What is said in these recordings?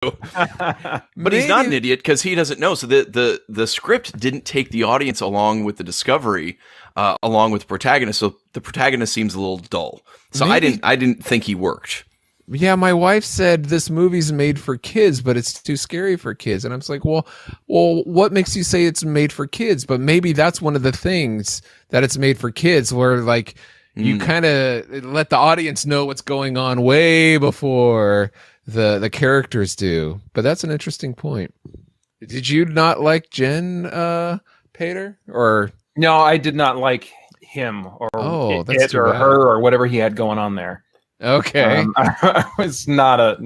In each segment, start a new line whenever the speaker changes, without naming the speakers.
But he's not an idiot because he doesn't know. So the script didn't take the audience along with the discovery, along with the protagonist. So the protagonist seems a little dull. So I didn't think he worked.
Yeah, my wife said this movie's made for kids, but it's too scary for kids. And I was like, well, what makes you say it's made for kids? But maybe that's one of the things that it's made for kids, where like you kind of let the audience know what's going on way before the characters do. But that's an interesting point. Did you not like Jen, Pater? Or
no, I did not like him or it or her or whatever he had going on there.
Okay,
I was not a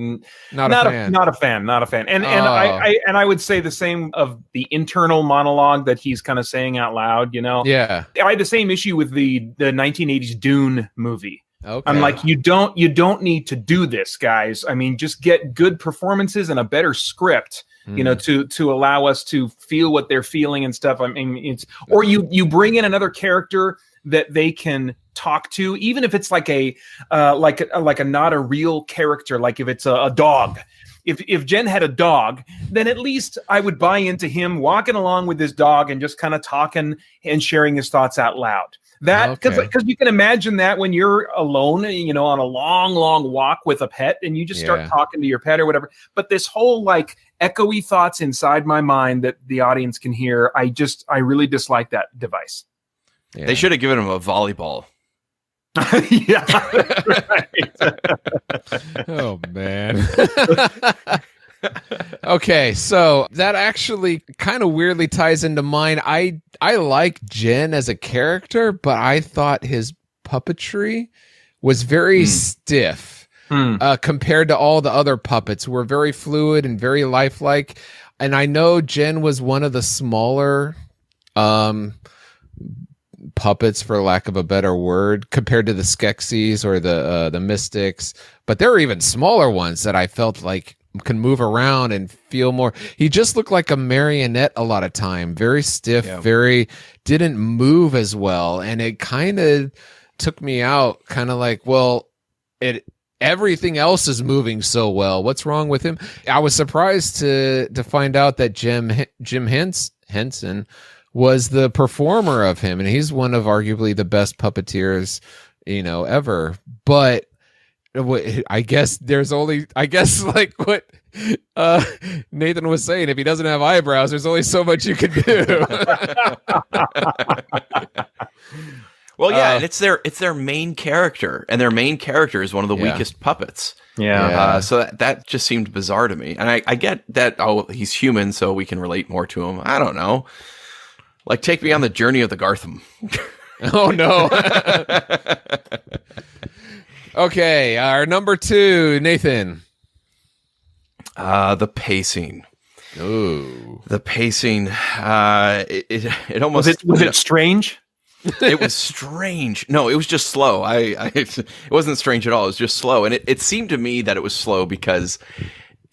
fan. And I would say the same of the internal monologue that he's kind of saying out loud. You know,
yeah.
I had the same issue with the 1980s Dune movie.
Okay.
I'm like, you don't need to do this, guys. I mean, just get good performances and a better script, you know, to allow us to feel what they're feeling and stuff. I mean, or you bring in another character that they can talk to, even if it's like a not a real character, like if it's a dog. If Jen had a dog, then at least I would buy into him walking along with his dog and just kind of talking and sharing his thoughts out loud. That because you can imagine that when you're alone, you know, on a long walk with a pet and you just start talking to your pet or whatever. But this whole like echoey thoughts inside my mind that the audience can hear, I really dislike that device.
Yeah. They should have given him a volleyball.
Yeah. Right.
Oh man. Okay, so that actually kind of weirdly ties into mine. I like Jen as a character, but I thought his puppetry was very stiff compared to all the other puppets who were very fluid and very lifelike. And I know Jen was one of the smaller puppets, for lack of a better word, compared to the Skeksis or the Mystics, but there were even smaller ones that I felt like can move around and feel more. He just looked like a marionette a lot of time, very stiff, very didn't move as well, and it kind of took me out, kind of like, well, everything else is moving so well. What's wrong with him? I was surprised to find out that Jim Henson was the performer of him, and he's one of arguably the best puppeteers, you know, ever. But I guess like what Nathan was saying, if he doesn't have eyebrows, there's only so much you can do.
Well, yeah, and it's their main character, and their main character is one of the weakest puppets.
Yeah.
So that just seemed bizarre to me, and I get that. Oh, he's human, so we can relate more to him. I don't know. Like, take me on the journey of the Gartham.
Oh, no. Okay, our number 2, Nathan.
The pacing.
Ooh.
The pacing. It almost...
Was it strange?
It was strange. No, it was just slow. It wasn't strange at all. It was just slow. And it seemed to me that it was slow because...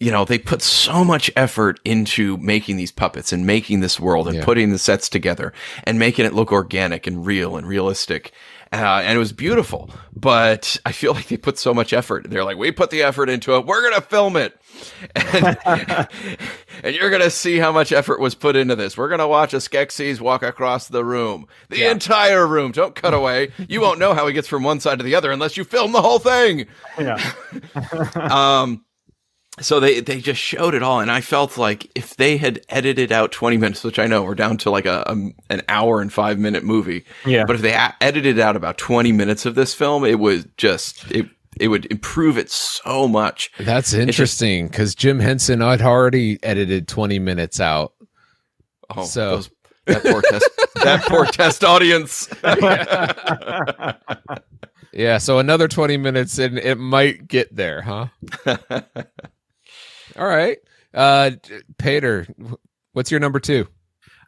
You know, they put so much effort into making these puppets and making this world and putting the sets together and making it look organic and real and realistic. And it was beautiful. But I feel like they put so much effort. They're like, we put the effort into it. We're going to film it. And you're going to see how much effort was put into this. We're going to watch a Skeksis walk across the room. The entire room. Don't cut away. You won't know how he gets from one side to the other unless you film the whole thing.
Yeah.
So they just showed it all, and I felt like if they had edited out 20 minutes, which I know we're down to like an hour and 5 minute movie, but if they edited out about 20 minutes of this film, it was just it would improve it so much.
That's interesting because Jim Henson had already edited 20 minutes out.
Oh, so that poor test audience.
Yeah, so another 20 minutes and it might get there, huh? All right. Pater, what's your number 2?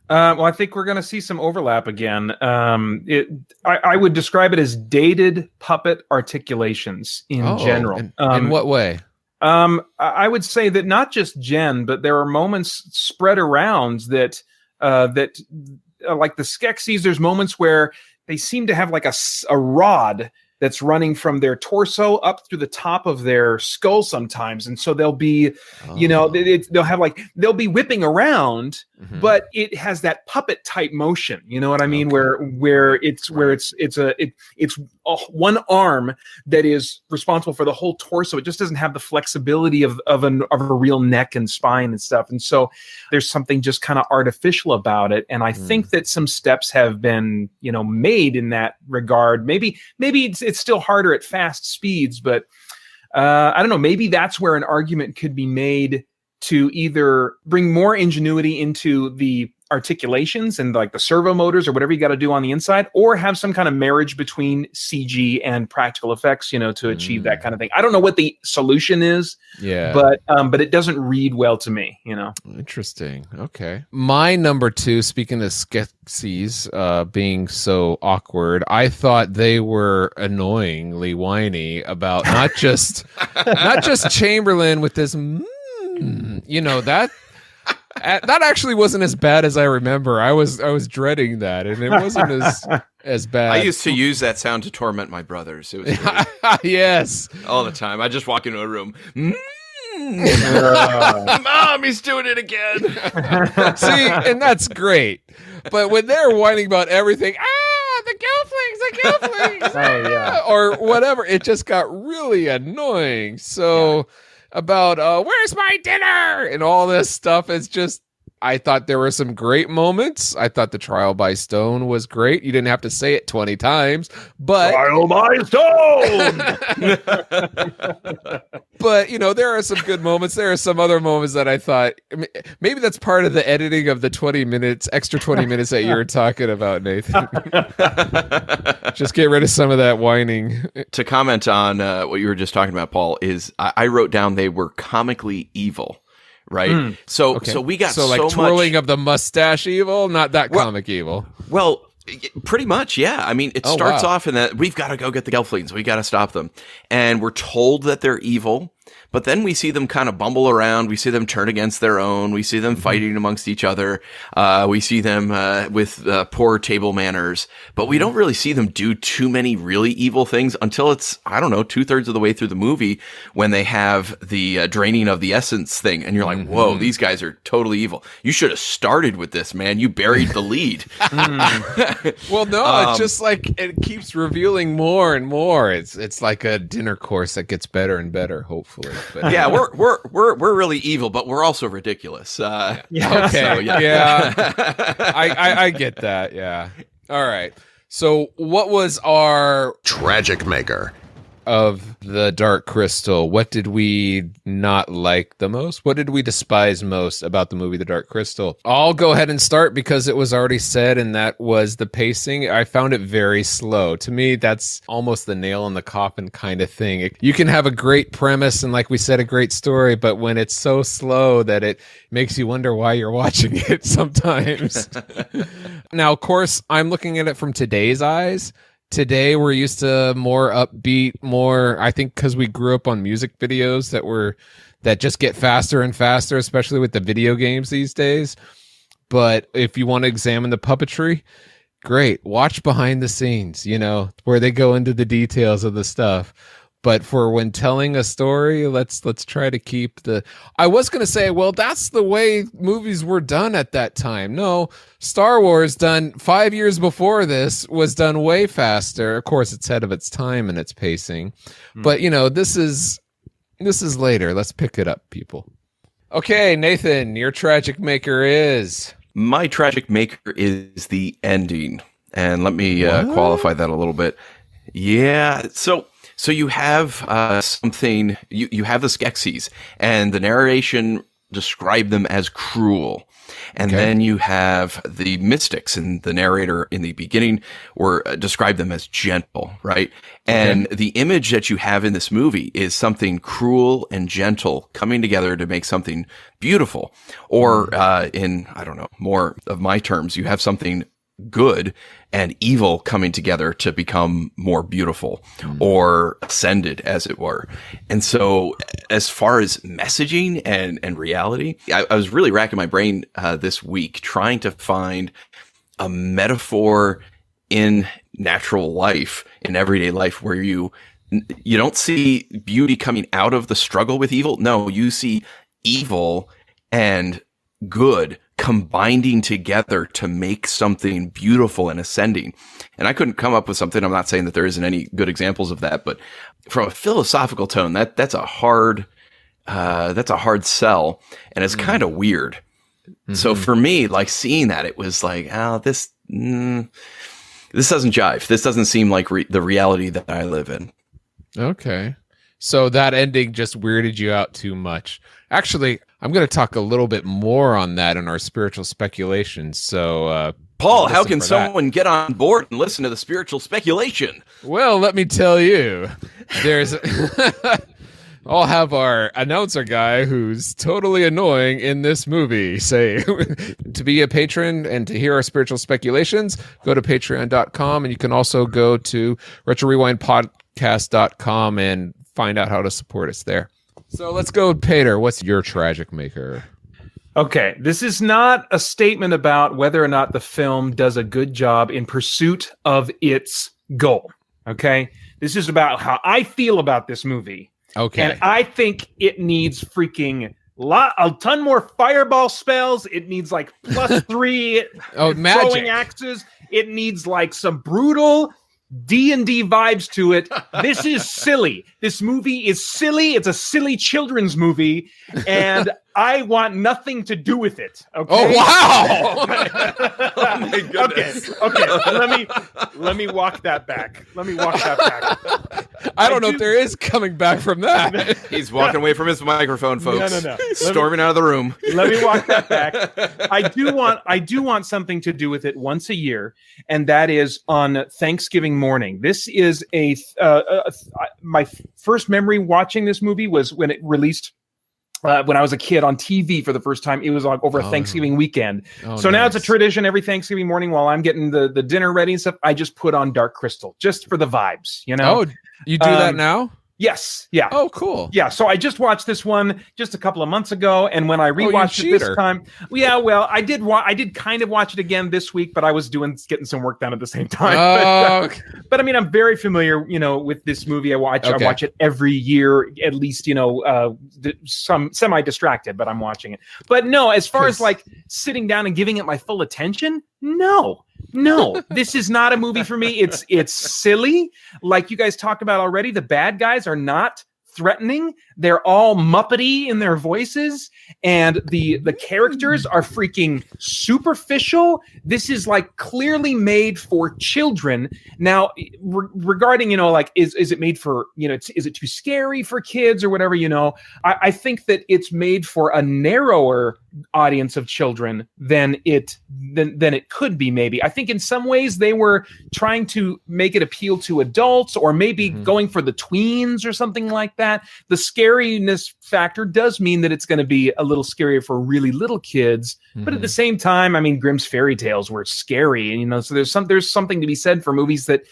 Well, I think we're going to see some overlap again. I would describe it as dated puppet articulations in general.
In what way?
I would say that not just Jen, but there are moments spread around that like the Skeksis, there's moments where they seem to have like a rod that's running from their torso up through the top of their skull sometimes. And so they'll be, they'll be whipping around, but it has that puppet type motion. You know what I mean? Where it's one arm that is responsible for the whole torso. It just doesn't have the flexibility of a real neck and spine and stuff. And so there's something just kind of artificial about it. And I think that some steps have been, made in that regard. Maybe it's still harder at fast speeds, but I don't know. Maybe that's where an argument could be made to either bring more ingenuity into the articulations and like the servo motors or whatever you got to do on the inside, or have some kind of marriage between CG and practical effects, to achieve that kind of thing. I don't know what the solution is, but it doesn't read well to me,
Interesting. Okay. My number 2, speaking of Skeksis being so awkward, I thought they were annoyingly whiny about not just Chamberlain with this, that actually wasn't as bad as I remember. I was dreading that, and it wasn't as bad.
I used to use that sound to torment my brothers. It was great.
Yes,
all the time. I just walk into a room. Mom, he's doing it again.
See, and that's great. But when they're whining about everything, the Gelflings, or whatever, it just got really annoying. So. About where's my dinner and all this stuff. It's just, I thought there were some great moments. I thought the Trial by Stone was great. You didn't have to say it 20 times, but
Trial by Stone.
But there are some good moments. There are some other moments that I thought maybe that's part of the editing of the extra 20 minutes that you were talking about, Nathan. Just get rid of some of that whining.
To comment on what you were just talking about, Paul, is I wrote down they were comically evil. Right. So we got so
like twirling
much
of the mustache evil, not that comic evil.
Well, pretty much, yeah. I mean, it starts off in that we've got to go get the Gelflings. We got to stop them. And we're told that they're evil. But then we see them kind of bumble around. We see them turn against their own. We see them fighting amongst each other. We see them with poor table manners. But we don't really see them do too many really evil things until it's, 2/3 of the way through the movie when they have the draining of the essence thing. And you're like, whoa, these guys are totally evil. You should have started with this, man. You buried the lead.
Well, no, it's just like it keeps revealing more and more. It's like a dinner course that gets better and better, hopefully. But,
yeah, we're really evil, but we're also ridiculous.
Okay,
so,
I get that. Yeah. All right. So, what was our
tragic maker
of the Dark Crystal? What did we not like the most? What did we despise most about the movie The Dark Crystal? I'll go ahead and start because it was already said, and that was the pacing. I found it very slow. To me, that's almost the nail in the coffin kind of thing. You can have a great premise and, like we said, a great story, but when it's so slow that it makes you wonder why you're watching it sometimes. Now, of course, I'm looking at it from today's eyes. Today, we're used to more upbeat, I think because we grew up on music videos that just get faster and faster, especially with the video games these days. But if you want to examine the puppetry, great. Watch behind the scenes, where they go into the details of the stuff. But for when telling a story, let's try to keep I was going to say, well, that's the way movies were done at that time. No, Star Wars done 5 years before this was done way faster. Of course, it's ahead of its time and its pacing. But, this is later. Let's pick it up, people. Okay, Nathan, your tragic maker is...
My tragic maker is the ending. And let me qualify that a little bit. Yeah, So you have something, you have the Skeksis, and the narration described them as cruel. And then you have the mystics, and the narrator in the beginning described them as gentle, right? And the image that you have in this movie is something cruel and gentle coming together to make something beautiful. Or in, more of my terms, you have something good and evil coming together to become more beautiful or ascended, as it were. And so as far as messaging and reality, I was really racking my brain this week trying to find a metaphor in natural life, in everyday life, where you don't see beauty coming out of the struggle with evil. No, you see evil and good combining together to make something beautiful and ascending. And I couldn't come up with something. I'm not saying that there isn't any good examples of that, but from a philosophical tone, that's a hard sell, and it's kind of weird. Mm-hmm. So for me, like seeing that, it was like, oh, this doesn't jive. This doesn't seem like the reality that I live in.
Okay. So that ending just weirded you out too much. Actually, I'm going to talk a little bit more on that in our spiritual speculations. So,
Paul, how can someone get on board and listen to the spiritual speculation?
Well, let me tell you, there's... I'll have our announcer guy who's totally annoying in this movie say, to be a patron and to hear our spiritual speculations, go to patreon.com, and you can also go to retrorewindpodcast.com and find out how to support us there. So let's go, Peter. What's your tragic maker?
Okay, this is not a statement about whether or not the film does a good job in pursuit of its goal. Okay, this is about how I feel about this movie.
Okay.
And I think it needs freaking a ton more fireball spells. It needs like +3 throwing axes. It needs like some brutal D&D vibes to it. This is silly. This movie is silly. It's a silly children's movie, and I want nothing to do with it. Okay?
Oh wow!
Oh my goodness.
Okay. Let me walk that back.
I don't know if there is coming back from that.
He's walking away from his microphone, folks.
No.
Storming out of the room.
Let me walk that back. I do want something to do with it once a year, and that is on Thanksgiving morning. This is my first memory watching this movie was when it released. When I was a kid on TV for the first time. It was over a Thanksgiving weekend. So now it's a tradition every Thanksgiving morning while I'm getting the dinner ready and stuff. I just put on Dark Crystal just for the vibes, you know?
Oh, you do that now?
Yes. Yeah.
Oh, cool.
Yeah. So I just watched this one just a couple of months ago, and when I rewatched it this time, I did kind of watch it again this week, but I was getting some work done at the same time. But I mean, I'm very familiar, with this movie. I watch it every year, at least, some semi-distracted, but I'm watching it. But no, as far as like sitting down and giving it my full attention, no, this is not a movie for me. It's silly. Like you guys talked about already, the bad guys are not threatening. They're all Muppety in their voices, and the characters are freaking superficial. This is like clearly made for children. Now, regarding, is it made for, is it too scary for kids or whatever, I think that it's made for a narrower audience of children than it could be. Maybe I think in some ways they were trying to make it appeal to adults, or maybe going for the tweens or something like that. The scariness factor does mean that it's going to be a little scarier for really little kids, but at the same time, I mean, Grimm's fairy tales were scary, and so there's something to be said for movies that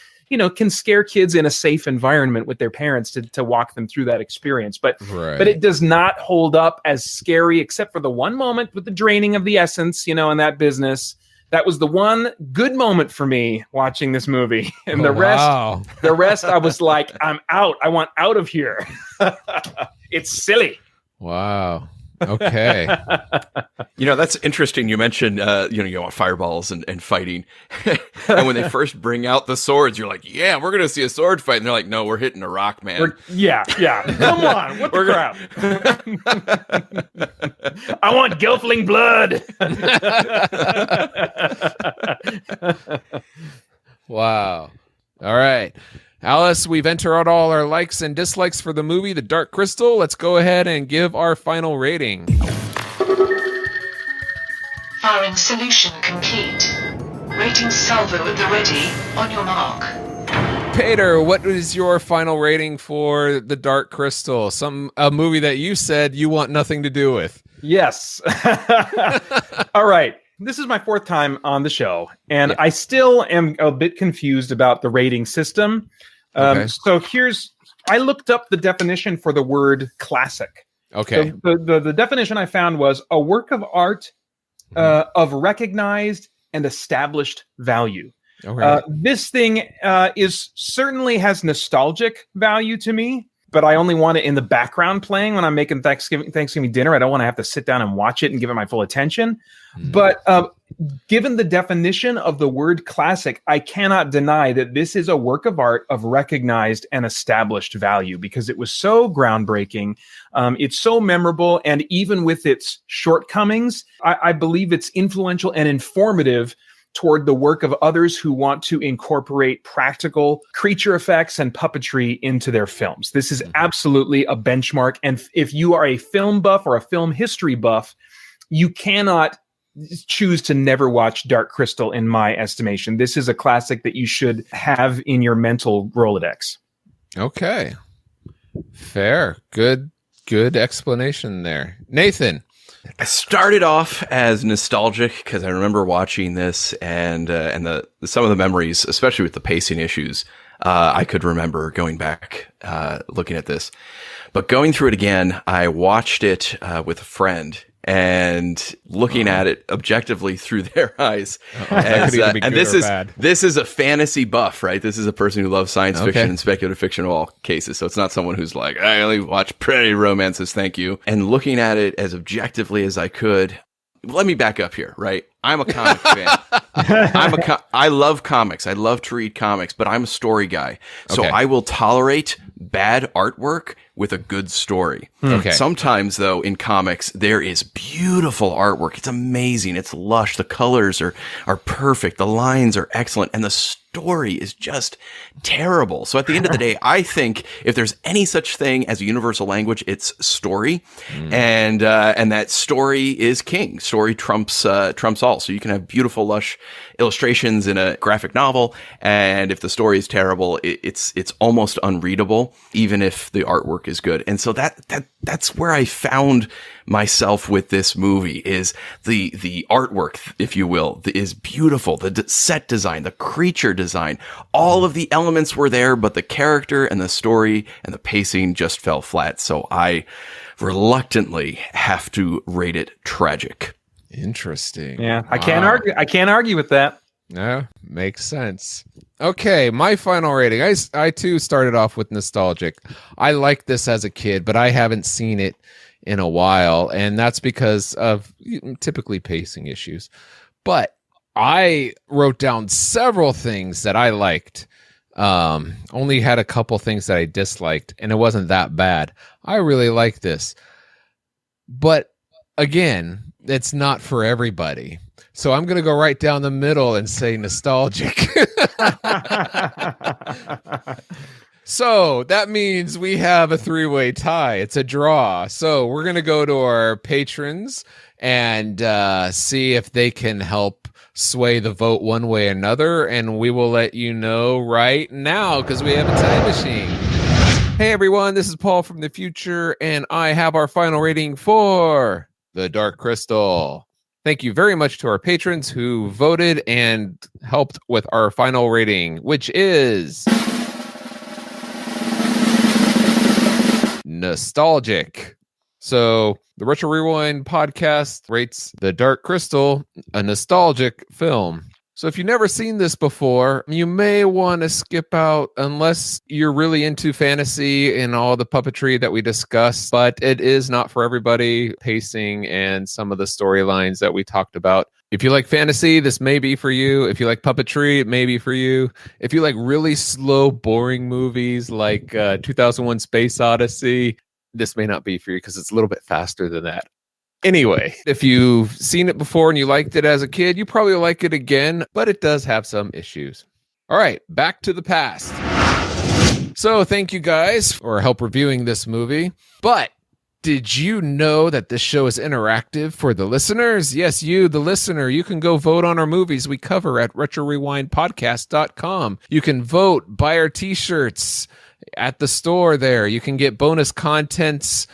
can scare kids in a safe environment with their parents to walk them through that experience. But it does not hold up as scary, except for the one moment with the draining of the essence, and that business. That was the one good moment for me watching this movie. And the rest, I was like, I'm out. I want out of here. It's silly.
Wow. Okay.
That's interesting. You mentioned, you want fireballs and fighting. And when they first bring out the swords, you're like, yeah, we're going to see a sword fight. And they're like, no, we're hitting a rock, man.
Yeah. Come on. What the crap? I want Gelfling blood.
Wow. All right. Alice, we've entered out all our likes and dislikes for the movie, The Dark Crystal. Let's go ahead and give our final rating.
Firing solution complete. Rating salvo at the ready. On your mark.
Peter, what is your final rating for The Dark Crystal? A movie that you said you want nothing to do with.
Yes. All right. This is my fourth time on the show, and I still am a bit confused about the rating system. So I looked up the definition for the word classic.
Okay.
The definition I found was a work of art of recognized and established value.
Okay.
This thing is certainly has nostalgic value to me, but I only want it in the background playing when I'm making Thanksgiving dinner. I don't want to have to sit down and watch it and give it my full attention. But given the definition of the word classic, I cannot deny that this is a work of art of recognized and established value because it was so groundbreaking. It's so memorable. And even with its shortcomings, I believe it's influential and informative toward the work of others who want to incorporate practical creature effects and puppetry into their films. This is absolutely a benchmark. And if you are a film buff or a film history buff, you cannot choose to never watch Dark Crystal, in my estimation. This is a classic that you should have in your mental Rolodex.
Okay. Fair. Good explanation there. Nathan.
I started off as nostalgic because I remember watching this and some of the memories, especially with the pacing issues, I could remember going back, looking at this. But going through it again, I watched it with a friend and looking at it objectively through their eyes. And this is a fantasy buff, right? This is a person who loves science fiction and speculative fiction in all cases. So it's not someone who's like, I only watch pretty romances, thank you. And looking at it as objectively as I could. Let me back up here, right? I'm a comic fan. I love comics. I love to read comics, but I'm a story guy. So I will tolerate bad artwork with a good story. Sometimes, though, in comics, there is beautiful artwork. It's amazing. It's lush. The colors are perfect. The lines are excellent. And the story is just terrible. So at the end of the day, I think if there's any such thing as a universal language, it's story. And that story is king. Story trumps all. So you can have beautiful, lush illustrations in a graphic novel. And if the story is terrible, it's almost unreadable, even if the artwork is good. And so that's where I found myself with this movie is the artwork, if you will, is beautiful. The set design, the creature design, all of the elements were there, but the character and the story and the pacing just fell flat. So I reluctantly have to rate it tragic.
Interesting.
Yeah, I can't argue with that.
No, makes sense. Okay, my final rating. I too started off with nostalgic. I liked this as a kid, but I haven't seen it in a while, and that's because of typically pacing issues. But I wrote down several things that I liked. Only had a couple things that I disliked, and it wasn't that bad. I really like this. But again, it's not for everybody. So I'm going to go right down the middle and say nostalgic. So that means we have a three-way tie. It's a draw. So we're going to go to our patrons and see if they can help sway the vote one way or another. And we will let you know right now because we have a time machine. Hey, everyone. This is Paul from the future, and I have our final rating for The Dark Crystal. Thank you very much to our patrons who voted and helped with our final rating, which is nostalgic. So the Retro Rewind podcast rates The Dark Crystal a nostalgic film. So if you've never seen this before, you may want to skip out unless you're really into fantasy and all the puppetry that we discussed, but it is not for everybody, pacing and some of the storylines that we talked about. If you like fantasy, this may be for you. If you like puppetry, it may be for you. If you like really slow, boring movies like 2001 Space Odyssey, this may not be for you because it's a little bit faster than that. Anyway, if you've seen it before and you liked it as a kid, you probably like it again, but it does have some issues. All right, back to the past. So thank you guys for help reviewing this movie. But did you know that this show is interactive for the listeners? Yes, you, the listener, you can go vote on our movies we cover at RetroRewindPodcast.com. You can vote, buy our t-shirts at the store there. You can get bonus content,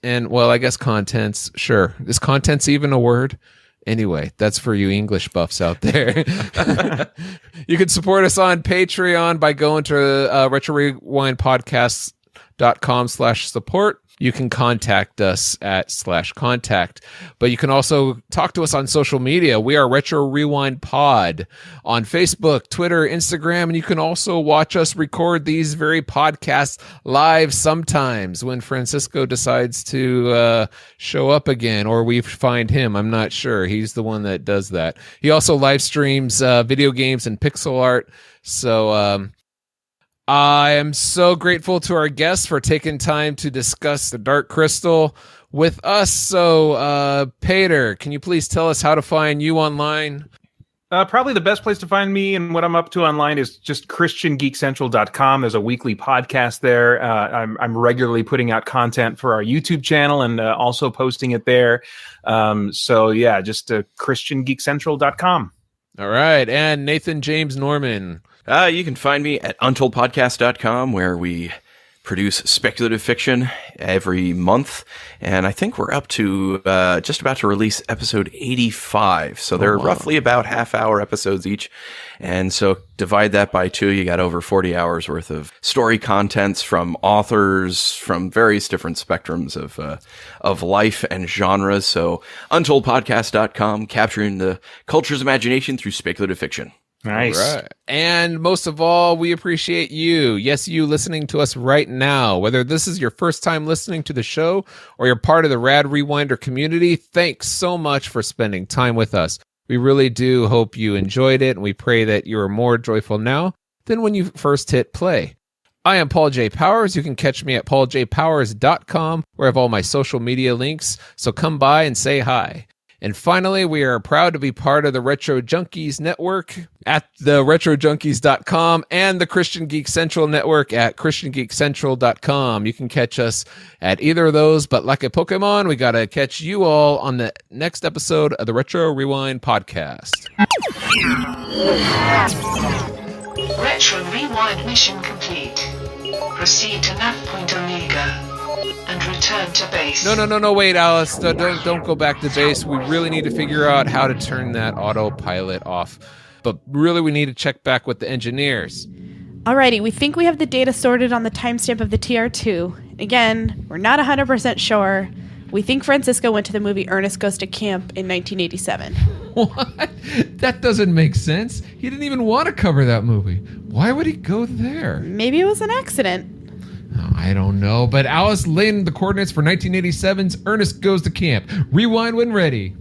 and well, I guess contents. Sure. Is contents even a word? Anyway, that's for you English buffs out there. You can support us on Patreon by going to RetroRewindPodcasts.com/support. you can contact us at /contact. But you can also talk to us on social media. We are Retro Rewind Pod on Facebook, Twitter, Instagram, and you can also watch us record these very podcasts live sometimes when Francisco decides to show up again, or we find him. I'm not sure. He's the one that does that. He also live streams video games and pixel art. So I am so grateful to our guests for taking time to discuss the Dark Crystal with us. So, Peter, can you please tell us how to find you online?
Probably the best place to find me and what I'm up to online is just ChristianGeekCentral.com. There's a weekly podcast there. I'm regularly putting out content for our YouTube channel and also posting it there. So yeah, just ChristianGeekCentral.com.
All right. And Nathan James Norman.
You can find me at UntoldPodcast.com, where we produce speculative fiction every month. And I think we're up to just about to release episode 85. So they're roughly about half-hour episodes each. And so divide that by 2, you got over 40 hours worth of story contents from authors from various different spectrums of life and genres. So UntoldPodcast.com, capturing the culture's imagination through speculative fiction.
Nice.
All right. And most of all, we appreciate you. Yes, you listening to us right now. Whether this is your first time listening to the show or you're part of the Rad Rewinder community, thanks so much for spending time with us. We really do hope you enjoyed it, and we pray that you are more joyful now than when you first hit play. I am Paul J. Powers. You can catch me at pauljpowers.com, where I have all my social media links, so come by and say hi. And finally, we are proud to be part of the Retro Junkies Network at the retrojunkies.com and the Christian Geek Central Network at christiangeekcentral.com. You can catch us at either of those, but like a Pokemon, we got to catch you all on the next episode of the Retro Rewind Podcast.
Retro Rewind mission complete. Proceed to nav point Omega and return to base.
No, wait, Alice. Don't go back to base. We really need to figure out how to turn that autopilot off. But really, we need to check back with the engineers.
Alrighty, we think we have the data sorted on the timestamp of the TR2. Again, we're not 100% sure. We think Francisco went to the movie Ernest Goes to Camp in 1987.
What? That doesn't make sense. He didn't even want to cover that movie. Why would he go there?
Maybe it was an accident.
Oh, I don't know, but Alice laid the coordinates for 1987's Ernest Goes to Camp. Rewind when ready.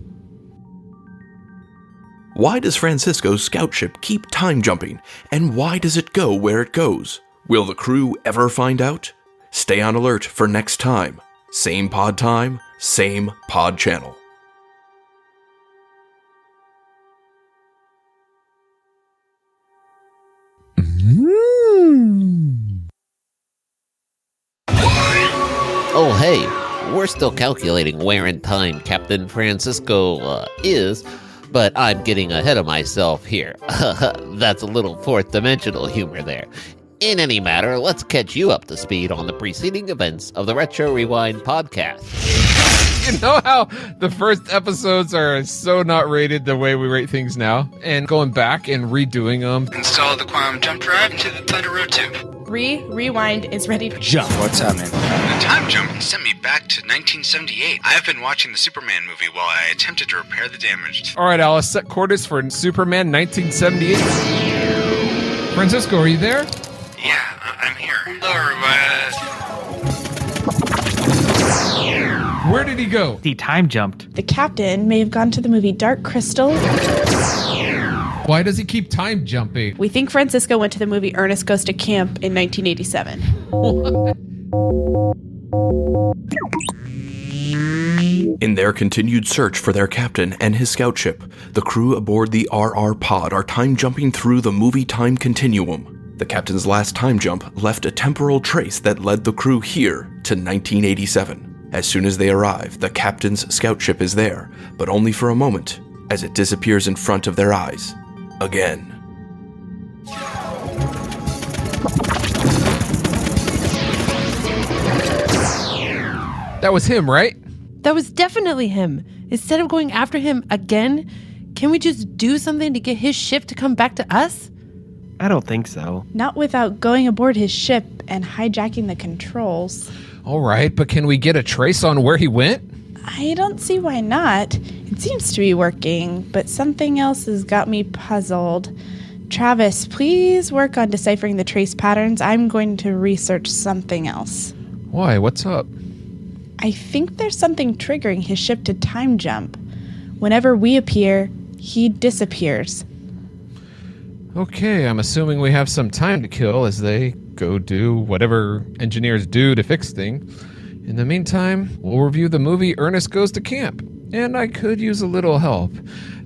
Why does Francisco's scout ship keep time jumping, and why does it go where it goes? Will the crew ever find out? Stay on alert for next time. Same pod time, same pod channel.
Oh, hey, we're still calculating where in time Captain Francisco is, but I'm getting ahead of myself here. That's a little fourth-dimensional humor there. In any matter, let's catch you up to speed on the preceding events of the Retro Rewind podcast.
You know how the first episodes are so not rated the way we rate things now? And going back and redoing them.
Install the Quantum Jump Drive into the Thunder Road 2.
Rewind is ready to
Jump. What's happening?
The time jump sent me back to 1978. I have been watching the Superman movie while I attempted to repair the damage.
All right, Alice, set coordinates for Superman 1978. Francisco, are you there?
Yeah, I'm here. Hello, everybody.
Where did he go?
He time jumped.
The captain may have gone to the movie Dark Crystal.
Why does he keep time jumping?
We think Francisco went to the movie Ernest Goes to Camp in 1987.
What?
In their continued search for their captain and his scout ship, the crew aboard the RR pod are time jumping through the movie time continuum. The captain's last time jump left a temporal trace that led the crew here to 1987. As soon as they arrive, the captain's scout ship is there, but only for a moment, as it disappears in front of their eyes. Again.
That was him, right?
That was definitely him. Instead of going after him again, can we just do something to get his ship to come back to us?
I don't think so.
Not without going aboard his ship and hijacking the controls.
All right, but can we get a trace on where he went?
I don't see why not. It seems to be working, but something else has got me puzzled. Travis, please work on deciphering the trace patterns. I'm going to research something else.
Why? What's up?
I think there's something triggering his ship to time jump. Whenever we appear, he disappears.
Okay, I'm assuming we have some time to kill as they go do whatever engineers do to fix things. In the meantime, we'll review the movie Ernest Goes to Camp, and I could use a little help.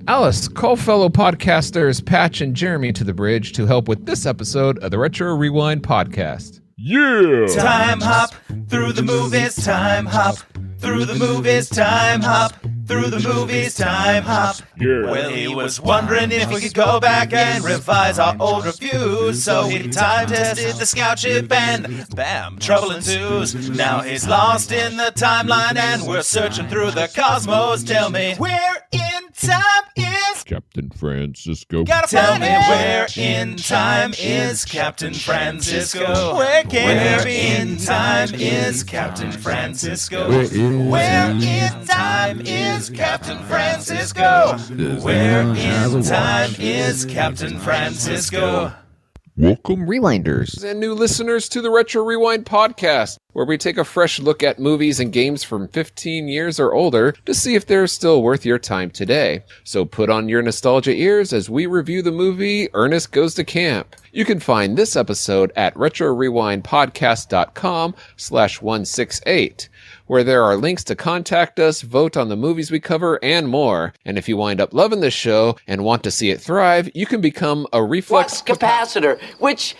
Alice, call fellow podcasters Patch and Jeremy to the bridge to help with this episode of the Retro Rewind podcast. Yeah!
Time hop through the movies, time hop through the movies, time hop through the movies, time hop. Yeah. Well, he was wondering if we could go back and revise our old reviews, so he time tested the scout ship and bam, trouble ensues. Now he's lost in the timeline and we're searching through the cosmos. Tell me, where in time is
Captain Francisco?
Gotta tell me, where in time is Captain Francisco? Where in time is Captain Francisco? Where in time is Captain Francisco? Where in time is Captain Francisco?
Welcome, Rewinders and new listeners to the Retro Rewind podcast, where we take a fresh look at movies and games from 15 years or older to see if they're still worth your time today. So put on your nostalgia ears as we review the movie Ernest Goes to Camp. You can find this episode at retrorewindpodcast.com/168. where there are links to contact us, vote on the movies we cover, and more. And if you wind up loving this show and want to see it thrive, you can become a Reflex
capacitor, which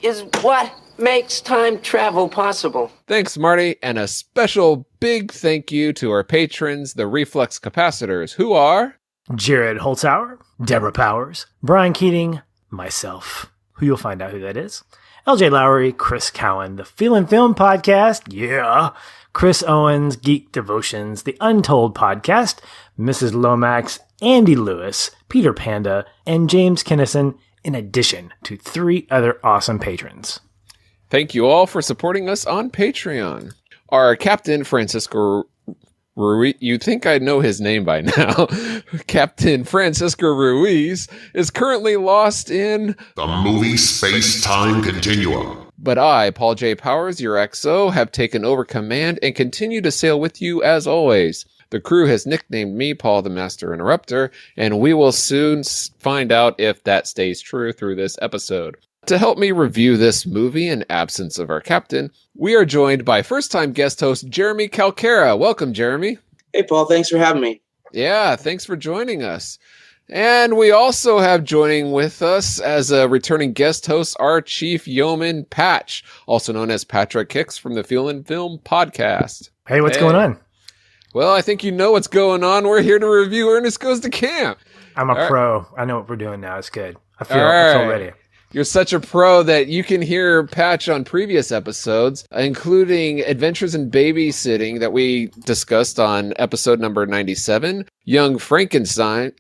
is what makes time travel possible.
Thanks, Marty, and a special big thank you to our patrons, the Reflex Capacitors, who are
Jared Holzhauer, Deborah Powers, Brian Keating, myself, who you'll find out who that is, LJ Lowry, Chris Cowan, the Feel and Film Podcast, yeah, Chris Owens, Geek Devotions, The Untold Podcast, Mrs. Lomax, Andy Lewis, Peter Panda, and James Kinnison, in addition to 3 other awesome patrons.
Thank you all for supporting us on Patreon. Our Captain Francisco Ruiz, you'd think I'd know his name by now. Captain Francisco Ruiz is currently lost in
the movie Space-Time Continuum.
But I, Paul J. Powers, your XO, have taken over command and continue to sail with you as always. The crew has nicknamed me Paul the Master Interrupter, and we will soon find out if that stays true through this episode. To help me review this movie in absence of our captain, we are joined by first-time guest host Jeremy Calcara. Welcome, Jeremy.
Hey, Paul. Thanks for having me.
Yeah, thanks for joining us. And we also have joining with us as a returning guest host, our chief yeoman, Patch, also known as Patrick Hicks from the Feel and Film Podcast.
Hey, what's going on?
Well, I think you know what's going on. We're here to review Ernest Goes to Camp.
I'm a pro. I know what we're doing now. It's good. I feel ready.
You're such a pro that you can hear Patch on previous episodes, including Adventures in Babysitting that we discussed on episode number 97, Young Frankenstein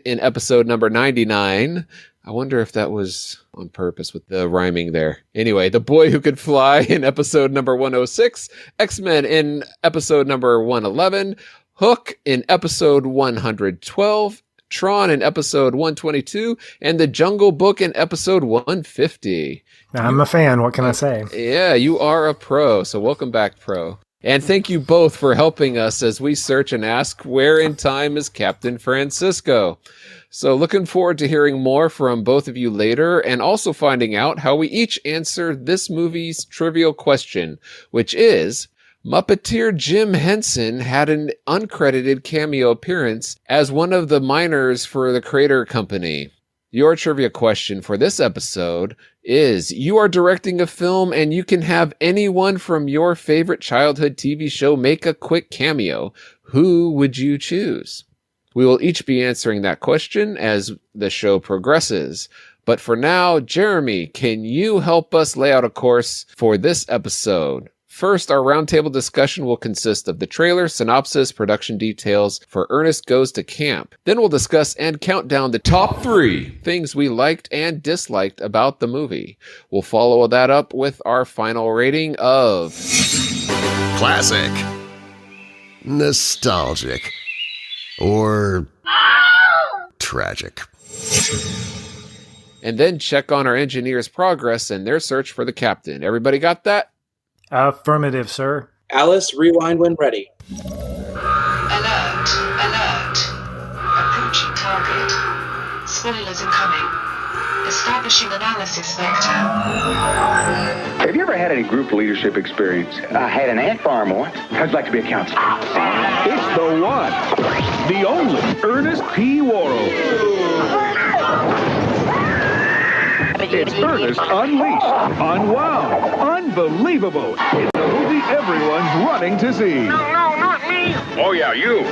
in episode number 99. I wonder if that was on purpose with the rhyming there. Anyway, The Boy Who Could Fly in episode number 106, X-Men in episode number 111, Hook in episode 112, Tron in episode 122, and The Jungle Book in episode 150.
I'm a fan. What can I say?
Yeah, you are a pro. So welcome back, pro. And thank you both for helping us as we search and ask where in time is Captain Francisco. So looking forward to hearing more from both of you later, and also finding out how we each answer this movie's trivial question, which is, Muppeteer Jim Henson had an uncredited cameo appearance as one of the miners for the Crater Company. Your trivia question for this episode is, you are directing a film and you can have anyone from your favorite childhood TV show make a quick cameo. Who would you choose? We will each be answering that question as the show progresses. But for now, Jeremy, can you help us lay out a course for this episode? First, our roundtable discussion will consist of the trailer, synopsis, production details for Ernest Goes to Camp. Then we'll discuss and count down the top 3 things we liked and disliked about the movie. We'll follow that up with our final rating of
Classic. Nostalgic. Or tragic.
And then check on our engineer's progress and their search for the captain. Everybody got that?
Affirmative, sir.
Alice, rewind when ready.
Alert, alert. Approaching target. Spoilers incoming. Establishing analysis vector.
Have you ever had any group leadership experience? I had an ant farm once. How'd you like to be a counselor?
It's the one, the only Ernest P. Worrell. It's Ernest Unleashed, Unwound, Unbelievable. It's the movie everyone's running to see.
No, not me. Oh, yeah, you.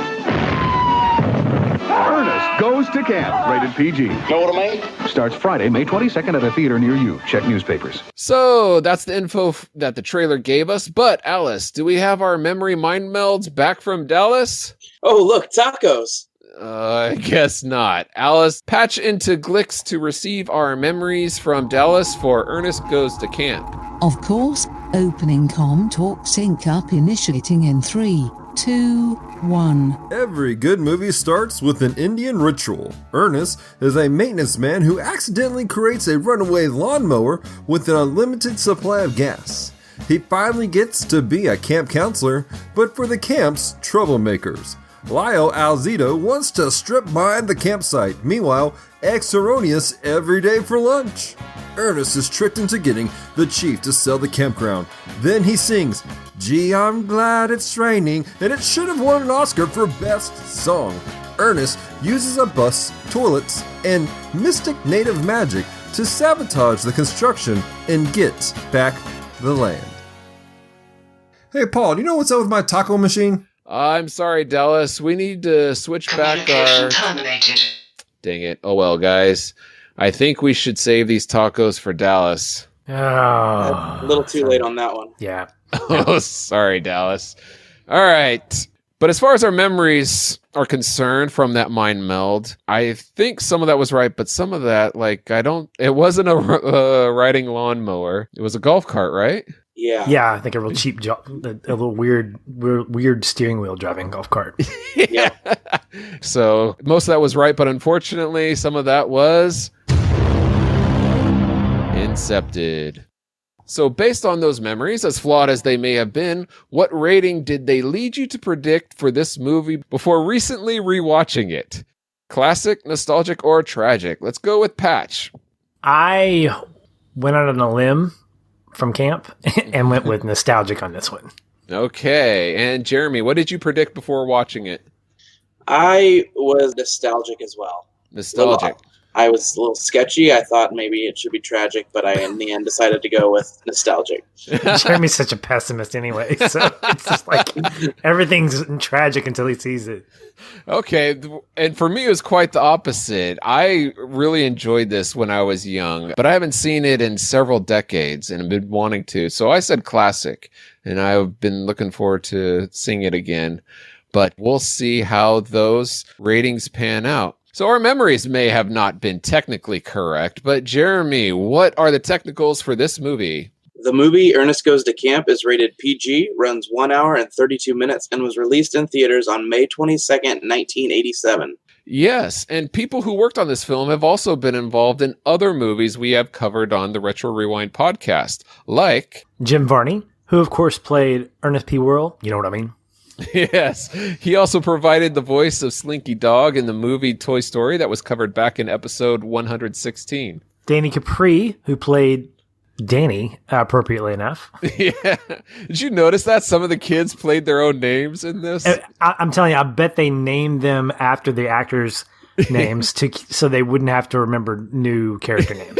Ernest Goes to Camp, rated PG.
Know what I mean?
Starts Friday, May 22nd at a theater near you. Check newspapers.
So that's the info that the trailer gave us. But Alice, do we have our memory mind melds back from Dallas?
Oh, look, tacos.
I guess not. Alice, patch into Glix to receive our memories from Dallas for Ernest Goes to Camp.
Of course, opening comm talk sync up initiating in 3, 2, 1.
Every good movie starts with an Indian ritual. Ernest is a maintenance man who accidentally creates a runaway lawnmower with an unlimited supply of gas. He finally gets to be a camp counselor, but for the camp's troublemakers. Lyle Alzito wants to strip mine the campsite. Meanwhile, eggs erroneous every day for lunch. Ernest is tricked into getting the chief to sell the campground. Then he sings, "Gee, I'm glad it's raining," and it should have won an Oscar for Best Song. Ernest uses a bus, toilets, and mystic native magic to sabotage the construction and get back the land. Hey, Paul, do you know what's up with my taco machine?
I'm sorry, Dallas. We need to switch back our...
terminated.
Dang it. Oh well, guys. I think we should save these tacos for Dallas.
Oh,
A little too late on that one.
Yeah.
Oh, sorry, Dallas. All right. But as far as our memories are concerned from that mind meld, I think some of that was right, but some of that, it wasn't a riding lawnmower. It was a golf cart, right?
Yeah.
Yeah, I think a real cheap job, a little weird steering wheel driving golf cart.
Yeah.
So most of that was right, but unfortunately, some of that was incepted. So based on those memories, as flawed as they may have been, what rating did they lead you to predict for this movie before recently rewatching it? Classic, nostalgic, or tragic? Let's go with Patch.
I went out on a limb from camp and went with nostalgic on this one.
Okay. And Jeremy, what did you predict before watching it?
I was nostalgic as well.
Nostalgic.
I was a little sketchy. I thought maybe it should be tragic, but I, in the end, decided to go with nostalgic.
Jeremy's such a pessimist anyway, so it's just like everything's tragic until he sees it.
Okay, and for me, it was quite the opposite. I really enjoyed this when I was young, but I haven't seen it in several decades and I've been wanting to. So I said classic, and I've been looking forward to seeing it again. But we'll see how those ratings pan out. So our memories may have not been technically correct, but Jeremy, what are the technicals for this movie?
The movie Ernest Goes to Camp is rated PG, runs 1 hour and 32 minutes, and was released in theaters on May 22nd, 1987.
Yes, and people who worked on this film have also been involved in other movies we have covered on the Retro Rewind podcast, like
Jim Varney, who of course played Ernest P. Worrell. You know what I mean?
Yes, he also provided the voice of Slinky Dog in the movie Toy Story that was covered back in episode 116.
Danny Capri, who played Danny, appropriately enough.
Yeah. Did you notice that some of the kids played their own names in this?
I'm telling you, I bet they named them after the actors' names so they wouldn't have to remember new character names.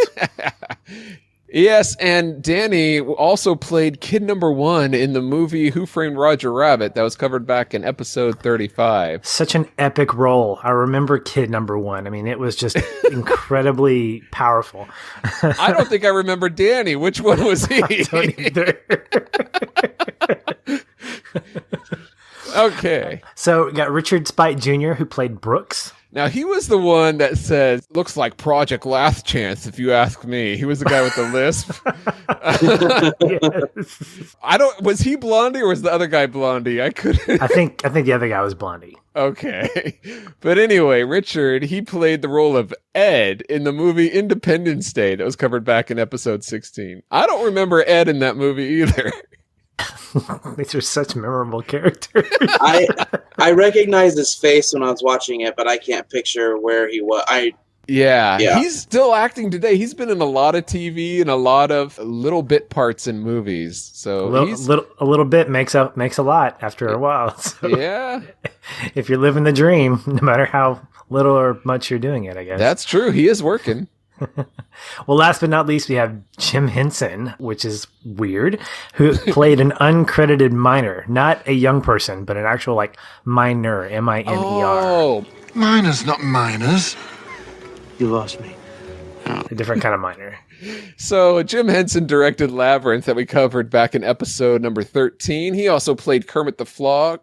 Yes, and Danny also played Kid Number 1 in the movie Who Framed Roger Rabbit that was covered back in episode 35.
Such an epic role. I remember Kid Number 1. I mean, it was just incredibly powerful.
I don't think I remember Danny. Which one was he?
I don't either.
Okay.
So we got Richard Speight Jr., who played Brooks.
Now, he was the one that says, looks like Project Last Chance, if you ask me. He was the guy with the lisp. Was he Blondie or was the other guy Blondie? I couldn't.
I think the other guy was Blondie.
Okay. But anyway, Richard, he played the role of Ed in the movie Independence Day that was covered back in episode 16. I don't remember Ed in that movie either.
These are such memorable characters.
I recognized his face when I was watching it, but I can't picture where he was.
Yeah, he's still acting today. He's been in a lot of TV and a lot of little bit parts in movies. So
a little bit makes a lot after a while. So
yeah,
if you're living the dream, no matter how little or much you're doing it, I guess.
That's true. He is working.
Well, last but not least, we have Jim Henson, which is weird, who played an uncredited minor, not a young person, but an actual minor, M-I-N-E-R.
Oh,
minors, not minors.
You lost me. A different kind of minor.
So Jim Henson directed Labyrinth that we covered back in episode number 13. He also played Kermit the Frog,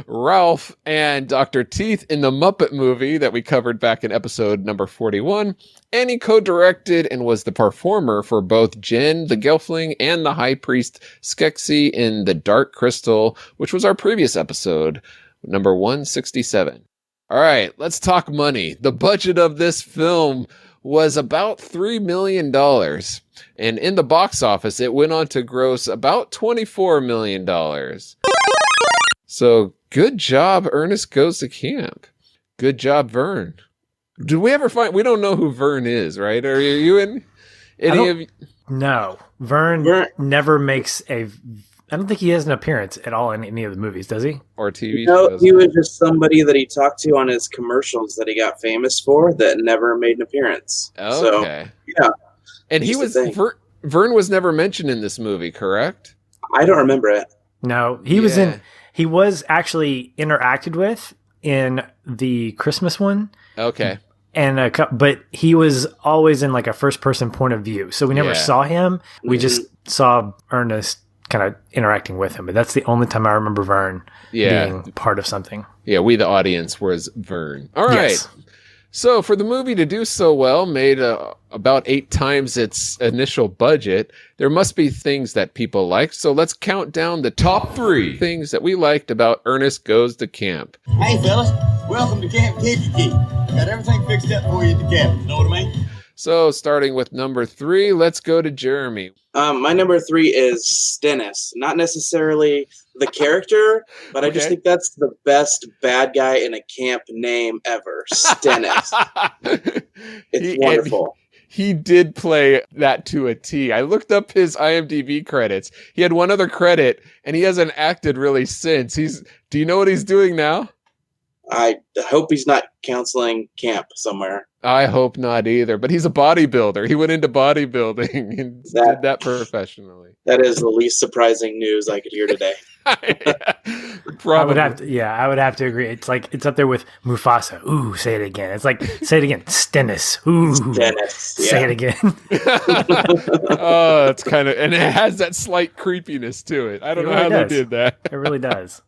Ralph, and Dr. Teeth in the Muppet movie that we covered back in episode number 41. And he co-directed and was the performer for both Jen the Gelfling and the High Priest Skeksis in The Dark Crystal, which was our previous episode, number 167. All right, let's talk money. The budget of this film was about $3 million. And in the box office, it went on to gross about $24 million. So good job, Ernest Goes to Camp. Good job, Vern. Did we ever find... We don't know who Vern is, right? Are you in any of...
No. Vern never makes a... I don't think he has an appearance at all in any of the movies, does he?
Or TV
shows? He was just somebody that he talked to on his commercials that he got famous for that never made an appearance.
Okay.
So, yeah.
And he was... Vern was never mentioned in this movie, correct?
I don't remember it.
No, he was in... He was actually interacted with in the Christmas one.
Okay.
And but he was always in a first-person point of view. So we never saw him. We just saw Ernest kind of interacting with him, but that's the only time I remember Vern being part of something.
Yeah, we the audience was Vern. All right.
Yes.
So for the movie to do so well, made about 8 times its initial budget, there must be things that people liked. So let's count down the top 3 things that we liked about Ernest Goes to Camp.
Hey fellas, welcome to Camp Kankakee. Got everything fixed up for you at the cabin, know what I mean?
So starting with number 3, let's go to Jeremy.
My number 3 is Stennis. Not necessarily the character, but I just think that's the best bad guy in a camp name ever. Stennis. It's wonderful.
He did play that to a T. I looked up his IMDb credits. He had one other credit, and he hasn't acted really since. Do you know what he's doing now?
I hope he's not counseling camp somewhere.
I hope not either, but he's a bodybuilder. He went into bodybuilding and did that professionally.
That is the least surprising news I could hear today.
Probably. I would have to agree. It's it's up there with Mufasa. Ooh, say it again. It's say it again. Stennis. Ooh.
Stennis. Yeah.
Say it again.
Oh, it's kind of, and it has that slight creepiness to it. I don't know how they did that.
It really does.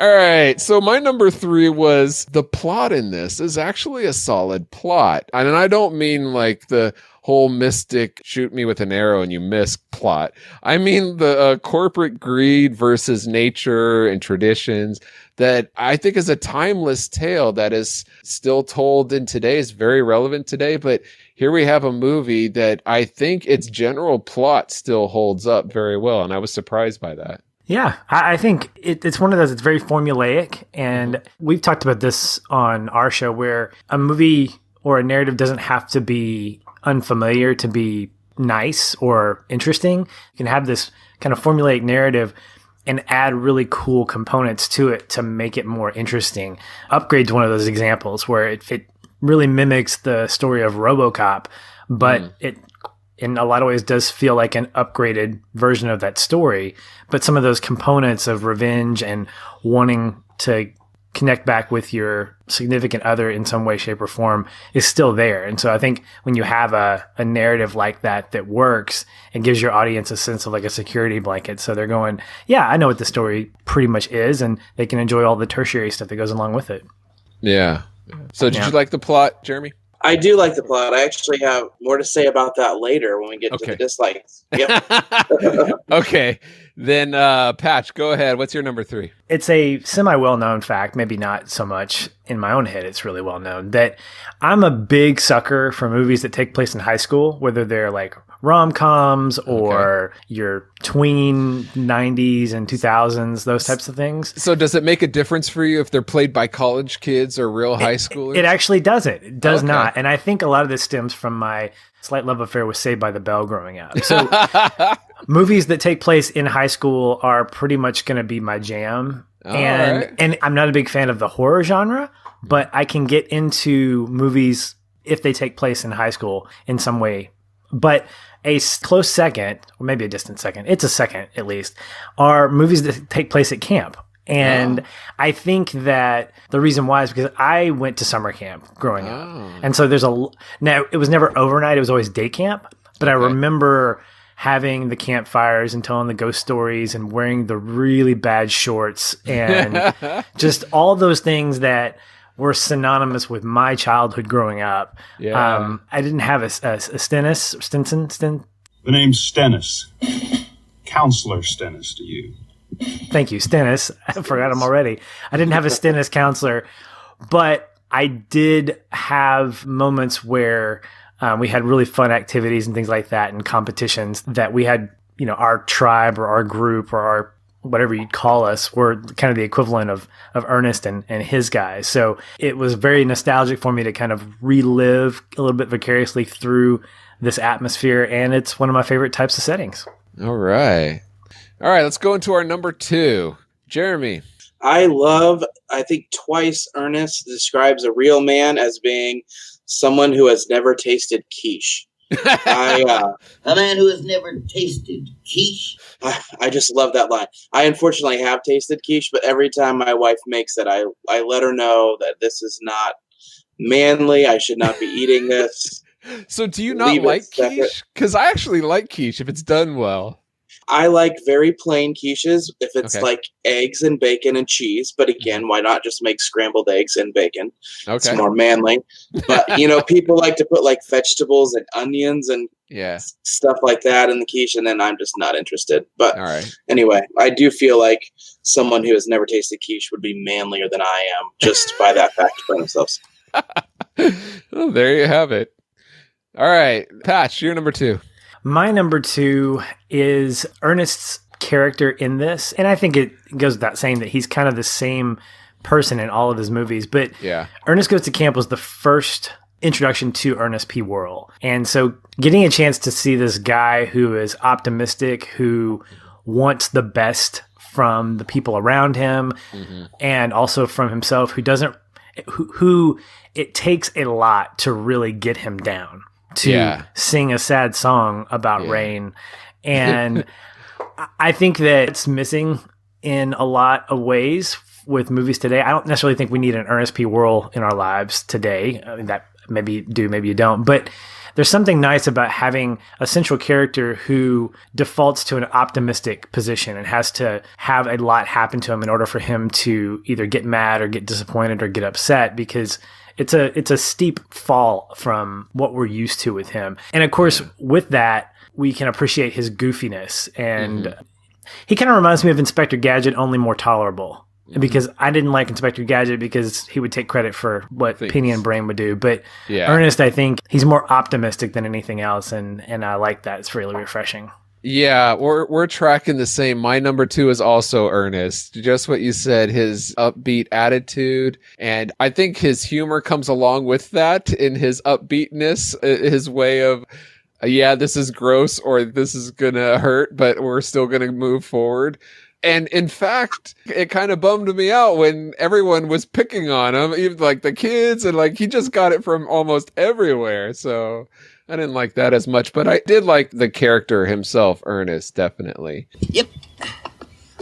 All right, so my number 3 was the plot in this is actually a solid plot. And I don't mean the whole mystic shoot me with an arrow and you miss plot. I mean the corporate greed versus nature and traditions that I think is a timeless tale that is still told in today, is very relevant today. But here we have a movie that I think its general plot still holds up very well. And I was surprised by that.
Yeah, I think it's one of those, it's very formulaic. And we've talked about this on our show where a movie or a narrative doesn't have to be unfamiliar to be nice or interesting. You can have this kind of formulaic narrative and add really cool components to it to make it more interesting. Upgrade's one of those examples where it really mimics the story of RoboCop, but it in a lot of ways does feel like an upgraded version of that story. But some of those components of revenge and wanting to connect back with your significant other in some way, shape, or form is still there. And so I think when you have a narrative like that works, it gives your audience a sense of like a security blanket. So they're going, yeah, I know what the story pretty much is, and they can enjoy all the tertiary stuff that goes along with it.
Yeah. So did you like the plot, Jeremy?
I do like the plot. I actually have more to say about that later when we get to the dislikes. Yep.
Okay. Then, Patch, go ahead. What's your number 3?
It's a semi-well-known fact, maybe not so much in my own head, it's really well-known, that I'm a big sucker for movies that take place in high school, whether they're like rom-coms or your tween 90s and 2000s, those types of things.
So does it make a difference for you if they're played by college kids or real high schoolers?
It actually doesn't. It does not. And I think a lot of this stems from my slight love affair with Saved by the Bell growing up. So movies that take place in high school are pretty much going to be my jam. And I'm not a big fan of the horror genre, but I can get into movies if they take place in high school in some way. But a close second, or maybe a distant second, it's a second at least, are movies that take place at camp. And I think that the reason why is because I went to summer camp growing up. And so now it was never overnight, it was always day camp. But I remember having the campfires and telling the ghost stories and wearing the really bad shorts and just all those things that were synonymous with my childhood growing up.
Yeah.
I didn't have a Stinson.
The name's Stennis. Counselor Stennis to you.
Thank you, Stennis. I forgot him already. I didn't have a Stennis counselor, but I did have moments where we had really fun activities and things like that and competitions that we had, our tribe or our group or our whatever you'd call us were kind of the equivalent of Ernest and his guys. So it was very nostalgic for me to kind of relive a little bit vicariously through this atmosphere. And it's one of my favorite types of settings.
All right. Let's go into our number 2. Jeremy.
I think twice Ernest describes a real man as being someone who has never tasted quiche.
A man who has never tasted quiche.
I just love that line. I unfortunately have tasted quiche, but every time my wife makes it, I let her know that this is not manly. I should not be eating this.
So do you not like quiche? Because I actually like quiche if it's done well.
I like very plain quiches if it's like eggs and bacon and cheese. But again, why not just make scrambled eggs and bacon? It's more manly. But, people like to put like vegetables and onions and stuff like that in the quiche. And then I'm just not interested. But anyway, I do feel like someone who has never tasted quiche would be manlier than I am just by that fact by themselves.
Well, there you have it. All right. Patch, you're number 2.
My number 2 is Ernest's character in this. And I think it goes without saying that he's kind of the same person in all of his movies. But Ernest Goes to Camp was the first introduction to Ernest P. Worrell. And so getting a chance to see this guy who is optimistic, who wants the best from the people around him and also from himself, who it takes a lot to really get him down. To sing a sad song about rain. And I think that it's missing in a lot of ways with movies today. I don't necessarily think we need an Ernest P. Worrell in our lives today. I mean, that maybe you do, maybe you don't. But there's something nice about having a central character who defaults to an optimistic position and has to have a lot happen to him in order for him to either get mad or get disappointed or get upset, because it's a steep fall from what we're used to with him. And of course, with that, we can appreciate his goofiness. And he kind of reminds me of Inspector Gadget, only more tolerable. Because I didn't like Inspector Gadget because he would take credit for what Penny and Brain would do. But Ernest, I think he's more optimistic than anything else. And I like that. It's really refreshing.
Yeah, we're tracking the same. My number 2 is also Ernest. Just what you said, his upbeat attitude. And I think his humor comes along with that in his upbeatness, his way of, this is gross or this is going to hurt, but we're still going to move forward. And in fact, it kind of bummed me out when everyone was picking on him, even like the kids, and like he just got it from almost everywhere. So I didn't like that as much, but I did like the character himself, Ernest, definitely.
Yep.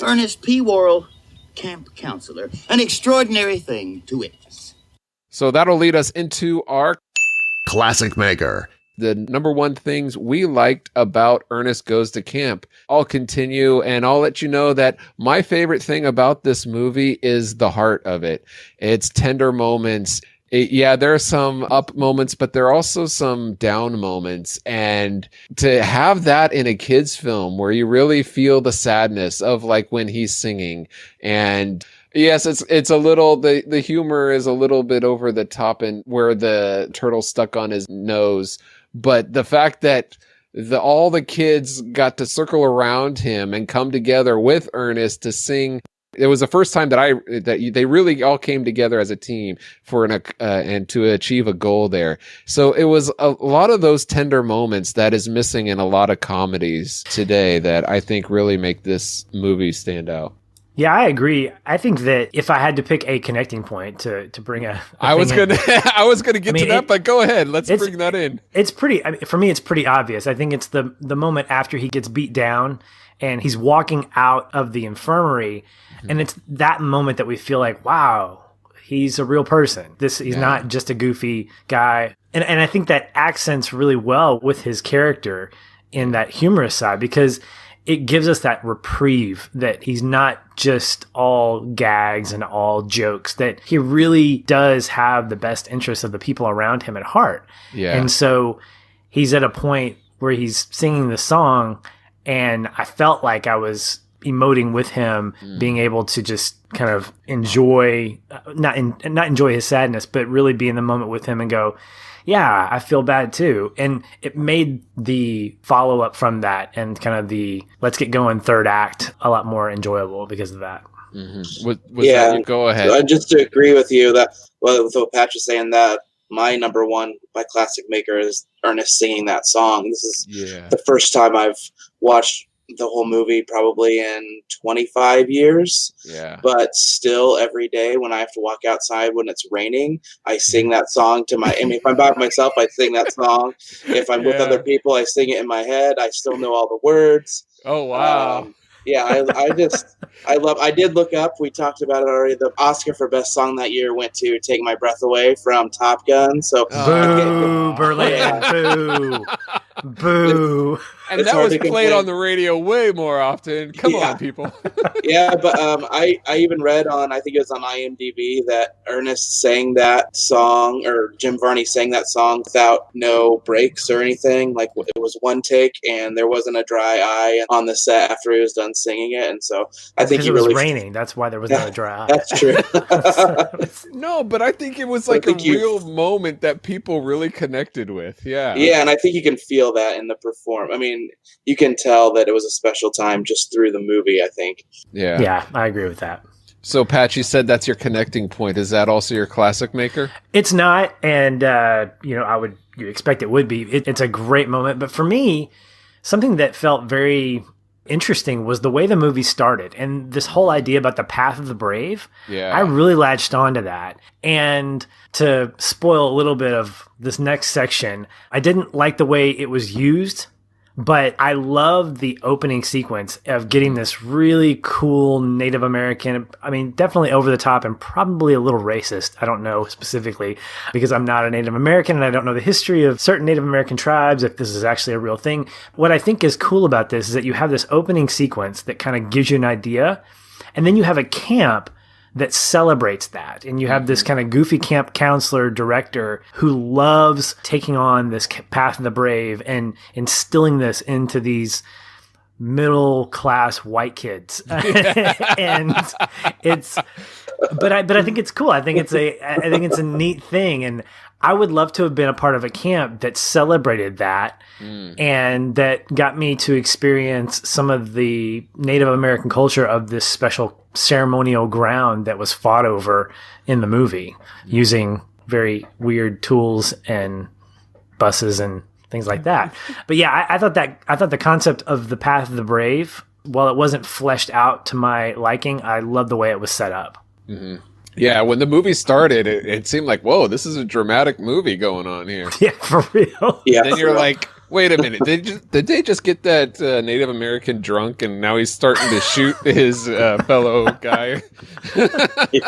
Ernest P. Worrell camp counselor. An extraordinary thing to witness.
So that'll lead us into our
Classic Maker.
the number one things we liked about Ernest Goes to Camp. I'll continue and I'll let you know that my favorite thing about this movie is the heart of it. It's tender moments. There are some up moments, but there are also some down moments. And to have that in a kid's film where you really feel the sadness of like when he's singing, and yes, it's a little, the humor is a little bit over the top and where the turtle stuck on his nose. But the fact that all the kids got to circle around him and come together with Ernest to sing. It was the first time that they really all came together as a team and to achieve a goal there. So it was a lot of those tender moments that is missing in a lot of comedies today that I think really make this movie stand out.
Yeah, I agree. I think that if I had to pick a connecting point to bring
I was gonna get to that, but go ahead. Let's bring that in.
It's pretty. I mean, for me, it's pretty obvious. I think it's the moment after he gets beat down and he's walking out of the infirmary, and it's that moment that we feel like, wow, he's a real person. He's not just a goofy guy, and I think that accents really well with his character in that humorous side, because it gives us that reprieve that he's not just all gags and all jokes, that he really does have the best interests of the people around him at heart.
Yeah.
And so he's at a point where he's singing the song, and I felt like I was emoting with him, being able to just kind of enjoy, not enjoy his sadness, but really be in the moment with him and go, yeah, I feel bad too. And it made the follow-up from that and kind of the let's get going third act a lot more enjoyable because of that.
Mm-hmm. Go ahead.
Just to agree with you with what Patch is saying, that my number one by Classic Maker is Ernest singing that song. This is the first time I've watched the whole movie probably in 25 years.
Yeah.
But still every day when I have to walk outside when it's raining, I sing that song if I'm by myself, I sing that song. If I'm with other people, I sing it in my head. I still know all the words.
Oh, wow.
I did look up, we talked about it already, the Oscar for Best Song that year went to Take My Breath Away from Top Gun. So
boo, Berlin, boo.
And that was played on the radio way more often. Come on, people.
But I even read on, I think it was on IMDb, that Ernest sang that song, or Jim Varney sang that song without no breaks or anything. Like, it was one take and there wasn't a dry eye on the set after he was done singing it. And so I think
it was raining. That's why there was not a dry eye.
That's true.
No, but I think it was like a real moment that people really connected with. Yeah.
Yeah, and I think you can feel that in the performance. I mean, you can tell that it was a special time just through the movie, I think.
Yeah.
Yeah, I agree with that.
So, Pat, you said that's your connecting point. Is that also your Classic Maker?
It's not, and you expect it would be. It's a great moment, but for me, something that felt very interesting was the way the movie started, and this whole idea about the path of the brave.
Yeah.
I really latched onto that. And to spoil a little bit of this next section, I didn't like the way it was used, but I loved the opening sequence of getting this really cool Native American, I mean, definitely over the top and probably a little racist. I don't know specifically because I'm not a Native American and I don't know the history of certain Native American tribes, if this is actually a real thing. What I think is cool about this is that you have this opening sequence that kind of gives you an idea, and then you have a camp that celebrates that. And you have this kind of goofy camp counselor director who loves taking on this path of the brave and instilling this into these middle class white kids. And but I think it's cool. I think it's a neat thing. And I would love to have been a part of a camp that celebrated that and that got me to experience some of the Native American culture of this special ceremonial ground that was fought over in the movie using very weird tools and buses and things like that. But yeah, I thought the concept of the path of the brave, while it wasn't fleshed out to my liking, I loved the way it was set up.
Mm-hmm. Yeah, when the movie started, it seemed like, whoa, this is a dramatic movie going on here.
Yeah, for real.
Yeah,
then you're like, Wait a minute. Did they just get that Native American drunk and now he's starting to shoot his fellow guy?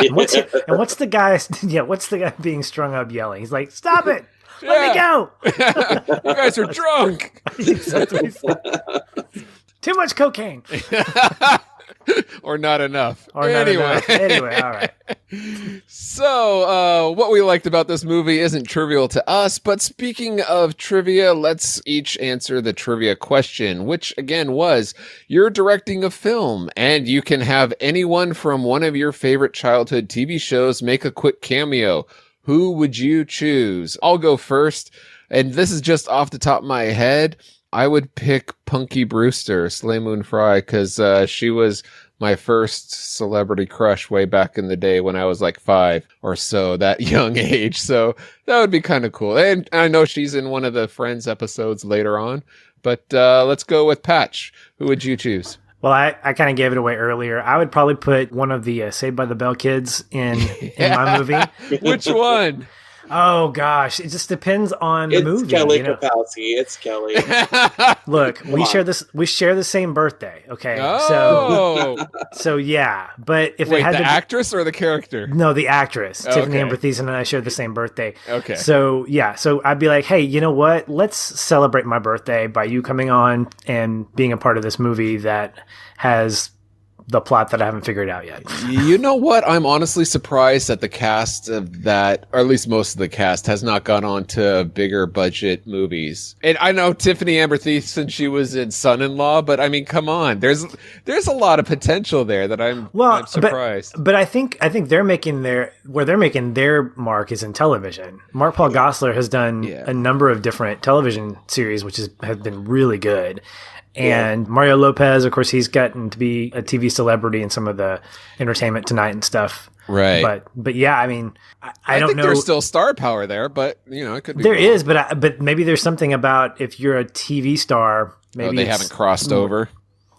What's the guy being strung up yelling? He's like, "Stop it! Let me go!"
You guys are drunk.
Too much cocaine.
Or not enough.
Anyway, all right.
So, what we liked about this movie isn't trivial to us, but speaking of trivia, let's each answer the trivia question, which again was, you're directing a film, and you can have anyone from one of your favorite childhood TV shows make a quick cameo. Who would you choose? I'll go first, and this is just off the top of my head. I would pick Punky Brewster, Slay Moon Fry, because she was my first celebrity crush way back in the day when I was like 5 or so, that young age. So that would be kind of cool. And I know she's in one of the Friends episodes later on. But let's go with Patch. Who would you choose?
Well, I kind of gave it away earlier. I would probably put one of the Saved by the Bell kids in my movie.
Which one?
Oh gosh, it just depends on the movie.
It's Kelly Kapowski. It's Kelly.
Look, we share the same birthday. Okay, so yeah. But if
Wait,
it had
the
to
actress or the character?
No, the actress.
Oh,
Tiffany
okay.
Amber Thiessen and I share the same birthday.
Okay.
So yeah, so I'd be like, hey, you know what? Let's celebrate my birthday by you coming on and being a part of this movie that has the plot that I haven't figured out yet.
You know what? I'm honestly surprised that the cast of that, or at least most of the cast, has not gone on to bigger budget movies. And I know Tiffany Amber Thiessen, she was in Son-in-Law, but I mean, come on, there's a lot of potential there that I'm surprised.
But I think they're making their mark is in television. Mark Paul Gosselaar has done a number of different television series, which have been really good. And Mario Lopez, of course, he's gotten to be a TV celebrity in some of the Entertainment Tonight and stuff.
Right.
But yeah, I mean, I don't
think
know.
There's still star power there, but you know, it could be.
There is, but maybe there's something about if you're a TV star, maybe
they haven't crossed over.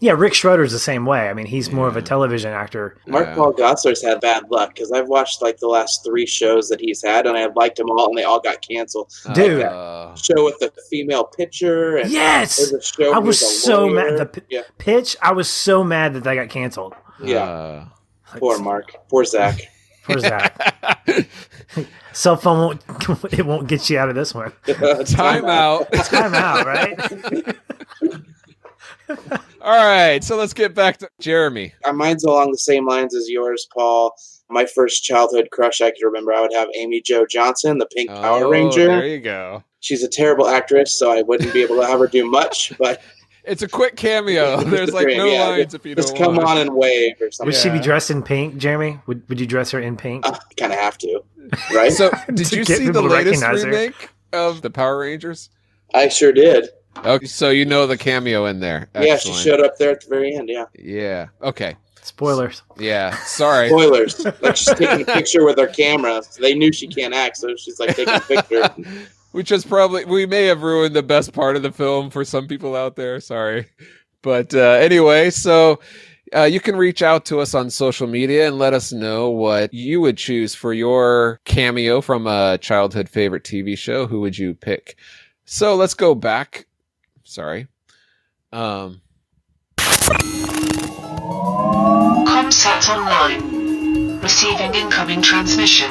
Yeah, Rick Schroeder's the same way. I mean, he's more of a television actor.
Mark Paul Gosselaar's had bad luck because I've watched like the last 3 shows that he's had, and I've liked them all, and they all got canceled.
Dude,
like that show with the female pitcher. And
yes,
there's a show
I was so
lawyer.
mad. The pitch. I was so mad that they got canceled.
Yeah, poor Mark. Poor Zach.
Poor Zach. Cell phone won't get you out of this one.
Time out.
Time out, right?
All right, so let's get back to Jeremy.
Mine's along the same lines as yours, Paul. My first childhood crush I can remember, I would have Amy Jo Johnson, the Pink Power Ranger.
There you go.
She's a terrible actress, so I wouldn't be able to have her do much, but
it's a quick cameo. There's like no lines if you don't
just come on and wave or something.
Would she be dressed in pink, Jeremy? Would you dress her in pink?
Kind of have to, right?
So, did you see the latest remake of the Power Rangers?
I sure did.
Okay, so you know the cameo in there. Excellent.
Yeah, she showed up there at the very end, yeah.
Yeah, okay.
Spoilers.
Yeah, sorry.
Spoilers. Like she's taking a picture with her camera. So they knew she can't act, so she's like taking a picture.
Which is probably, we may have ruined the best part of the film for some people out there. Sorry. But anyway, so you can reach out to us on social media and let us know what you would choose for your cameo from a childhood favorite TV show. Who would you pick? So let's go back. Sorry.
Comsat online. Receiving incoming transmission.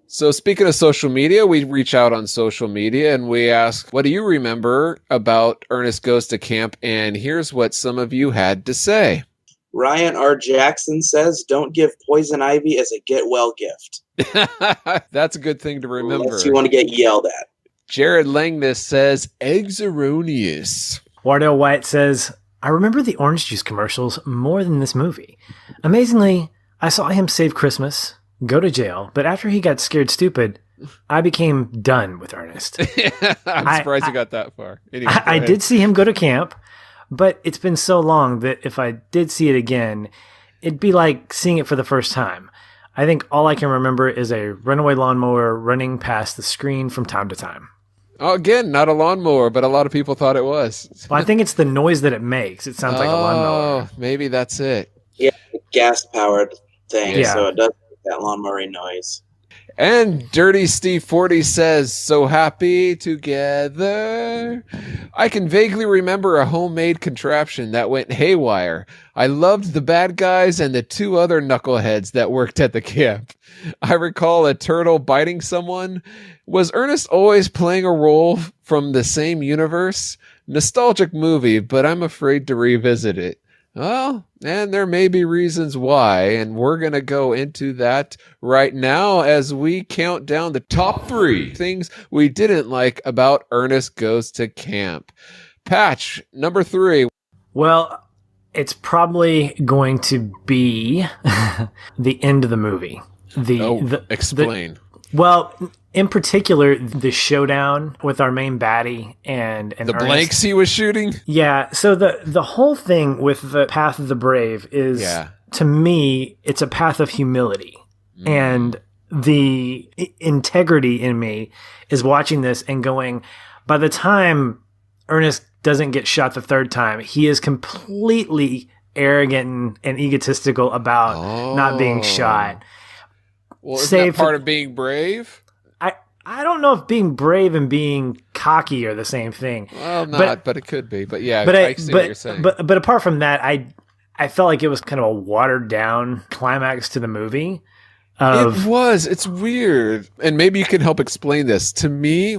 So speaking of social media, we reach out on social media and we ask, what do you remember about Ernest Goes to Camp? And here's what some of you had to say.
Ryan R. Jackson says, don't give poison ivy as a get well gift.
That's a good thing to remember.
Unless you want to get yelled at.
Jared Langness says, eggs erroneous.
Wardell White says, I remember the orange juice commercials more than this movie. Amazingly, I saw him save Christmas, go to jail, but after he got scared stupid, I became done with Ernest.
I'm surprised you got that far. Anyway,
I did see him go to camp, but it's been so long that if I did see it again, it'd be like seeing it for the first time. I think all I can remember is a runaway lawnmower running past the screen from time to time.
Oh, again, not a lawnmower, but a lot of people thought it was.
Well, I think it's the noise that it makes. It sounds like a lawnmower.
Oh, maybe that's it.
Yeah, gas-powered thing,
Yeah.
so it does make that lawnmower noise.
And Dirty Steve 40 says, so happy together. I can vaguely remember a homemade contraption that went haywire. I loved the bad guys and the two other knuckleheads that worked at the camp. I recall a turtle biting someone. Was Ernest always playing a role from the same universe? Nostalgic movie, but I'm afraid to revisit it. Well, and there may be reasons why, and we're going to go into that right now as we count down the top 3 things we didn't like about Ernest Goes to Camp. Patch, number 3.
Well, it's probably going to be the end of the movie.
Explain.
Well, in particular, the showdown with our main baddie and
the
Ernest.
Blanks he was shooting.
Yeah. So the whole thing with the Path of the Brave is, to me, it's a path of humility, and the integrity in me is watching this and going. By the time Ernest doesn't get shot the 3rd time, he is completely arrogant and egotistical about not being shot.
Well, is that part of being brave?
I don't know if being brave and being cocky are the same thing.
Well, but it could be. But yeah, I see what you're saying.
But apart from that, I felt like it was kind of a watered down climax to the movie.
It was. It's weird. And maybe you can help explain this. To me,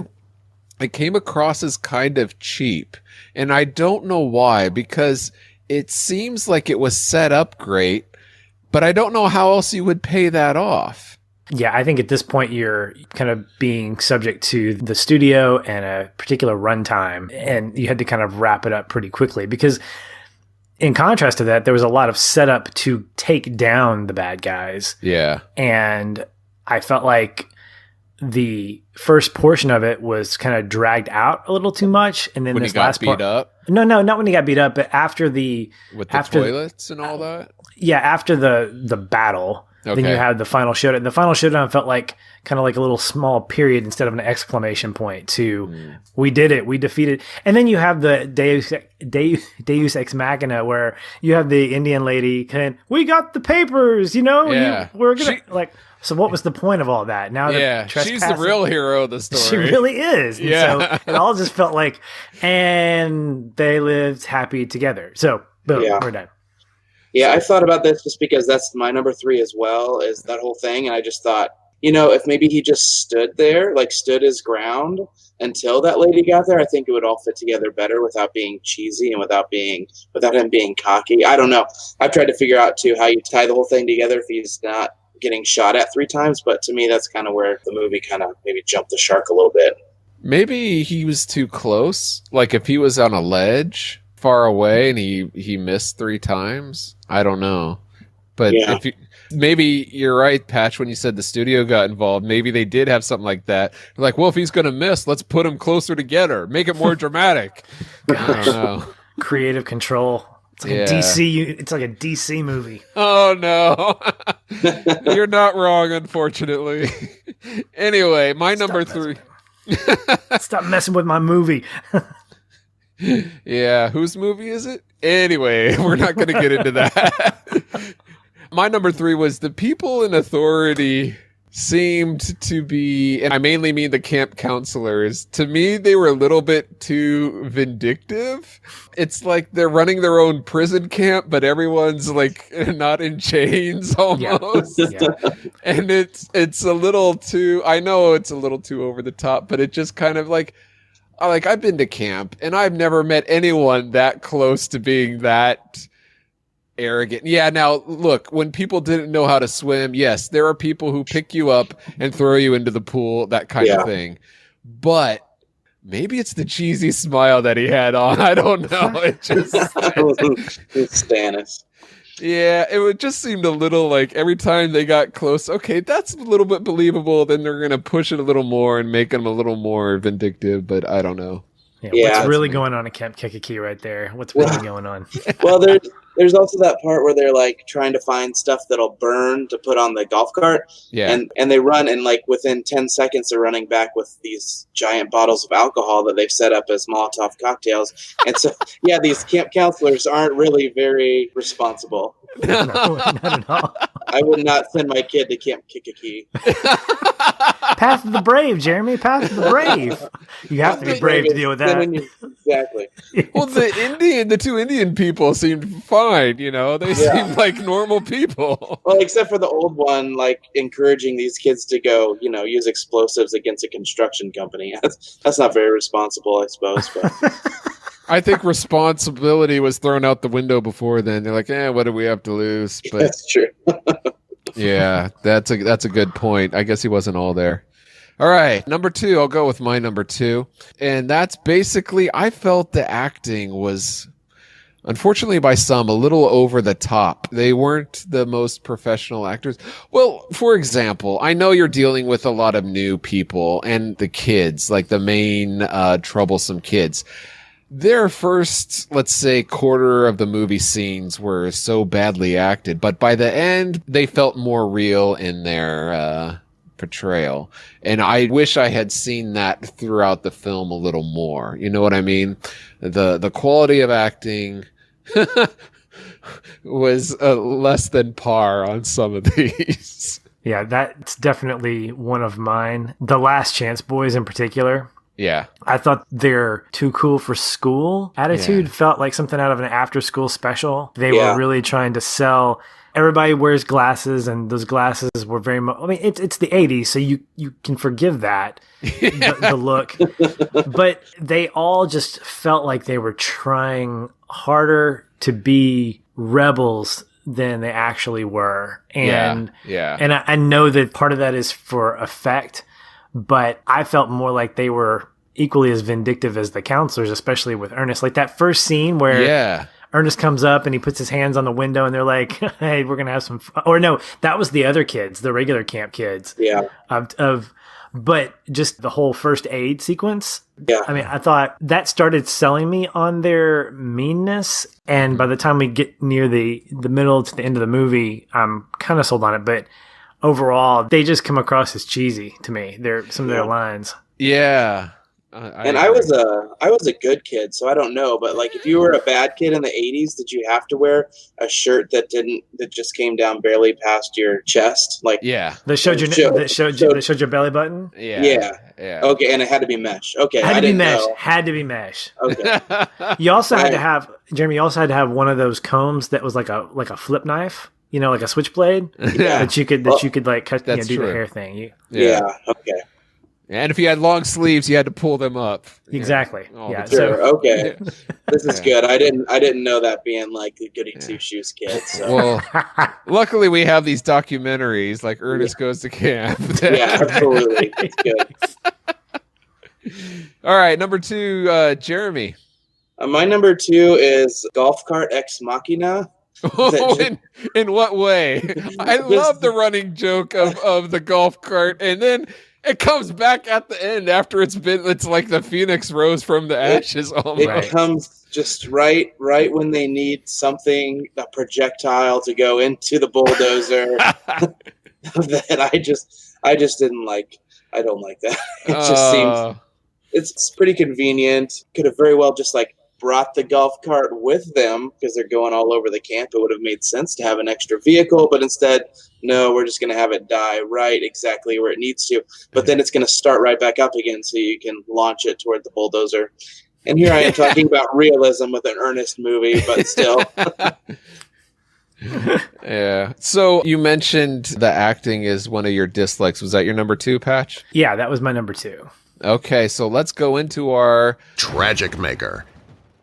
it came across as kind of cheap. And I don't know why, because it seems like it was set up great, but I don't know how else you would pay that off.
Yeah, I think at this point you're kind of being subject to the studio and a particular runtime, and you had to kind of wrap it up pretty quickly because in contrast to that, there was a lot of setup to take down the bad guys.
Yeah.
And I felt like the first portion of it was kind of dragged out a little too much. And then
when
this
he got
last
beat
part,
up?
No, not when he got beat up, but after
with the toilets and all that?
Yeah, after the battle.
Okay.
Then you had the final showdown. The final showdown felt like kind of like a little small period instead of an exclamation point to we did it, we defeated. And then you have the Deus Ex Machina where you have the Indian lady saying, we got the papers, we're going to so what was the point of all that? Now that
she's the real hero of the story.
She really is. And
yeah.
So it all just felt like, and they lived happy together. So boom, we're done.
Yeah, I thought about this just because that's my number 3 as well, is that whole thing. And I just thought, if maybe he just stood there, stood his ground until that lady got there, I think it would all fit together better without being cheesy and without him being cocky. I don't know. I've tried to figure out too how you tie the whole thing together if he's not getting shot at 3 times. But to me, that's kind of where the movie kind of maybe jumped the shark a little bit.
Maybe he was too close. Like if he was on a ledge far away and he missed 3 times. I don't know. But maybe you're right, Patch, when you said the studio got involved. Maybe they did have something like that. They're like, well, if he's going to miss, let's put him closer together. Make it more dramatic. I don't know.
Creative control. It's like a DC. It's like a DC movie.
Oh, no. You're not wrong, unfortunately. Anyway, my number 3.
Stop messing with my movie.
Yeah, whose movie is it? Anyway, we're not going to get into that. My number 3 was the people in authority seemed to be, and I mainly mean the camp counselors, to me, they were a little bit too vindictive. It's like they're running their own prison camp, but everyone's not in chains almost. Yeah. And it's a little too, I know it's a little too over the top, but it just kind of I've been to camp and I've never met anyone that close to being that arrogant. Yeah, now look, when people didn't know how to swim, yes, there are people who pick you up and throw you into the pool, that kind of thing. But maybe it's the cheesy smile that he had on. I don't know. It just
it's Stannis.
Yeah, it would just seemed a little like every time they got close, okay, that's a little bit believable. Then they're going to push it a little more and make them a little more vindictive, but I don't know.
Yeah, what's really going on at Camp Kikiki right there? What's really going on?
Well, there's also that part where they're trying to find stuff that'll burn to put on the golf cart.
Yeah.
And they run and within 10 seconds they're running back with these giant bottles of alcohol that they've set up as Molotov cocktails. And so these camp counselors aren't really very responsible.
No, not at all.
I would not send my kid to Camp Kikiki.
Path of the brave, Jeremy. Path of the brave. You have to be brave to deal with that.
Exactly.
Well, the two Indian people seemed fine. You know, they seemed like normal people.
Well, except for the old one, like encouraging these kids to go, use explosives against a construction company. That's not very responsible, I suppose. But
I think responsibility was thrown out the window before then. They're like, what do we have to lose? But
that's true.
Yeah, that's a good point. I guess he wasn't all there. All right, number 2. I'll go with my number 2. And that's basically, I felt the acting was, unfortunately by some, a little over the top. They weren't the most professional actors. Well, for example, I know you're dealing with a lot of new people and the kids, like the main troublesome kids. Their first, let's say, quarter of the movie scenes were so badly acted, but by the end, they felt more real in their portrayal. And I wish I had seen that throughout the film a little more. You know what I mean? The quality of acting was less than par on some of these.
Yeah, that's definitely one of mine. The Last Chance Boys in particular.
Yeah.
I thought their too cool for school attitude felt like something out of an after school special. They were really trying to sell. Everybody wears glasses, and those glasses were very I mean, it's the 80s, so you can forgive that, the look. But they all just felt like they were trying harder to be rebels than they actually were. And and I know that part of that is for effect, but I felt more like they were equally as vindictive as the counselors, especially with Ernest. Like that first scene where Ernest comes up and he puts his hands on the window and they're like, hey, we're going to have some fun. Or no, that was the other kids, the regular camp kids.
Yeah.
But just the whole first aid sequence. Yeah. I mean, I thought that started selling me on their meanness. And by the time we get near the middle to the end of the movie, I'm kind of sold on it. But overall, they just come across as cheesy to me. Some of their lines.
Yeah.
I was a good kid, so I don't know. But like, if you were a bad kid in the 80s, did you have to wear a shirt that just came down barely past your chest? Like,
that showed your belly button.
Yeah. Okay, and it had to be mesh. Okay,
had to be mesh.
Okay.
You also had to have, Jeremy. You also had to have one of those combs that was like a flip knife. You know, like a switchblade that you could like cut, do the hair thing.
Okay.
And if you had long sleeves, you had to pull them up.
Exactly.
Okay. This is good. I didn't know that being like a goody two shoes kid. So.
Well, luckily we have these documentaries like Ernest Goes to Camp.
Yeah, absolutely. It's good.
All right, number 2, Jeremy.
My number 2 is Golf Cart Ex Machina.
Oh, in what way? I love the running joke of the golf cart, and then it comes back at the end after it's like the phoenix rose from the ashes.
It comes just right when they need something, a projectile to go into the bulldozer. That I just didn't like. I don't like that. It just seems it's pretty convenient. Could have very well just like brought the golf cart with them because they're going all over the camp. It would have made sense to have an extra vehicle, but instead, no, we're just going to have it die right exactly where it needs to. But then it's going to start right back up again so you can launch it toward the bulldozer. And here I am talking about realism with an Ernest movie, but still.
Yeah. So you mentioned the acting is one of your dislikes. Was that your number 2, Patch?
Yeah, that was my number 2.
Okay, so let's go into our
Tragic Maker.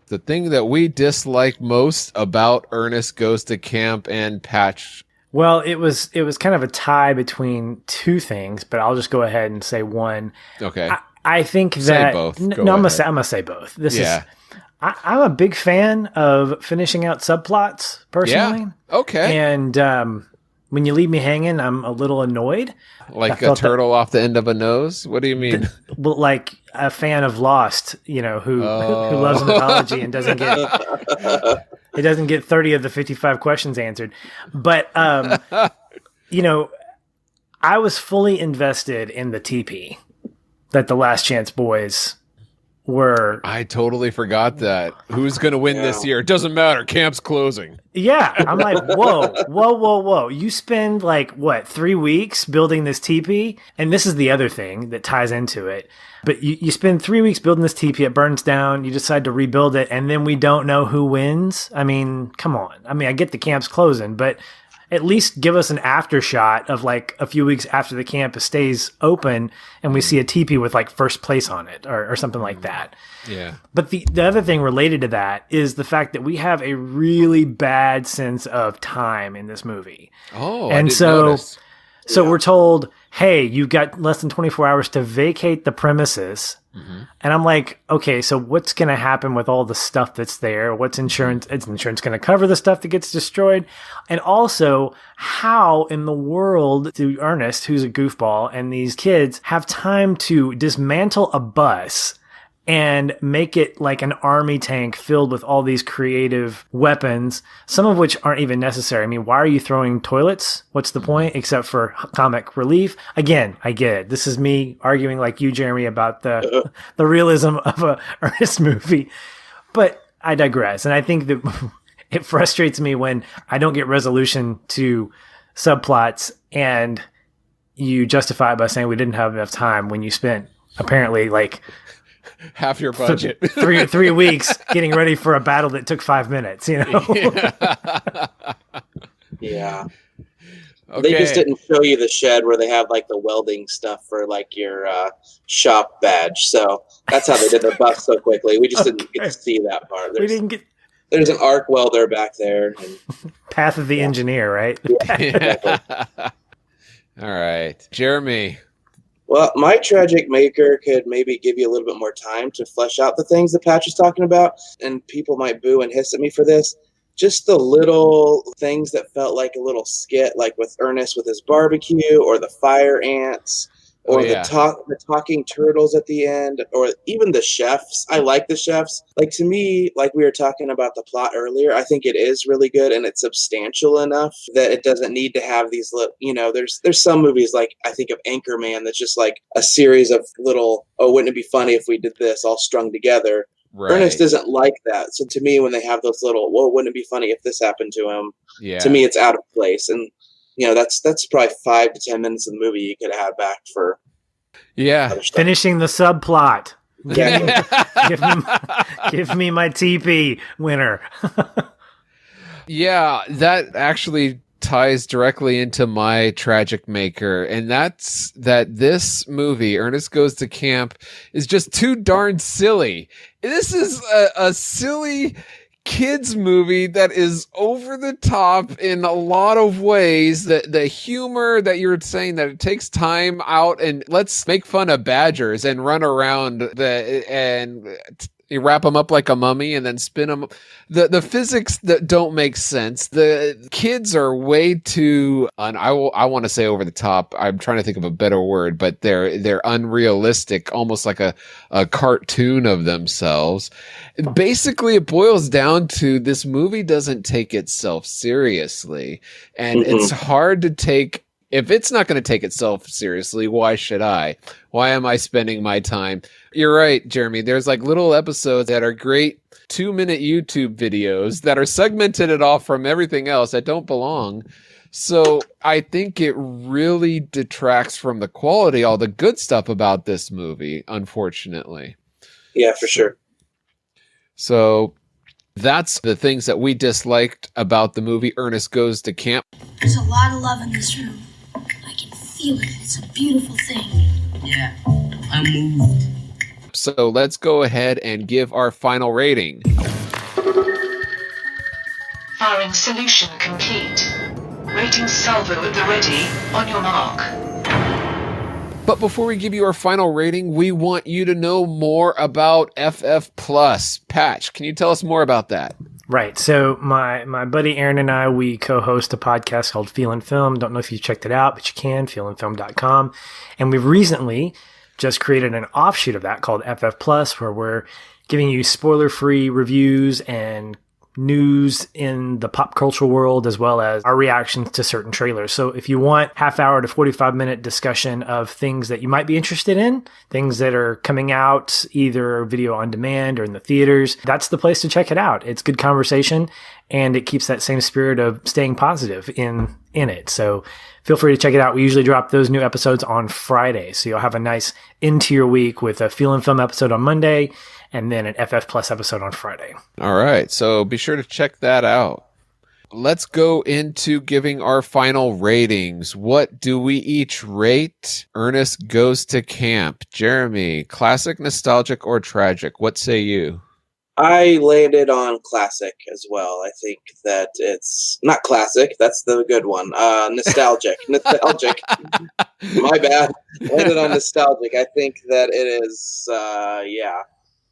The thing that we dislike most about Ernest Goes to Camp and Patch.
Well, it was kind of a tie between 2 things, but I'll just go ahead and say one.
Okay.
I think that
say both.
I'm gonna say both. I'm a big fan of finishing out subplots personally.
Yeah. Okay.
And when you leave me hanging, I'm a little annoyed.
Like a turtle off the end of a nose? What do you mean?
Well, like a fan of Lost, who loves mythology and doesn't get 30 of the 55 questions answered. But I was fully invested in the teepee that the Last Chance Boys were...
I totally forgot that. Who's going to win this year? It doesn't matter. Camp's closing.
Yeah. I'm like, whoa. You spend 3 weeks building this teepee? And this is the other thing that ties into it. But you spend 3 weeks building this teepee, it burns down, you decide to rebuild it, and then we don't know who wins? I mean, come on. I mean, I get the camp's closing, but at least give us an after shot of a few weeks after the camp stays open and we see a teepee with first place on it or something like that.
Yeah.
But the other thing related to that is the fact that we have a really bad sense of time in this movie.
Oh,
and
I didn't notice.
So we're told, hey, you've got less than 24 hours to vacate the premises.
Mm-hmm.
And I'm like, okay, so what's going to happen with all the stuff that's there? What's insurance? Is insurance going to cover the stuff that gets destroyed? And also, how in the world do Ernest, who's a goofball, and these kids have time to dismantle a bus and make it like an army tank filled with all these creative weapons, some of which aren't even necessary? I mean, why are you throwing toilets? What's the point except for comic relief? Again, I get it. This is me arguing like you, Jeremy, about the realism of a Ernest movie. But I digress. And I think that it frustrates me when I don't get resolution to subplots and you justify it by saying we didn't have enough time when you spent apparently
half your budget,
3 weeks getting ready for a battle that took 5 minutes,
Yeah.
Okay.
They just didn't show you the shed where they have the welding stuff for your shop badge. So that's how they did the bus so quickly. We just didn't get to see that part. There's an arc welder back there. And,
Path of the engineer, right?
Yeah.
All right. Jeremy.
Well, my tragic maker could maybe give you a little bit more time to flesh out the things that Patch is talking about, and people might boo and hiss at me for this. Just the little things that felt like a little skit, like with Ernest with his barbecue, or the fire ants, or the talking turtles at the end, or even the chefs. I like the chefs. To me, like we were talking about the plot earlier, I think it is really good and it's substantial enough that it doesn't need to have these little, there's some movies I think of Anchorman that's just a series of little, oh, wouldn't it be funny if we did this all strung together? Right. Ernest isn't like that. So to me, when they have those little, well, wouldn't it be funny if this happened to him?
Yeah.
To me, it's out of place. And that's probably 5 to 10 minutes of the movie you could have had back for.
Yeah.
Finishing the subplot. Give me my TP winner.
Yeah, that actually ties directly into my tragic maker, and that's that this movie, Ernest Goes to Camp, is just too darn silly. This is a silly kids movie that is over the top in a lot of ways. The humor that you're saying, that it takes time out and let's make fun of badgers and run around and you wrap them up like a mummy and then spin them. The physics that don't make sense. The kids are way too, I want to say over the top. I'm trying to think of a better word, but they're unrealistic, almost like a cartoon of themselves. Basically, it boils down to this movie doesn't take itself seriously, and it's hard to take. If it's not going to take itself seriously, why should I? Why am I spending my time? You're right, Jeremy. There's little episodes that are great 2-minute YouTube videos that are segmented off from everything else that don't belong. So I think it really detracts from the quality, all the good stuff about this movie, unfortunately.
Yeah, for sure.
So that's the things that we disliked about the movie Ernest Goes to Camp.
There's a lot of love in this room. I can feel it. It's a beautiful thing. Yeah, I'm moved.
So let's go ahead and give our final rating.
Firing solution complete. Rating salvo at the ready. On your mark.
But before we give you our final rating, we want you to know more about FF Plus. Patch, can you tell us more about that?
Right. So my buddy Aaron and I, we co-host a podcast called Feel and Film. Don't know if you checked it out, but you can, feelandfilm.com. And we've recently just created an offshoot of that called FF Plus, where we're giving you spoiler-free reviews and news in the pop culture world, as well as our reactions to certain trailers. So if you want half hour to 45-minute discussion of things that you might be interested in, things that are coming out either video on demand or in the theaters, that's the place to check it out. It's good conversation, and it keeps that same spirit of staying positive in it. So feel free to check it out. We usually drop those new episodes on Friday. So you'll have a nice into your week with a Feel and Film episode on Monday and then an FF Plus episode on Friday.
All right. So be sure to check that out. Let's go into giving our final ratings. What do we each rate Ernest Goes to Camp? Jeremy, classic, nostalgic, or tragic? What say you?
I landed on classic as well. I think that it's not classic. That's the good one. Nostalgic. Nostalgic. My bad. Landed on nostalgic. I think that it is, yeah.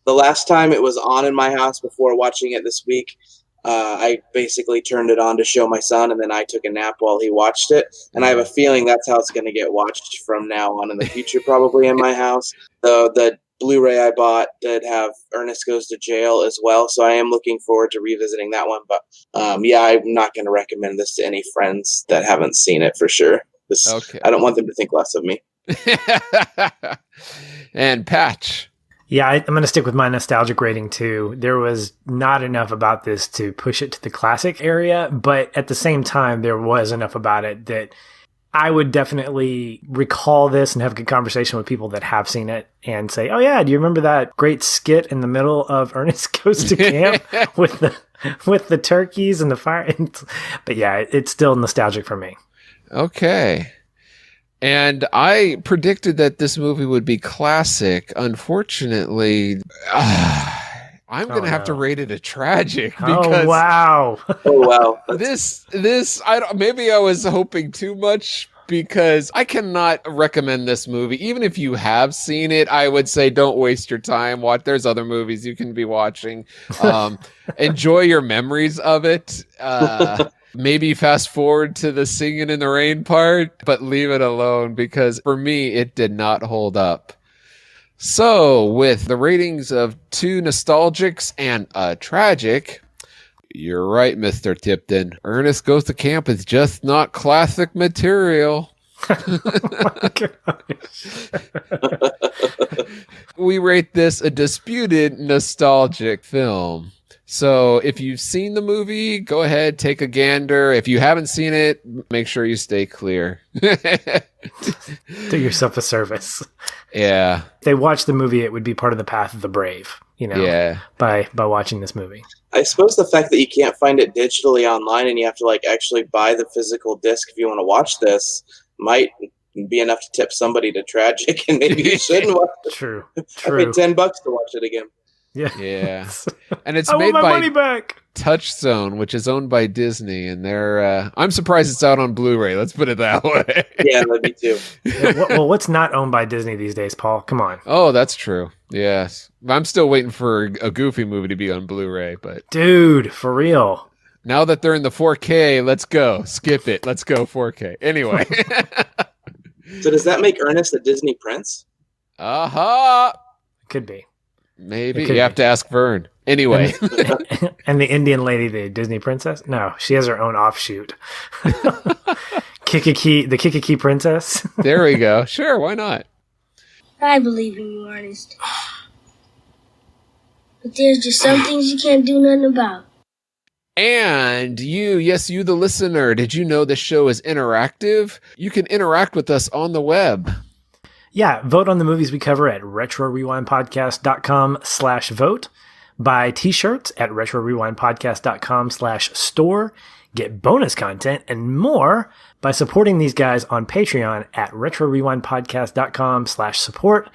The last time it was on in my house before watching it this week, I basically turned it on to show my son, and then I took a nap while he watched it. And I have a feeling that's how it's going to get watched from now on in the future, probably in my house. The Blu-ray I bought did have Ernest Goes to Jail as well, so I am looking forward to revisiting that one. But yeah, I'm not going to recommend this to any friends that haven't seen it for sure. Okay. I don't want them to think less of me.
And Patch.
Yeah, I'm going to stick with my nostalgic rating too. There was not enough about this to push it to the classic area, but at the same time, there was enough about it that I would definitely recall this and have a good conversation with people that have seen it and say, oh yeah, do you remember that great skit in the middle of Ernest Goes to Camp with the turkeys and the fire? But yeah, it's still nostalgic for me.
Okay. And I predicted that this movie would be classic. Unfortunately, I'm going to have to rate it a tragic. Because
wow.
This, maybe I was hoping too much, because I cannot recommend this movie. Even if you have seen it, I would say don't waste your time. There's other movies you can be watching. Enjoy your memories of it. Maybe fast forward to the singing in the rain part, but leave it alone, because for me, it did not hold up. So with the ratings of 2 nostalgics and a tragic, you're right, Mr. Tipton. Ernest Goes to Camp is just not classic material. We rate this a disputed nostalgic film. So if you've seen the movie, go ahead, take a gander. If you haven't seen it, make sure you stay clear.
Do yourself a service.
Yeah.
If they watch the movie, it would be part of the path of the brave, by watching this movie.
I suppose the fact that you can't find it digitally online and you have to actually buy the physical disc if you want to watch this might be enough to tip somebody to tragic, and maybe you shouldn't watch it.
True.
I paid $10 to watch it again.
Yeah. And it's
I
made
want my
by
money back.
Touchstone, which is owned by Disney, and they're I'm surprised it's out on Blu-ray. Let's put it that way.
Yeah, me too.
Well, what's not owned by Disney these days, Paul? Come on.
Oh, that's true. Yes. I'm still waiting for a Goofy movie to be on Blu-ray, but
dude, for real.
Now that they're in the 4K, let's go. Skip it. Let's go 4K. Anyway.
So does that make Ernest a Disney prince?
Could be.
Maybe. You have to ask Vern. Anyway.
And the Indian lady, the Disney princess? No, she has her own offshoot. Kikiki, the Kikiki princess.
There we go. Sure, why not?
I believe in you, Ernest. But there's just some things you can't do nothing about.
And you, the listener, did you know the show is interactive? You can interact with us on the web.
Yeah, vote on the movies we cover at retrorewindpodcast.com/vote. Buy t-shirts at retrorewindpodcast.com/store. Get bonus content and more by supporting these guys on Patreon at retrorewindpodcast.com/support,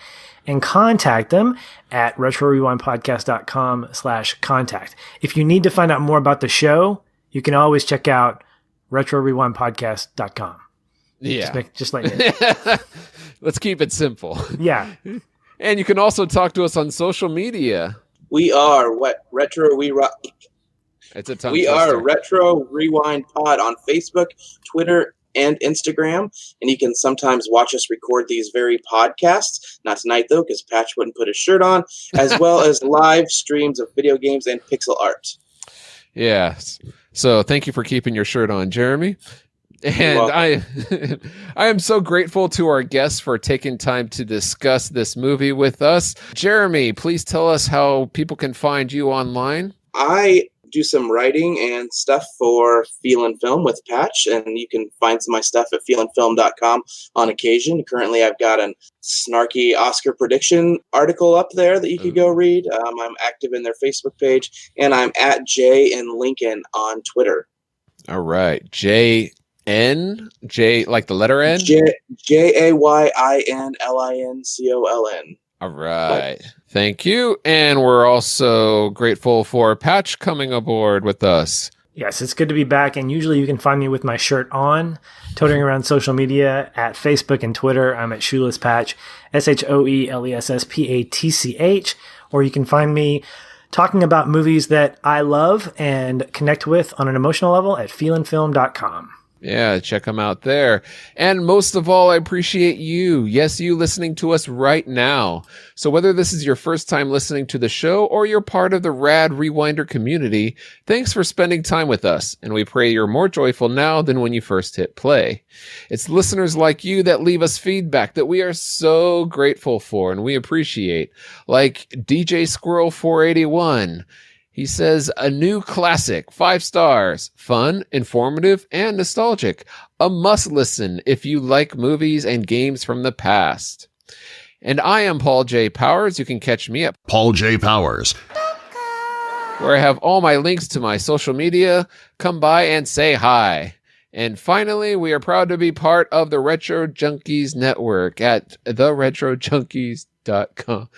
and contact them at retrorewindpodcast.com/contact. If you need to find out more about the show, you can always check out retrorewindpodcast.com.
Yeah.
Just like it.
Let's keep it simple.
Yeah.
And you can also talk to us on social media.
We are Retro Rewind Pod on Facebook, Twitter, and Instagram. And you can sometimes watch us record these very podcasts. Not tonight, though, because Patch wouldn't put his shirt on, as well as live streams of video games and pixel art.
Yeah. So thank you for keeping your shirt on, Jeremy. And I am so grateful to our guests for taking time to discuss this movie with us. Jeremy, please tell us how people can find you online.
I do some writing and stuff for Feelin' Film with Patch, and you can find some of my stuff at feelinfilm.com on occasion. Currently, I've got a snarky Oscar prediction article up there that you could go read. I'm active in their Facebook page, and I'm at Jay and Lincoln on Twitter.
All right. J like the letter N?
JAYINLINCOLN.
All right. Thank you. And we're also grateful for Patch coming aboard with us.
Yes, it's good to be back. And usually you can find me with my shirt on, toting around social media at Facebook and Twitter. I'm at Shoeless Patch, SHOELESSPATCH. Or you can find me talking about movies that I love and connect with on an emotional level at feelinfilm.com.
Yeah, check them out there. And most of all, I appreciate you. Yes, you listening to us right now. So whether this is your first time listening to the show or you're part of the Rad Rewinder community, thanks for spending time with us. And we pray you're more joyful now than when you first hit play. It's listeners like you that leave us feedback that we are so grateful for and we appreciate. Like DJ Squirrel 481. He says, a new classic, 5 stars, fun, informative, and nostalgic. A must listen if you like movies and games from the past. And I am Paul J. Powers. You can catch me at
Paul J. Powers,
where I have all my links to my social media. Come by and say hi. And finally, we are proud to be part of the Retro Junkies Network at theretrojunkies.com.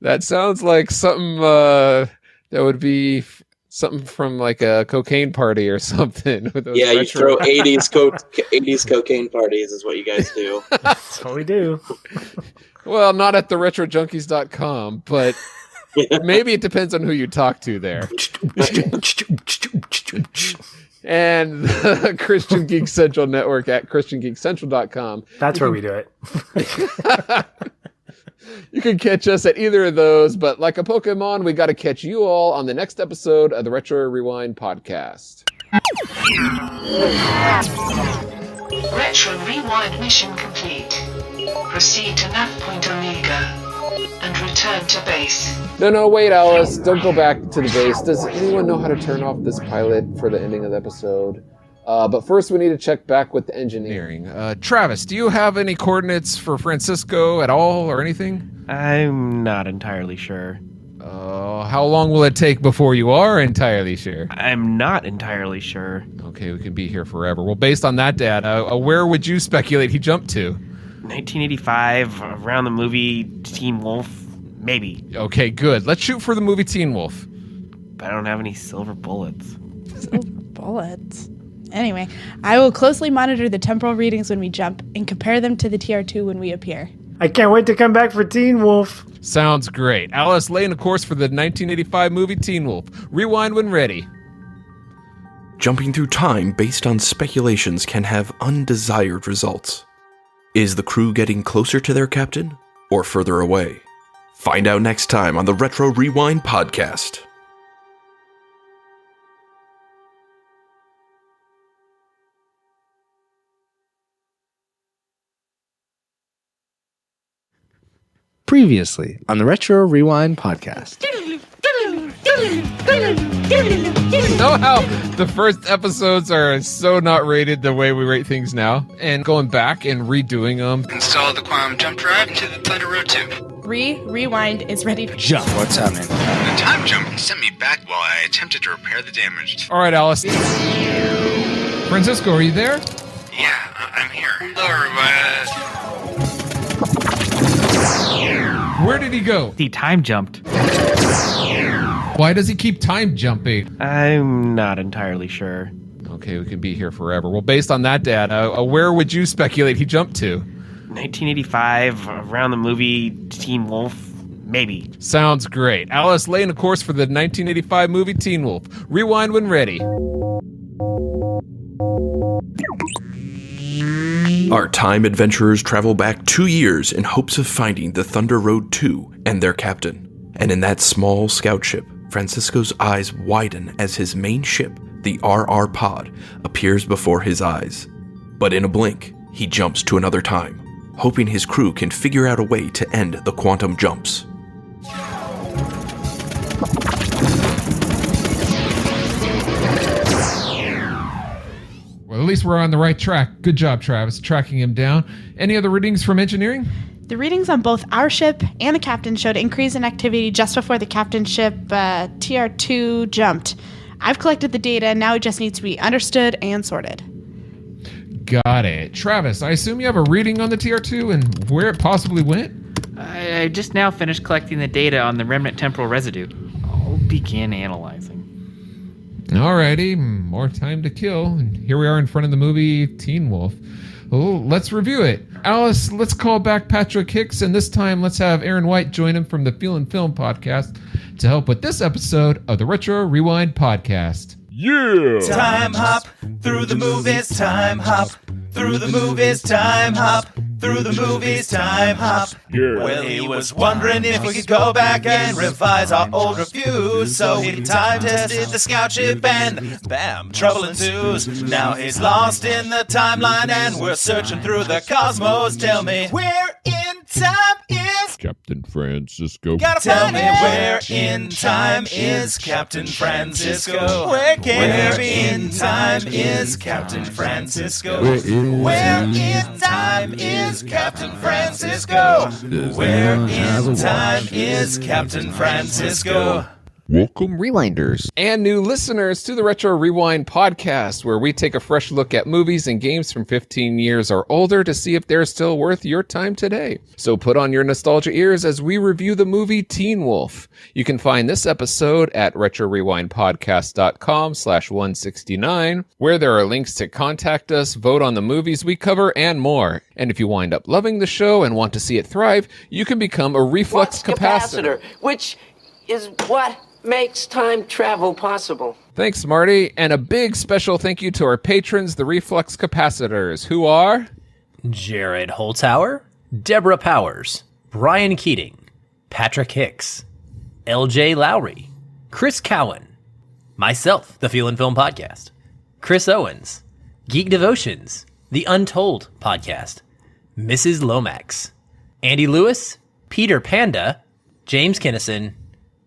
That sounds like something that would be something from like a cocaine party or something.
Yeah, you throw 80s cocaine parties is what you guys do.
That's what we do.
Well, not at theretrojunkies.com, but maybe it depends on who you talk to there. And the Christian Geek Central Network at christiangeekcentral.com.
That's where we do it.
You can catch us at either of those, but like a Pokemon, we got to catch you all on the next episode of the Retro Rewind podcast.
Retro Rewind mission complete. Proceed to nav point Omega and return to base.
No, wait, Alice. Don't go back to the base. Does anyone know how to turn off this pilot for the ending of the episode? But first, we need to check back with the engineering. Travis, do you have any coordinates for Francisco at all or anything?
I'm not entirely sure.
How long will it take before you are entirely sure?
I'm not entirely sure.
Okay, we can be here forever. Well, based on that data, where would you speculate he jumped to?
1985, around the movie Teen Wolf, maybe.
Okay, good. Let's shoot for the movie Teen Wolf.
But I don't have any silver bullets.
Silver bullets? Anyway, I will closely monitor the temporal readings when we jump and compare them to the TR2 when we appear.
I can't wait to come back for Teen Wolf.
Sounds great. Alice, laying a course for the 1985 movie Teen Wolf. Rewind when ready.
Jumping through time based on speculations can have undesired results. Is the crew getting closer to their captain or further away? Find out next time on the Retro Rewind podcast.
Previously on the Retro Rewind podcast.
You know how the first episodes are so not rated the way we rate things now? And going back and redoing them.
Install the Quantum Jump Drive into the Thunder Road 2.
Rewind is ready to
jump. What's happening?
The time jump sent me back while I attempted to repair the damage.
All right, Alice. Francisco, are you there?
Yeah, I'm here. Hello,
Where did he go?
He time jumped.
Why does he keep time jumping?
I'm not entirely sure.
Okay, we can be here forever. Well, based on that data, where would you speculate he jumped to?
1985, around the movie Teen Wolf, maybe.
Sounds great. Alice, laying a course for the 1985 movie Teen Wolf. Rewind when ready.
Our time adventurers travel back 2 years in hopes of finding the Thunder Road 2 and their captain. And in that small scout ship, Francisco's eyes widen as his main ship, the RR Pod, appears before his eyes. But in a blink, he jumps to another time, hoping his crew can figure out a way to end the quantum jumps.
Well, at least we're on the right track. Good job, Travis, tracking him down. Any other readings from engineering?
The readings on both our ship and the captain showed increase in activity just before the captain's ship TR2 jumped. I've collected the data, and now it just needs to be understood and sorted.
Got it. Travis, I assume you have a reading on the TR2 and where it possibly went?
I just now finished collecting the data on the remnant temporal residue. I'll begin analyzing.
Alrighty, more time to kill. And here we are in front of the movie Teen Wolf. Well, let's review it. Alice, let's call back Patrick Hicks, and this time let's have Aaron White join him from the Feelin' Film podcast to help with this episode of the Retro Rewind podcast.
Yeah! Time hop through the movies, time hop through the movies, time hop through the movies, time hop. Yeah. Well, he was wondering if we could go back and revise our old reviews. So he time tested the scout ship and bam, trouble ensues. Now he's lost in the timeline and we're searching through the cosmos. Tell me, where in time is
Captain Francisco?
Gotta tell me where in time is Captain Francisco? Where in time is Captain Francisco? Where in time is Captain Francisco? Where in time is Captain Francisco?
Welcome, Rewinders.
And new listeners to the Retro Rewind podcast, where we take a fresh look at movies and games from 15 years or older to see if they're still worth your time today. So put on your nostalgia ears as we review the movie Teen Wolf. You can find this episode at retrorewindpodcast.com/169, where there are links to contact us, vote on the movies we cover, and more. And if you wind up loving the show and want to see it thrive, you can become a reflux capacitor,
which is what makes time travel possible.
Thanks, Marty. And a big special thank you to our patrons, the Reflux Capacitors, who are
Jared Holzhauer, Deborah Powers, Brian Keating, Patrick Hicks, LJ Lowry, Chris Cowan, myself, the Feelin' Film Podcast, Chris Owens, Geek Devotions, The Untold Podcast, Mrs. Lomax, Andy Lewis, Peter Panda, James Kinnison,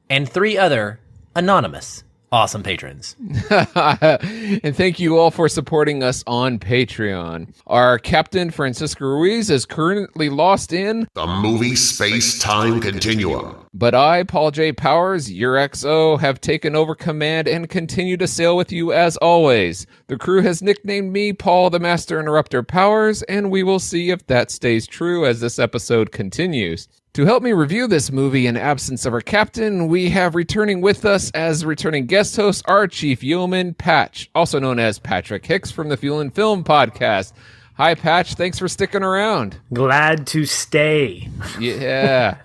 and 3 other anonymous awesome patrons.
And thank you all for supporting us on Patreon. Our captain, Francisco Ruiz, is currently lost in
the movie space-time continuum.
But I, Paul J. Powers, your XO, have taken over command and continue to sail with you as always. The crew has nicknamed me Paul the Master Interrupter Powers, and we will see if that stays true as this episode continues. To help me review this movie in absence of our captain, we have returning with us as returning guest host our chief yeoman, Patch, also known as Patrick Hicks from the Feelin' Film podcast. Hi, Patch. Thanks for sticking around.
Glad to stay.
Yeah.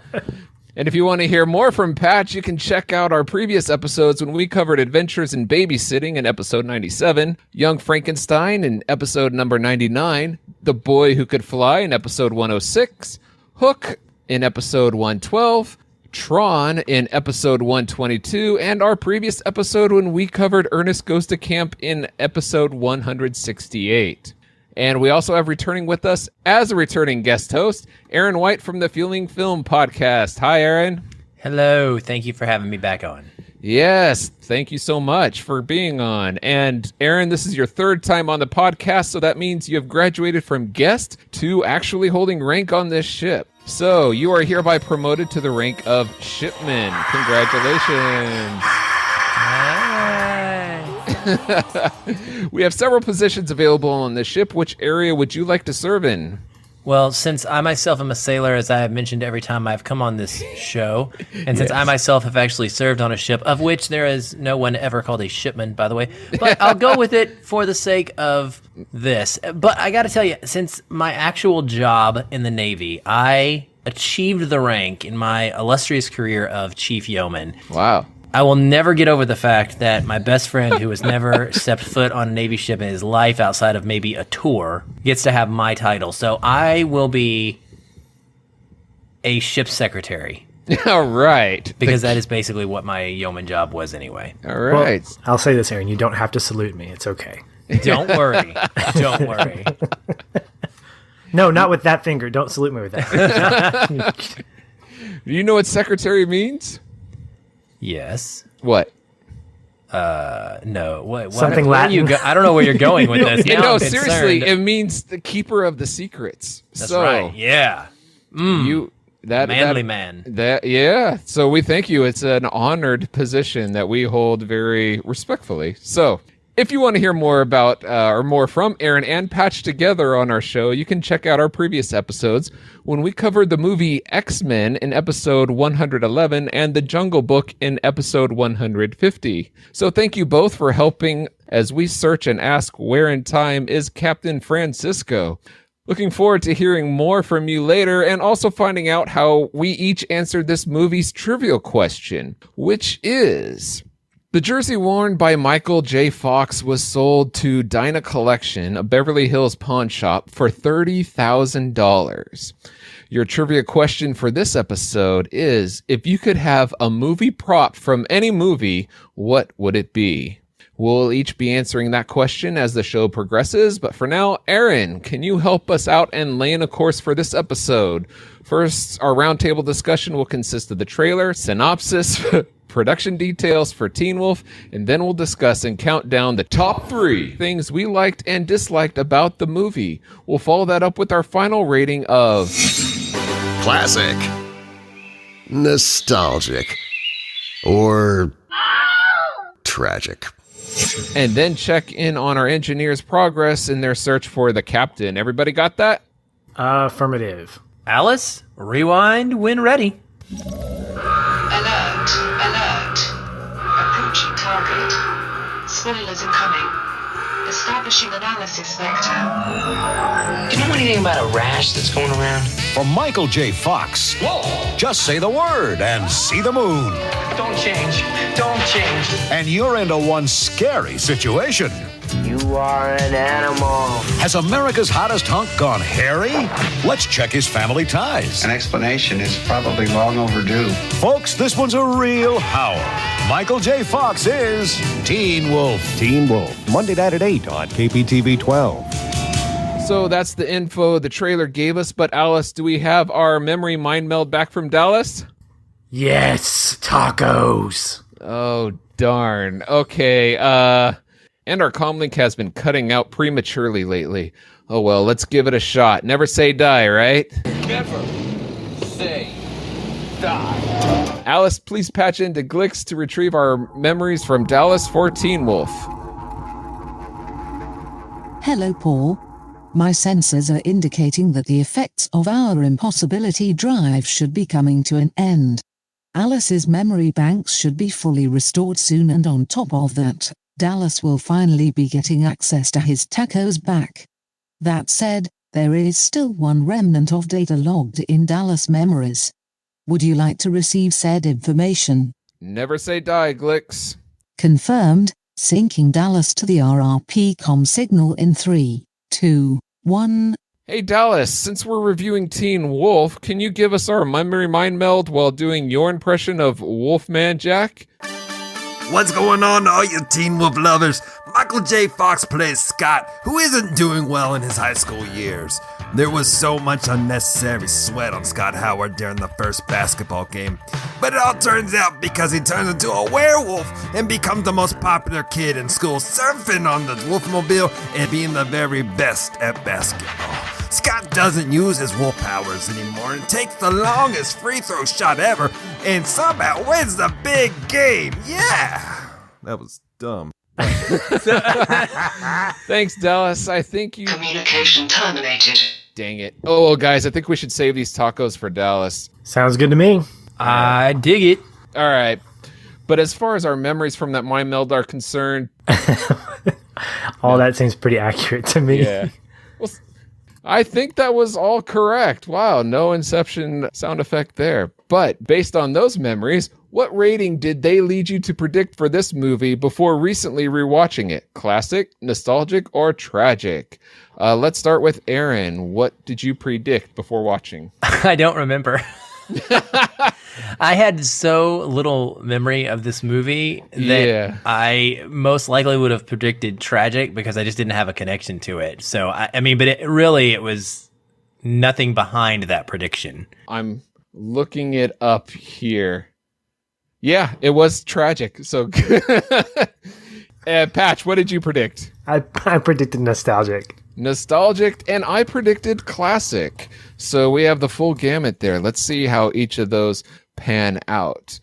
And if you want to hear more from Patch, you can check out our previous episodes when we covered Adventures in Babysitting in episode 97, Young Frankenstein in episode number 99, The Boy Who Could Fly in episode 106, Hook in episode 112, Tron in episode 122, and our previous episode when we covered Ernest Goes to Camp in episode 168. And we also have returning with us as a returning guest host, Aaron White from the Feelin' Film podcast. Hi, Aaron.
Hello. Thank you for having me back on.
Yes, thank you so much for being on. And Aaron, this is your 3rd time on the podcast, so that means you have graduated from guest to actually holding rank on this ship. So you are hereby promoted to the rank of shipman. Congratulations. We have several positions available on the ship. Which area would you like to serve in?
Well, since I myself am a sailor, as I have mentioned every time I've come on this show, and since I myself have actually served on a ship, of which there is no one ever called a shipman, by the way, but I'll go with it for the sake of this. But I got to tell you, since my actual job in the Navy, I achieved the rank in my illustrious career of Chief Yeoman.
Wow.
I will never get over the fact that my best friend, who has never stepped foot on a Navy ship in his life outside of maybe a tour, gets to have my title. So I will be a ship secretary.
All right.
Because that is basically what my yeoman job was anyway.
All right.
Well, I'll say this, Aaron. You don't have to salute me. It's okay.
Don't worry. Don't worry.
No, not with that finger. Don't salute me with that.
Do you know what secretary means?
Yes.
What?
No. What?
Something
where
Latin.
I don't know where you're going with this. Now
No,
I'm
seriously,
concerned.
it means the keeper of the secrets.
That's
so,
right. Yeah.
Manly
man.
Yeah. So we thank you. It's an honored position that we hold very respectfully. So if you want to hear more about or more from Aaron and Patch together on our show, you can check out our previous episodes when we covered the movie X-Men in episode 111 and The Jungle Book in episode 150. So thank you both for helping as we search and ask where in time is Captain Francisco. Looking forward to hearing more from you later and also finding out how we each answered this movie's trivial question, which is: the jersey worn by Michael J. Fox was sold to Dinah Collection, a Beverly Hills pawn shop, for $30,000. Your trivia question for this episode is: if you could have a movie prop from any movie, what would it be? We'll each be answering that question as the show progresses, but for now, Aaron, can you help us out and lay in a course for this episode? First, our roundtable discussion will consist of the trailer, synopsis, production details for Teen Wolf, and then we'll discuss and count down the top 3 things we liked and disliked about the movie. We'll follow that up with our final rating of
classic, nostalgic, or tragic.
And then check in on our engineers' progress in their search for the captain. Everybody got that?
Affirmative.
Alice, rewind when ready.
Alert, alert. Approaching target. Spoilers incoming. Establishing analysis vector.
Do you know anything about a rash that's going around?
For Michael J. Fox, just say the word and see the moon.
Don't change. Don't change.
And you're into one scary situation.
You are an animal.
Has America's hottest hunk gone hairy? Let's check his family ties.
An explanation is probably long overdue.
Folks, this one's a real howler. Michael J. Fox is Teen Wolf.
Teen Wolf, Monday night at 8 on KPTV 12.
So that's the info the trailer gave us, but Alice, do we have our memory mind meld back from Dallas?
Yes, tacos.
Oh, darn. Okay, and our comlink has been cutting out prematurely lately. Oh well, let's give it a shot. Never say die, right?
Never say die.
Alice, please patch into Glix to retrieve our memories from Dallas for Teen Wolf.
Hello, Paul. My sensors are indicating that the effects of our impossibility drive should be coming to an end. Alice's memory banks should be fully restored soon, and on top of that, Dallas will finally be getting access to his tacos back. That said, there is still one remnant of data logged in Dallas memories. Would you like to receive said information?
Never say die, Glix.
Confirmed, syncing Dallas to the RRP comm signal in 3, 2, 1.
Hey Dallas, since we're reviewing Teen Wolf, can you give us our memory mind meld while doing your impression of Wolfman Jack?
What's going on, all you Teen Wolf lovers? Michael J. Fox plays Scott, who isn't doing well in his high school years. There was so much unnecessary sweat on Scott Howard during the first basketball game. But it all turns out because he turns into a werewolf and becomes the most popular kid in school, surfing on the Wolfmobile and being the very best at basketball. Scott doesn't use his wolf powers anymore and takes the longest free throw shot ever and somehow wins the big game. Yeah! That was dumb.
Thanks, Dallas. I think you...
Communication terminated.
Dang it. Oh, well, guys, I think we should save these tacos for Dallas.
Sounds good to me.
I dig it.
All right. But as far as our memories from that mind meld are concerned...
All that seems pretty accurate to me.
Yeah. Well, I think that was all correct. Wow, no Inception sound effect there. But based on those memories, what rating did they lead you to predict for this movie before recently rewatching it? Classic, nostalgic, or tragic? Let's start with Aaron. What did you predict before watching?
I don't remember. I had so little memory of this movie that I most likely would have predicted tragic because I just didn't have a connection to it. So, but it was nothing behind that prediction.
I'm looking it up here. Yeah, it was tragic. So, Patch, what did you predict?
I predicted nostalgic.
Nostalgic, and I predicted classic. So we have the full gamut there. Let's see how each of those pan out.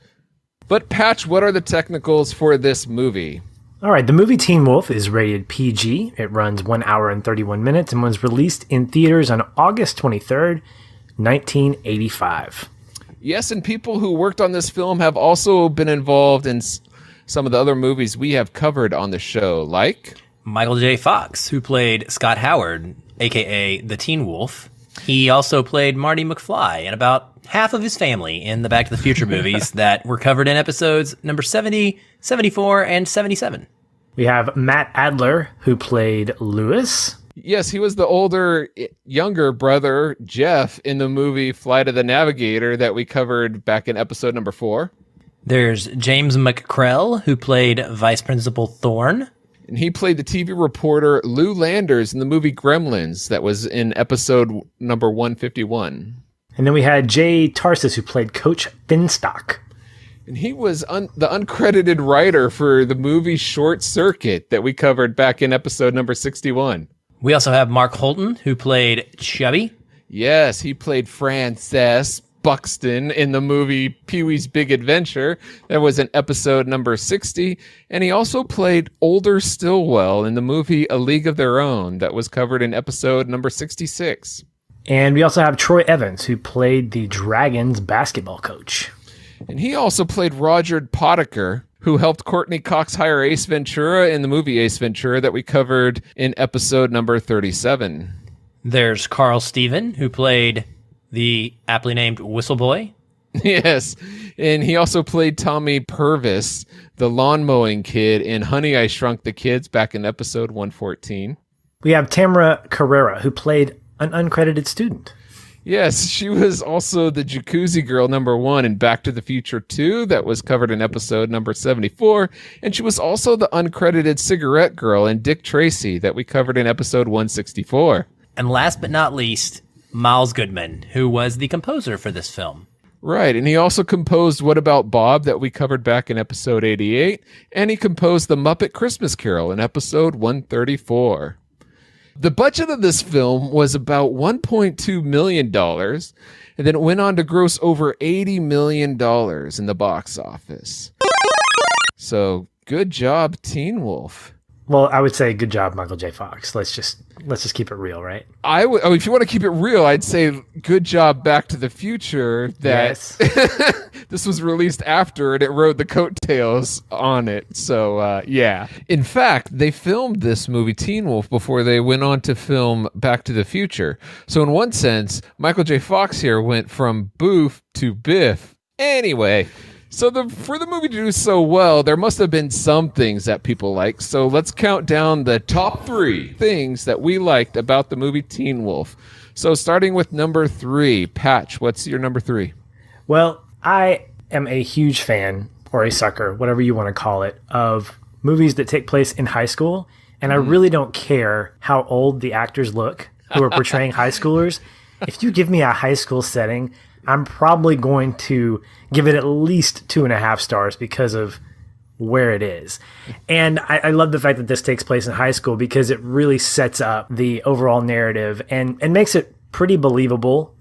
But Patch, what are the technicals for this movie?
All right, the movie Teen Wolf is rated PG. It runs 1 hour and 31 minutes and was released in theaters on August 23rd, 1985.
Yes, and people who worked on this film have also been involved in some of the other movies we have covered on the show, like
Michael J. Fox, who played Scott Howard, a.k.a. the Teen Wolf. He also played Marty McFly and about half of his family in the Back to the Future movies that were covered in episodes number 70, 74, and 77.
We have Matt Adler, who played Lewis.
Yes, he was the younger brother, Jeff, in the movie Flight of the Navigator that we covered back in episode number 4.
There's James McCrell, who played Vice Principal Thorne.
And he played the TV reporter Lou Landers in the movie Gremlins that was in episode number 151.
And then we had Jay Tarsis, who played Coach Finstock.
And he was the uncredited writer for the movie Short Circuit that we covered back in episode number 61.
We also have Mark Holton, who played Chubby.
Yes, he played Frances Buxton in the movie Pee-wee's Big Adventure. That was in episode number 60. And he also played Older Stillwell in the movie A League of Their Own. That was covered in episode number 66.
And we also have Troy Evans, who played the Dragons basketball coach.
And he also played Roger Potiker, who helped Courtney Cox hire Ace Ventura in the movie Ace Ventura that we covered in episode number 37.
There's Carl Steven, who played the aptly named Whistleboy.
Yes, and he also played Tommy Purvis, the lawn mowing kid in Honey, I Shrunk the Kids back in episode 114.
We have Tamara Carrera, who played an uncredited student.
Yes, she was also the Jacuzzi Girl number 1 in Back to the Future 2 that was covered in episode number 74, and she was also the uncredited cigarette girl in Dick Tracy that we covered in episode 164.
And last but not least, Miles Goodman, who was the composer for this film.
Right, and he also composed What About Bob that we covered back in episode 88, and he composed The Muppet Christmas Carol in episode 134. The budget of this film was about $1.2 million, and then it went on to gross over $80 million in the box office. So, good job, Teen Wolf.
Well, I would say good job, Michael J. Fox. Let's just keep it real, right?
If you want to keep it real, I'd say good job, Back to the Future. That
yes.
This was released after, and it rode the coattails on it. So yeah. In fact, they filmed this movie Teen Wolf before they went on to film Back to the Future. So in one sense, Michael J. Fox here went from Boof to Biff. Anyway. So for the movie to do so well, there must have been some things that people liked. So let's count down the top 3 things that we liked about the movie Teen Wolf. So starting with number 3, Patch, what's your number 3?
Well, I am a huge fan, or a sucker, whatever you want to call it, of movies that take place in high school. And I really don't care how old the actors look who are portraying high schoolers. If you give me a high school setting, I'm probably going to give it at least 2.5 stars because of where it is. And I love the fact that this takes place in high school because it really sets up the overall narrative and makes it pretty believable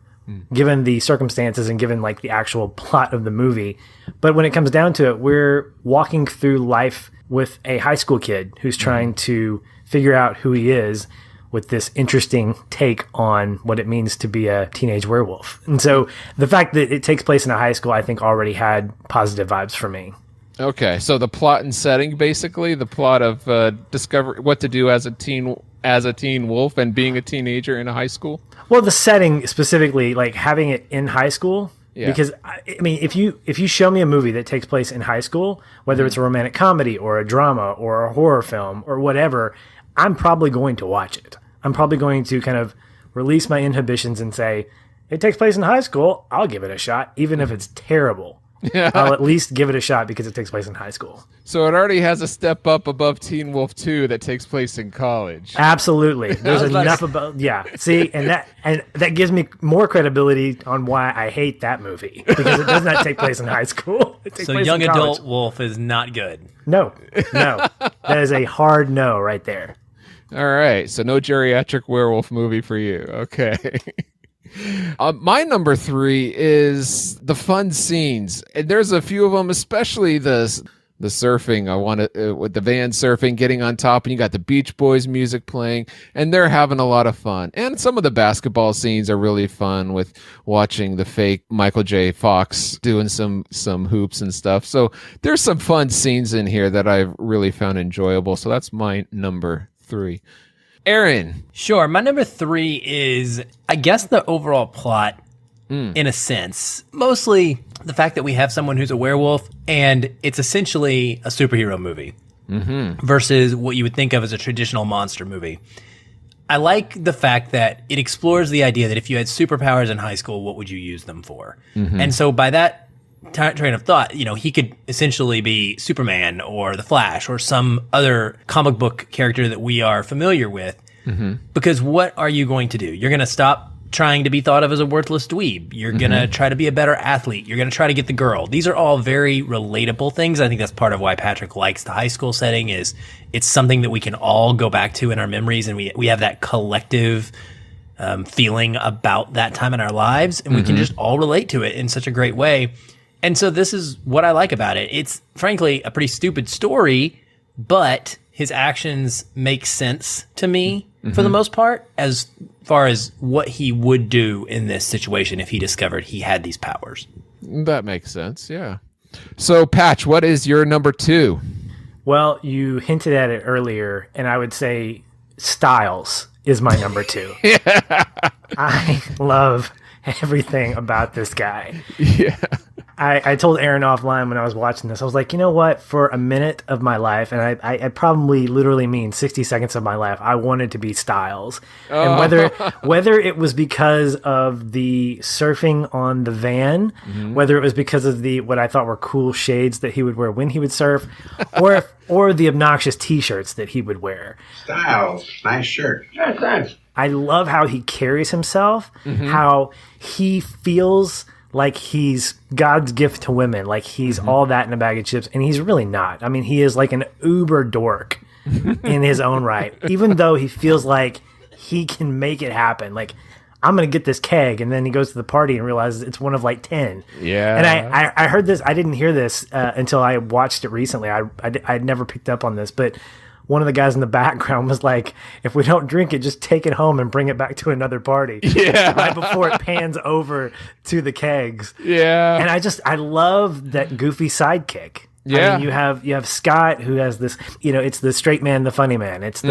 given the circumstances and given like the actual plot of the movie. But when it comes down to it, we're walking through life with a high school kid who's trying to figure out who he is with this interesting take on what it means to be a teenage werewolf. And so the fact that it takes place in a high school, I think already had positive vibes for me.
Okay, so the plot and setting, basically, the plot of discover what to do as a teen wolf and being a teenager in a high school.
Well, the setting specifically, like having it in high school, because I mean, if you show me a movie that takes place in high school, whether it's a romantic comedy or a drama or a horror film or whatever, I'm probably going to watch it. I'm probably going to kind of release my inhibitions and say, it takes place in high school. I'll give it a shot, even if it's terrible. I'll at least give it a shot because it takes place in high school.
So it already has a step up above Teen Wolf 2 that takes place in college.
Absolutely. There's enough about see, and that gives me more credibility on why I hate that movie because it does not take place in high school. It takes
So
place
young
in college.
adult Wolf is not good.
No. That is a hard no right there.
All right, so no geriatric werewolf movie for you. Okay. My number 3 is the fun scenes, and there's a few of them, especially the surfing. I want to with the van surfing, getting on top, and you got the Beach Boys music playing, and they're having a lot of fun. And some of the basketball scenes are really fun with watching the fake Michael J. Fox doing some hoops and stuff. So there's some fun scenes in here that I've really found enjoyable. So that's my number 3. Aaron.
Sure. My number 3 is, I guess, the overall plot, in a sense. Mostly the fact that we have someone who's a werewolf, and it's essentially a superhero movie versus what you would think of as a traditional monster movie. I like the fact that it explores the idea that if you had superpowers in high school, what would you use them for? And so by that train of thought, he could essentially be Superman or the Flash or some other comic book character that we are familiar with. Because what are you going to do? You're going to stop trying to be thought of as a worthless dweeb. You're going to try to be a better athlete. You're going to try to get the girl. These are all very relatable things. I think that's part of why Patrick likes the high school setting is it's something that we can all go back to in our memories, and we have that collective feeling about that time in our lives, and we can just all relate to it in such a great way. And so this is what I like about it. It's frankly a pretty stupid story, but his actions make sense to me for the most part, as far as what he would do in this situation if he discovered he had these powers.
That makes sense, yeah. So, Patch, what is your number 2?
Well, you hinted at it earlier, and I would say Styles is my number 2. I love everything about this guy.
Yeah.
I told Aaron offline when I was watching this, I was like, you know what? For a minute of my life, and I probably literally mean 60 seconds of my life, I wanted to be Styles. And whether it was because of the surfing on the van, whether it was because of what I thought were cool shades that he would wear when he would surf, or the obnoxious T-shirts that he would wear.
Styles, nice shirt. Yeah, thanks.
I love how he carries himself, how he feels like he's God's gift to women, like he's all that in a bag of chips, and he's really not. I mean, he is like an uber dork in his own right, even though he feels like he can make it happen. Like, I'm going to get this keg, and then he goes to the party and realizes it's one of like 10.
Yeah.
And I heard this, I didn't hear this until I watched it recently. I'd never picked up on this, but one of the guys in the background was like, if we don't drink it, just take it home and bring it back to another party.
Yeah.
Right before it pans over to the kegs.
Yeah.
And I love that goofy sidekick.
Yeah.
I mean, you have Scott, who has this, it's the straight man, the funny man. It's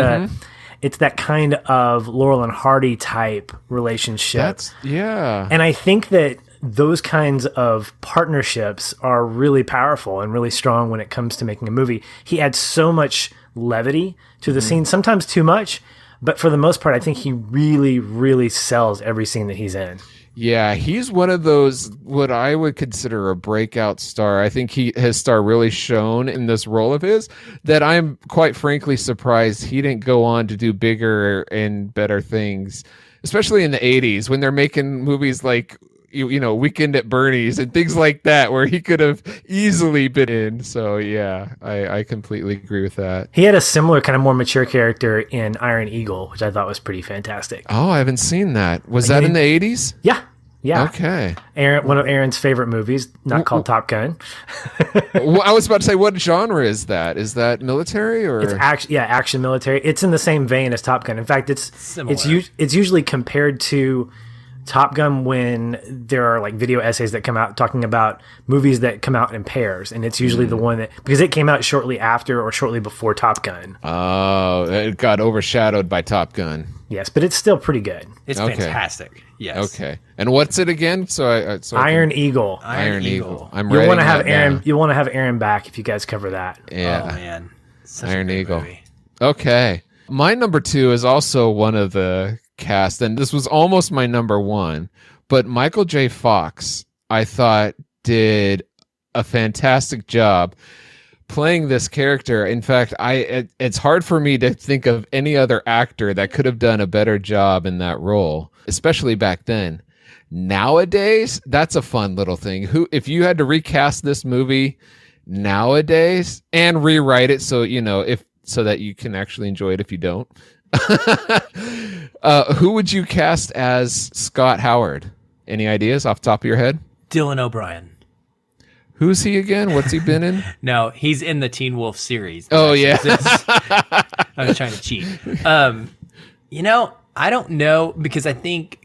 it's that kind of Laurel and Hardy type relationship.
And
I think that those kinds of partnerships are really powerful and really strong when it comes to making a movie. He adds so much levity to the scene, sometimes too much, but for the most part, I think he really, really sells every scene that he's in.
Yeah, he's one of those, what I would consider a breakout star. I think his star really shone in this role of his, that I'm quite frankly surprised he didn't go on to do bigger and better things, especially in the 80s when they're making movies like Weekend at Bernie's and things like that, where he could have easily been in. So yeah, I completely agree with that.
He had a similar kind of more mature character in Iron Eagle, which I thought was pretty fantastic.
Oh, I haven't seen that. Was that in the 80s?
Yeah.
Okay.
One of Aaron's favorite movies, not called Top Gun.
Well, I was about to say, what genre is that? Is that military or?
It's action military. It's in the same vein as Top Gun. In fact, it's usually compared to Top Gun when there are like video essays that come out talking about movies that come out in pairs, and it's usually the one that, because it came out shortly after or shortly before Top Gun.
Oh, it got overshadowed by Top Gun.
Yes, but it's still pretty good.
It's fantastic. Yes.
Okay. And what's it again?
Iron Eagle.
Iron Eagle.
You'll want to have Aaron. You'll want to have Aaron back if you guys cover that.
Yeah.
Oh man,
Iron Eagle. Movie. Okay. My number 2 is also one of the cast, and this was almost my number 1, But Michael J. Fox, I thought, did a fantastic job playing this character. In fact, it's hard for me to think of any other actor that could have done a better job in that role, especially back then. Nowadays, that's a fun little thing. If you had to recast this movie nowadays and rewrite it so that you can actually enjoy it if you don't, who would you cast as Scott Howard? Any ideas off the top of your head?
Dylan O'Brien.
Who's he again? What's he been in?
No, he's in the Teen Wolf series.
Oh, yeah.
I was trying to cheat. I don't know, because I think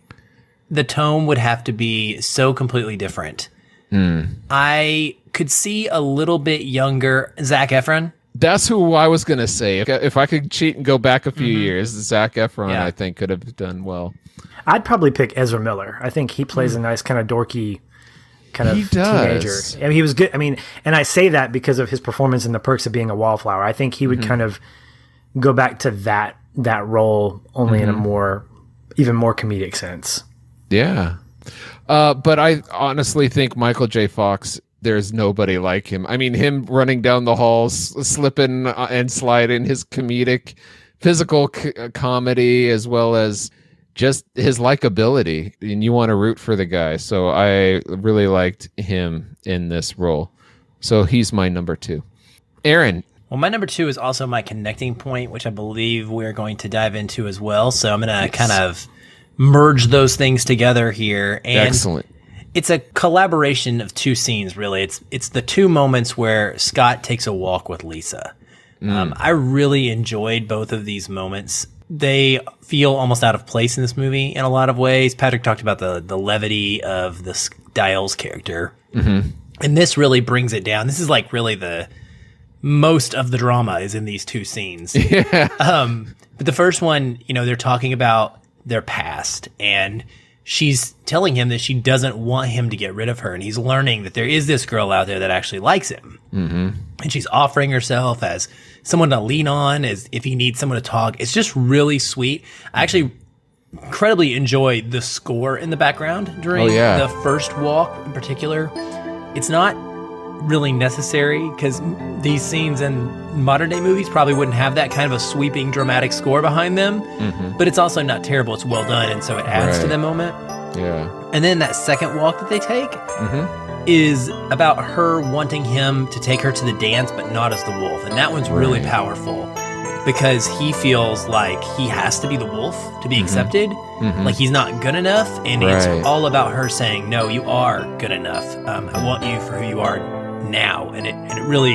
the tone would have to be so completely different. I could see a little bit younger Zac Efron.
That's who I was going to say. If I could cheat and go back a few years, Zac Efron, I think, could have done well.
I'd probably pick Ezra Miller. I think he plays a nice kind of dorky kind of teenager. I mean, he was good. I mean, and I say that because of his performance in The Perks of Being a Wallflower. I think he would kind of go back to that role only in a even more comedic sense.
Yeah. But I honestly think Michael J. Fox, there's nobody like him. I mean, him running down the halls, slipping and sliding, his comedic, physical comedy, as well as just his likability, and you want to root for the guy. So I really liked him in this role. So he's my number 2. Aaron.
Well, my number 2 is also my connecting point, which I believe we're going to dive into as well. So I'm going to kind of merge those things together here. And
excellent.
It's a collaboration of 2 scenes, really. It's the 2 moments where Scott takes a walk with Lisa. I really enjoyed both of these moments. They feel almost out of place in this movie in a lot of ways. Patrick talked about the levity of the Stiles character. And this really brings it down. This is like really the most of the drama is in these 2 scenes.
Yeah.
But the first one, they're talking about their past, and she's telling him that she doesn't want him to get rid of her. And he's learning that there is this girl out there that actually likes him. And she's offering herself as someone to lean on, as if he needs someone to talk. It's just really sweet. I actually incredibly enjoyed the score in the background during the first walk in particular. It's not really necessary because these scenes in modern day movies probably wouldn't have that kind of a sweeping dramatic score behind them, but it's also not terrible. It's well done, and so it adds to the moment.
Yeah.
And then that second walk that they take is about her wanting him to take her to the dance, but not as the wolf. And that one's really powerful because he feels like he has to be the wolf to be accepted. Like he's not good enough. And it's all about her saying, no, you are good enough. I want you for who you are now. And it really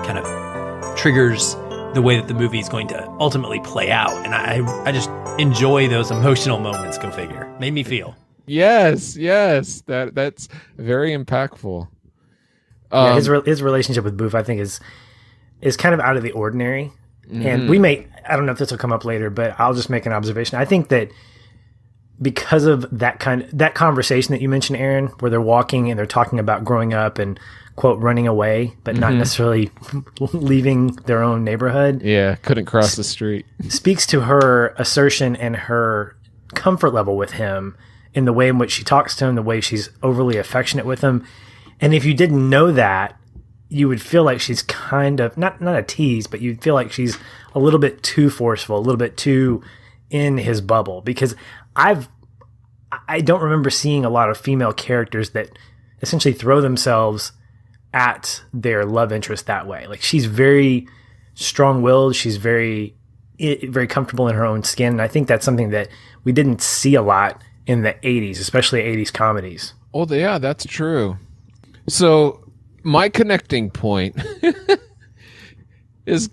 kind of triggers the way that the movie is going to ultimately play out. And I just enjoy those emotional moments, go figure. Made me feel.
Yes. That's very impactful.
His relationship with Boof, I think, is kind of out of the ordinary. And I don't know if this will come up later, but I'll just make an observation. I think that because of that conversation that you mentioned, Aaron, where they're walking and they're talking about growing up and, quote, running away, but not necessarily leaving their own neighborhood.
Yeah, couldn't cross the street.
Speaks to her assertion and her comfort level with him in the way in which she talks to him, the way she's overly affectionate with him. And if you didn't know that, you would feel like she's kind of, not a tease, but you'd feel like she's a little bit too forceful, a little bit too in his bubble. Because I don't remember seeing a lot of female characters that essentially throw themselves at their love interest that way. Like, she's very strong-willed. She's very, very comfortable in her own skin. And I think that's something that we didn't see a lot in the 80s, especially 80s comedies.
Oh, yeah, that's true. So my connecting point is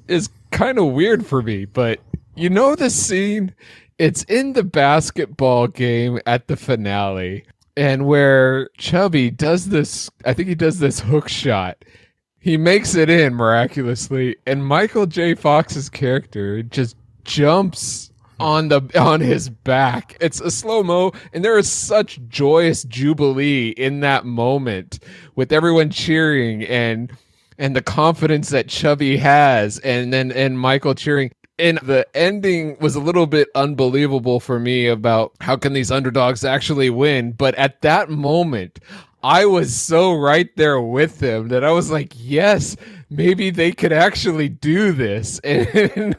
kind of weird for me, but you know the scene? It's in the basketball game at the finale, and where Chubby does this, I think he does this hook shot. He makes it in miraculously, and Michael J. Fox's character just jumps on his back. It's a slow-mo, and there is such joyous jubilee in that moment with everyone cheering and the confidence that Chubby has, and Michael cheering. And the ending was a little bit unbelievable for me about how can these underdogs actually win. But at that moment, I was so right there with them that I was like, yes, maybe they could actually do this. And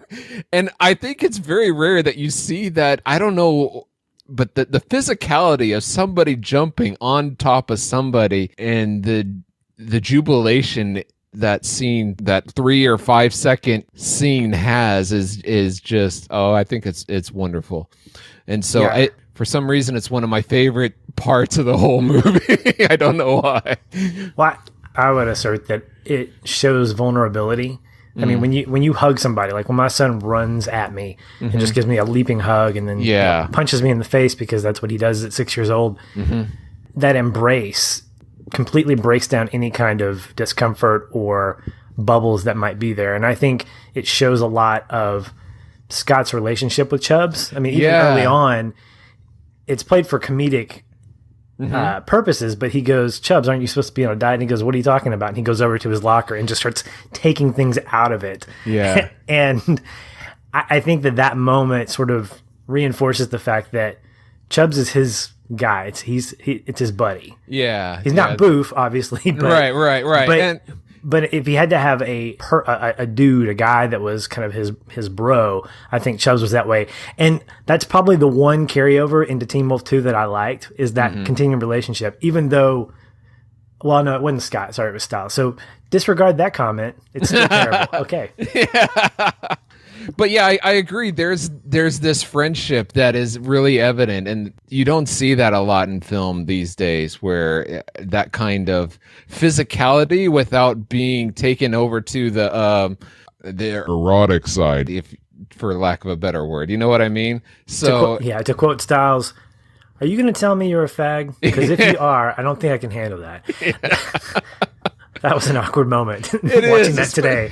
I think it's very rare that you see that. I don't know, but the physicality of somebody jumping on top of somebody and the jubilation that scene, that 3 or 5 second scene has is just, I think it's wonderful. And so for some reason, it's one of my favorite parts of the whole movie. I don't know why.
Well, I would assert that it shows vulnerability. I mean, when you hug somebody, like when my son runs at me and just gives me a leaping hug and then punches me in the face because that's what he does at 6 years old, that embrace completely breaks down any kind of discomfort or bubbles that might be there. And I think it shows a lot of Scott's relationship with Chubbs. I mean, even early on, it's played for comedic purposes, but he goes, Chubbs, aren't you supposed to be on a diet? And he goes, what are you talking about? And he goes over to his locker and just starts taking things out of it. Yeah. And I think that moment sort of reinforces the fact that Chubbs is his guy. It's his buddy. Yeah. He's not Boof, obviously. But, right. But if he had to have a dude, a guy that was kind of his bro, I think Chubbs was that way. And that's probably the one carryover into Teen Wolf 2 that I liked, is that continuing relationship. Even though, well, no, it wasn't Scott. Sorry, it was Styles. So disregard that comment. It's still terrible. Okay.
But yeah, I agree. There's this friendship that is really evident, and you don't see that a lot in film these days, where that kind of physicality without being taken over to the erotic side, if for lack of a better word. You know what I mean? So
to quote Styles, are you going to tell me you're a fag? Because if you are, I don't think I can handle that. That was an awkward moment. Watching that today.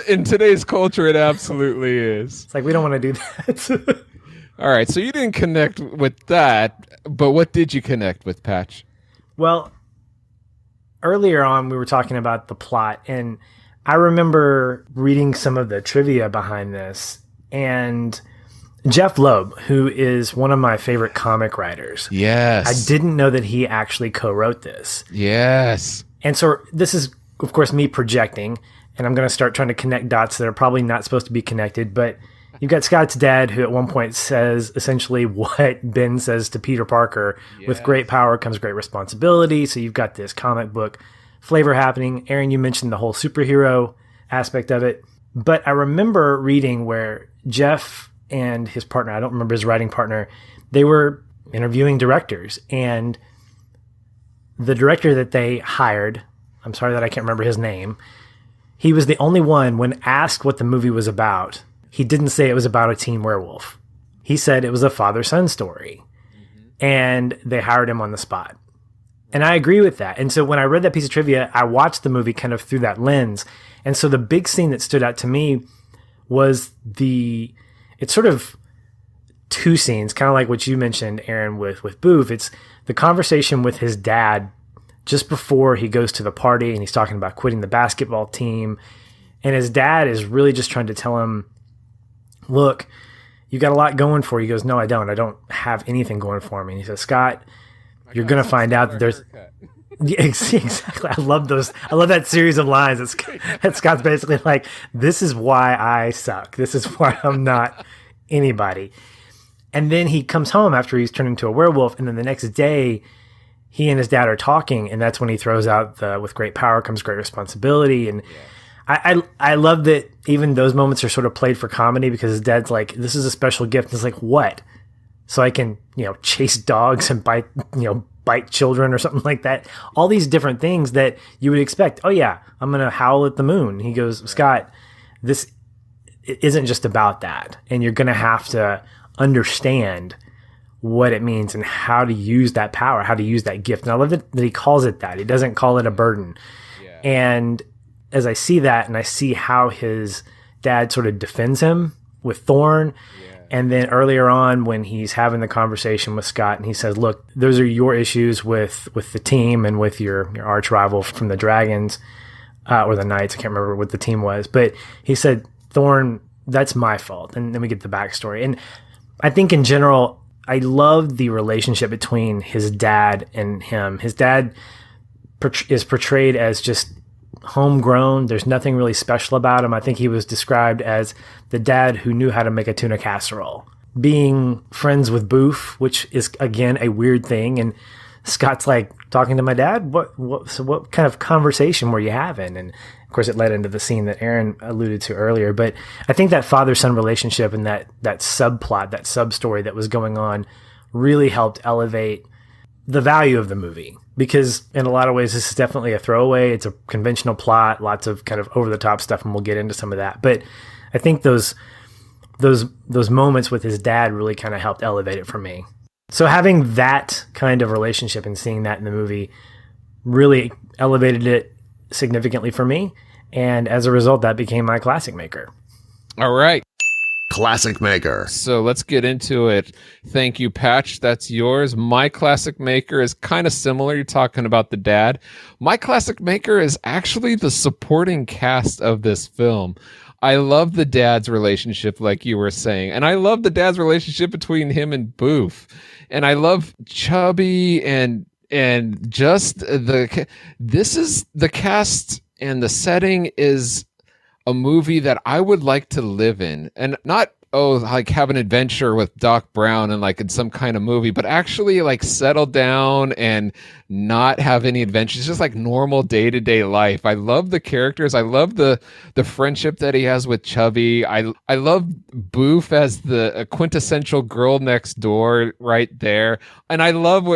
In today's culture, it absolutely is.
It's like, we don't want to do that.
All right, so you didn't connect with that, but what did you connect with, Patch?
Well, earlier on, we were talking about the plot, and I remember reading some of the trivia behind this, and Jeff Loeb, who is one of my favorite comic writers.
Yes.
I didn't know that he actually co-wrote this.
Yes.
And so this is, of course, me projecting, and I'm going to start trying to connect dots that are probably not supposed to be connected. But you've got Scott's dad, who at one point says essentially what Ben says to Peter Parker, with great power comes great responsibility. So you've got this comic book flavor happening. Aaron, you mentioned the whole superhero aspect of it. But I remember reading where Jeff and his partner, I don't remember his writing partner, they were interviewing directors, and the director that they hired, I'm sorry that I can't remember his name, he was the only one, when asked what the movie was about, he didn't say it was about a teen werewolf. He said it was a father-son story. And they hired him on the spot. And I agree with that. And so when I read that piece of trivia, I watched the movie kind of through that lens. And so the big scene that stood out to me was it's sort of two scenes, kind of like what you mentioned, Aaron, with Boof. It's the conversation with his dad just before he goes to the party, and he's talking about quitting the basketball team. And his dad is really just trying to tell him, look, you got a lot going for you. He goes, no, I don't. I don't have anything going for me. And he says, Scott, you're going to find out that there's... Yeah, exactly. I love those. I love that series of lines. That Scott's basically like, this is why I suck. This is why I'm not anybody. And then he comes home after he's turned into a werewolf, and then the next day, he and his dad are talking, and that's when he throws out with great power comes great responsibility. And I love that even those moments are sort of played for comedy, because his dad's like, this is a special gift. And it's like, what? So I can, chase dogs and bite children or something like that. All these different things that you would expect. Oh yeah, I'm going to howl at the moon. He goes, Scott, this isn't just about that. And you're going to have to understand what it means and how to use that power, how to use that gift. And I love that he calls it that. He doesn't call it a burden. Yeah. And as I see that, and I see how his dad sort of defends him with Thorn, and then earlier on when he's having the conversation with Scott, and he says, look, those are your issues with the team and with your arch rival from the Dragons, or the Knights. I can't remember what the team was. But he said, Thorn, that's my fault. And then we get the backstory. And I think in general, I love the relationship between his dad and him. His dad is portrayed as just homegrown. There's nothing really special about him. I think he was described as the dad who knew how to make a tuna casserole. Being friends with Boof, which is, again, a weird thing. And Scott's like, talking to my dad? So what kind of conversation were you having? And of course, it led into the scene that Aaron alluded to earlier. But I think that father-son relationship and that subplot, that sub-story that was going on really helped elevate the value of the movie. Because in a lot of ways, this is definitely a throwaway. It's a conventional plot, lots of kind of over-the-top stuff, and we'll get into some of that. But I think those moments with his dad really kind of helped elevate it for me. So having that kind of relationship and seeing that in the movie really elevated it significantly for me. And as a result, that became my classic maker.
All right.
Classic maker.
So let's get into it. Thank you, Patch. That's yours. My classic maker is kind of similar. You're talking about the dad. My classic maker is actually the supporting cast of this film. I love the dad's relationship, like you were saying. And I love the dad's relationship between him and Boof. And I love Chubby and just this is the cast, and the setting is a movie that I would like to live in, and not like have an adventure with Doc Brown and like in some kind of movie, but actually like settle down and not have any adventures, just like normal day-to-day life. I love the characters. I love the friendship that he has with Chubby. I love Boof as the quintessential girl next door right there. And I love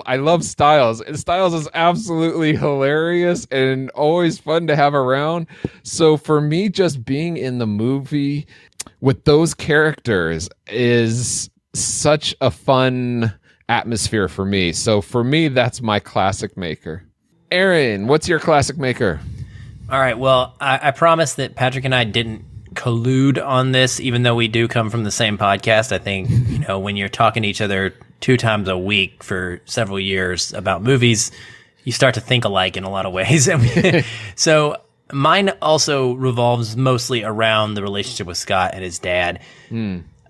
I love Styles. And Styles is absolutely hilarious and always fun to have around. So for me, just being in the movie with those characters is such a fun atmosphere for me. So for me, that's my classic maker. Aaron, what's your classic maker?
All right. Well, I promise that Patrick and I didn't collude on this, even though we do come from the same podcast. I think, when you're talking to each other 2 times a week for several years about movies, you start to think alike in a lot of ways. So mine also revolves mostly around the relationship with Scott and his dad.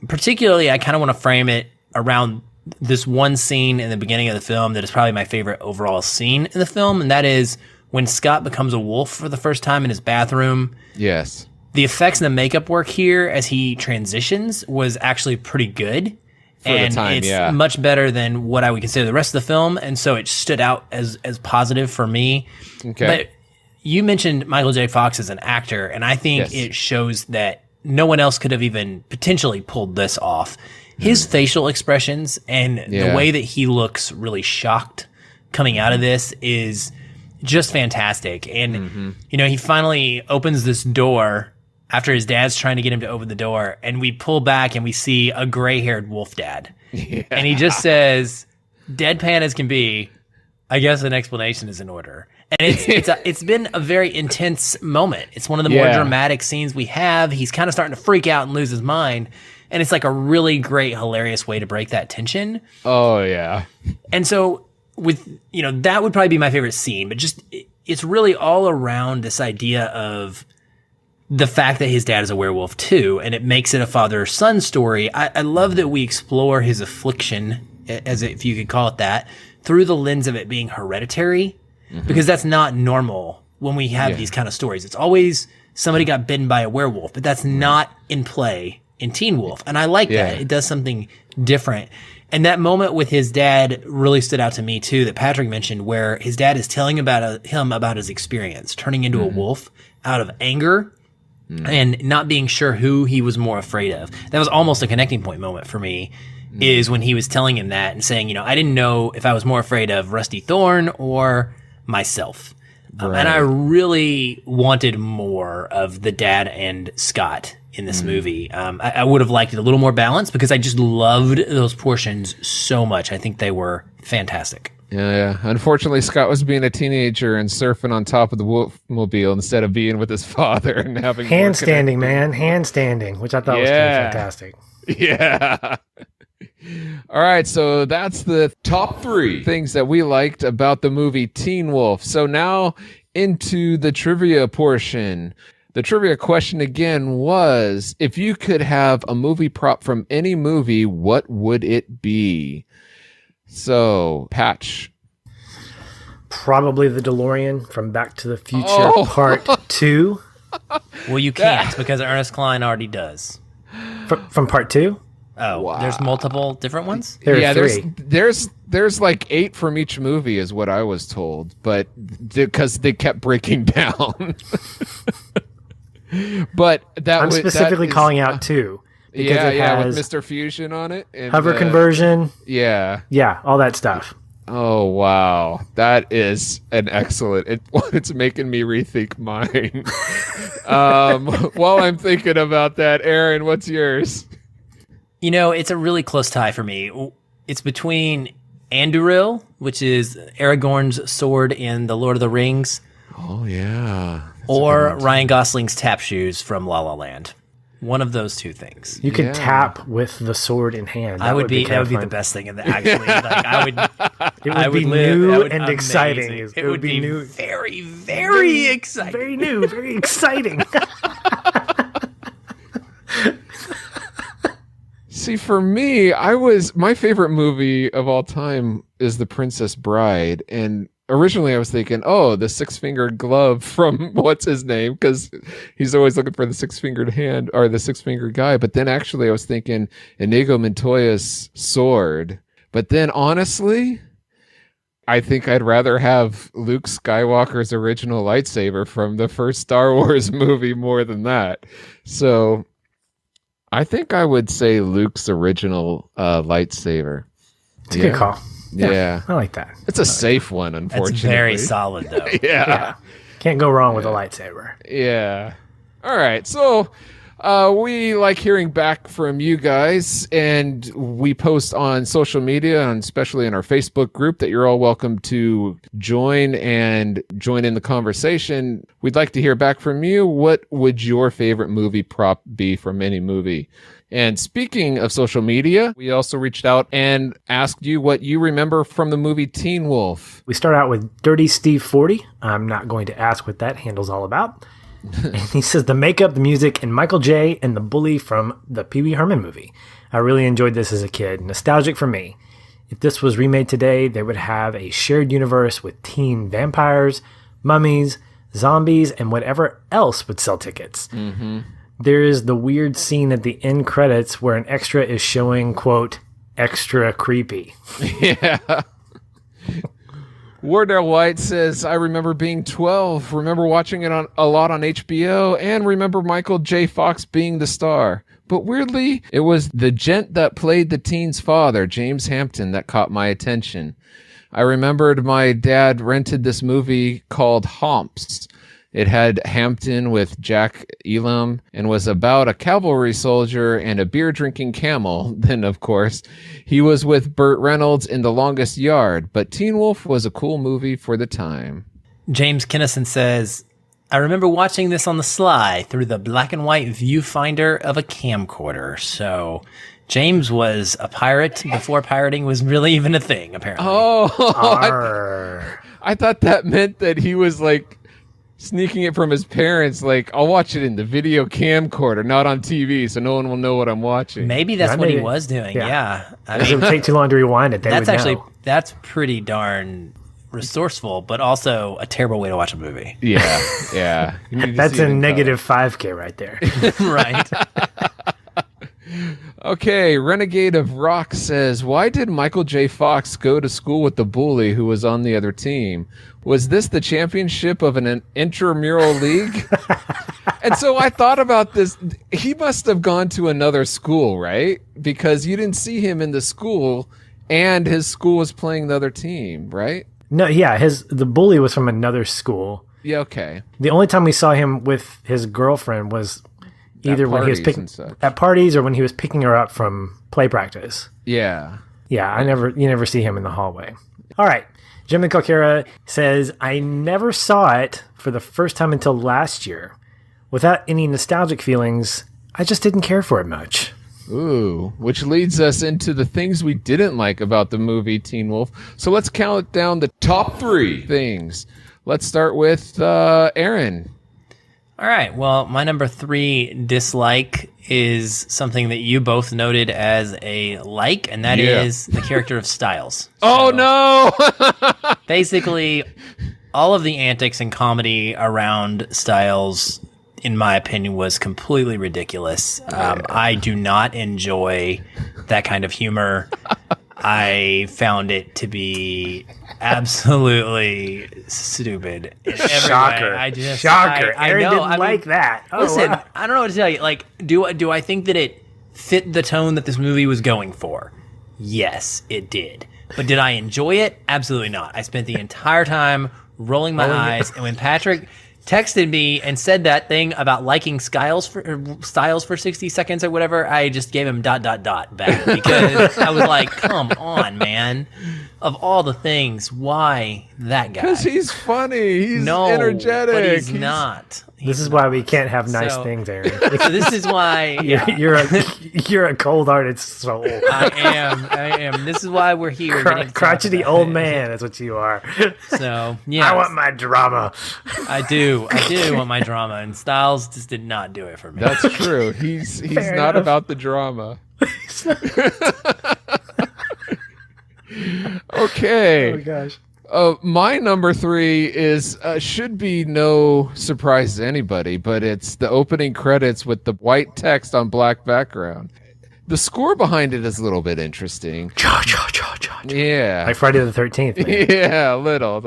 Particularly, I kind of want to frame it around this one scene in the beginning of the film that is probably my favorite overall scene in the film, and that is when Scott becomes a wolf for the first time in his bathroom.
Yes.
The effects and the makeup work here as he transitions was actually pretty good. It's much better than what I would consider the rest of the film, and so it stood out as positive for me.
Okay.
But you mentioned Michael J. Fox as an actor, and I think it shows that no one else could have even potentially pulled this off. His facial expressions and the way that he looks really shocked coming out of this is just fantastic. And, he finally opens this door after his dad's trying to get him to open the door, and we pull back and we see a gray-haired wolf dad. And he just says, deadpan as can be, I guess an explanation is in order. And it's been a very intense moment. It's one of the more dramatic scenes we have. He's kind of starting to freak out and lose his mind. And it's like a really great, hilarious way to break that tension.
Oh, yeah.
And so that would probably be my favorite scene. But just it's really all around this idea of the fact that his dad is a werewolf too. And it makes it a father-son story. I love that we explore his affliction, if you could call it that, through the lens of it being hereditary. Because that's not normal when we have these kind of stories. It's always somebody got bitten by a werewolf, but that's not in play in Teen Wolf. And I like that. It does something different. And that moment with his dad really stood out to me too, that Patrick mentioned, where his dad is telling him about his experience, turning into a wolf out of anger and not being sure who he was more afraid of. That was almost a connecting point moment for me. Is when he was telling him that and saying, I didn't know if I was more afraid of Rusty Thorn or myself. And I really wanted more of the dad and Scott in this movie. I would have liked it a little more balanced because I just loved those portions so much. I think they were fantastic.
Yeah. Unfortunately, Scott was being a teenager and surfing on top of the Wolfmobile instead of being with his father and having
handstanding, which I thought was pretty fantastic.
Yeah. All right, so that's the top 3 things that we liked about the movie Teen Wolf. So now into the trivia portion. The trivia question again was, if you could have a movie prop from any movie, what would it be? So, Patch.
Probably the DeLorean from Back to the Future Part 2.
Well, you can't because Ernest Cline already does.
From Part 2?
Oh, wow. There's multiple different ones?
There are 3.
There's like 8 from each movie is what I was told, but because they kept breaking down. But
I'm specifically calling out 2. Because it has
with Mr. Fusion on it. And,
hover conversion.
Yeah.
Yeah, all that stuff.
Oh, wow. That is an excellent... It's making me rethink mine. While I'm thinking about that, Aaron, what's yours?
You know, it's a really close tie for me. It's between Anduril, which is Aragorn's sword in The Lord of the Rings.
Oh, yeah.
Or Ryan Gosling's tap shoes from La La Land. One of those two things.
You could tap with the sword in hand.
That would be the best thing in the actually.
It would be new and exciting.
It would be new, very, very exciting.
Very new, very exciting.
See, for me, my favorite movie of all time is The Princess Bride, and originally I was thinking, the six-fingered glove from what's his name, because he's always looking for the six-fingered hand or the six-fingered guy. But then actually I was thinking Inigo Montoya's sword. But then honestly, I think I'd rather have Luke Skywalker's original lightsaber from the first Star Wars movie more than that. So I think I would say Luke's original lightsaber.
It's a good call.
Yeah,
I like that.
It's a safe one, unfortunately.
It's very solid, though.
Yeah.
Can't go wrong with a lightsaber.
Yeah. All right. So we like hearing back from you guys, and we post on social media, and especially in our Facebook group, that you're all welcome to join in the conversation. We'd like to hear back from you. What would your favorite movie prop be from any movie? And speaking of social media, we also reached out and asked you what you remember from the movie Teen Wolf.
We start out with Dirty Steve 40. I'm not going to ask what that handle's all about. And he says the makeup, the music, and Michael J. and the bully from the Pee Wee Herman movie. I really enjoyed this as a kid. Nostalgic for me. If this was remade today, they would have a shared universe with teen vampires, mummies, zombies, and whatever else would sell tickets.
Mm-hmm.
There is the weird scene at the end credits where an extra is showing, quote, extra creepy.
Yeah. Wardell White says, I remember being 12, remember watching it a lot on HBO, and remember Michael J. Fox being the star. But weirdly, it was the gent that played the teen's father, James Hampton, that caught my attention. I remembered my dad rented this movie called Homps. It had Hampton with Jack Elam and was about a cavalry soldier and a beer-drinking camel. Then, of course, he was with Burt Reynolds in The Longest Yard. But Teen Wolf was a cool movie for the time.
James Kinnison says, I remember watching this on the sly through the black and white viewfinder of a camcorder. So James was a pirate before pirating was really even a thing, apparently.
I thought that meant that he was like sneaking it from his parents, like, I'll watch it in the video camcorder, not on TV, so no one will know what I'm watching.
Maybe that's what he was doing, yeah.
I mean, it would take too long to rewind it.
That's pretty darn resourceful, but also a terrible way to watch a movie.
Yeah, yeah.
That's a negative 5K right there.
Right.
Okay, Renegade of Rock says, why did Michael J. Fox go to school with the bully who was on the other team? Was this the championship of an intramural league? And so I thought about this. He must have gone to another school, right? Because you didn't see him in the school, and his school was playing the other team, right?
No, yeah, the bully was from another school.
Yeah, okay.
The only time we saw him with his girlfriend was either when he was picking at parties or when he was picking her up from play practice.
Yeah.
Yeah, you never see him in the hallway. All right. Jim Calcara says, I never saw it for the first time until last year. Without any nostalgic feelings, I just didn't care for it much.
Ooh, which leads us into the things we didn't like about the movie Teen Wolf. So let's count down the top 3 things. Let's start with Aaron.
All right. Well, my number 3 dislike is something that you both noted as a like, and that is the character of Styles.
Oh, no!
Basically, all of the antics and comedy around Styles, in my opinion, was completely ridiculous. I do not enjoy that kind of humor. I found it to be absolutely stupid.
Shocker. Shocker. Aaron didn't like that. Oh,
listen,
wow.
I don't know what to tell you. Like, do I think that it fit the tone that this movie was going for? Yes, it did. But did I enjoy it? Absolutely not. I spent the entire time rolling my eyes, and when Patrick texted me and said that thing about liking Styles for 60 seconds or whatever, I just gave him ... back because I was like, come on, man. Of all the things, why that guy?
Because he's funny. He's energetic.
But he's not.
This is why we can't have nice things, Aaron.
So this is why
you're a cold-hearted soul.
I am. This is why we're here.
Crotchety old man is what you are.
So yeah,
I want my drama.
I do want my drama, and Styles just did not do it for me.
That's true. He's not about the drama. Okay.
Oh gosh.
My number 3 is should be no surprise to anybody, but it's the opening credits with the white text on black background. The score behind it is a little bit interesting. Yeah,
like Friday the 13th. Man.
Yeah, a little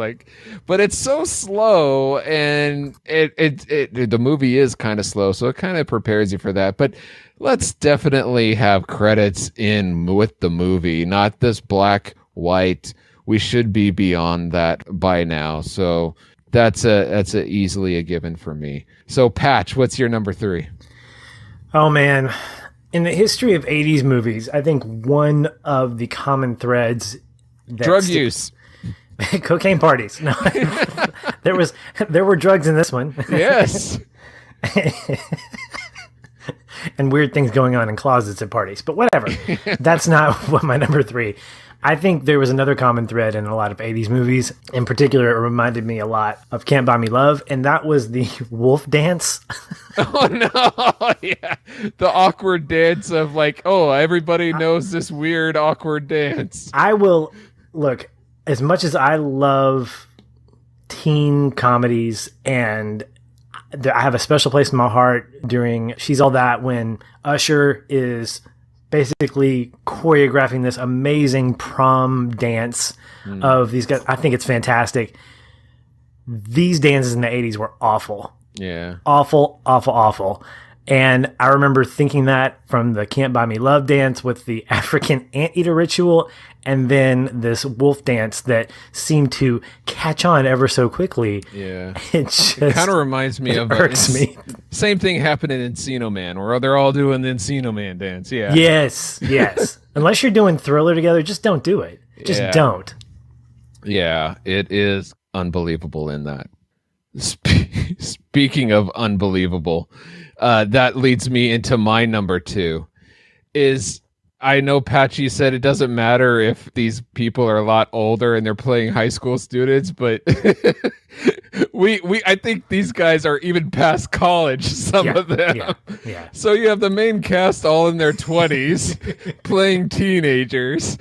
but it's so slow, and the movie is kind of slow, so it kind of prepares you for that. But let's definitely have credits in with the movie, not this black white. We should be beyond that by now. So that's easily a given for me. So Patch, what's your number 3?
Oh man. In the history of 80s movies, I think one of the common threads
drug use.
Cocaine parties. No. there were drugs in this one.
Yes.
And weird things going on in closets at parties. But whatever. That's not what my number 3. I think there was another common thread in a lot of 80s movies. In particular, it reminded me a lot of Can't Buy Me Love, and that was the wolf dance.
Oh, no. Yeah. The awkward dance of everybody knows this weird, awkward dance.
I will, look, as much as I love teen comedies, and I have a special place in my heart during She's All That when Usher is basically choreographing this amazing prom dance of these guys. I think it's fantastic. These dances in the 80s were awful.
Yeah.
Awful, awful, awful. And I remember thinking that from the Can't Buy Me Love dance with the African anteater ritual, and then this wolf dance that seemed to catch on ever so quickly.
Yeah.
It
kind of reminds me of
irks me.
Same thing happened in Encino Man, where they're all doing the Encino Man dance. Yeah.
Yes. Unless you're doing Thriller together, just don't do it. Just don't.
Yeah, it is unbelievable in that. Speaking of unbelievable, that leads me into my number 2. I know Patchy said it doesn't matter if these people are a lot older and they're playing high school students, but I think these guys are even past college, some of them.
Yeah.
So you have the main cast all in their 20s playing teenagers.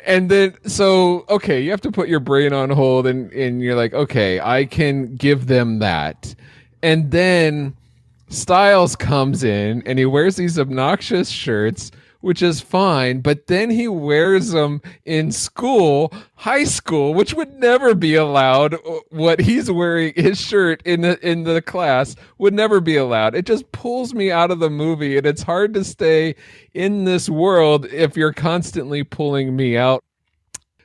And then, you have to put your brain on hold and you're like, okay, I can give them that. And then Styles comes in and he wears these obnoxious shirts, which is fine, but then he wears them in high school, which would never be allowed. What he's wearing, his shirt in the class, would never be allowed. It just pulls me out of the movie, and it's hard to stay in this world if you're constantly pulling me out.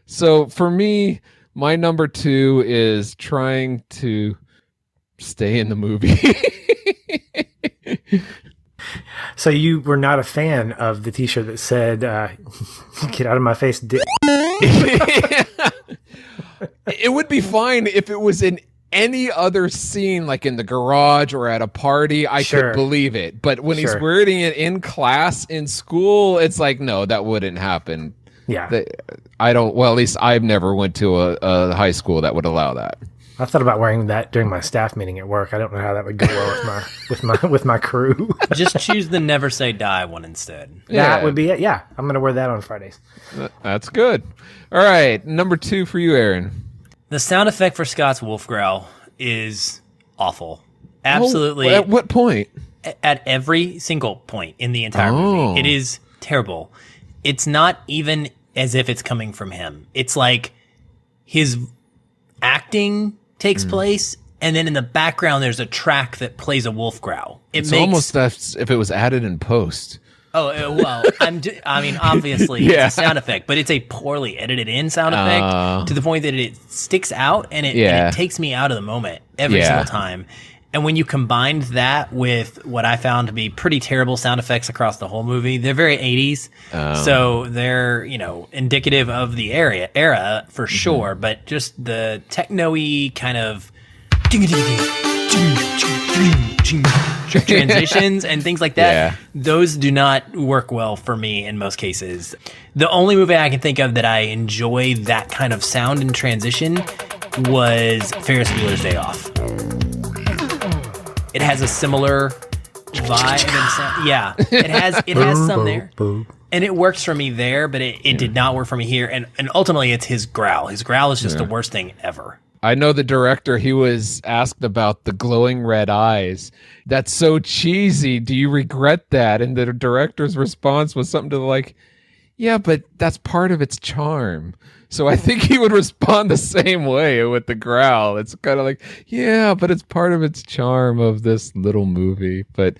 So for me, my number 2 is trying to stay in the movie.
So you were not a fan of the T-shirt that said, "Get out of my face, dick."
It would be fine if it was in any other scene, like in the garage or at a party. I could believe it. But when he's wearing it in class, in school, it's like, no, that wouldn't happen.
Yeah.
I don't. Well, at least I've never went to a high school that would allow that.
I thought about wearing that during my staff meeting at work. I don't know how that would go well with my crew.
Just choose the Never Say Die one instead.
That would be it. Yeah, I'm gonna wear that on Fridays.
That's good. All right, number 2 for you, Aaron.
The sound effect for Scott's wolf growl is awful. Absolutely.
At what point?
At every single point in the entire movie. It is terrible. It's not even as if it's coming from him. It's like his acting takes place, and then in the background there's a track that plays a wolf growl.
It's almost as if it was added in post.
Oh, well, I mean, obviously it's a sound effect, but it's a poorly edited in sound effect to the point that it sticks out and it takes me out of the moment every single time. And when you combined that with what I found to be pretty terrible sound effects across the whole movie, they're very 80s. So they're, indicative of the era for sure, but just the techno-y kind of transitions and things like that, those do not work well for me in most cases. The only movie I can think of that I enjoy that kind of sound and transition was Ferris Bueller's Day Off. It has a similar vibe and sound. Yeah, it has some there. And it works for me there, but it did not work for me here. And ultimately, it's his growl. His growl is just the worst thing ever.
I know the director, he was asked about the glowing red eyes. That's so cheesy. Do you regret that? And the director's response was something to like, yeah, but that's part of its charm. So I think he would respond the same way with the growl. It's kind of like, yeah, but it's part of its charm of this little movie. But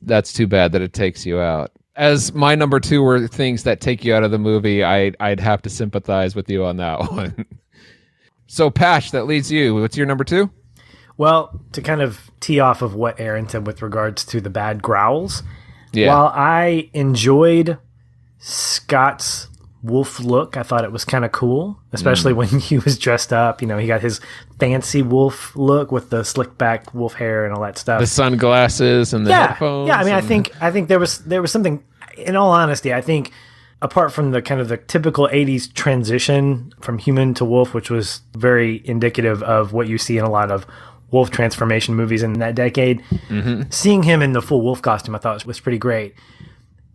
that's too bad that it takes you out. As my number 2 were things that take you out of the movie, I'd have to sympathize with you on that one. So, Pash, that leads you. What's your number 2?
Well, to kind of tee off of what Aaron said with regards to the bad growls, while I enjoyed Scott's wolf look, I thought it was kind of cool, especially when he was dressed up. He got his fancy wolf look with the slick back wolf hair and all that stuff.
The sunglasses and the headphones.
Yeah, I mean, I think there was something, in all honesty, I think apart from the kind of the typical 80s transition from human to wolf, which was very indicative of what you see in a lot of wolf transformation movies in that decade, seeing him in the full wolf costume I thought was pretty great.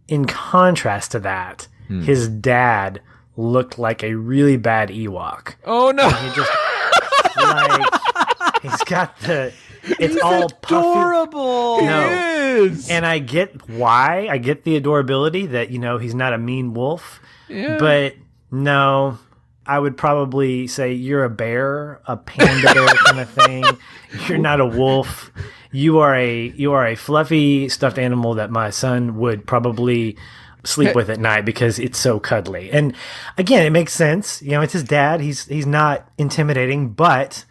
In contrast to that, his dad looked like a really bad Ewok.
Oh no!
He just he's got it's all
adorable.
Puffy. No, and I get why. I get the adorability that he's not a mean wolf. Yeah. But no, I would probably say you're a bear, a panda bear kind of thing. You're not a wolf. You are a fluffy stuffed animal that my son would probably sleep with at night because it's so cuddly. And again, it makes sense. It's his dad. He's not intimidating, but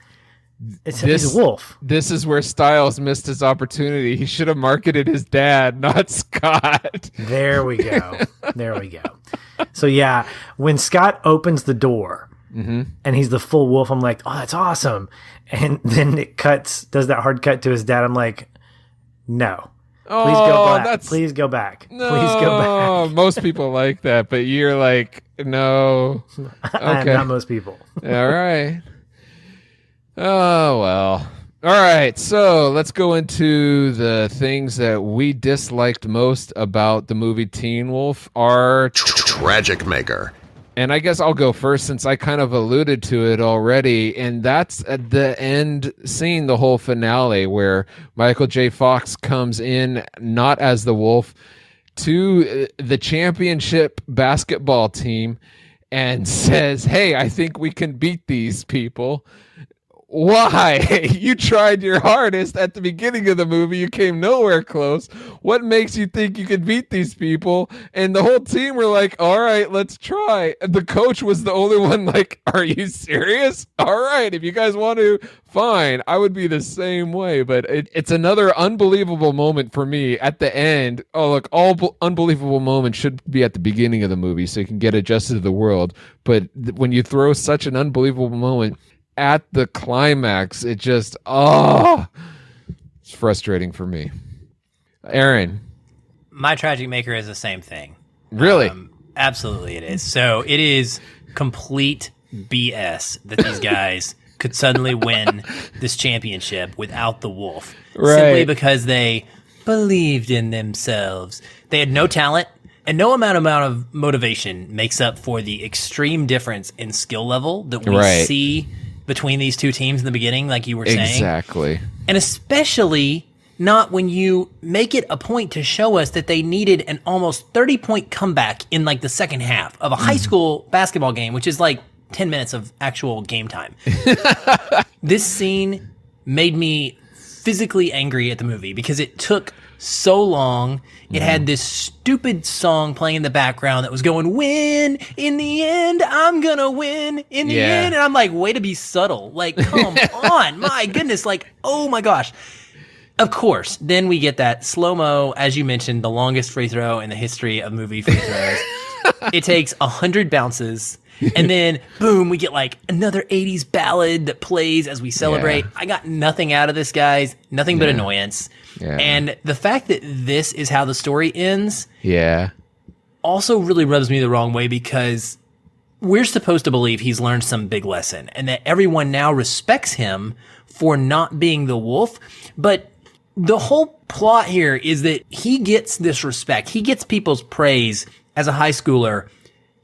he's a wolf.
This is where Styles missed his opportunity. He should have marketed his dad, not Scott.
There we go. So yeah, when Scott opens the door and he's the full wolf, I'm like, oh, that's awesome. And then it does that hard cut to his dad. I'm like, no. Please go back. Please go back.
No,
Please go back.
Most people like that, but you're like, no.
Okay. Not most people.
All right. Oh, well. All right. So let's go into the things that we disliked most about the movie Teen Wolf. Our
Tragic Maker.
And I guess I'll go first since I kind of alluded to it already. And that's at the end scene, the whole finale, where Michael J. Fox comes in, not as the wolf, to the championship basketball team and says, hey, I think we can beat these people. Why? You tried your hardest at the beginning of the movie. You came nowhere close. What makes you think you could beat these people? And the whole team were like, all right, let's try. And the coach was the only one like, are you serious? All right, if you guys want to, fine. I would be the same way. But it's another unbelievable moment for me at the end. Oh, look, all unbelievable moments should be at the beginning of the movie so you can get adjusted to the world. But when you throw such an unbelievable moment at the climax, it just, it's frustrating for me. Aaron.
My Tragic Maker is the same thing.
Really?
Absolutely it is. So it is complete BS that these guys could suddenly win this championship without the wolf.
Right.
Simply because they believed in themselves. They had no talent, and no amount of motivation makes up for the extreme difference in skill level that we see between these two teams in the beginning, like you were saying.
Exactly.
And especially not when you make it a point to show us that they needed an almost 30-point comeback in like the second half of a high school basketball game, which is like 10 minutes of actual game time. This scene made me physically angry at the movie because it took so long. It had this stupid song playing in the background that was going, win, in the end, I'm gonna win, in the end. And I'm like, way to be subtle. Like, come on, my goodness. Like, oh my gosh. Of course, then we get that slow-mo, as you mentioned, the longest free throw in the history of movie free throws. It takes 100 bounces, and then, boom, we get like another 80s ballad that plays as we celebrate. I got nothing out of this, guys. Nothing but annoyance. And the fact that this is how the story ends also really rubs me the wrong way, because we're supposed to believe he's learned some big lesson and that everyone now respects him for not being the wolf. But the whole plot here is that he gets this respect. He gets people's praise as a high schooler.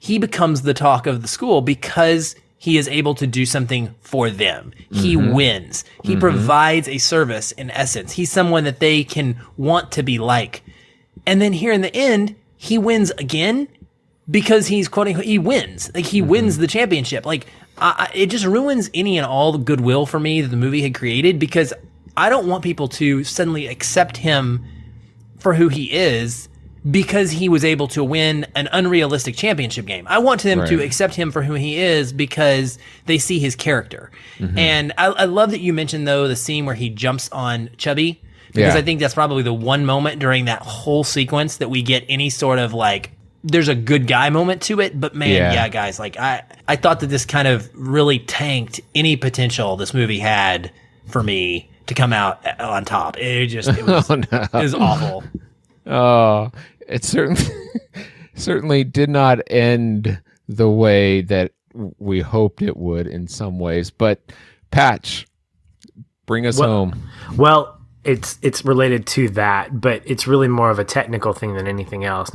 He becomes the talk of the school because he is able to do something for them. He wins. He provides a service in essence. He's someone that they can want to be like. And then here in the end, he wins again because he's quoting, he wins. Like he wins the championship. Like it just ruins any and all the goodwill for me that the movie had created, because I don't want people to suddenly accept him for who he is because he was able to win an unrealistic championship game. I want them to accept him for who he is because they see his character. And I love that you mentioned, though, the scene where he jumps on Chubby, because I think that's probably the one moment during that whole sequence that we get any sort of like, there's a good guy moment to it. But man, guys, like I thought that this kind of really tanked any potential this movie had for me to come out on top. It was it was awful.
Oh, it certainly did not end the way that we hoped it would in some ways. But Patch, bring us home.
Well, it's related to that, but it's really more of a technical thing than anything else.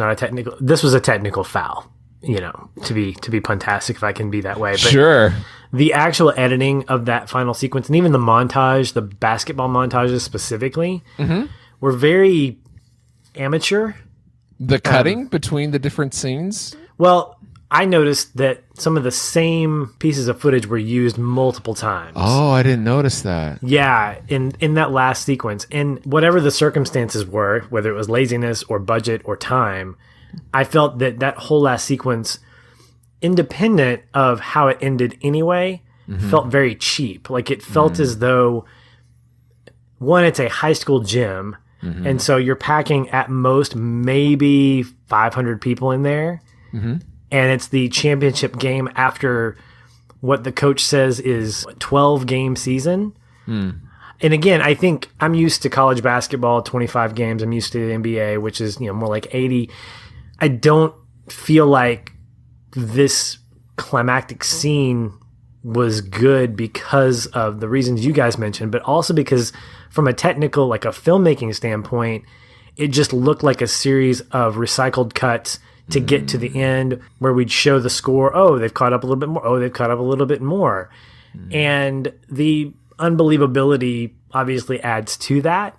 This was a technical foul, to be puntastic, if I can be that way. But
sure.
The actual editing of that final sequence, and even the montage, the basketball montages specifically, were very amateur.
The cutting between the different scenes?
Well, I noticed that some of the same pieces of footage were used multiple times.
Oh, I didn't notice that.
Yeah, in that last sequence. And whatever the circumstances were, whether it was laziness or budget or time, I felt that whole last sequence, independent of how it ended anyway, felt very cheap. Like it felt as though, one, it's a high school gym, and so you're packing at most maybe 500 people in there, and it's the championship game after what the coach says is a 12-game season. And again, I think I'm used to college basketball, 25 games. I'm used to the NBA, which is more like 80. I don't feel like this climactic scene was good because of the reasons you guys mentioned, but also because from a technical, like a filmmaking standpoint, it just looked like a series of recycled cuts to get to the end where we'd show the score. Oh, they've caught up a little bit more. Oh, they've caught up a little bit more. And the unbelievability obviously adds to that.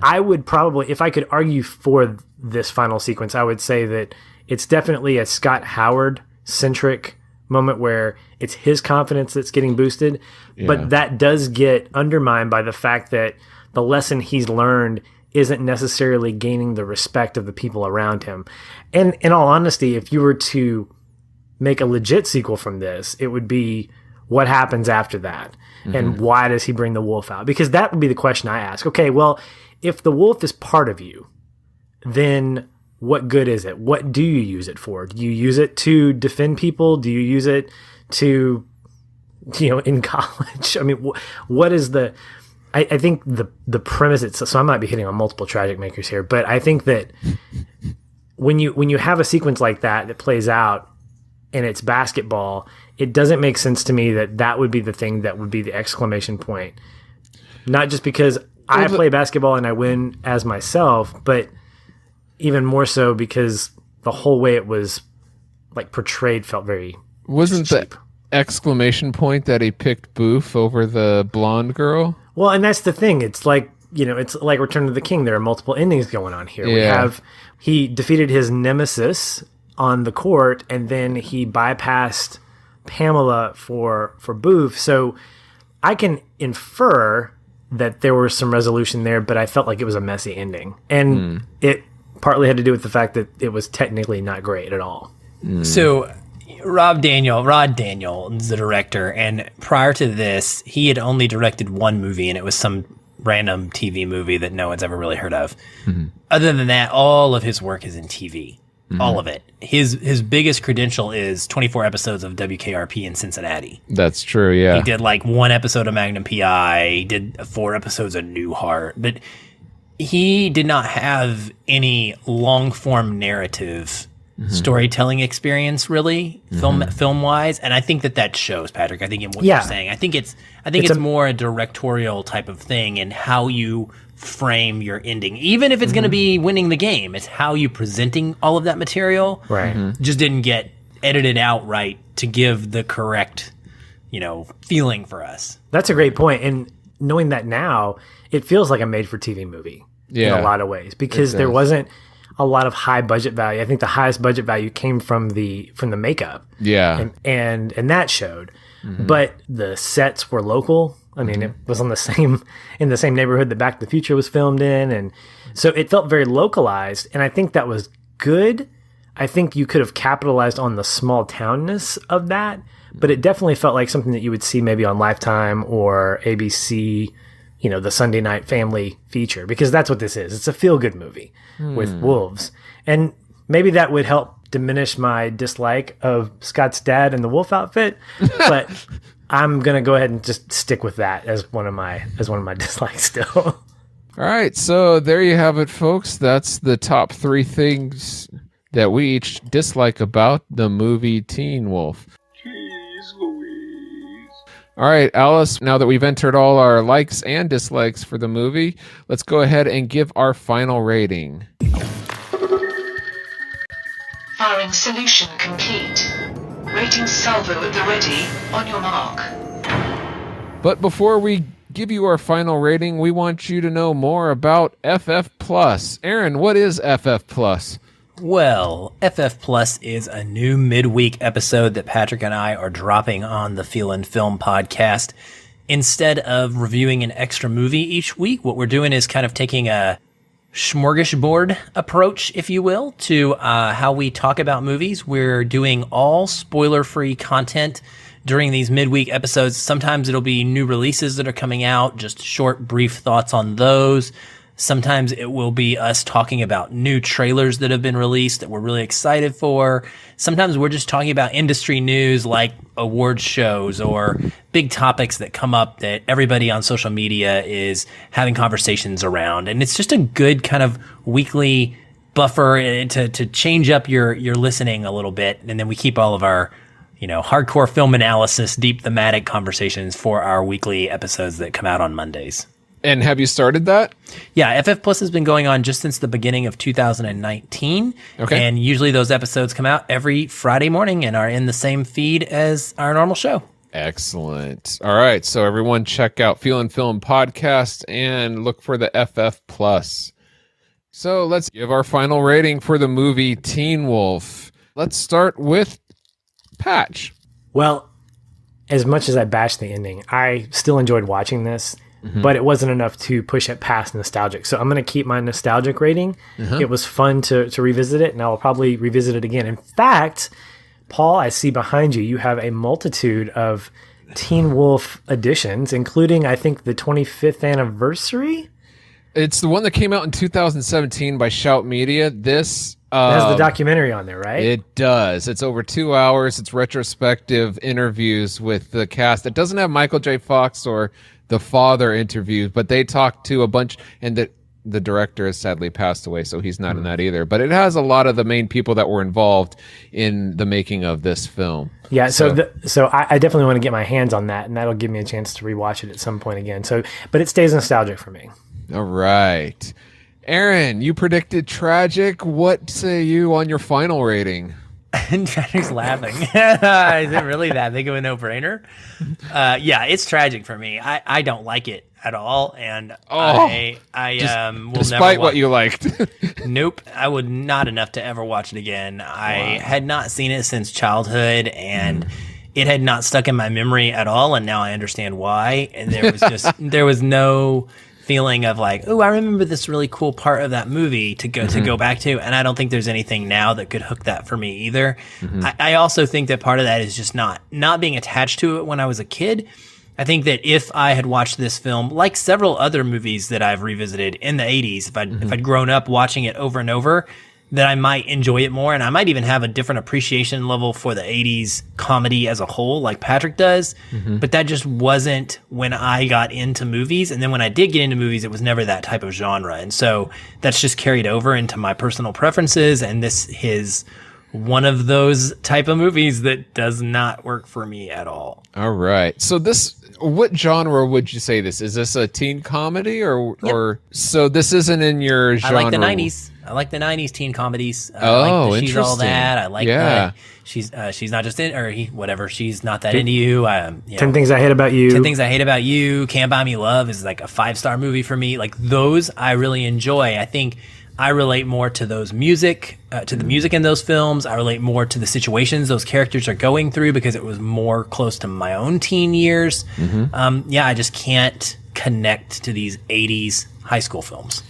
I would probably, if I could argue for this final sequence, I would say that it's definitely a Scott Howard-centric moment where it's his confidence that's getting boosted, but that does get undermined by the fact that the lesson he's learned isn't necessarily gaining the respect of the people around him. And in all honesty, if you were to make a legit sequel from this, it would be what happens after that. And why does he bring the wolf out? Because that would be the question I ask. Okay, well, if the wolf is part of you, then what good is it? What do you use it for? Do you use it to defend people? Do you use it to, in college? I mean, what is the... I think the premise itself, so I might be hitting on multiple tragic makers here, but I think that when you have a sequence like that plays out, and it's basketball, it doesn't make sense to me that that would be the thing that would be the exclamation point. Not just because I play basketball and I win as myself, but even more so because the whole way it was like portrayed felt very
Wasn't
cheap.
the exclamation point that he picked Boof over the blonde girl?
Well, and that's the thing. It's like, it's like Return of the King. There are multiple endings going on here. He defeated his nemesis on the court, and then he bypassed Pamela for Boof. So I can infer that there was some resolution there, but I felt like it was a messy ending. And it partly had to do with the fact that it was technically not great at all.
So Rod Daniel is the director, and prior to this, he had only directed one movie, and it was some random TV movie that no one's ever really heard of. Other than that, all of his work is in TV. All of it. His biggest credential is 24 episodes of WKRP in Cincinnati.
That's true, yeah.
He did like one episode of Magnum PI. He did 4 episodes of Newhart. But he did not have any long-form narrative storytelling experience, really, film-wise. And I think that shows, Patrick. I think in what you're saying. I think it's more a directorial type of thing in how you frame your ending. Even if it's going to be winning the game, it's how you presenting all of that material.
Right.
Just didn't get edited out right to give the correct, feeling for us.
That's a great point. And knowing that now, it feels like a made-for-TV movie in a lot of ways, because there wasn't a lot of high budget value. I think the highest budget value came from the makeup.
Yeah.
And that showed. But the sets were local. I mean, it was in the same neighborhood that Back to the Future was filmed in, and so it felt very localized, and I think that was good. I think you could have capitalized on the small townness of that, but it definitely felt like something that you would see maybe on Lifetime or ABC, the Sunday night family feature, because that's what this is. It's a feel-good movie with wolves, and maybe that would help diminish my dislike of Scott's dad in the wolf outfit, but I'm gonna go ahead and just stick with that as one of my dislikes still.
All right, so there you have it, folks. That's the top 3 things that we each dislike about the movie Teen Wolf.
Jeez Louise.
All right, Alice, now that we've entered all our likes and dislikes for the movie, let's go ahead and give our final rating.
Firing solution complete. Rating salvo at the ready. On your mark.
But before we give you our final rating, we want you to know more about FF Plus. Aaron, what is FF Plus?
Well, FF Plus is a new midweek episode that Patrick and I are dropping on the Feelin' Film podcast. Instead of reviewing an extra movie each week, what we're doing is kind of taking a smorgasbord approach, if you will, to how we talk about movies. We're doing all spoiler-free content during these midweek episodes. Sometimes it'll be new releases that are coming out, just short, brief thoughts on those. Sometimes it will be us talking about new trailers that have been released that we're really excited for. Sometimes we're just talking about industry news like award shows or big topics that come up that everybody on social media is having conversations around. And it's just a good kind of weekly buffer to change up your listening a little bit. And then we keep all of our, hardcore film analysis, deep thematic conversations for our weekly episodes that come out on Mondays.
And have you started that?
Yeah, FF Plus has been going on just since the beginning of 2019.
Okay.
And usually those episodes come out every Friday morning and are in the same feed as our normal show.
Excellent. All right, so everyone check out Feelin' Film podcast and look for the FF Plus. So let's give our final rating for the movie Teen Wolf. Let's start with Patch.
Well, as much as I bashed the ending, I still enjoyed watching this. But it wasn't enough to push it past nostalgic. So I'm going to keep my nostalgic rating. It was fun to revisit it, and I will probably revisit it again. In fact, Paul, I see behind you, you have a multitude of Teen Wolf editions, including, I think, the 25th anniversary.
It's the one that came out in 2017 by Shout Media. This
it has the documentary on there, right?
It does. It's over 2 hours. It's retrospective interviews with the cast. It doesn't have Michael J. Fox or the father interviews, but they talk to a bunch, and the director has sadly passed away, so he's not in that either. But it has a lot of the main people that were involved in the making of this film.
Yeah, so I definitely want to get my hands on that, and that'll give me a chance to rewatch it at some point again. So, but it stays nostalgic for me.
All right. Aaron, you predicted tragic. What say you on your final rating?
Tragic's laughing. Is it really that big of a no-brainer? Yeah, it's tragic for me. I don't like it at all, and I will
despite
never
what you liked.
Nope, I would not enough to ever watch it again. I had not seen it since childhood, and it had not stuck in my memory at all, and now I understand why. And there was no feeling of like, oh, I remember this really cool part of that movie to go back to, and I don't think there's anything now that could hook that for me either. I also think that part of that is just not being attached to it when I was a kid. I think that if I had watched this film, like several other movies that I've revisited in the 80s, if I'd grown up watching it over and over, then I might enjoy it more, and I might even have a different appreciation level for the 80s comedy as a whole, like Patrick does. But that just wasn't when I got into movies. And then when I did get into movies, it was never that type of genre. And so that's just carried over into my personal preferences, and this is one of those type of movies that does not work for me at all.
All right. So what genre would you say this is? This a teen comedy or so this isn't in your genre?
I like the 90s. I like the 90s teen comedies.
Oh,
like the She's All That. I like
that.
She's not just in, or whatever. She's not that into you.
10 Things I Hate About You.
10 Things I Hate About You. Can't Buy Me Love is like a 5-star movie for me. Like those I really enjoy. I think I relate more to those music, to the music in those films. I relate more to the situations those characters are going through because it was more close to my own teen years. I just can't connect to these 80s high school films.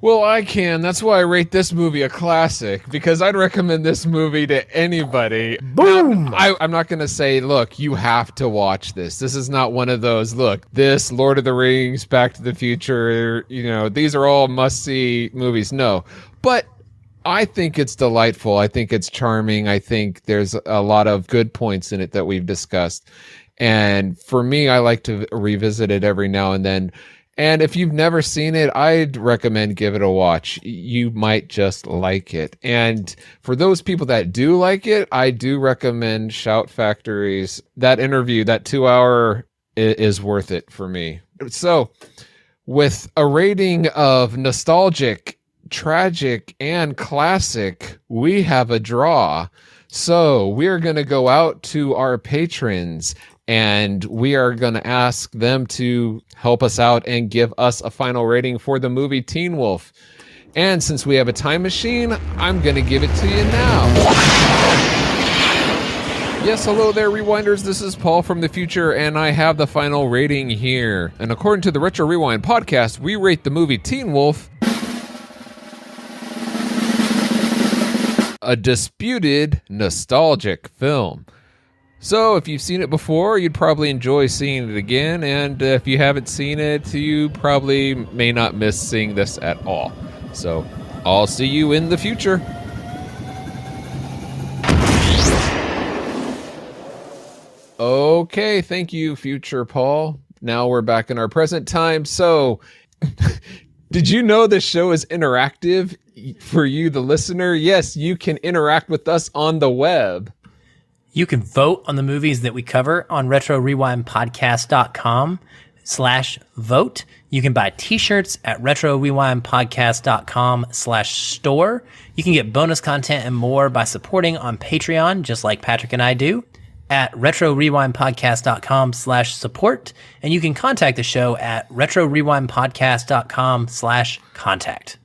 Well, I can. That's why I rate this movie a classic, because I'd recommend this movie to anybody.
Boom!
Now, I'm not going to say, look, you have to watch this. This is not one of those, look, this, Lord of the Rings, Back to the Future, these are all must-see movies. No. But I think it's delightful. I think it's charming. I think there's a lot of good points in it that we've discussed. And for me, I like to revisit it every now and then. And if you've never seen it, I'd recommend give it a watch. You might just like it. And for those people that do like it, I do recommend Shout Factory's. That interview, that 2-hour is worth it for me. So with a rating of nostalgic, tragic, and classic, we have a draw. So we're going to go out to our patrons and we are going to ask them to help us out and give us a final rating for the movie Teen Wolf. And since we have a time machine, I'm going to give it to you now. Yes, hello there, Rewinders. This is Paul from the future, and I have the final rating here. And according to the Retro Rewind podcast, we rate the movie Teen Wolf a disputed, nostalgic film. So if you've seen it before, you'd probably enjoy seeing it again, and if you haven't seen it, you probably may not miss seeing this at all. So I'll see you in the future. Okay, thank you, future Paul. Now we're back in our present time. So did you know this show is interactive for you, the listener? Yes, you can interact with us on the web.
You can vote on the movies that we cover on RetroRewindPodcast.com/vote. You can buy t-shirts at RetroRewindPodcast.com/store. You can get bonus content and more by supporting on Patreon, just like Patrick and I do, at RetroRewindPodcast.com/support. And you can contact the show at RetroRewindPodcast.com/contact.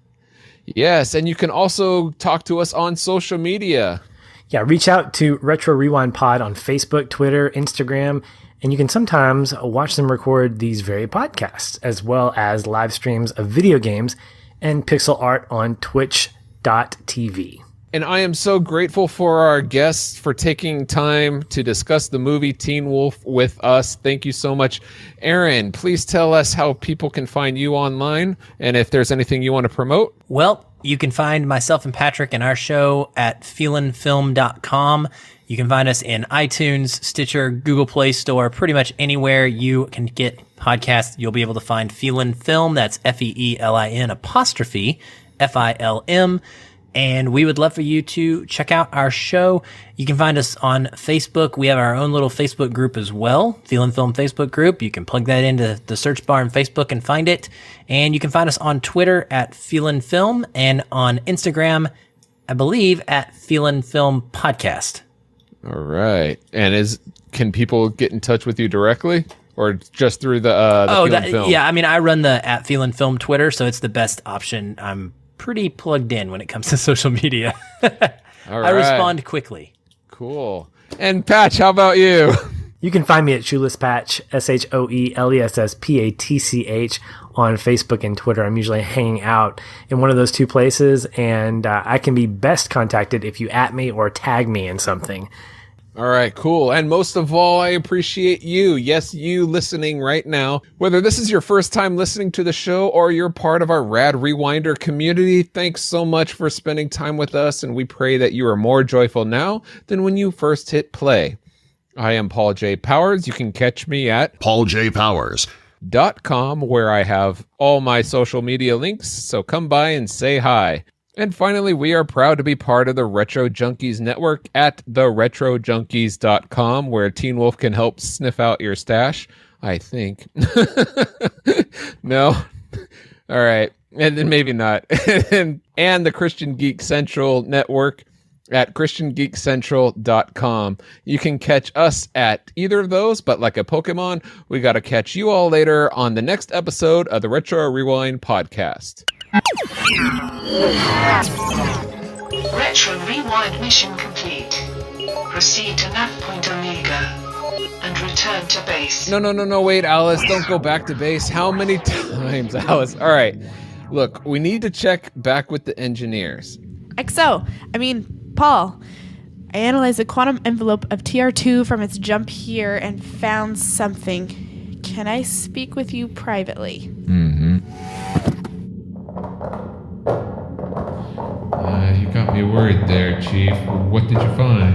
Yes, and you can also talk to us on social media.
Yeah, reach out to Retro Rewind Pod on Facebook, Twitter, Instagram, and you can sometimes watch them record these very podcasts, as well as live streams of video games and pixel art on twitch.tv.
And I am so grateful for our guests for taking time to discuss the movie Teen Wolf with us. Thank you so much. Aaron, please tell us how people can find you online and if there's anything you want to promote.
Well, you can find myself and Patrick and our show at feelinfilm.com. You can find us in iTunes, Stitcher, Google Play Store, pretty much anywhere you can get podcasts. You'll be able to find Feelin' Film. That's FEELIN_FILM. And we would love for you to check out our show. You can find us on Facebook. We have our own little Facebook group as well, Feelin' Film Facebook group. You can plug that into the search bar in Facebook and find it. And you can find us on Twitter at Feelin' Film and on Instagram, I believe, at Feelin' Film Podcast.
All right. And can people get in touch with you directly? Or just through the Feelin' Film?
Yeah, I mean, I run the at Feelin' Film Twitter, so it's the best option. I'm pretty plugged in when it comes to social media.
All right.
I respond quickly.
Cool. And Patch, how about you?
You can find me at Shoeless Patch, ShoelessPatch, on Facebook and Twitter. I'm usually hanging out in one of those two places, and I can be best contacted if you @ me or tag me in something.
All right, cool. And most of all, I appreciate you. Yes, you listening right now. Whether this is your first time listening to the show or you're part of our Rad Rewinder community, thanks so much for spending time with us, and we pray that you are more joyful now than when you first hit play. I am Paul J. Powers. You can catch me at pauljpowers.com, where I have all my social media links, so come by and say hi. And finally, we are proud to be part of the Retro Junkies Network at theretrojunkies.com, where Teen Wolf can help sniff out your stash, I think. No? All right. And then maybe not. and the Christian Geek Central Network at christiangeekcentral.com. You can catch us at either of those, but like a Pokemon, we got to catch you all later on the next episode of the Retro Rewind podcast.
Retro Rewind mission complete. Proceed to nav point Omega and return to base.
No, wait, Alice, don't go back to base. How many times, Alice? All right, look, we need to check back with the engineers.
Paul, I analyzed the quantum envelope of TR2 from its jump here and found something. Can I speak with you privately?
Mm-hmm. You got me worried there, Chief. What did you find?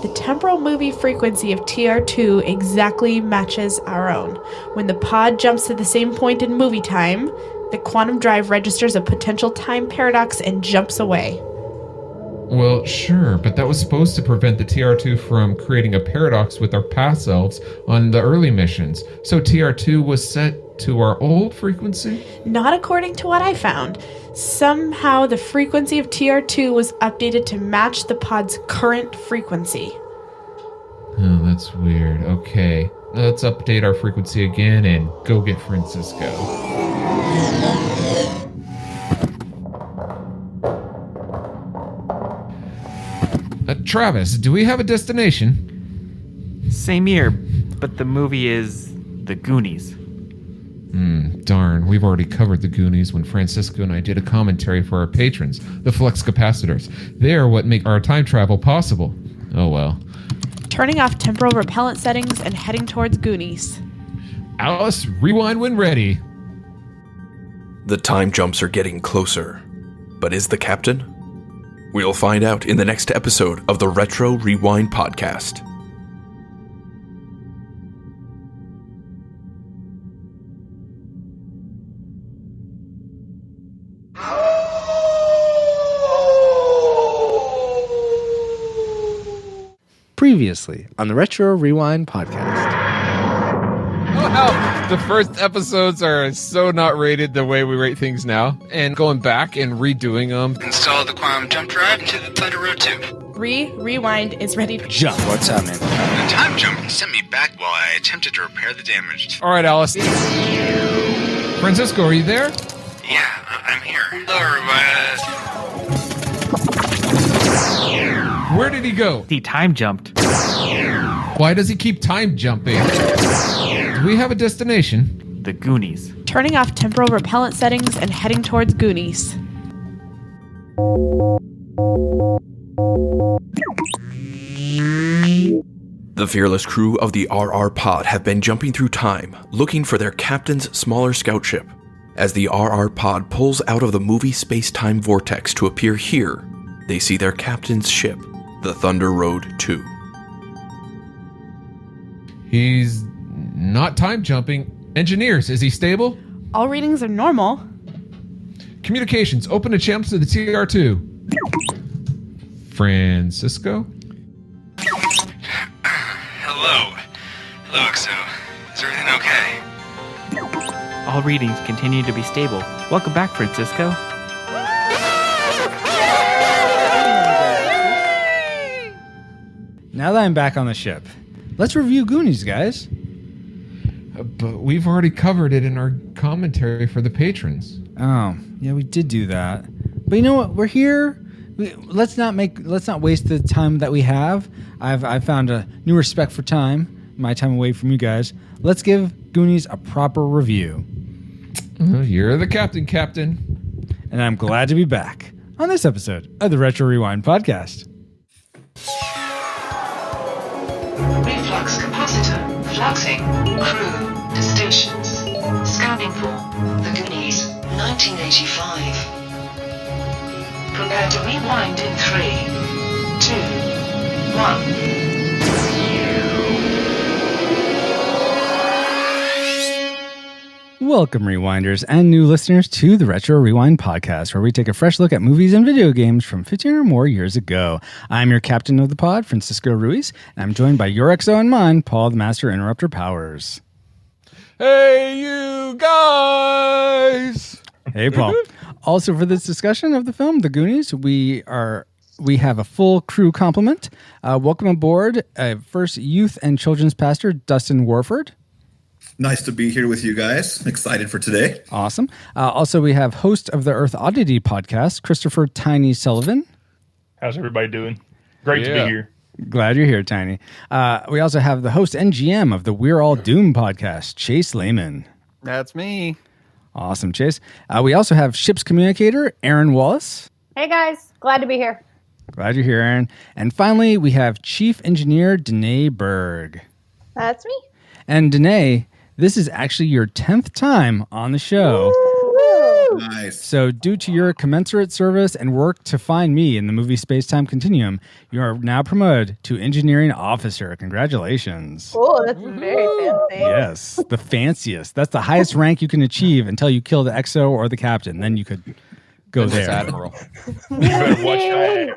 The temporal movie frequency of TR2 exactly matches our own. When the pod jumps to the same point in movie time, the quantum drive registers a potential time paradox and jumps away.
Well, sure, but that was supposed to prevent the TR2 from creating a paradox with our past selves on the early missions. So TR2 was set to our old frequency?
Not according to what I found. Somehow the frequency of TR2 was updated to match the pod's current frequency.
Oh, that's weird. Okay, let's update our frequency again and go get Francisco. Travis, do we have a destination?
Same year, but the movie is The Goonies.
Darn, we've already covered The Goonies when Francisco and I did a commentary for our patrons, the Flux Capacitors. They're what make our time travel possible. Oh well.
Turning off temporal repellent settings and heading towards Goonies.
Alice, rewind when ready.
The time jumps are getting closer. But is the captain? We'll find out in the next episode of the Retro Rewind podcast.
Previously on the Retro Rewind podcast.
Oh, how the first episodes are so not rated the way we rate things now, and going back and redoing them.
Install the quantum jump drive into the Thunder Road 2.
Rewind is ready to
jump. What's up, man?
The time jump sent me back while I attempted to repair the damage.
All right, Alice. Francisco, are you there?
Yeah, I'm here. Hello,
Where did he go?
He time jumped.
Why does he keep time jumping? Do we have a destination?
The Goonies.
Turning off temporal repellent settings and heading towards Goonies.
The fearless crew of the RR Pod have been jumping through time, looking for their captain's smaller scout ship. As the RR Pod pulls out of the movie space-time vortex to appear here, they see their captain's ship, the Thunder Road 2.
He's not time jumping. Engineers, is he stable?
All readings are normal.
Communications, open the channels to the TR2. Francisco?
Hello. Hello, XO. Is everything okay?
All readings continue to be stable. Welcome back, Francisco.
Now that I'm back on the ship, let's review Goonies, guys.
But we've already covered it in our commentary for the patrons.
Oh, yeah, we did do that. But you know what? We're here. Let's not waste the time that we have. I've found a new respect for time. My time away from you guys. Let's give Goonies a proper review.
You're the captain.
And I'm glad to be back on this episode of the Retro Rewind podcast.
Reflux capacitor fluxing. Crew to stations. Scanning for The Goonies, 1985. Prepare to rewind in 3, 2, 1.
Welcome, Rewinders and new listeners, to the Retro Rewind podcast, where we take a fresh look at movies and video games from 15 or more years ago. I'm your captain of the pod, Francisco Ruiz, and I'm joined by your XO and mine, Paul the Master Interrupter Powers.
Hey, you guys!
Hey, Paul. Also, for this discussion of the film, The Goonies, we have a full crew complement. Welcome aboard, first youth and children's pastor, Dustin Warford.
Nice to be here with you guys. Excited for today.
Awesome. Also, we have host of the Earth Oddity podcast, Christopher Tiny Sullivan.
How's everybody doing? Great to be here.
Glad you're here, Tiny. We also have the host and GM of the We're All Doomed podcast, Chase Lehman.
That's me.
Awesome, Chase. We also have ship's communicator, Aaron Wallace.
Hey, guys. Glad to be here.
Glad you're here, Aaron. And finally, we have Chief Engineer Danae Berg.
That's me.
And Danae, this is actually your 10th time on the show.
Woo!
Nice.
So due to your commensurate service and work to find me in the movie space-time continuum, you are now promoted to engineering officer. Congratulations.
Oh, that's very fancy.
Yes, the fanciest. That's the highest rank you can achieve until you kill the XO or the captain. Then you could go there.
Admiral.
Mutiny!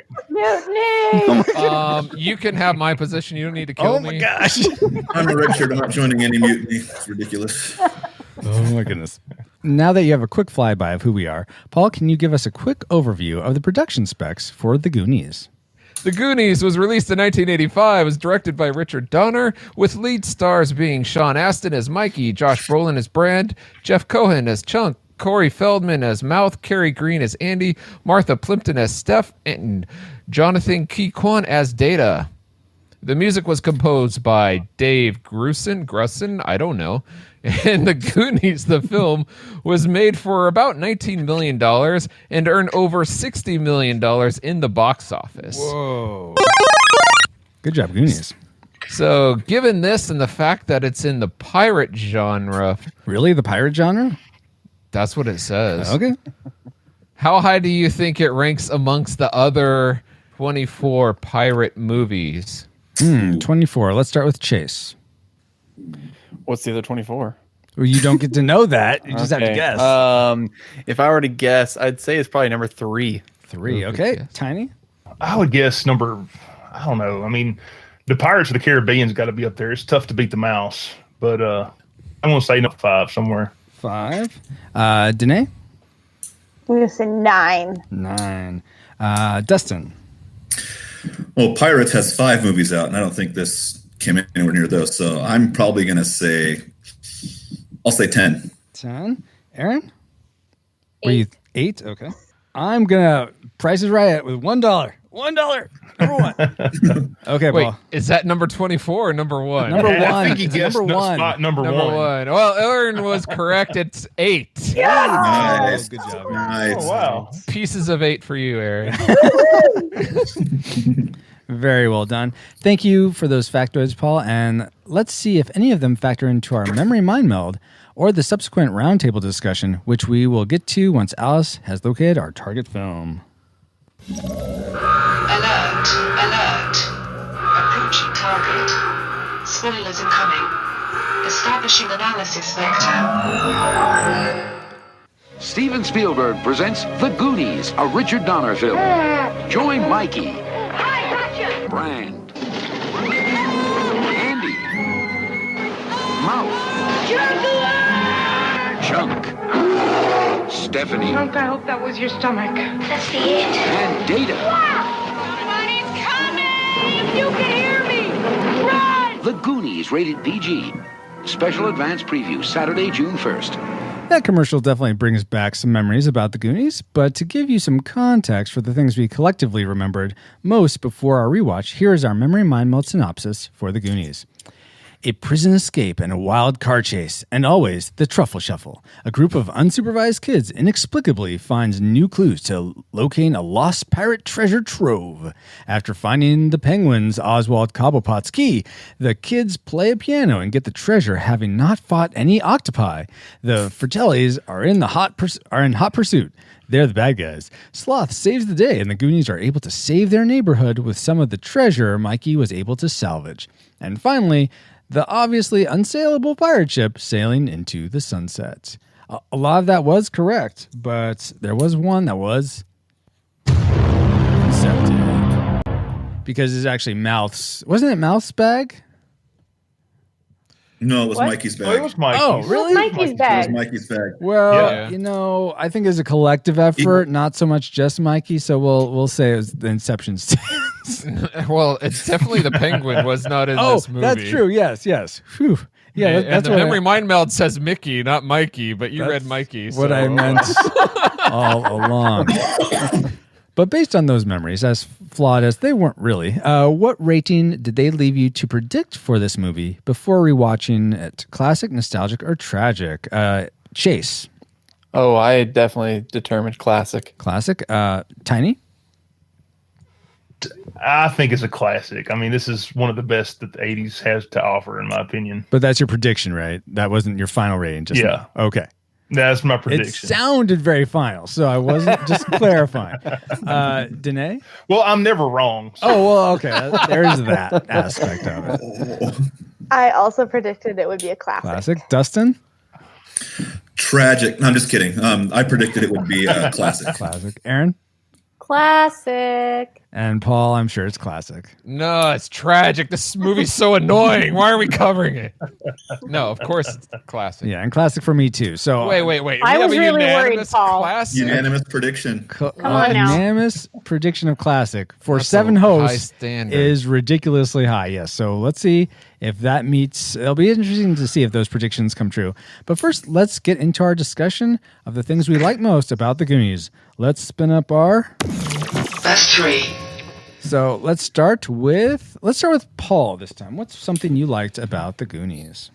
You can have my position. You don't need to kill me.
Oh my gosh.
I'm a Richard. I'm not joining any mutiny. It's ridiculous.
Oh my goodness. Now that you have a quick flyby of who we are, Paul, can you give us a quick overview of the production specs for The Goonies?
The Goonies was released in 1985. It was directed by Richard Donner, with lead stars being Sean Astin as Mikey, Josh Brolin as Brand, Jeff Cohen as Chunk, Corey Feldman as Mouth, Kerry Green as Andy, Martha Plimpton as Steph, and Jonathan Key-Kwan as Data. The music was composed by Dave Grusin, I don't know. And The Goonies, the film, was made for about $19 million and earned over $60 million in the box office.
Whoa. Good job, Goonies.
So, given this and the fact that it's in the pirate genre...
Really? The pirate genre?
That's what it says.
Okay.
How high do you think it ranks amongst the other 24 pirate movies?
24. Let's start with Chase.
What's the other 24?
Well, you don't get to know that. You just have to guess.
If I were to guess, I'd say it's probably number 3.
3. Okay. Tiny?
I would guess number, I don't know. I mean, the Pirates of the Caribbean's got to be up there. It's tough to beat the mouse. But I'm going to say number 5 somewhere.
5. Danae?
I'm going to say 9.
9. Dustin?
Well, Pirates has 5 movies out, and I don't think this came anywhere near those. So I'm probably going to say, I'll say 10.
10. Aaron? 8. 8? Okay. I'm going to Price is Right with $1. $1. Number 1. Okay,
Wait,
Paul.
is that number 24 or number 1?
Number 1.
I think he guessed
number 1.
spot number 1.
Well, Aaron was correct. It's 8.
Nice.
Good job.
Nice.
Oh, wow.
Pieces of 8 for you, Aaron.
Very well done. Thank you for those factoids, Paul. And let's see if any of them factor into our memory mind meld or the subsequent roundtable discussion, which we will get to once Alice has located our target film.
Alert, alert. Approaching target. Spoilers incoming. Establishing analysis vector.
Steven Spielberg presents The Goonies, a Richard Donner film. Join Mikey, Brand, Andy, Mouth, Chunk, Stephanie,
Chunk, I hope that was your stomach. That's the it.
and Data.
Somebody's coming! You can hear me! Run!
The Goonies, rated PG. Special advance preview, Saturday, June 1st.
That commercial definitely brings back some memories about the Goonies, but to give you some context for the things we collectively remembered most before our rewatch, here is our memory mind meld synopsis for the Goonies. A prison escape and a wild car chase, and always the truffle shuffle. A group of unsupervised kids inexplicably finds new clues to locate a lost pirate treasure trove. After finding the penguins' Oswald Cobblepot's key, the kids play a piano and get the treasure, having not fought any octopi. The Fratellis are in hot pursuit. They're the bad guys. Sloth saves the day, and the Goonies are able to save their neighborhood with some of the treasure Mikey was able to salvage. And finally, the obviously unsaleable pirate ship sailing into the sunset. A lot of that was correct, but there was one that was deceptive. Because it's actually Mouth's. Wasn't it Mouth's bag?
No, it was
What?
Mikey's bag.
Oh, it was Mikey's.
Oh, really?
It was Mikey's bag.
It was Mikey's bag.
Well,
Yeah.
you know, I think it's a collective effort, not so much just Mikey. So we'll say it was the Inception stance.
Well, it's definitely the penguin was not in
Oh,
this movie.
that's true. Yes. Whew. Yeah,
And
that's
the
what
memory mind meld says Mickey, not Mikey, but you
That's
read Mikey.
what
so-
I meant all along. But based on those memories, as flawed as they weren't really, what rating did they leave you to predict for this movie before rewatching it? Classic, nostalgic, or tragic? Chase.
Oh, I definitely determined classic.
Classic. Tiny.
I think it's a classic. I mean, this is one of the best that the 80s has to offer, in my opinion.
But that's your prediction, right? That wasn't your final rating. Just
Yeah.
now. Okay.
That's my
It
prediction.
sounded very final, so I wasn't just clarifying. Danae?
Well, I'm never wrong. so-
Oh, well, okay. There's that aspect of it.
I also predicted it would be a classic.
Classic. Dustin?
Tragic. No, I'm just kidding. I predicted it would be a classic.
Classic. Aaron?
Classic.
And Paul, I'm sure it's classic.
No, it's tragic. This movie's so annoying. Why are we covering it? No, of course it's classic.
Yeah, and classic for me too. So
Wait.
I
We
was
have a
really worried,
unanimous
Paul.
classic?
Unanimous prediction.
Come on now.
unanimous prediction of classic for
That's
7
a high
hosts
standard.
is ridiculously high. Yes. So let's see if that meets. It'll be interesting to see if those predictions come true. But first, let's get into our discussion of the things we like most about the Goonies. Let's spin up our.
Best three.
So let's start with Paul this time. What's something you liked about the Goonies?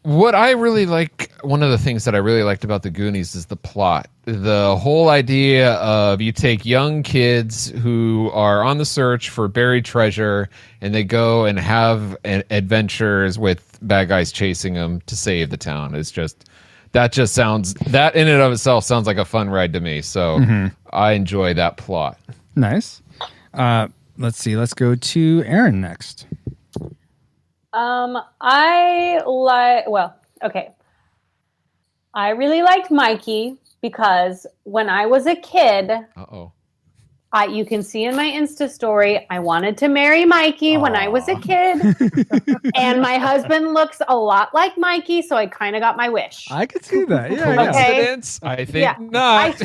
What I really like, one of the things that I really liked about the Goonies is the plot. The whole idea of you take young kids who are on the search for buried treasure and they go and have adventures with bad guys chasing them to save the town. It's just, that in and of itself sounds like a fun ride to me. So I enjoy that plot.
Nice. Let's see. Let's go to Aaron next.
I really liked Mikey because when I was a kid, you can see in my Insta story, I wanted to marry Mikey when I was a kid. And my husband looks a lot like Mikey, so I kind of got my wish.
I could see that. Yeah.
Coincidence? I think not.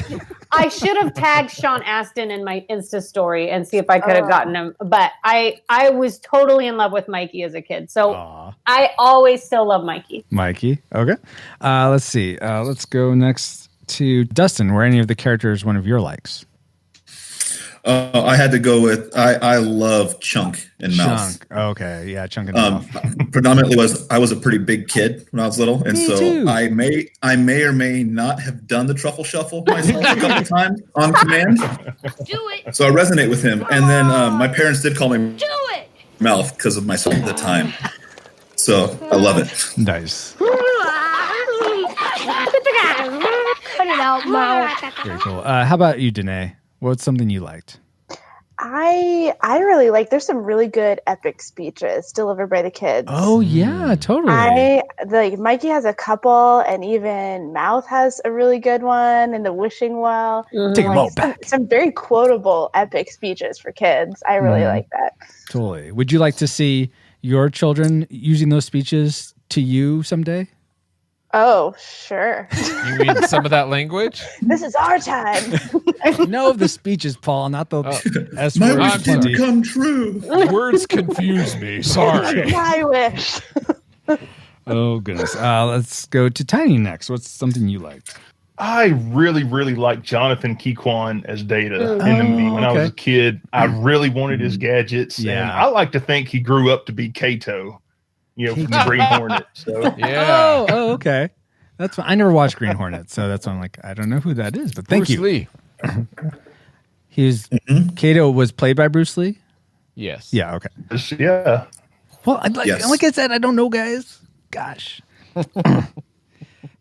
I should have tagged Sean Astin in my Insta story and see if I could have gotten him. But I was totally in love with Mikey as a kid. So I always still love Mikey.
Mikey. Okay. Let's see. Let's go next to Dustin. Were any of the characters one of your likes?
I had to go with I love Chunk and Mouse.
Chunk. Okay. Yeah. Chunk and Mouse.
Predominantly I was a pretty big kid when I was little, and
Me
so
too.
I may or may not have done the truffle shuffle myself a couple times on command.
Do it.
So I resonate with him, and then my parents did call me
Do it.
Mouth because of my son at the time. So I love it.
Nice.
Cut it out, Mo.
Very cool. How about you, Danae? What's something you liked?
I really like. There's some really good epic speeches delivered by the kids.
Oh yeah, totally.
Mikey has a couple, and even Mouth has a really good one, and the Wishing Well.
Take them all back.
Some very quotable epic speeches for kids. I really like that.
Totally. Would you like to see your children using those speeches to you someday?
Oh, sure.
You mean some of that language?
This is our time.
No, the speeches, Paul, not the S
My
words.
wish didn't come true.
Words confuse me. Sorry.
I wish.
Oh, goodness. Let's go to Tiny next. What's something you liked?
I really, really like Jonathan Keyquan as Data in the movie. When I was a kid, I really wanted his gadgets.
Yeah.
And I like to think he grew up to be Kato, from the Green Hornet. So
Yeah.
Oh, okay. That's fine. I never watched Green Hornet, so that's why I'm like, I don't know who that is, but thank
Bruce
you.
Lee.
Kato was played by Bruce Lee?
Yes.
Yeah, okay.
Yeah.
Well, like I said, I don't know, guys. Gosh.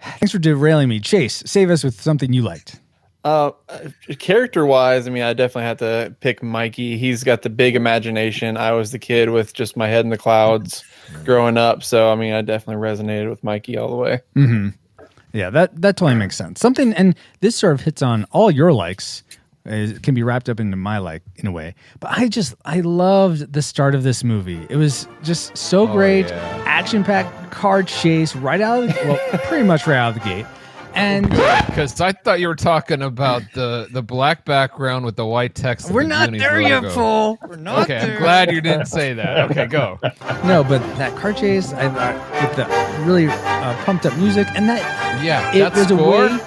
Thanks for derailing me. Chase, save us with something you liked.
Character-wise, I mean, I definitely have to pick Mikey. He's got the big imagination. I was the kid with just my head in the clouds growing up, so I mean, I definitely resonated with Mikey all the way.
Mm-hmm. Yeah, that totally makes sense. Something, and this sort of hits on all your likes. It can be wrapped up into my like in a way, but I loved the start of this movie. It was just so great, action-packed car chase pretty much right out of the gate. And
because I thought you were talking about the black background with the white text. of
We're
the
not
Goonies
there yet,
logo.
fool. We're not
Okay,
there.
I'm glad you didn't say that. Okay, go.
No, but that car chase, I thought with the really pumped up music, and that
that
was
score,
a way.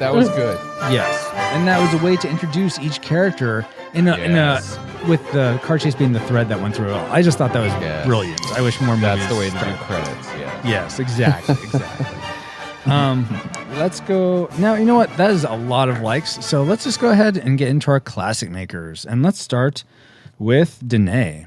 that was good.
Yes, and that was a way to introduce each character in a with the car chase being the thread that went through it all. I just thought that was brilliant. I wish more movies.
That's the way to do
started.
credits. Yeah.
Yes, exactly. Let's go now. You know what? That is a lot of likes. So let's just go ahead and get into our classic makers, and let's start with Danae.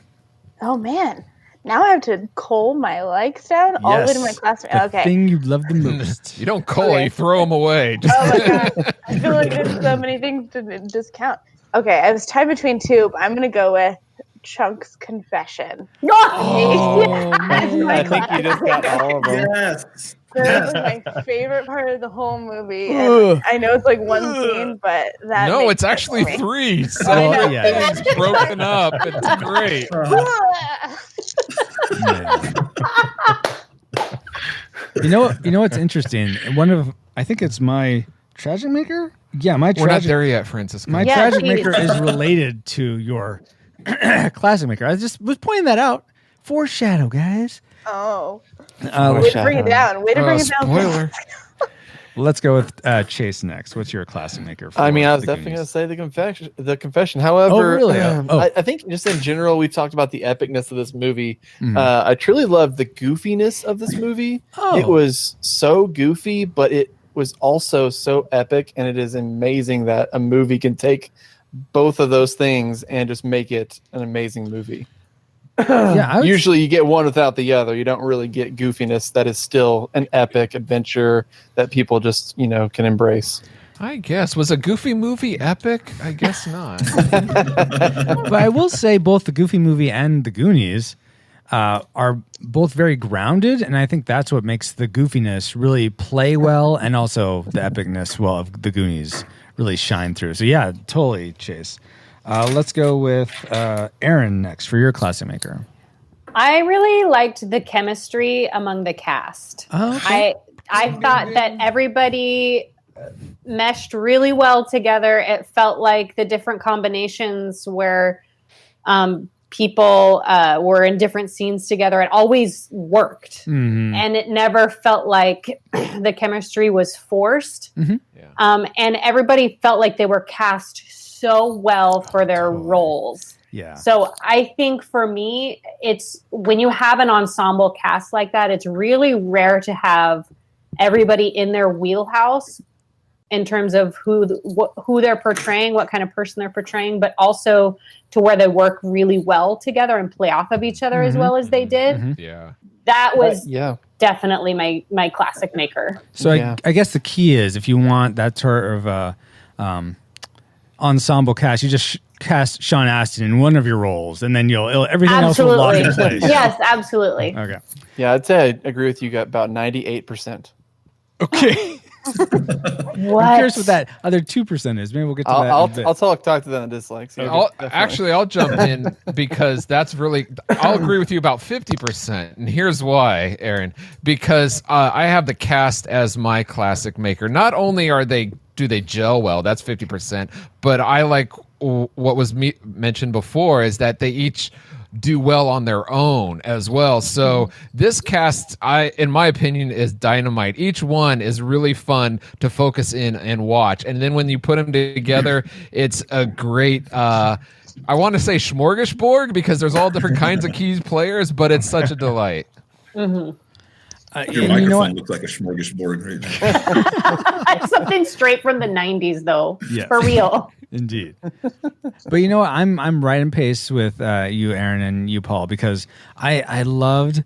Oh man, now I have to cull my likes down all the way to my classmate.
The
Okay.
thing you love the most.
You don't call it, you throw them away.
Oh my god, I feel like there's so many things to discount. Okay, I was tied between two, but I'm gonna go with Chunk's confession.
Oh, I think you just got all of them.
Yes.
That was my favorite part of the whole movie. And I know it's like one scene, but that
No,
makes
it's
it
actually
for me.
3.
I
So
know.
things broken up. It's great.
You know what's interesting? I think it's my tragic maker. Yeah, my
We're not
tragic.
there yet, Francisco.
My tragic maker is related to your classic maker. I just was pointing that out. Foreshadow, guys.
Oh. Way to bring it down. Way to bring it down.
Spoiler.
Let's go with Chase next. What's your classic maker? For
I mean, I was
the
definitely going
Goonies?
to say the confession. However,
Oh, really?
I think just in general, we've talked about the epicness of this movie.
Mhm.
I truly loved the goofiness of this movie.
Oh.
It was so goofy, but it was also so epic, and it is amazing that a movie can take both of those things and just make it an amazing movie.
Yeah,
Usually you get one without the other. You don't really get goofiness that is still an epic adventure that people just, can embrace.
I guess. Was a Goofy movie epic? I guess not.
But I will say both the Goofy movie and the Goonies are both very grounded, and I think that's what makes the goofiness really play well, and also the epicness of the Goonies really shine through. So yeah, totally, Chase. Let's go with Aaron next for your classic maker.
I really liked the chemistry among the cast.
Oh, okay.
I thought that everybody meshed really well together. It felt like the different combinations where people were in different scenes together. It always worked.
Mm-hmm.
And it never felt like the chemistry was forced.
Mm-hmm.
And everybody felt like they were cast so well for their roles.
Yeah.
So I think for me, it's when you have an ensemble cast like that, it's really rare to have everybody in their wheelhouse in terms of who they're portraying, what kind of person they're portraying, but also to where they work really well together and play off of each other as well as they did.
Mm-hmm.
Yeah.
That was definitely my classic maker.
So I guess the key is if you want that sort of ensemble cast, you just cast Sean Astin in one of your roles, and then everything else will lock in place.
Yes, absolutely.
Okay.
Yeah, I'd say I agree with you. Got about 98%.
Okay.
What?
I'm curious what that other 2% is. Maybe we'll get to that.
I'll talk to them on dislikes. Yeah,
I'll jump in because that's really. I'll agree with you about 50%, and here's why, Aaron. Because I have the cast as my classic maker. Not only do they gel well, that's 50%, but I like what was mentioned before is that they each do well on their own as well. So this cast, in my opinion, is dynamite. Each one is really fun to focus in and watch. And then when you put them together, it's a great, I want to say smorgasbord because there's all different kinds of keys players, but it's such a delight.
Mm-hmm.
Your microphone looks like a smorgasbord right now.
Something straight from the 90s, though.
Yes.
For real.
Indeed. But you know what? I'm right in pace with you, Aaron, and you, Paul, because I loved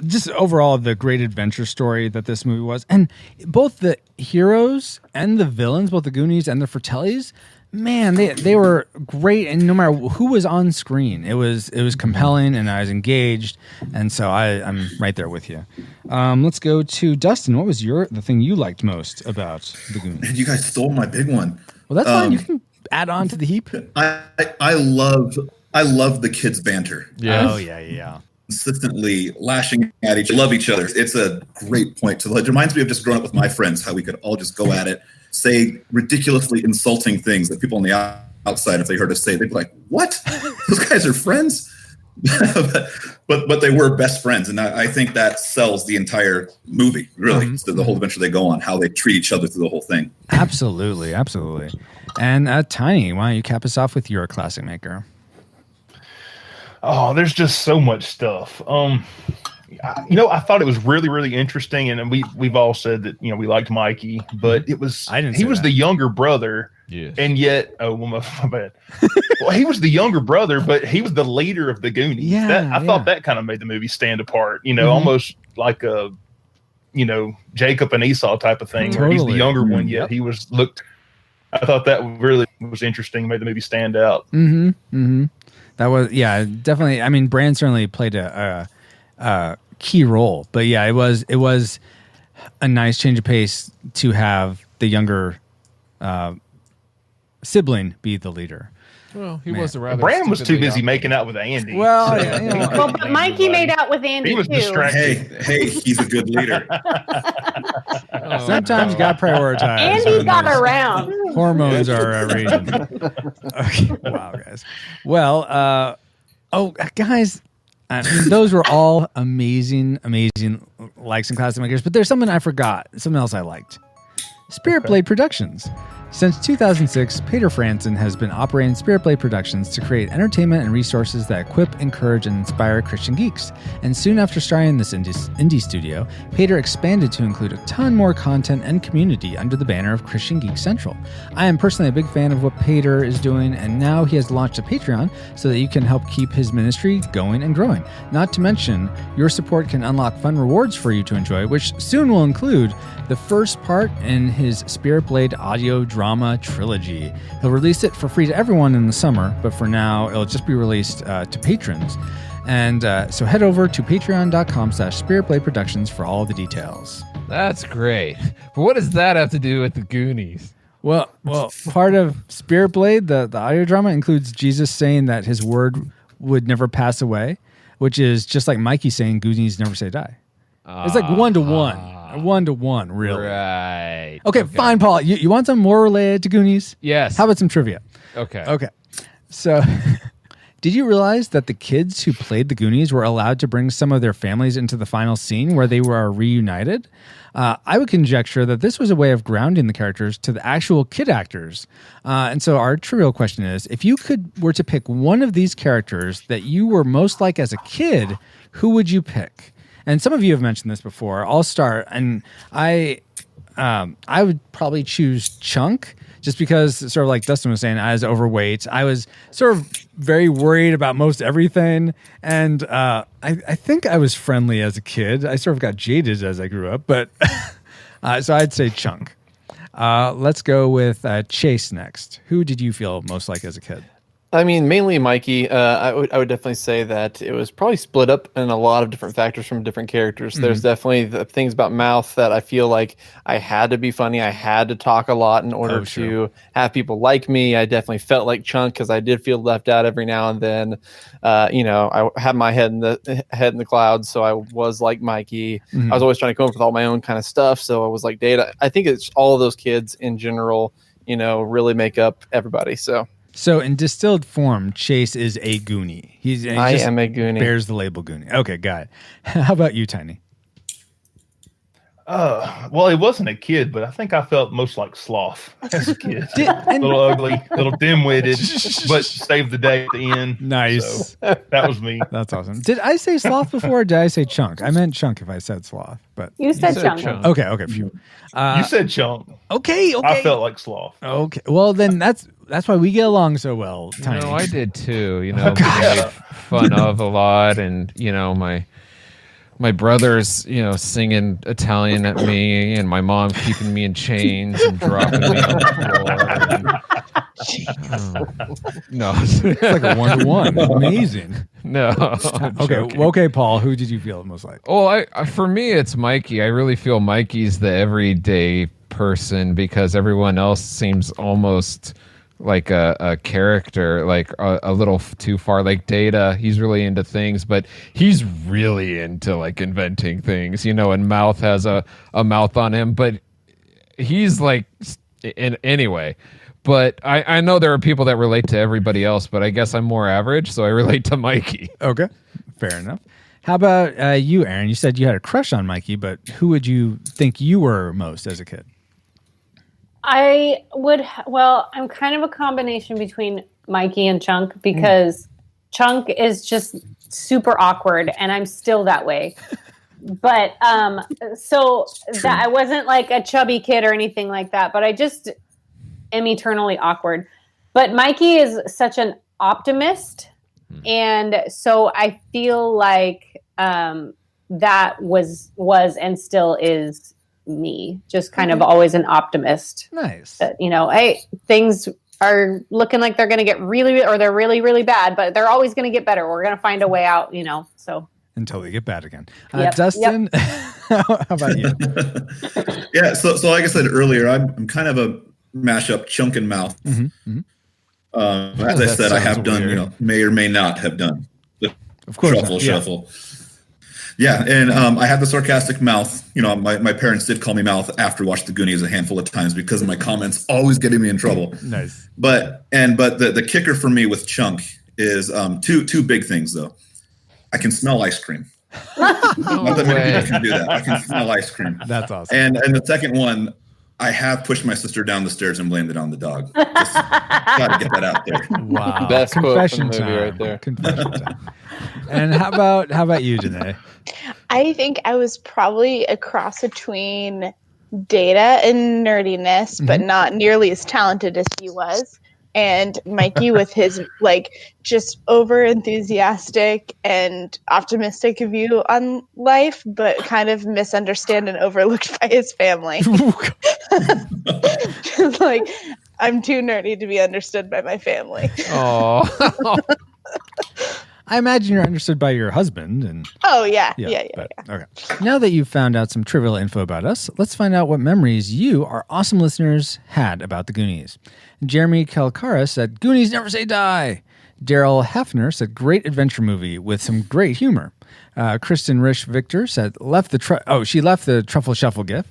just overall the great adventure story that this movie was. And both the heroes and the villains, both the Goonies and the Fratellis, man, they were great. And no matter who was on screen, it was compelling and I was engaged. And so I'm right there with you. Let's go to Dustin. What was the thing you liked most about the Goonies?
Man, you guys stole my big one.
Well, that's fine. You can add on to the heap.
I love the kids' banter.
Yeah. Oh yeah.
Consistently lashing at love each other. It's a great point. It reminds me of just growing up with my friends, how we could all just go at it, say ridiculously insulting things that people on the outside, if they heard us say, they'd be like, "What? Those guys are friends?" but they were best friends, and I think that sells the entire movie. Really, so the whole adventure they go on, how they treat each other through the whole thing.
Absolutely. And Tiny, why don't you cap us off with your classic maker?
Oh, there's just so much stuff. I thought it was really, really interesting, and we've all said that we liked Mikey, but he was the younger brother, and yet my bad. Well, he was the younger brother, but he was the leader of the Goonies. I thought that kind of made the movie stand apart. Almost like a Jacob and Esau type of thing, where he's the younger one, yet he was looked. I thought that really was interesting, made the movie stand out.
That was definitely. I mean, Bran certainly played a key role, but it was a nice change of pace to have the younger sibling be the leader.
Well, he was a rather.
Bran was too busy making out with Andy.
Well,
well, but Mikey made out with Andy
he was
too.
Distracted.
Hey, he's a good leader.
Sometimes you got to prioritize.
Andy got around.
Hormones are raging. Okay. Wow, guys. Well, guys. I mean, those were all amazing likes and classic makers, but there's something I forgot. Something else I liked. Spirit Blade Productions. Since 2006, Peter Franson has been operating Spirit Blade Productions to create entertainment and resources that equip, encourage, and inspire Christian geeks. And soon after starting this indie studio, Peter expanded to include a ton more content and community under the banner of Christian Geek Central. I am personally a big fan of what Peter is doing, and now he has launched a Patreon so that you can help keep his ministry going and growing. Not to mention, your support can unlock fun rewards for you to enjoy, which soon will include the first part in his Spirit Blade audio drama trilogy. He'll release it for free to everyone in the summer, but for now, it'll just be released to patrons. And so head over to patreon.com/Spirit Blade Productions for all the details.
That's great. But what does that have to do with the Goonies?
Well, part of Spirit Blade, the audio drama, includes Jesus saying that his word would never pass away, which is just like Mikey saying Goonies never say die. It's like 1-to-1. 1-to-1, really.
Right.
Okay, fine, Paul. You want some more related to Goonies?
Yes.
How about some trivia?
Okay.
So, did you realize that the kids who played the Goonies were allowed to bring some of their families into the final scene where they were reunited? I would conjecture that this was a way of grounding the characters to the actual kid actors. And so our trivial question is, if you were to pick one of these characters that you were most like as a kid, who would you pick? And some of you have mentioned this before. I'll start, and I would probably choose Chunk, just because, sort of like Dustin was saying, I was overweight. I was sort of very worried about most everything, and I think I was friendly as a kid. I sort of got jaded as I grew up, but so I'd say Chunk. Let's go with Chase next. Who did you feel most like as a kid?
I mean, mainly Mikey. I would definitely say that it was probably split up in a lot of different factors from different characters.
Mhm.
There's definitely the things about Mouth that I feel like I had to be funny. I had to talk a lot in order to have people like me. I definitely felt like Chunk because I did feel left out every now and then. I had my head in the clouds, so I was like Mikey.
Mhm.
I was always trying to come up with all my own kind of stuff, so I was like Data. I think it's all of those kids in general, really make up everybody.
So in distilled form, Chase is a Goonie.
I am a Goonie.
Bears the label Goonie. Okay, got it. How about you, Tiny?
Well, it wasn't a kid, but I think I felt most like Sloth as a kid. A little ugly, a little dim-witted, but saved the day at the end.
Nice.
So, that was me.
That's awesome. Did I say Sloth before or did I say Chunk? I meant Chunk if I said Sloth. But
You said Chunk.
Okay. Phew.
You said Chunk.
Okay.
I felt like Sloth.
Okay. Well, then that's why we get along so well, Tiny.
I did too. Being made fun of a lot, and my brothers, singing Italian at me, and my mom keeping me in chains and dropping me on the floor. No,
it's like a 1-to-1. Amazing.
No.
Okay, Paul. Who did you feel most like?
Well, for me, it's Mikey. I really feel Mikey's the everyday person because everyone else seems almost like a character, like a little too far, like Data. He's really into things, but he's really into like inventing things, and Mouth has a mouth on him, but he's like anyway. But I know there are people that relate to everybody else, but I guess I'm more average, so I relate to Mikey.
Okay, fair enough. How about you, Aaron? You said you had a crush on Mikey, but who would you think you were most as a kid?
I'm kind of a combination between Mikey and Chunk because Chunk is just super awkward and I'm still that way. But that I wasn't like a chubby kid or anything like that, but I just am eternally awkward. But Mikey is such an optimist. And so I feel like that was and still is me, just kind of always an optimist.
Nice.
Hey, things are looking like they're going to get they're really, really bad, but they're always going to get better. We're going to find a way out, so.
Until they get bad again.
Yep,
Dustin, how about you?
Yeah. So like I said earlier, I'm kind of a mashup Chunk and Mouth.
Mm-hmm.
As I said, I have done, may or may not have done the shuffle. Yeah, and I had the sarcastic Mouth. My parents did call me Mouth after watching The Goonies a handful of times because of my comments always getting me in trouble.
Nice.
But the kicker for me with Chunk is two big things though. I can smell ice cream. Not that many people can do that. I can smell ice cream.
That's awesome.
And the second one, I have pushed my sister down the stairs and blamed it on the dog. Got to get that out there.
Wow.
Best
Confession
quote from the movie
time.
right there.
Confession time. And how about you, Janae?
I think I was probably a cross between Data and nerdiness, but not nearly as talented as he was. And Mikey with his just over enthusiastic and optimistic view on life, but kind of misunderstood and overlooked by his family. Just I'm too nerdy to be understood by my family.
Oh.
I imagine you're understood by your husband. And
Oh, yeah.
Okay. Now that you've found out some trivial info about us, let's find out what memories you, our awesome listeners, had about the Goonies. Jeremy Calcara said, Goonies never say die. Daryl Hefner said, great adventure movie with some great humor. Kristen Risch Victor said, she left the Truffle Shuffle gif.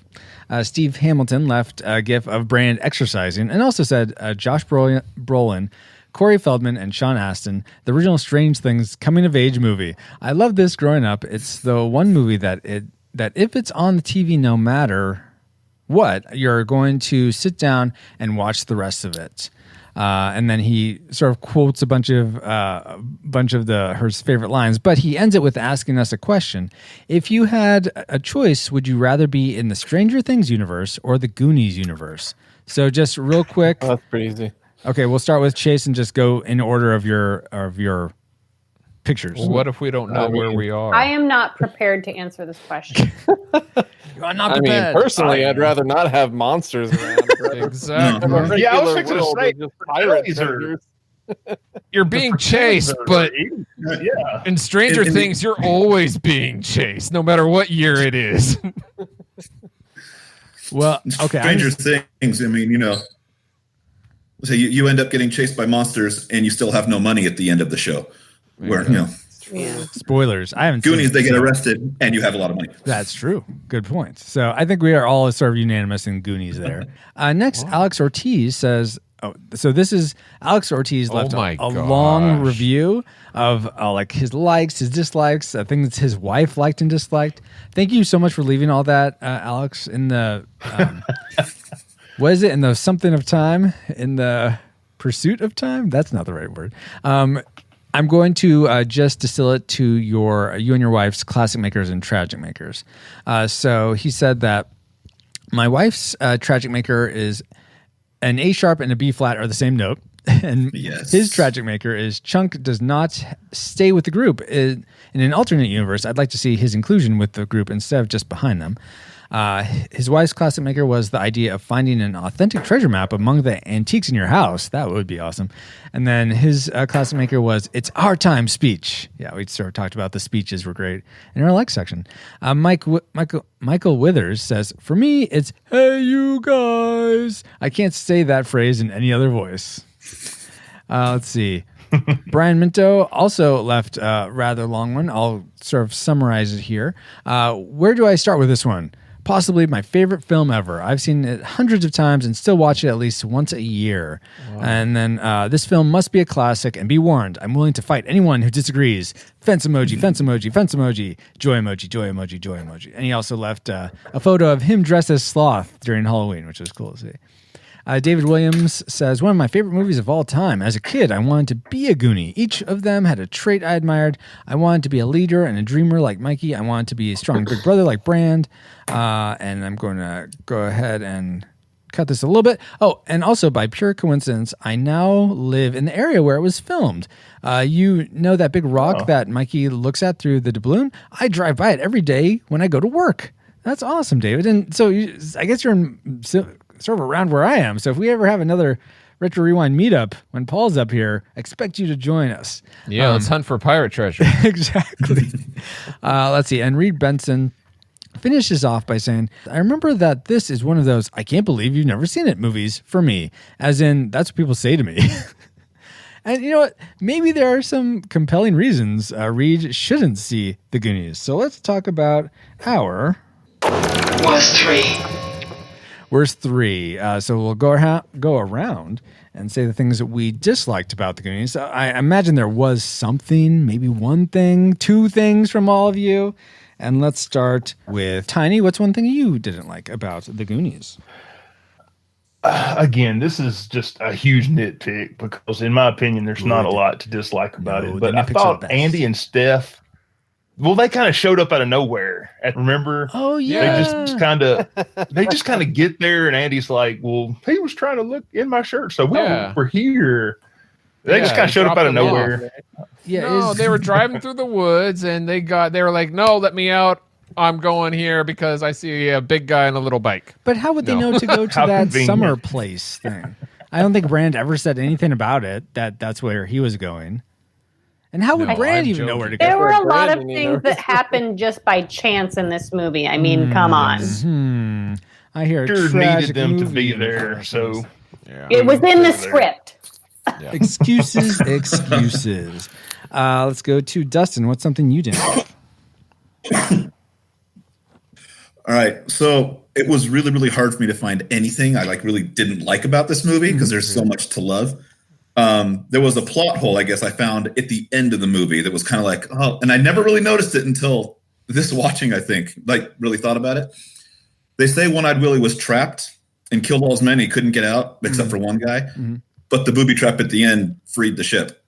Steve Hamilton left a gif of Brand exercising and also said, Josh Brolin, Corey Feldman, and Sean Astin, the original Strange Things coming-of-age movie. I love this growing up. It's the one movie that if it's on the TV, no matter what, you're going to sit down and watch the rest of it. And then he sort of quotes a bunch of her favorite lines, but he ends it with asking us a question. If you had a choice, would you rather be in the Stranger Things universe or the Goonies universe? So just real quick.
Oh, that's pretty easy.
Okay, we'll start with Chase and just go in order of your pictures.
Well, what if we don't know where we are?
I am not prepared to answer this question.
You are not prepared.
Personally, I'd rather not have monsters around.
Exactly.
Yeah, I was fixing to say
pirates
you're being chased, but
yeah.
in Stranger Things, you're always being chased, no matter what year it is.
Well, okay.
Stranger Things, I mean, so you end up getting chased by monsters and you still have no money at the end of the show. Where,
Spoilers. I haven't
Goonies,
seen
they get arrested and you have a lot of money.
That's true. Good point. So I think we are all sort of unanimous in Goonies there. Next, Alex Ortiz says, so this is Alex Ortiz left a long review of like his likes, his dislikes, things his wife liked and disliked. Thank you so much for leaving all that, Alex, in the, what is it? In the something of time? In the pursuit of time? That's not the right word. I'm going to just distill it to you and your wife's classic makers and tragic makers. So he said that my wife's tragic maker is an A sharp and a B flat are the same note. And his tragic maker is Chunk does not stay with the group. In an alternate universe, I'd like to see his inclusion with the group instead of just behind them. His wife's classic maker was the idea of finding an authentic treasure map among the antiques in your house. That would be awesome. And then his classic maker was "It's Our Time" speech. Yeah, we sort of talked about the speeches were great in our like section. Michael Withers says, "For me, it's hey you guys. I can't say that phrase in any other voice." Let's see. Brian Minto also left a rather long one. I'll sort of summarize it here. Where do I start with this one? Possibly my favorite film ever. I've seen it hundreds of times and still watch it at least once a year. Wow. And then this film must be a classic, and be warned, I'm willing to fight anyone who disagrees. Fence emoji, fence emoji, fence emoji, joy emoji, joy emoji, joy emoji. And he also left a photo of him dressed as Sloth during Halloween, which was cool to see. David Williams says, one of my favorite movies of all time. As a kid, I wanted to be a Goonie. Each of them had a trait I admired. I wanted to be a leader and a dreamer like Mikey. I wanted to be a strong big brother like Brand. And I'm going to go ahead and cut this a little bit. Oh, and also by pure coincidence, I now live in the area where it was filmed. You know that big rock that Mikey looks at through the doubloon? I drive by it every day when I go to work. That's awesome, David. And so I guess you're in... sort of around where I am. So if we ever have another Retro Rewind meetup when Paul's up here, expect you to join us.
Yeah, let's hunt for pirate treasure.
Exactly. Let's see. And Reed Benson finishes off by saying, I remember that this is one of those I can't believe you've never seen it movies for me. As in, that's what people say to me. And you know what? Maybe there are some compelling reasons Reed shouldn't see The Goonies. So let's talk about our... Worst three. So we'll go around and say the things that we disliked about The Goonies. I imagine there was something, maybe one thing, two things from all of you. And let's start with Tiny. What's one thing you didn't like about The Goonies?
Again, this is just a huge nitpick because, in my opinion, there's not a lot to dislike about it. But I thought Andy and Steph, well, they kind of showed up out of nowhere. Remember?
Oh yeah.
They just kind of get there, and Andy's like, "Well, he was trying to look in my shirt, so we're here." They just kind of showed up out of nowhere.
Yeah, they were driving through the woods, and they were like, "No, let me out. I'm going here because I see a big guy on a little bike."
But how would they know to go to that summer place thing? I don't think Brand ever said anything about it. That's where he was going. And how would Brand even know where to go?
There were a lot of things that happened just by chance in this movie. I mean, come on.
I hear
sure needed them to be there, so
it was in the script.
Yeah. Excuses. Let's go to Dustin. What's something you didn't like?
All right, so it was really, really hard for me to find anything I really didn't like about this movie because there's so much to love. There was a plot hole, I guess, I found at the end of the movie that was kind of like, oh, and I never really noticed it until this watching, I think, really thought about it. They say One-Eyed Willie was trapped and killed all his men. He couldn't get out except for one guy. Mm-hmm. But the booby trap at the end freed the ship.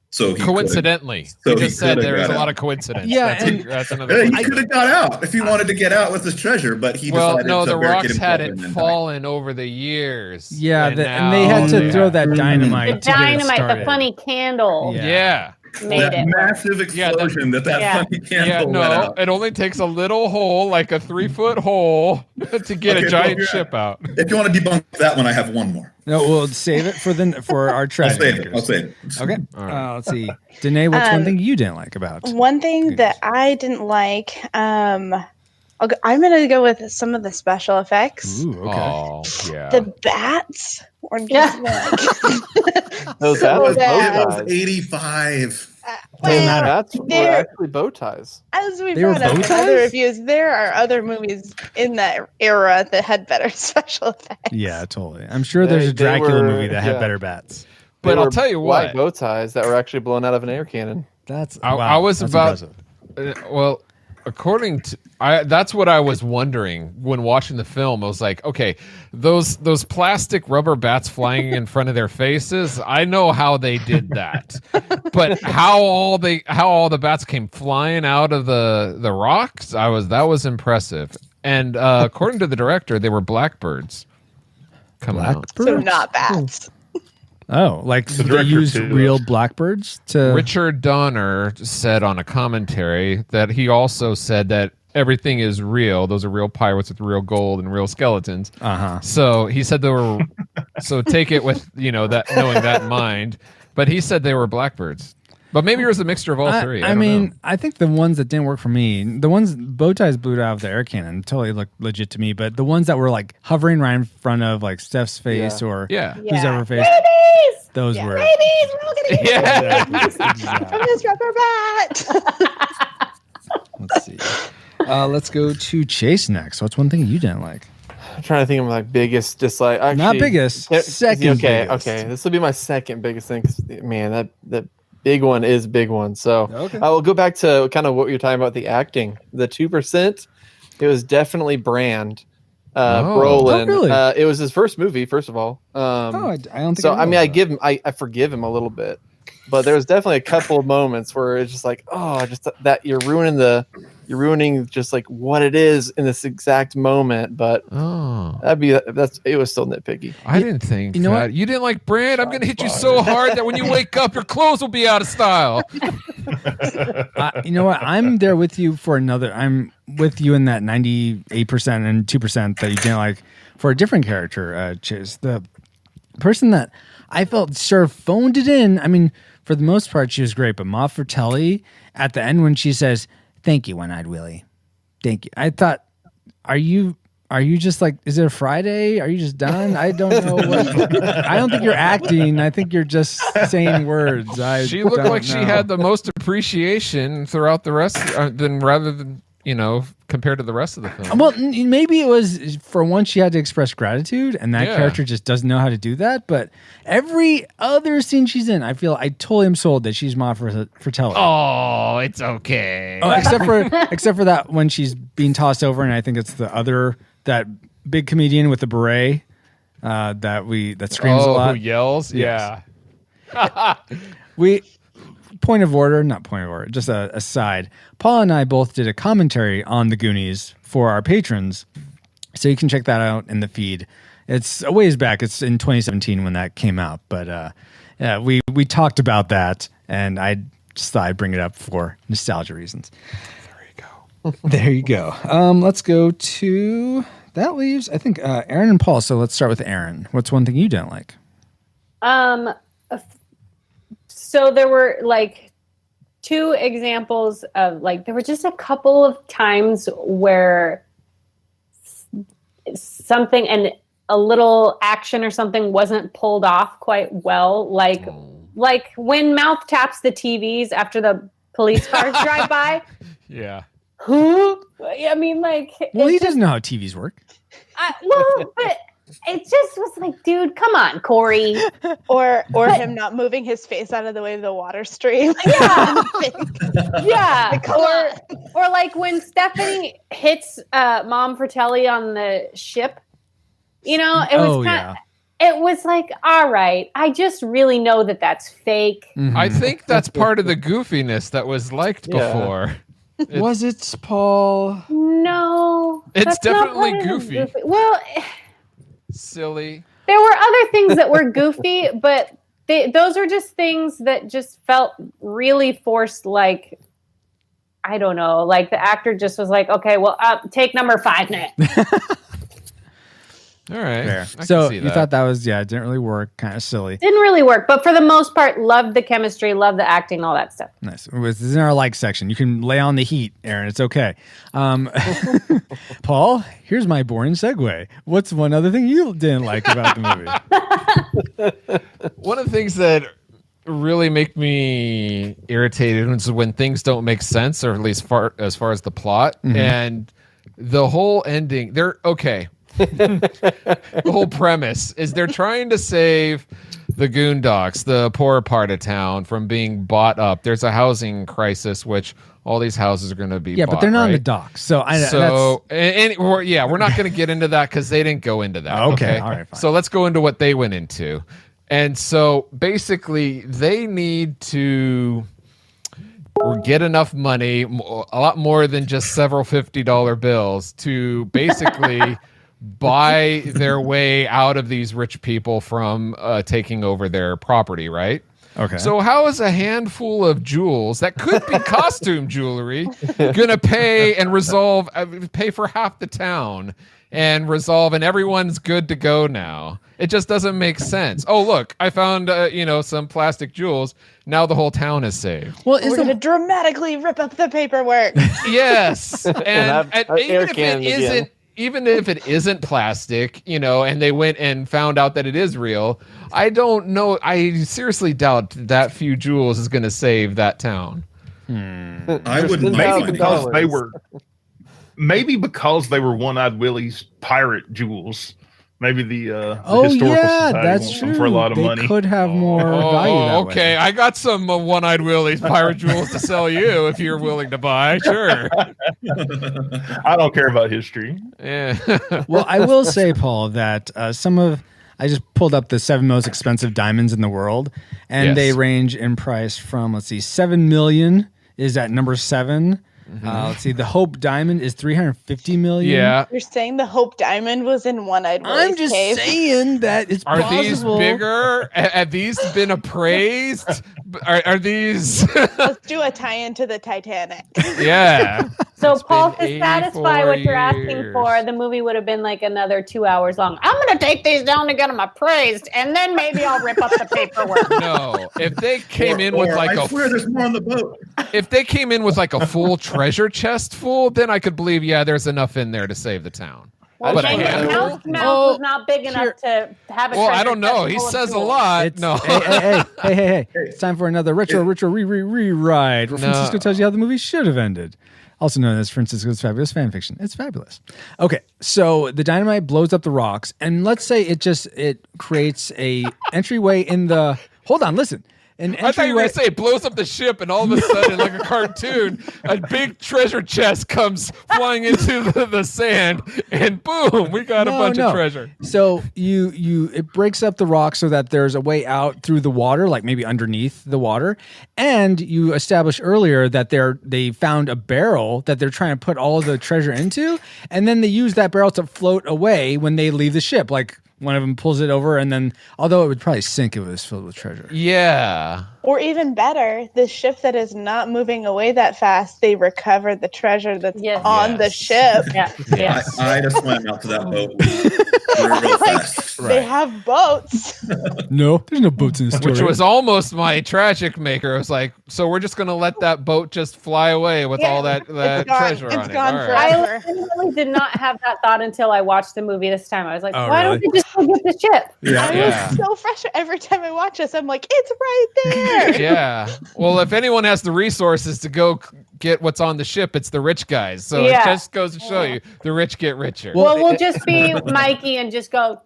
So he
coincidentally, you just said there was a lot of coincidence.
Yeah,
that's another. He could have got out if he wanted to get out with his treasure, but he decided to
the
barricade
rocks hadn't fallen over the years.
Yeah, and they had to throw that dynamite.
The dynamite, the funny candle.
Yeah.
made
that
it.
massive explosion that funny candle let out.
It only takes a little hole, like a 3-foot hole, to get a giant ship out.
If you want to debunk that one, I have one more.
No, we'll save it for our trash.
I'll save it.
Okay. Let's see. Danae, what's one thing you didn't like about?
One thing that I didn't like, I'm going to go with some of the special effects.
Ooh, okay.
Oh, yeah.
The bats were just like
Those
That was 85.
Bats were actually bow ties.
As we
They were
brought up
bow
in other
ties?
reviews, there are other movies in that era that had better special effects.
Yeah, totally. I'm sure there's a Dracula movie that had better bats.
But
They
I'll
were
tell you
white
what.
bow ties that were actually blown out of an air cannon.
That's
I was
that's
about.
impressive.
Well, according to that's what I was wondering when watching the film. I was like, okay, those plastic rubber bats flying in front of their faces. I know how they did that, but how all the bats came flying out of the rocks. That was impressive. And according to the director, they were blackbirds coming out.
So not bats.
Oh, like
The
they
director
used
too.
real blackbirds to.
Richard Donner said on a commentary that he also said that everything is real. Those are real pirates with real gold and real skeletons.
Uh-huh.
So he said they were. So take it with that knowing that in mind. But he said they were blackbirds. But maybe it was a mixture of all three. I don't know.
I think the ones that didn't work for me, the ones bow ties blew out of the air cannon, totally looked legit to me. But the ones that were like hovering right in front of like Steph's face or whose ever face,
Babies!
those were.
Babies! We're all gonna get
Exactly.
from this rubber bat.
Let's see. Let's go to Chase next. What's one thing you didn't like?
I'm trying to think of my biggest dislike. Actually,
Not biggest, second biggest.
Okay. This will be my second biggest thing. 'Cause, man, that big one is big one. So I will go back to kind of what you're talking about, the acting. The 2%, it was definitely Brand. Brolin.
Oh, really?
It was his first movie, first of all.
I don't think
so.
I know
I forgive him a little bit, but there was definitely a couple of moments where it's just like, oh, just that you're ruining just like what it is in this exact moment. But it was still nitpicky.
I didn't think
you know
that.
what?
You didn't like Brand? I'm going to hit you so hard that when you wake up, your clothes will be out of style.
You know what? I'm there with you for another. I'm with you in that 98% and 2% that you didn't like for a different character. Chase, the person that I felt sort of phoned it in. I mean, for the most part, she was great, but Ma Fratelli at the end when she says, "Thank you, One-Eyed Willie. Thank you." I thought, are you just like, is it a Friday? Are you just done? I don't know. I don't think you're acting. I think you're just saying words.
She looked like she had the most appreciation throughout the rest rather than compared to the rest of the film.
Well, maybe it was for once she had to express gratitude, and that character just doesn't know how to do that. But every other scene she's in, I totally am sold that she's Ma Fratelli.
Oh, it's okay.
Oh, except for that when she's being tossed over, and I think it's that big comedian with the beret that screams a lot,
who yells.
Yes.
Yeah.
Not point of order, just a aside. Paul and I both did a commentary on the Goonies for our patrons, so you can check that out in the feed. It's a ways back. It's in 2017 when that came out, but we talked about that, and I just thought I'd bring it up for nostalgia reasons. There you go. Let's go to that leaves, I think, Aaron and Paul. So let's start with Aaron. What's one thing you didn't like?
So there were like two examples of there were just a couple of times where something and a little action or something wasn't pulled off quite well. Like when Mouth taps the TVs after the police cars drive by.
Yeah.
Who? I mean,
well, he doesn't know how TVs work.
But it just was like, dude, come on, Corey.
Or him not moving his face out of the way of the water stream.
Yeah. Yeah. Or like when Stephanie hits Mom Fratelli on the ship, it was it was like, all right, I just really know that that's fake.
Mm-hmm. I think that's part of the goofiness that was liked before.
Was it, Paul?
No.
It's definitely goofy.
Well,
silly.
There were other things that were goofy, but those are just things that just felt really forced. Like, I don't know, like the actor just was like, okay, well, take number 5 now.
All right.
Fair.
I
So
can see
you
that.
thought that was, it didn't really work. Kind of silly.
Didn't really work, but for the most part, loved the chemistry, loved the acting, all that stuff.
Nice. This is in our like section. You can lay on the heat, Aaron. It's okay. Paul, here's my boring segue. What's one other thing you didn't like about the movie?
One of the things that really make me irritated is when things don't make sense, or at least as far as the plot and the whole ending. They're okay. The whole premise is they're trying to save the Goondocks, the poor part of town, from being bought up. There's a housing crisis, which all these houses are going to be.
But they're not on the docks, so
we're not going to get into that because they didn't go into that.
Okay, all right, fine.
So let's go into what they went into, and so basically they need to get enough money, a lot more than just several $50 bills, to basically buy their way out of these rich people from taking over their property, right?
Okay.
So how is a handful of jewels that could be costume jewelry gonna pay for half the town and resolve, and everyone's good to go now? It just doesn't make sense. Oh, look, I found some plastic jewels. Now the whole town is saved.
Well, we're going to dramatically rip up the paperwork.
Yes, and even if it isn't plastic, and they went and found out that it is real, I don't know. I seriously doubt that few jewels is going to save that town.
I wouldn't
maybe because they were One-Eyed Willie's pirate jewels. Maybe the historical society
that's
wants
true.
them for a lot of money.
They could have more value that
okay,
way.
I got some One-Eyed Willie's pirate jewels to sell you if you're willing to buy. Sure.
I don't care about history.
Yeah.
Well, I will say, Paul, that I just pulled up the 7 most expensive diamonds in the world, and they range in price from, 7 million is at number 7. Let's see, the Hope Diamond is $350 million.
Yeah.
You're saying the Hope Diamond was in One-Eyed Willie's
I'm just
cave?
saying that it's
Are
possible.
these bigger? Have these been appraised? Are these?
Let's do a tie-in to the Titanic.
Yeah.
So, Paul, to
84
satisfy what you're asking
years.
for, the movie would have been like another 2 hours long. I'm going to take these down to get them appraised, and then maybe I'll rip up the paperwork.
No, if they came in with like
I swear there's more on the boat.
If they came in with like a full treasure chest full, then I could believe, there's enough in there to save the town.
Well,
But
maybe
I-
the count's mouth was not big enough to have a
Well, I
treasure
don't know.
chest
He
full of
says a
jewels.
lot. No.
Hey. It's time for another retro rewrite where Francisco tells you how the movie should have ended. Also known as Francisco's Fabulous Fan Fiction. It's fabulous. Okay, so the dynamite blows up the rocks, and let's say it creates a entryway in the... Hold on, listen.
I thought you were going to say it blows up the ship, and all of a sudden, like a cartoon, a big treasure chest comes flying into the sand, and boom, we got a bunch of treasure.
So it breaks up the rock so that there's a way out through the water, like maybe underneath the water. And you established earlier that they found a barrel that they're trying to put all of the treasure into, and then they use that barrel to float away when they leave the ship. Like one of them pulls it over, and then, although it would probably sink if it was filled with treasure.
Yeah.
Or even better, the ship that is not moving away that fast, they recover the treasure that's on the ship.
I just swam out to that boat real fast.
They have boats.
No, there's no boats in the story.
Which was almost my tragic maker. I was like, so we're just going to let that boat just fly away with all that treasure on it. All right.
I literally did not have that thought until I watched the movie this time. I was like,
Oh,
why
really?
don't they just go get the ship?
I was so fresh every time I watch this. I'm like, it's right there.
Yeah. Well, if anyone has the resources to go get what's on the ship, it's the rich guys. So it just goes to show you the rich get richer.
Well, we'll just be Mikey and just go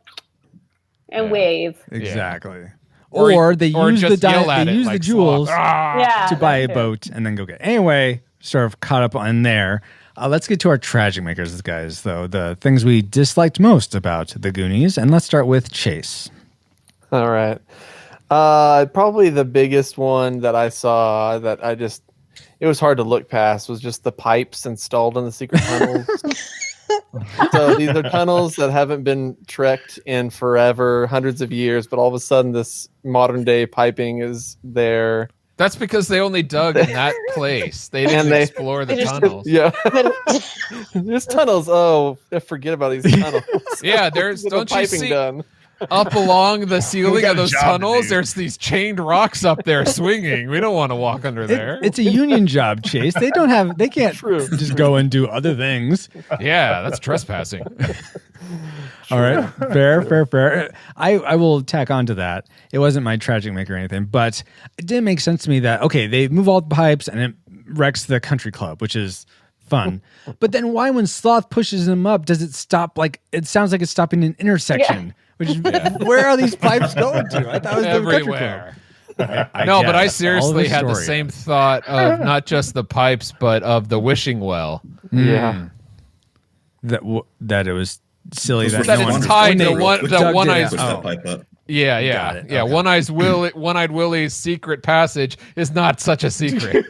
and wave.
Exactly.
Yeah.
Or they
or
use
just yell at
they
it
use
like
the jewels
sloth. Ah!
to buy a
that too.
boat and then go get it. Anyway, sort of caught up on there. Let's get to our tragic makers, guys, though. The things we disliked most about the Goonies. And let's start with Chase.
All right. Probably the biggest one that I saw that it was hard to look past was just the pipes installed in the secret tunnels. So these are tunnels that haven't been trekked in forever, hundreds of years, but all of a sudden this modern day piping is there.
That's because they only dug in that place. They didn't explore the tunnels.
Yeah. There's tunnels. Oh, forget about these tunnels.
Yeah, there's
With the
don't you
piping
see
done.
up along the ceiling
got
of
a
those
job to
tunnels?
do.
There's these chained rocks up there swinging. We don't want to walk under there.
It's a union job, Chase. They can't just go and do other things.
Yeah, that's trespassing.
All right. Fair. I will tack on to that. It wasn't my tragic maker or anything, but it did make sense to me that, okay, they move all the pipes and it wrecks the country club, which is fun. But then why, when Sloth pushes him up, does it stop? Like, it sounds like it's stopping an intersection.
Yeah.
Which is, where are these pipes going to? I thought it was
Everywhere.
the country club.
No, but I
guess.
seriously had the
All of
same thought of not just the pipes, but of the wishing well.
Yeah.
That it was silly
Those
that
were
no one
just
tied
wonderful.
to one-
Quick
the
dug
one
did
eyes-
push that pipe up.
Yeah.
Got it.
Yeah.
Okay.
One-eyed Willie's secret passage is not such a secret.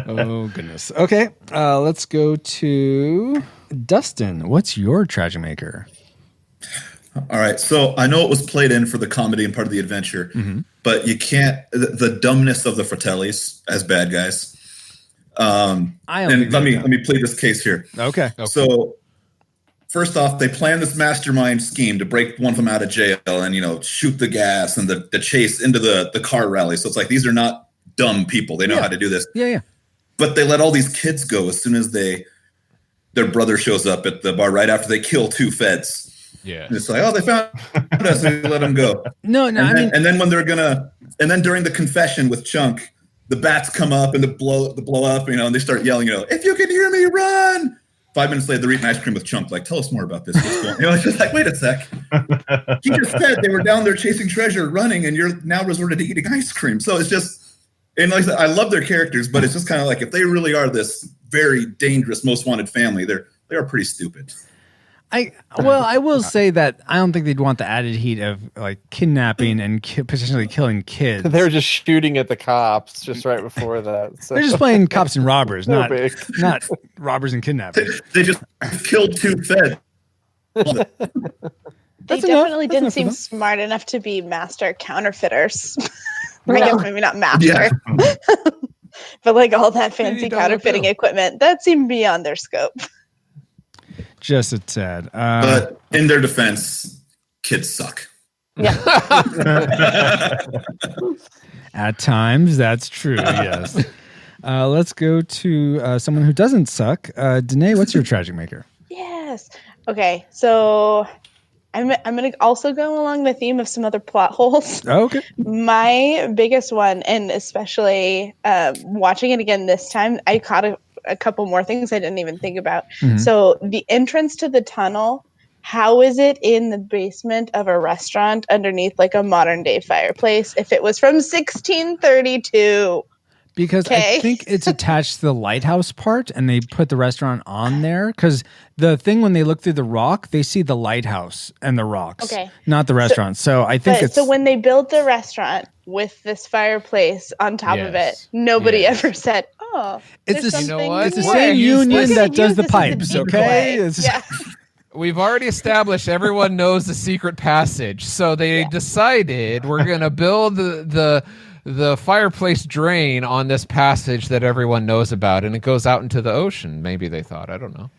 Oh goodness. Okay, let's go to Dustin. What's your tragic maker?
All right, so I know it was played in for the comedy and part of the adventure, but you can't the dumbness of the Fratellis as bad guys.
I don't
and
think
let
they're
me plead this case here.
Okay.
So first off, they plan this mastermind scheme to break one of them out of jail and shoot the gas and the chase into the car rally. So it's like these are not dumb people. They know how to do this.
Yeah.
But they let all these kids go as soon as their brother shows up at the bar right after they kill two feds.
Yeah.
And it's like, oh, they found us, and we let them go.
No,
and then when they're and then during the confession with Chunk, the bats come up and the blow up, and they start yelling, if you can hear me, run. 5 minutes later, they're eating ice cream with Chunk. Like, tell us more about this. What's going? It's just like, wait a sec. He just said they were down there chasing treasure, running, and you're now resorted to eating ice cream. So it's just, and like I said, I love their characters, but it's just kind of like if they really are this very dangerous, most wanted family, they are pretty stupid.
I will say that I don't think they'd want the added heat of like kidnapping and potentially killing kids.
They're just shooting at the cops just right before that. So.
They're just playing cops and robbers,
No
not
big.
not robbers and kidnapping.
They just killed two feds.
They
That's
definitely
enough
didn't
for
seem
them.
smart enough to be master counterfeiters. I guess maybe not master.
Yeah.
But like all that fancy
$80
counterfeiting
bill.
equipment, that seemed beyond their scope.
Just a tad.
But in their defense, kids suck.
At times, that's true. Yes. Let's go to someone who doesn't suck. Danae, what's your tragic maker?
Yes. Okay, so I'm going to also go along the theme of some other plot holes.
Okay.
My biggest one, and especially watching it again this time, I caught a couple more things I didn't even think about.
Mhm.
So the entrance to the tunnel, how is it in the basement of a restaurant underneath like a modern day fireplace if it was from 1632?
Because I think it's attached to the lighthouse part, and they put the restaurant on there. Because the thing, when they look through the rock, they see the lighthouse and the rocks,
Okay.
not the restaurant. So I think it's
So when they built the restaurant with this fireplace on top of it,
Yes.
nobody ever said, "Oh,
it's
there's
the,
something
it's the
more."
same union
We're
that
gonna
does
use
the
this as a
pipes.
decoy.
Okay. It's-
Yeah.
We've already established everyone knows the secret passage, so they decided we're gonna build the fireplace drain on this passage that everyone knows about, and it goes out into the ocean. Maybe they thought. I don't know.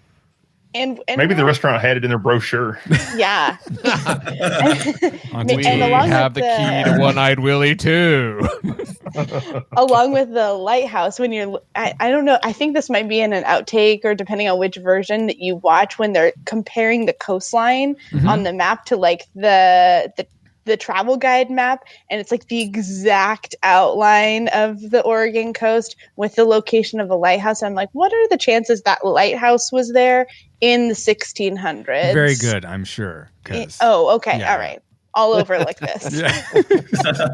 And
Maybe the restaurant had it in their brochure.
Yeah.
We
And along
have
with
the key to One-Eyed Willie too.
along with the lighthouse, when you're I don't know, I think this might be in an outtake or depending on which version that you watch, when they're comparing the coastline on the map to like the travel guide map, and it's like the exact outline of the Oregon coast with the location of the lighthouse. I'm like, what are the chances that lighthouse was there in the 1600s?
very good, I'm sure. 'cause-
Oh, okay.
Yeah.
All right. All over like this.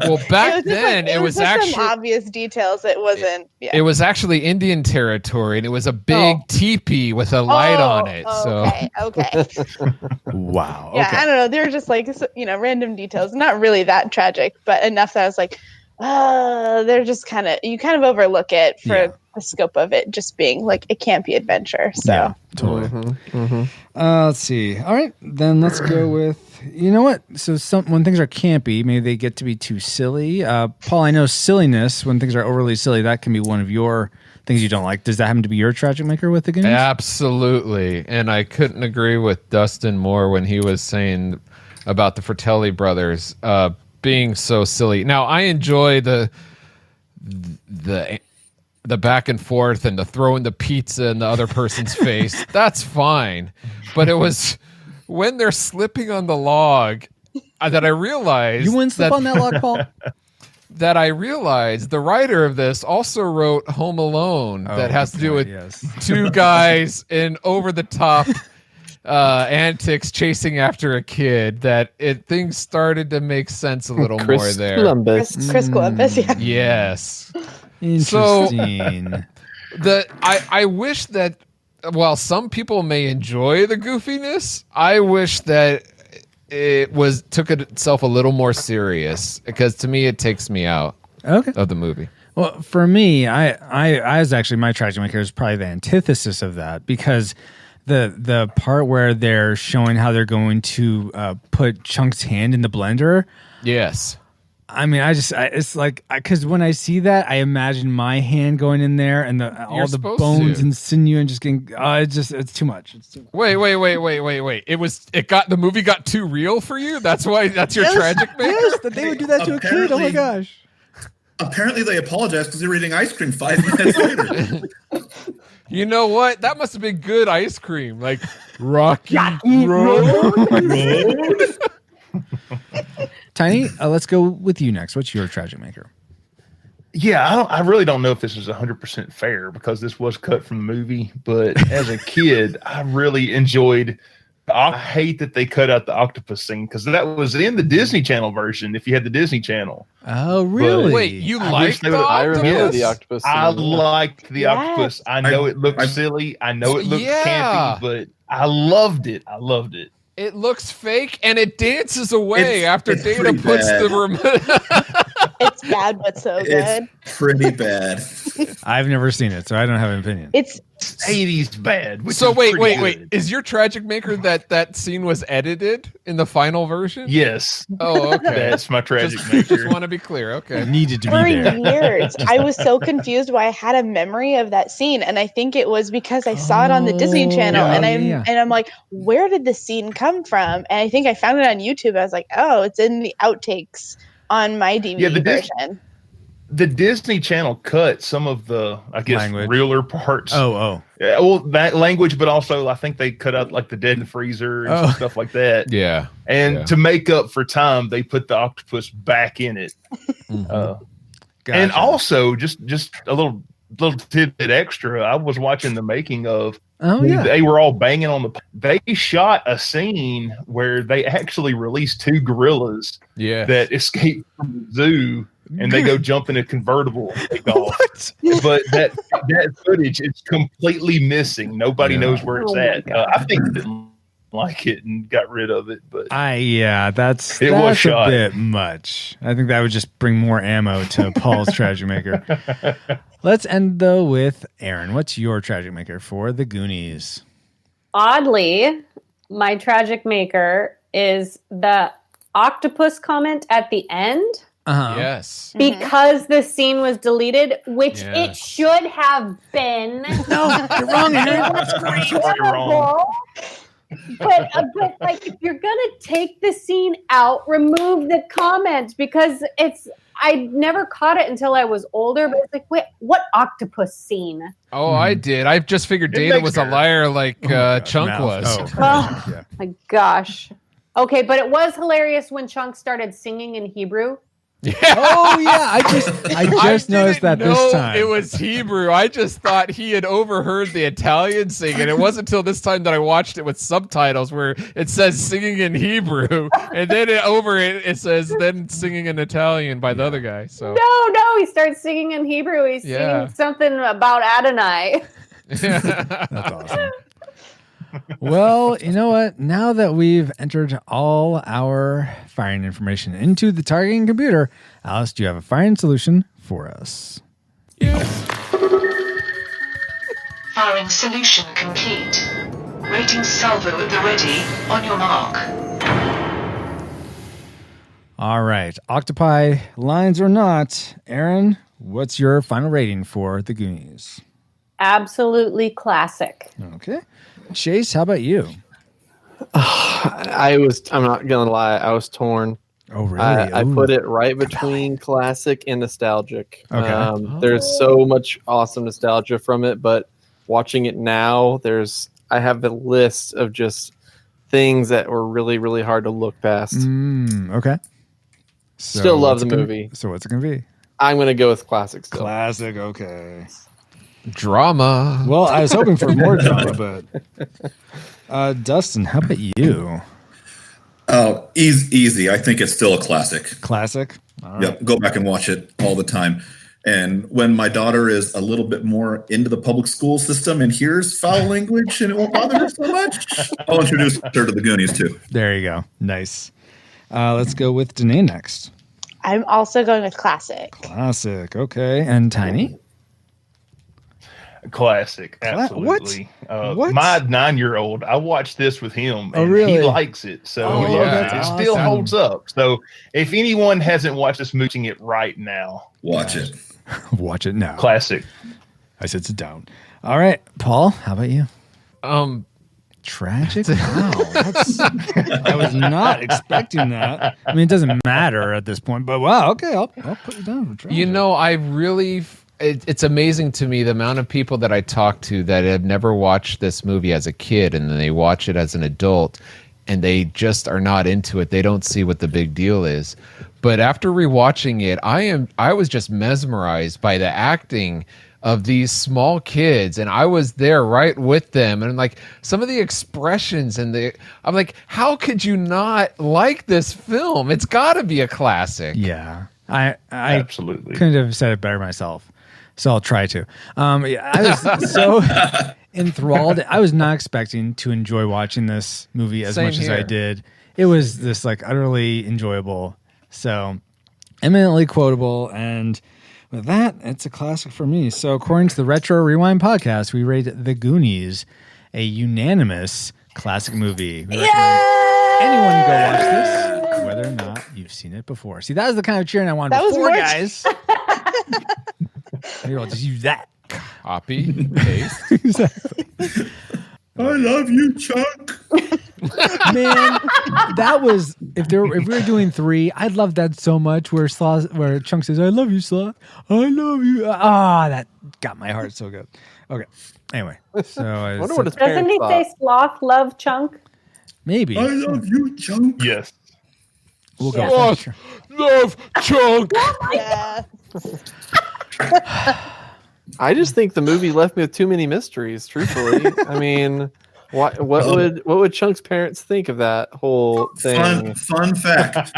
Well, back then
it was just
actually
some obvious details. It wasn't. Yeah.
it was actually Indian territory, and it was a big teepee with a light on it.
Okay. Okay.
Wow.
Yeah,
okay.
I don't know. They're just like random details. Not really that tragic, but enough that I was like, they're just you kind of overlook it for the scope of it just being like a campy adventure. So
Yeah, totally. Let's see. All right, then let's go with, you know what? So when things are campy, maybe they get to be too silly. Paul, I know silliness, when things are overly silly, that can be one of your things you don't like. Does that happen to be your tragic maker with the Goonies?
Absolutely. And I couldn't agree with Dustin more when he was saying about the Fratelli brothers being so silly. Now, I enjoy the back and forth and the throwing the pizza in the other person's face. That's fine. But it was when they're slipping on the log that I realized...
You wouldn't slip on that log, Paul?
That I realized the writer of this also wrote Home Alone that has to do with two guys in over-the-top antics chasing after a kid, that things started to make sense a little more there.
Chris Columbus, yeah.
Yes.
Interesting.
So, I wish that while some people may enjoy the goofiness, I wish that it took itself a little more serious, because to me it takes me out of the movie.
Well, for me, I was actually, my tragic maker is probably the antithesis of that, because the part where they're showing how they're going to put Chunk's hand in the blender.
Yes.
I mean, it's like, because when I see that, I imagine my hand going in there and all the bones and sinew and just getting, it's too much. It's too much.
Wait. The movie got too real for you? That's why, that's your tragic maker?
Yes, that they would do that to a kid. Oh my gosh.
Apparently they apologized because they were eating ice cream 5 minutes later.
You know what? That must have been good ice cream. Like Rocky Road.
Tiny, let's go with you next. What's your tragic maker?
Yeah, I really don't know if this is 100% fair, because this was cut from the movie. But as a kid, I really enjoyed. I hate that they cut out the octopus scene, because that was in the Disney Channel version. If you had the Disney Channel.
Oh, really?
But wait, you liked the octopus?
I remember the octopus scene.
I liked the octopus. I know it looked silly. I know it looked campy, but I loved it.
It looks fake, and it dances away after Data puts the remote.
It's bad, but so good.
It's pretty bad.
I've never seen it, so I don't have an opinion.
It's
80s bad.
So wait. Is your tragic maker that scene was edited in the final version?
Yes.
Oh, okay.
That's my tragic maker.
Just want to be clear. Okay.
It needed to
for
be there.
years. I was so confused why I had a memory of that scene, and I think it was because I saw it on the Disney Channel, and I'm like, where did the scene come from? And I think I found it on YouTube. I was like, oh, it's in the outtakes on my DVD version.
The Disney Channel cut some of the, I guess, realer parts.
Oh.
Yeah, well, that language, but also I think they cut out like the dead in the freezer and some stuff like that.
Yeah.
And to make up for time, they put the octopus back in it.
Gotcha.
And also, just a little tidbit extra. I was watching the making of.
Oh yeah.
They were all banging on the. They shot a scene where they actually released 2 gorillas.
Yeah.
That escaped from the zoo. And they go jump in a convertible and take off. But that footage is completely missing. Nobody knows where it's at. I think they didn't like it and got rid of it. But
that's
was shot.
A bit much. I think that would just bring more ammo to Paul's tragic maker. Let's end though with Aaron. What's your tragic maker for the Goonies?
Oddly, my tragic maker is the octopus comment at the end.
Yes.
Because the scene was deleted, which it should have been.
No, you're wrong.
You're wrong. But like, if you're gonna take the scene out, remove the comment, because I never caught it until I was older. But it's like, wait, what octopus scene?
Oh, I did. I just figured Data was a liar, like Chunk was.
Oh my gosh. Okay, but it was hilarious when Chunk started singing in Hebrew.
Yeah.
Oh yeah, I just noticed that this time.
It was Hebrew. I just thought he had overheard the Italian sing, and it wasn't until this time that I watched it with subtitles where it says singing in Hebrew, and then it says then singing in Italian by the other guy. So
no, he starts singing in Hebrew. He's singing something about Adonai.
That's awesome. Well, you know what? Now that we've entered all our firing information into the targeting computer, Alice, do you have a firing solution for us?
Firing solution complete. Rating salvo at the ready. On your mark.
All right. Octopi lines or not, Aaron, what's your final rating for The Goonies?
Absolutely classic.
Okay. Chase, how about you?
I'm not gonna lie, I was torn.
Oh, really?
I put it right between classic and nostalgic.
Okay.
There's so much awesome nostalgia from it, but watching it now, I have a list of just things that were really, really hard to look past.
Okay. So
Still love
what's
the
it gonna-
movie.
So what's it going to be?
I'm gonna go with classic still.
Classic, okay.
Drama.
Well, I was hoping for more drama, but Dustin, how about you?
Oh, easy. I think it's still a classic.
Classic? All right.
Yep, go back and watch it all the time. And when my daughter is a little bit more into the public school system and hears foul language and it won't bother her so much, I'll introduce her to the Goonies too.
There you go. Nice. Let's go with Danae next.
I'm also going with classic.
Classic. Okay. And Tiny?
Classic, absolutely.
What?
My 9-year-old, I watched this with him, and
really?
he likes it. So it still holds up. So if anyone hasn't watched this, mooching it right now,
watch it.
Watch it now.
Classic.
I said sit down. All right, Paul. How about you? Tragic. Wow, I was not expecting that. I mean, it doesn't matter at this point, but wow. Okay, I'll put you down for tragic.
You know, I really. It's amazing to me the amount of people that I talk to that have never watched this movie as a kid and then they watch it as an adult and they just are not into it. They don't see what the big deal is. But after rewatching it, I was just mesmerized by the acting of these small kids, and I was there right with them, and like some of the expressions and I'm like, how could you not like this film? It's got to be a classic.
Yeah, I
absolutely
couldn't have said it better myself. So I'll try to. I was so enthralled. I was not expecting to enjoy watching this movie as
Same
much as I
here.
did. It was this like utterly enjoyable. So eminently quotable. And with that, it's a classic for me. So according to the Retro Rewind podcast, we rate The Goonies a unanimous classic movie. We recommend anyone go watch this, whether or not you've seen it before. See, that was the kind of cheering I wanted before, guys. Maybe I'll just use that.
Copy, paste.
Exactly.
I love you, Chuck.
Man, that was if we were doing 3, I'd love that so much. Where Chunk says, "I love you, Sloth. I love you." That got my heart so good. Okay. Anyway, so I
wonder what his
Doesn't he say sloth love chunk?
maybe
I love you, Chunk.
Yes.
we'll go.
Sloth, love, Chunk.
Yeah.
I just think the movie left me with too many mysteries. Truthfully, I mean, what would Chunk's parents think of that whole thing?
Fun fact.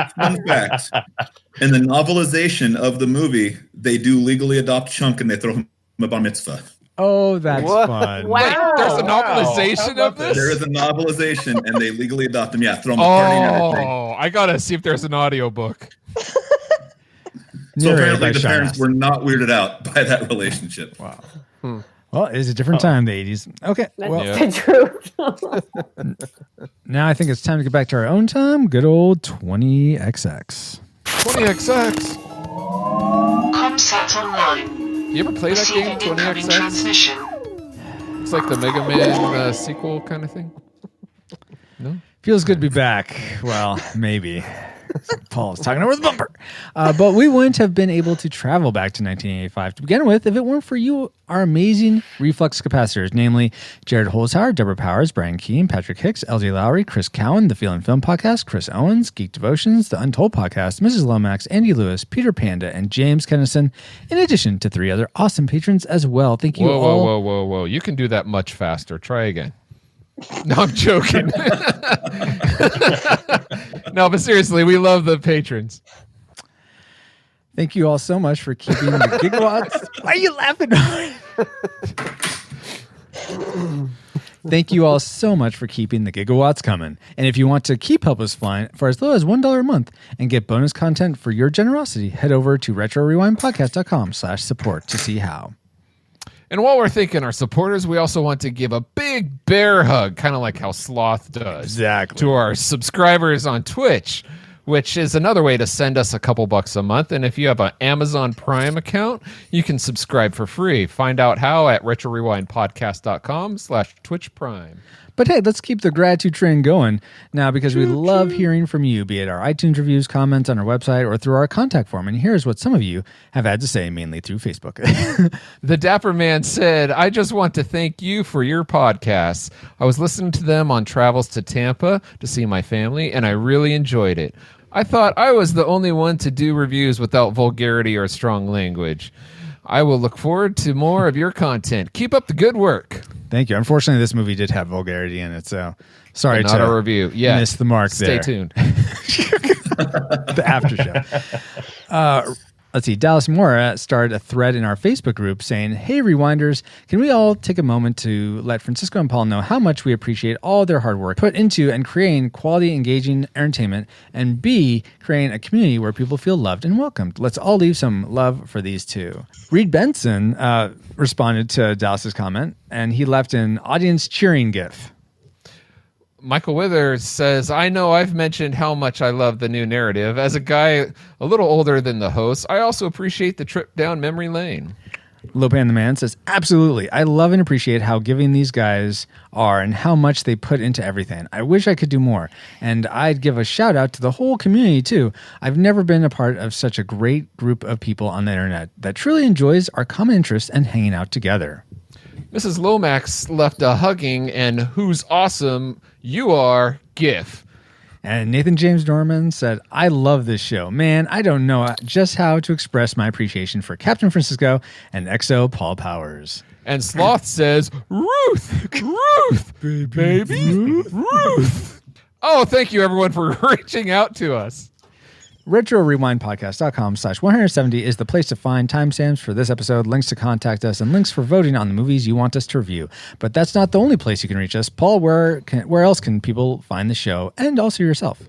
In the novelization of the movie, they do legally adopt Chunk and they throw him a bar mitzvah.
Oh, that's
What?
fun.
Wow.
There's a novelization of this?
There is a novelization and they legally adopt him. Yeah, throw him a party and everything.
Oh, I gotta see if there's an audiobook.
So
Narrated
apparently
by
the
Sean
parents
Astin.
were not weirded out by that relationship.
Wow. Well, it was a different time, the 80s. Okay.
That's
Well,
the truth.
now I think it's time to get back to our own time. Good old 20XX.
20XX.
Comsat online.
You ever play that game,
Receiving incoming
20XX?
transmission.
It's like the Mega Man sequel kind of thing. No?
Feels good to be back. Well, maybe. Paul's talking over the bumper. But we wouldn't have been able to travel back to 1985 to begin with if it weren't for you, our amazing reflux capacitors, namely Jared Holzhauer, Deborah Powers, Brian Keane, Patrick Hicks, LJ Lowry, Chris Cowan, The Feeling Film Podcast, Chris Owens, Geek Devotions, The Untold Podcast, Mrs. Lomax, Andy Lewis, Peter Panda, and James Kennison, in addition to 3 other awesome patrons as well. Thank you all.
Whoa. You can do that much faster. Try again. No, I'm joking. No, but seriously, we love the patrons.
Thank you all so much for keeping the gigawatts. Why are you laughing? Thank you all so much for keeping the gigawatts coming. And if you want to keep Help Us Flying for as low as $1 a month and get bonus content for your generosity, head over to retrorewindpodcast.com/support to see how.
And while we're thanking our supporters, we also want to give a big bear hug, kind of like how Sloth does.
Exactly.
To our subscribers on Twitch, which is another way to send us a couple bucks a month. And if you have an Amazon Prime account, you can subscribe for free. Find out how at retrorewindpodcast.com/Twitch Prime.
But hey, let's keep the gratitude train going now because we love hearing from you, be it our iTunes reviews, comments on our website, or through our contact form. And here's what some of you have had to say, mainly through Facebook.
The Dapper Man said, I just want to thank you for your podcasts. I was listening to them on travels to Tampa to see my family, and I really enjoyed it. I thought I was the only one to do reviews without vulgarity or strong language. I will look forward to more of your content. Keep up the good work.
Thank you. Unfortunately, this movie did have vulgarity in it, so sorry
not
to
a review. Yeah,
miss the mark
Stay
there.
tuned.
The after show. Let's see. Dallas Mora started a thread in our Facebook group saying, hey, Rewinders, can we all take a moment to let Francisco and Paul know how much we appreciate all their hard work put into and creating quality, engaging entertainment, and B, creating a community where people feel loved and welcomed. Let's all leave some love for these two. Reed Benson responded to Dallas's comment, and he left an audience cheering gif.
Michael Withers says, I know I've mentioned how much I love the new narrative. As a guy a little older than the host, I also appreciate the trip down memory lane.
Lopan the Man says, absolutely. I love and appreciate how giving these guys are and how much they put into everything. I wish I could do more. And I'd give a shout out to the whole community too. I've never been a part of such a great group of people on the internet that truly enjoys our common interests and hanging out together.
Mrs. Lomax left a hugging and who's awesome you are gif.
And Nathan James Norman said, I love this show. Man, I don't know just how to express my appreciation for Captain Francisco and XO Paul Powers.
And Sloth says, Ruth, baby, Ruth. Oh, thank you everyone for reaching out to us.
RetroRewindPodcast.com/170 is the place to find timestamps for this episode, links to contact us, and links for voting on the movies you want us to review. But that's not the only place you can reach us. Paul, where else can people find the show and also yourself?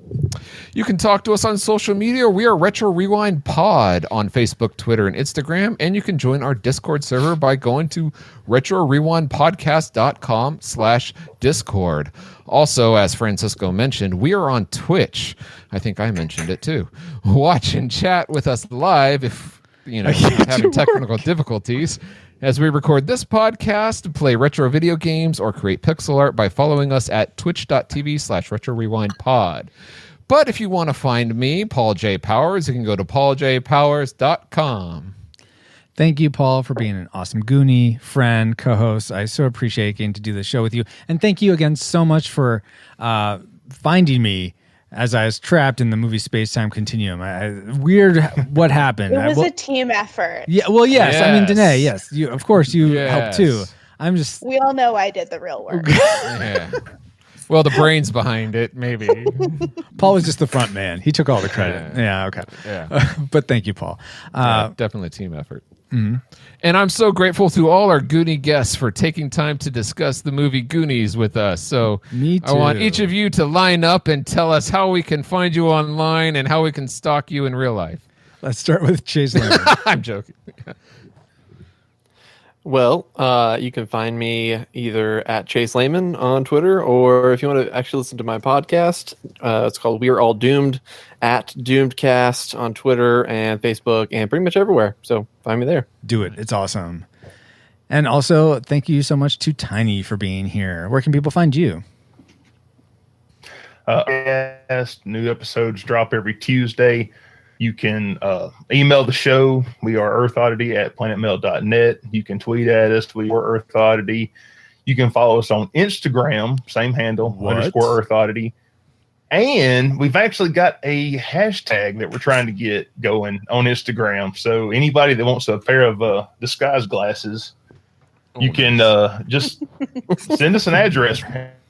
You can talk to us on social media. We are Retro Rewind Pod on Facebook, Twitter, and Instagram. And you can join our Discord server by going to RetroRewindPodcast.com/Discord. Also, as Francisco mentioned, we are on Twitch. I think I mentioned it too. Watch and chat with us live if you're having technical difficulties as we record this podcast, play retro video games, or create pixel art by following us at twitch.tv/RetroRewindPod. But if you want to find me, Paul J. Powers, you can go to pauljpowers.com.
Thank you, Paul, for being an awesome Goonie, friend, co-host. I so appreciate getting to do this show with you. And thank you again so much for finding me as I was trapped in the movie Space-Time Continuum. Weird what happened.
It was a team effort.
Yeah, well, yes. I mean, Danae, yes. Of course, you helped too. I'm just...
We all know I did the real work.
Yeah. Well, the brains behind it, maybe.
Paul was just the front man. He took all the credit. Yeah, okay.
Yeah.
But thank you, Paul.
Definitely a team effort.
Mm-hmm.
And I'm so grateful to all our Goonie guests for taking time to discuss the movie Goonies with us. So
Me too.
I want each of you to line up and tell us how we can find you online and how we can stalk you in real life.
Let's start with Chase Lehman.
I'm joking.
Well, you can find me either at Chase Lehman on Twitter, or if you want to actually listen to my podcast, it's called We Are All Doomed, at DoomedCast on Twitter and Facebook and pretty much everywhere. So find me there.
Do it. It's awesome. And also, thank you so much to Tiny for being here. Where can people find you?
New episodes drop every Tuesday. You can email the show. We are earthoddity@planetmail.net. You can tweet at us. We are Earth Oddity. You can follow us on Instagram, same handle, _EarthOddity. And we've actually got a hashtag that we're trying to get going on Instagram. So anybody that wants a pair of disguise glasses, you can just send us an address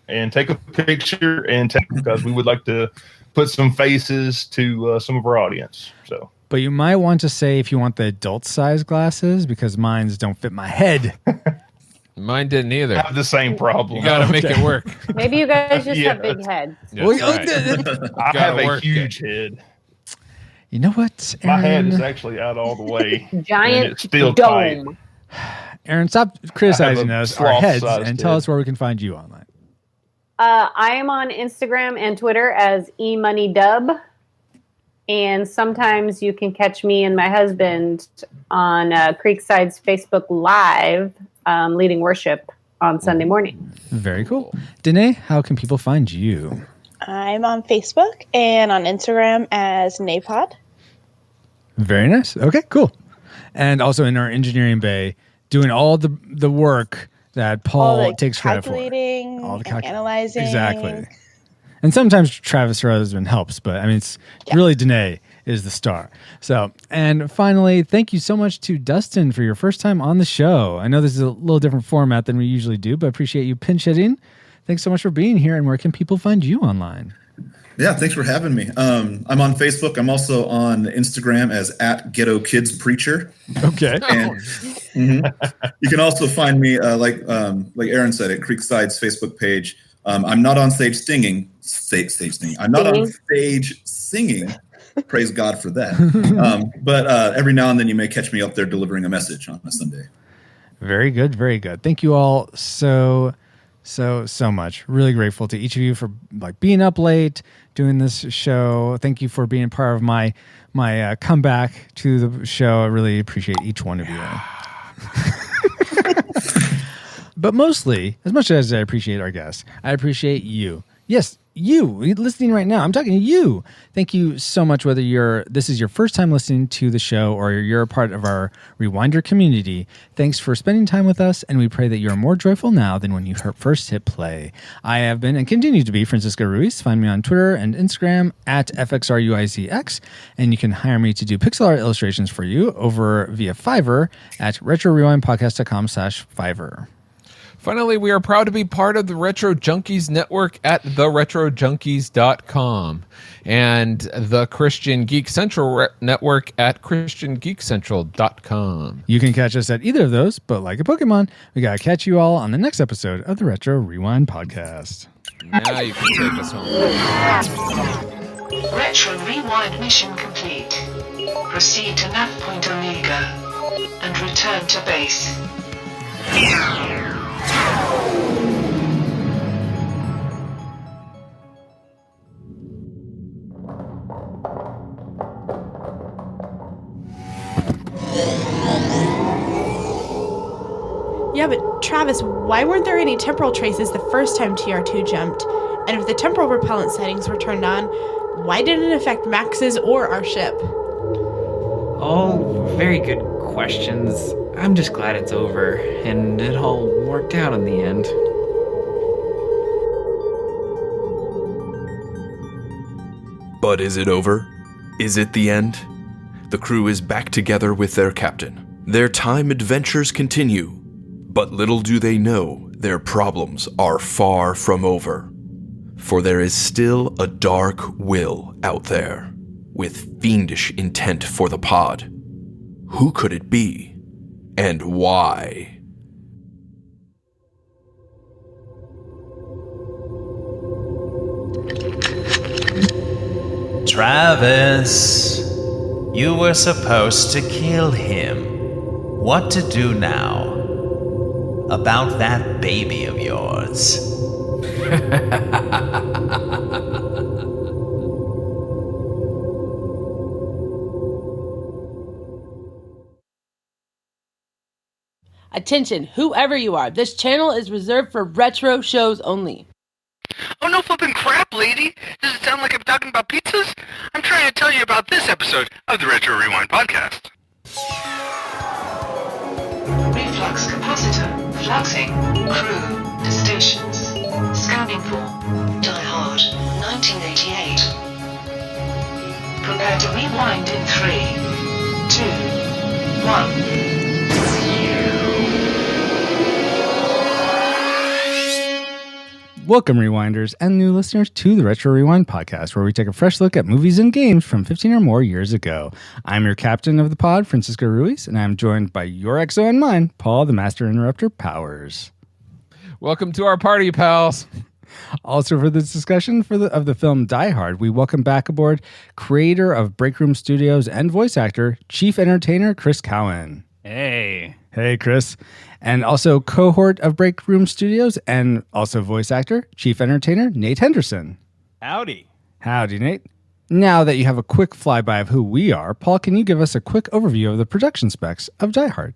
and take a picture because we would like to put some faces to some of our audience. So,
but you might want to say if you want the adult size glasses because mines don't fit my head.
Mine didn't either.
Have the same problem.
You got to make it work.
Maybe you guys just have big heads.
I have a huge head.
You know what,
My head
Aaron?
is actually out all the way.
Giant
and it's still
dome.
tight.
Aaron, stop criticizing us, our heads,
sloth-sized
and tell
head.
us where we can find you online.
I am on Instagram and Twitter as eMoneyDub. And sometimes you can catch me and my husband on Creekside's Facebook Live leading worship on Sunday morning.
Very cool. Danae, how can people find you?
I'm on Facebook and on Instagram as Napod.
Very nice. Okay, cool. And also in our engineering bay, doing all the work that Paul takes credit for.
Calculating, and analyzing.
Exactly. And sometimes Travis, her husband, helps, but I mean, it's really Danae is the star. So, and finally, thank you so much to Dustin for your first time on the show. I know this is a little different format than we usually do, but I appreciate you pinch hitting. Thanks so much for being here. And where can people find you online?
Yeah, thanks for having me. I'm on Facebook. I'm also on Instagram as @GhettoKidsPreacher.
Okay.
And you can also find me, like Aaron said, at Creekside's Facebook page. I'm not on stage singing. I'm not on stage singing. Praise God for that. But every now and then you may catch me up there delivering a message on a Sunday.
Very good. Very good. Thank you all so much. Really grateful to each of you for being up late, doing this show. Thank you for being part of my comeback to the show. I really appreciate each one of you. But mostly, as much as I appreciate our guests, I appreciate you. Yes, you listening right now. I'm talking to you. Thank you so much, whether this is your first time listening to the show or you're a part of our Rewinder community. Thanks for spending time with us, and we pray that you're more joyful now than when you first hit play. I have been and continue to be Francisco Ruiz. Find me on Twitter and Instagram at FXRUIZX, and you can hire me to do pixel art illustrations for you over via Fiverr at retrorewindpodcast.com/Fiverr.
Finally, we are proud to be part of the Retro Junkies Network at theretrojunkies.com and the Christian Geek Central Network at christiangeekcentral.com.
You can catch us at either of those, but like a Pokemon, we got to catch you all on the next episode of the Retro Rewind Podcast.
Now you can take us home.
Retro Rewind mission complete. Proceed to nav point Omega and return to base.
Yeah, but Travis, why weren't there any temporal traces the first time TR2 jumped? And if the temporal repellent settings were turned on, why didn't it affect Max's or our ship?
Oh, very good questions. I'm just glad it's over, and it all worked out in the end.
But is it over? Is it the end? The crew is back together with their captain. Their time adventures continue, but little do they know their problems are far from over. For there is still a dark will out there, with fiendish intent for the pod. Who could it be? And why?
Travis, you were supposed to kill him. What to do now? About that baby of yours.
Attention, whoever you are, this channel is reserved for retro shows only.
Oh, no flipping crap, lady. Does it sound like I'm talking about pizzas? I'm trying to tell you about this episode of the Retro Rewind Podcast.
Reflux capacitor. Fluxing. Crew. To stations. Scanning for. Die Hard. 1988. Prepare to rewind in 3, 2, 1.
Welcome, Rewinders and new listeners, to the Retro Rewind podcast, where we take a fresh look at movies and games from 15 or more years ago. I'm your captain of the pod, Francisco Ruiz, and I'm joined by your XO and mine, Paul, the Master Interrupter Powers.
Welcome to our party, pals.
Also, for this discussion of the film Die Hard, we welcome back aboard creator of Breakroom Studios and voice actor, chief entertainer Chris Cowan.
Hey,
Chris. And also cohort of Breakroom Studios and also voice actor, chief entertainer Nate Henderson.
Howdy,
Nate. Now that you have a quick flyby of who we are, Paul, can you give us a quick overview of the production specs of Die Hard?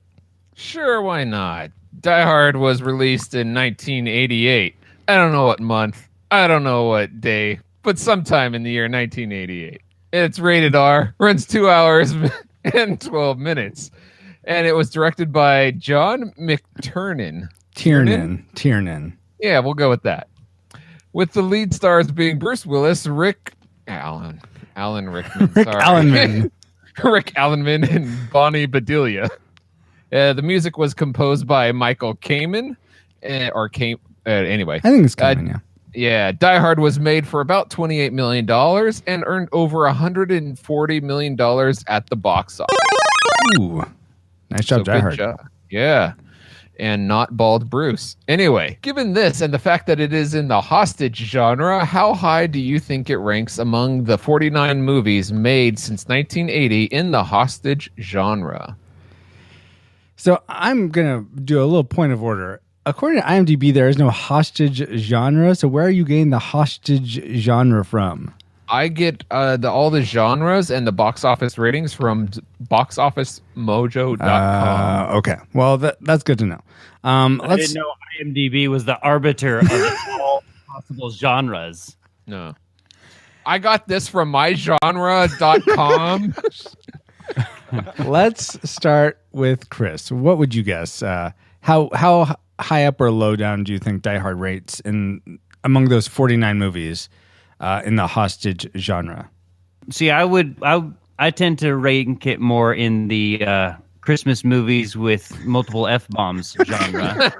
Sure, why not? Die Hard was released in 1988. I don't know what month, I don't know what day, but sometime in the year 1988. It's rated R, runs 2 hours and 12 minutes. And it was directed by John McTiernan.
Tiernan.
Yeah, we'll go with that. With the lead stars being Bruce Willis, Rick Allenman, sorry. Rick Allenman and Bonnie Bedelia. The music was composed by Michael Kamen, anyway.
I think it's Kamen, yeah.
Yeah, Die Hard was made for about $28 million and earned over $140 million at the box office.
Ooh. Nice job, Die Hard.
Yeah. And not Bald Bruce. Anyway, given this and the fact that it is in the hostage genre, how high do you think it ranks among the 49 movies made since 1980 in the hostage genre?
So I'm going to do a little point of order. According to IMDb, there is no hostage genre. So where are you getting the hostage genre from?
I get all the genres and the box office ratings from boxofficemojo.com.
Okay. Well, that's good to know.
I didn't know IMDb was the arbiter of all possible genres.
No. I got this from mygenre.com.
Let's start with Chris. What would you guess? How high up or low down do you think Die Hard rates among those 49 movies? In the hostage genre?
See, I tend to rank it more in the Christmas movies with multiple F-bombs genre,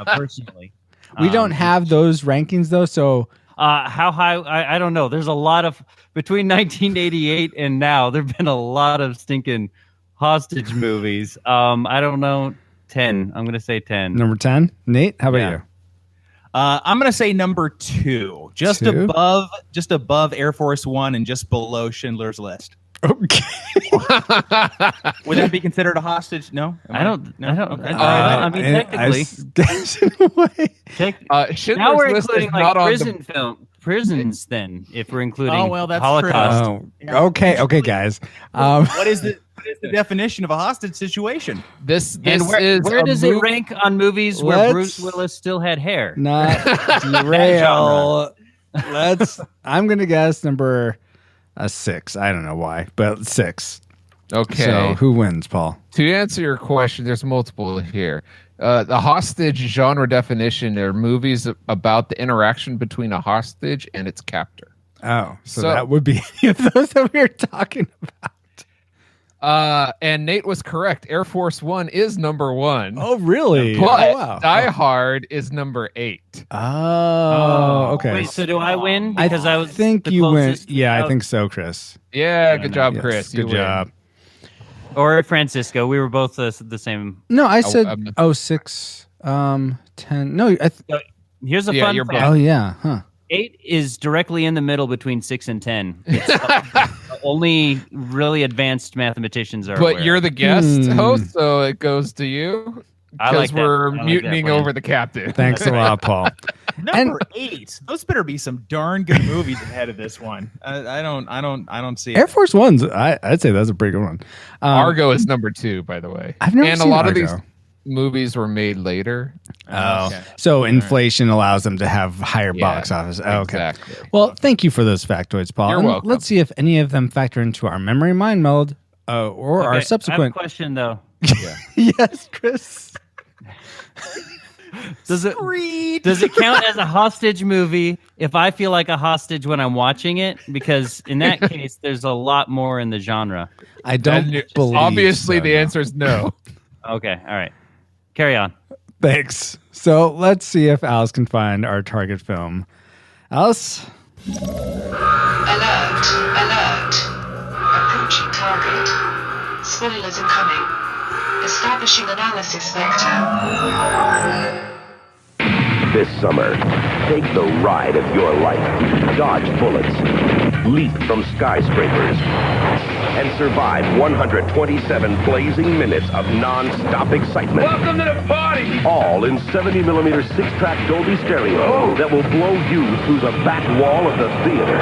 personally.
We don't have those rankings, though, so...
how high? I don't know. There's a lot of... Between 1988 and now, there have been a lot of stinking hostage movies. I don't know. 10. I'm going to say 10.
Number 10? Nate, how about you?
I'm going to say number 2, just above Air Force One and just below Schindler's List.
Okay.
Would that be considered a hostage? No,
I don't. I mean, technically, now we're including like prisons. Then, if we're including Holocaust.
Okay, guys.
What is the definition of a hostage situation?
Where does it rank on movies where Bruce Willis still had hair?
Not derail. I'm gonna guess number 6. I don't know why, but 6.
Okay.
So who wins, Paul?
To answer your question, there's multiple here. The hostage genre definition are movies about the interaction between a hostage and its captor.
Oh, so that would be any of those that we were talking about.
And Nate was correct. Air Force One is number 1.
Oh, really?
But Die Hard is number 8.
Oh, okay.
Wait, so do I win? Because I
think you win. Yeah, I think so, Chris.
Yeah, good job, Chris.
Good job.
Or Francisco. We were both the same.
No, I said 6, 10. No,
here's a fun fact.
Oh, yeah. Huh.
8 is directly in the middle between 6 and 10. It's only really advanced mathematicians are
But
aware.
you're the guest host, so it goes to you. Because we're mutinying over the captain.
Thanks a lot, Paul.
Number 8. Those better be some darn good movies ahead of this one. I don't see it.
Air Force One's. I'd say that's a pretty good one.
Argo is number 2, by the way.
I've never seen
a lot
Argo.
of these movies were made later.
So inflation allows them to have higher box office. Okay.
Exactly.
Well, thank you for those factoids, Paul.
You're
And
welcome.
Let's see if any of them factor into our memory mind meld or our
I have a
subsequent.
question though.
Yes, Chris.
Does it count as a hostage movie if I feel like a hostage when I'm watching it? Because in that case, there's a lot more in the genre.
I don't believe
Obviously,
so,
the answer is no.
Okay, all right. Carry on.
Thanks. So let's see if Alice can find our target film. Alice?
Alert. Alert. Approaching target. Spoilers incoming. Establishing analysis vector.
This summer, take the ride of your life. Dodge bullets, leap from skyscrapers, and survive 127 blazing minutes of non-stop excitement.
Welcome to the party!
All in 70mm 6-track Dolby Stereo that will blow you through the back wall of the theater.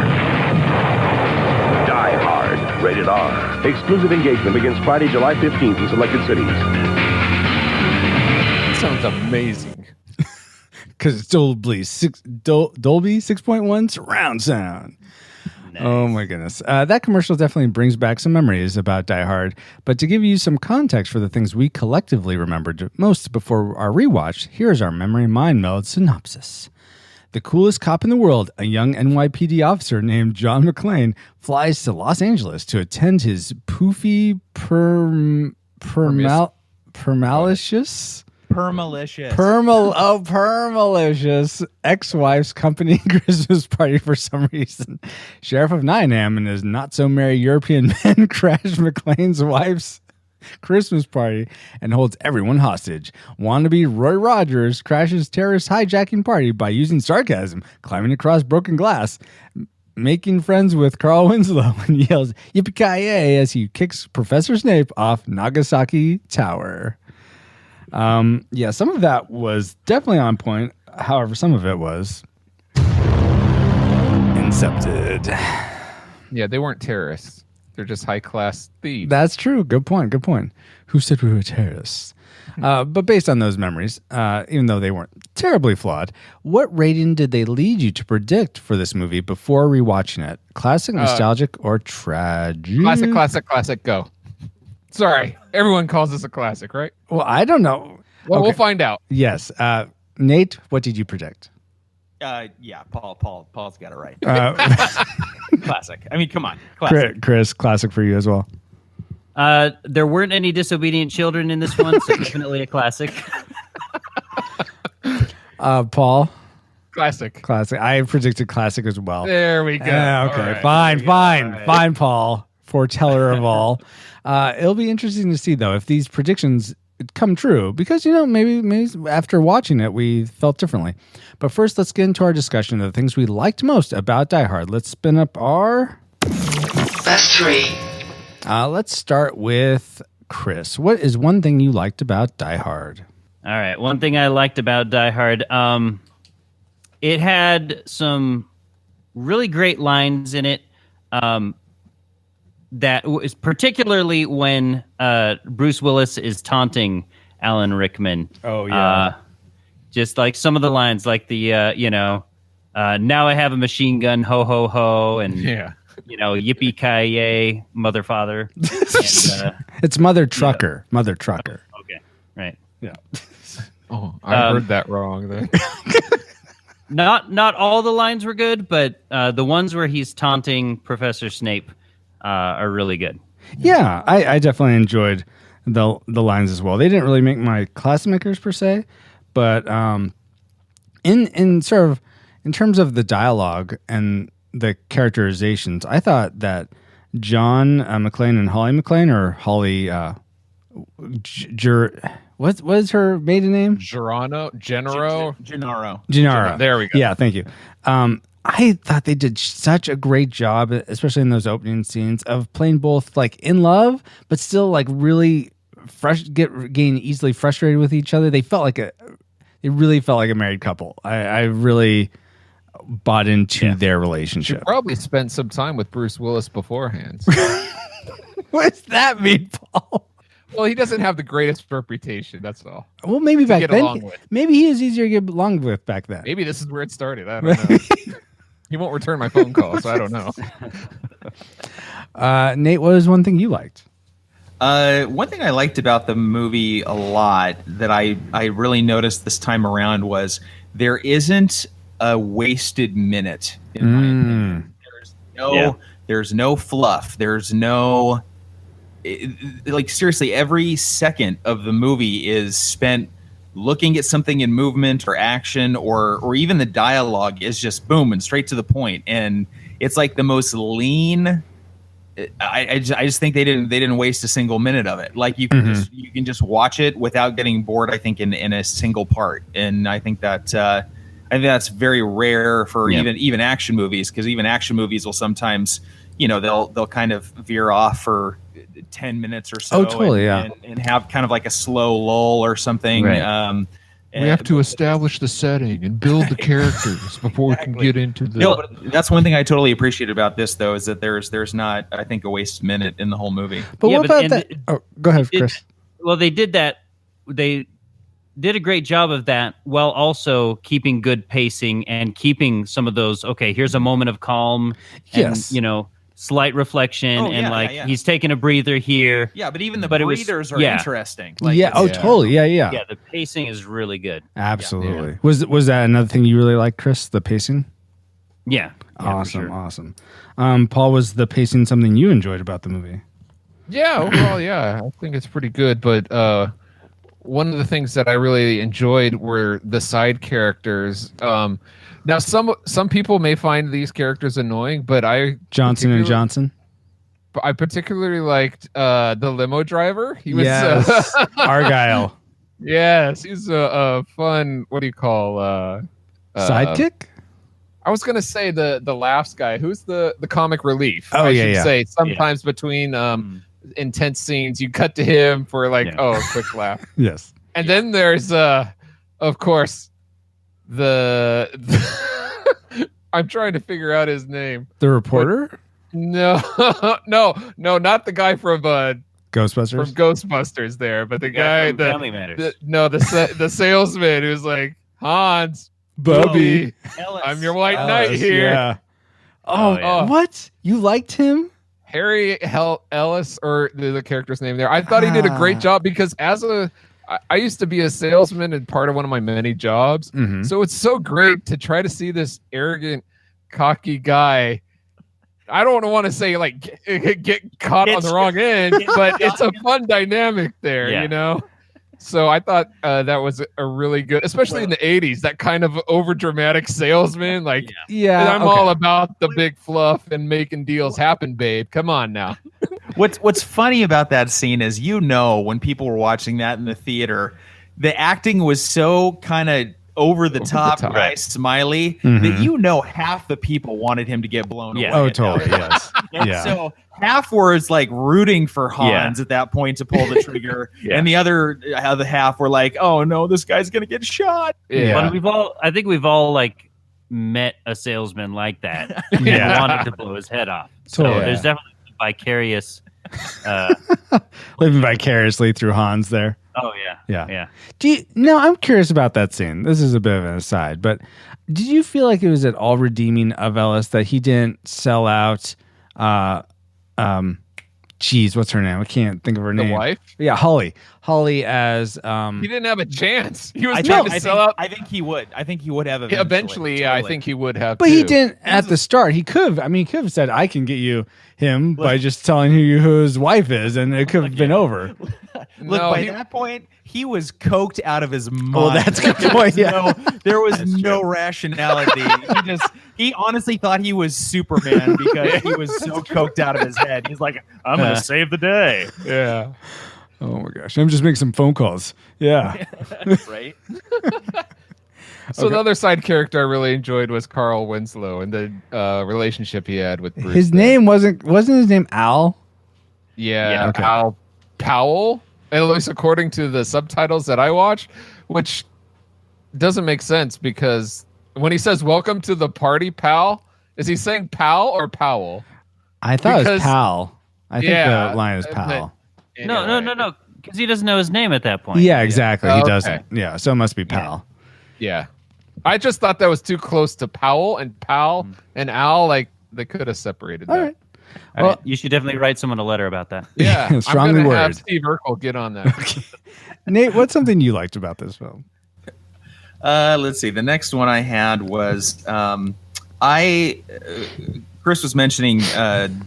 Die Hard, rated R. Exclusive engagement begins Friday, July 15th in selected cities.
That sounds amazing.
Because it's Dolby 6.1 surround sound. Nice. Oh my goodness. That commercial definitely brings back some memories about Die Hard. But to give you some context for the things we collectively remembered most before our rewatch, here's our memory mind meld synopsis. The coolest cop in the world, a young NYPD officer named John McClane, flies to Los Angeles to attend his poofy permalicious ex-wife's company Christmas party for some reason. Sheriff of Nottingham and his not-so-merry European men crash McClane's wife's Christmas party and holds everyone hostage. Wannabe Roy Rogers crashes terrorist hijacking party by using sarcasm, climbing across broken glass, making friends with Carl Winslow, and yells yippee-ki-yay as he kicks Professor Snape off Nagasaki Tower. Yeah, some of that was definitely on point. However, some of it was incepted.
Yeah, they weren't terrorists. They're just high-class thieves.
That's true. Good point. Good point. Who said we were terrorists? But based on those memories, even though they weren't terribly flawed, what rating did they lead you to predict for this movie before rewatching it? Classic, nostalgic, or tragic?
Classic, go. Sorry, everyone calls this a classic, right?
Well, I don't know.
Well,
Okay.
we'll find out.
Yes. Nate, what did you predict?
Yeah, Paul's got it right.
Uh,
Classic. I mean, come on. Classic.
Chris, classic for you as well.
There weren't any disobedient children in this one, so definitely a classic.
Paul?
Classic.
I predicted classic as well.
There we go.
Okay,
All right.
fine, Paul. Foreteller of all. It'll be interesting to see, though, if these predictions come true, because, maybe after watching it, we felt differently. But first, let's get into our discussion of the things we liked most about Die Hard. Let's spin up our
Best three.
Let's start with Chris. What is one thing you liked about Die Hard?
All right. One thing I liked about Die Hard, it had some really great lines in it. That was particularly when Bruce Willis is taunting Alan Rickman.
Oh, yeah.
Just like some of the lines, like the, now I have a machine gun, ho, ho, ho, and, yippee-ki-yay, mother, father. And,
it's Mother Trucker. Yeah. Mother Trucker.
Okay, right.
Yeah.
Oh, I heard that wrong then.
Not all the lines were good, but the ones where he's taunting Professor Snape are really good.
Yeah, I definitely enjoyed the lines as well. They didn't really make my class makers per se, but in terms of the dialogue and the characterizations, I thought that John McClane and Holly McClane, or Holly, what is her maiden name?
Gennaro.
Gennaro.
There we go.
Yeah, thank you. I thought they did such a great job, especially in those opening scenes, of playing both like in love, but still like really getting easily frustrated with each other. They really felt like a married couple. I really bought into their relationship.
She probably spent some time with Bruce Willis beforehand.
What does that mean, Paul?
Well, he doesn't have the greatest reputation. That's all.
Well, maybe back then, maybe he was easier to get along with back then.
Maybe this is where it started. I don't know. He won't return my phone call, so I don't know.
Nate, what was one thing you liked?
One thing I liked about the movie a lot that I really noticed this time around was there isn't a wasted minute, in my opinion. There's no fluff. There's no... like seriously, every second of the movie is spent looking at something in movement or action or even the dialogue is just boom and straight to the point. And it's like the most lean. I just think they didn't waste a single minute of it. Like you can just watch it without getting bored. I think in a single part, and I think that that's very rare for even action movies, because even action movies will sometimes they'll kind of veer off for 10 minutes or so.
Oh, totally,
and have kind of like a slow lull or something.
Right. We have to establish the setting and build the characters before we can get into the.
No, but that's one thing I totally appreciate about this, though, is that there's not, I think, a wasted minute in the whole movie.
But what about that? Go ahead, Chris.
Well, they did that. They did a great job of that, while also keeping good pacing and keeping some of those. Okay, here's a moment of calm.
Yes.
And, slight reflection, he's taking a breather here.
Yeah, but even the breathers are interesting.
Totally. Yeah.
Yeah, the pacing is really good.
Absolutely. Yeah. Was that another thing you really liked, Chris? The pacing?
Yeah.
Awesome. Paul, was the pacing something you enjoyed about the movie?
Yeah, overall, I think it's pretty good. But one of the things that I really enjoyed were the side characters. Now, some people may find these characters annoying, but
Johnson and Johnson.
I particularly liked the limo driver. He was
Argyle.
Yes, he's a fun. What do you call
sidekick?
I was gonna say the laughs guy. Who's the comic relief?
Oh,
I should say sometimes between intense scenes, you cut to him for a quick laugh.
Yes,
and then there's of course. The I'm trying to figure out his name.
The reporter?
No, not the guy from
Ghostbusters.
From Ghostbusters, there, but the guy the salesman who's like, Hans, Bubby, I'm your white knight here.
Yeah. Oh, what? You liked him?
Harry Ellis, or the character's name there. I thought he did a great job, because I used to be a salesman and part of one of my many jobs.
Mm-hmm.
So it's so great to try to see this arrogant, cocky guy. I don't want to say get caught on the wrong end, but it's a fun dynamic there, So I thought that was a really good, especially in the 80s, that kind of overdramatic salesman. I'm all about the big fluff and making deals happen, babe. Come on now.
What's funny about that scene is, when people were watching that in the theater, the acting was so kind of over the top, right? Smiley, that half the people wanted him to get blown away.
Oh, totally, yes.
So half were rooting for Hans at that point to pull the trigger, and the other half were like, "Oh no, this guy's gonna get shot."
Yeah, but I think we've all met a salesman like that. Wanted to blow his head off. So there's definitely vicarious
living vicariously through Hans there.
Oh yeah.
I'm curious about that scene. This is a bit of an aside, but did you feel like it was at all redeeming of Ellis that he didn't sell out what's her name? I can't think of her name.
The wife?
Yeah, Holly as
he didn't have a chance. He was trying to sell out.
I think he would have
eventually. Totally. I think he would have.
But he didn't at the start. He could have. He could have said, "I can get you him by just telling you who his wife is," and it could have been over.
By that point, he was coked out of his mind.
Well, that's a good point. Yeah.
There was no rationality. He honestly thought he was Superman because he was so coked out of his head. He's like, "I'm going to save the day."
Yeah. Oh my gosh! I'm just making some phone calls. Yeah.
Right.
So the other side character I really enjoyed was Carl Winslow and the relationship he had with Bruce.
His name wasn't his name Al?
Yeah, okay. Al Powell, at least according to the subtitles that I watched, which doesn't make sense, because when he says "Welcome to the party, pal," is he saying pal or Powell?
I thought it was pal. I think the line is pal.
No, because he doesn't know his name at that point.
Yeah, exactly. He doesn't. Yeah, so it must be pal.
Yeah. I just thought that was too close to Powell and Pal and Al. They could have separated that.
All right.
Well, you should definitely write someone a letter about that.
Yeah,
strongly
I'm gonna
worded.
have Steve Urkel get on that.
Okay. Nate, what's something you liked about this film?
Let's see. The next one I had was Chris was mentioning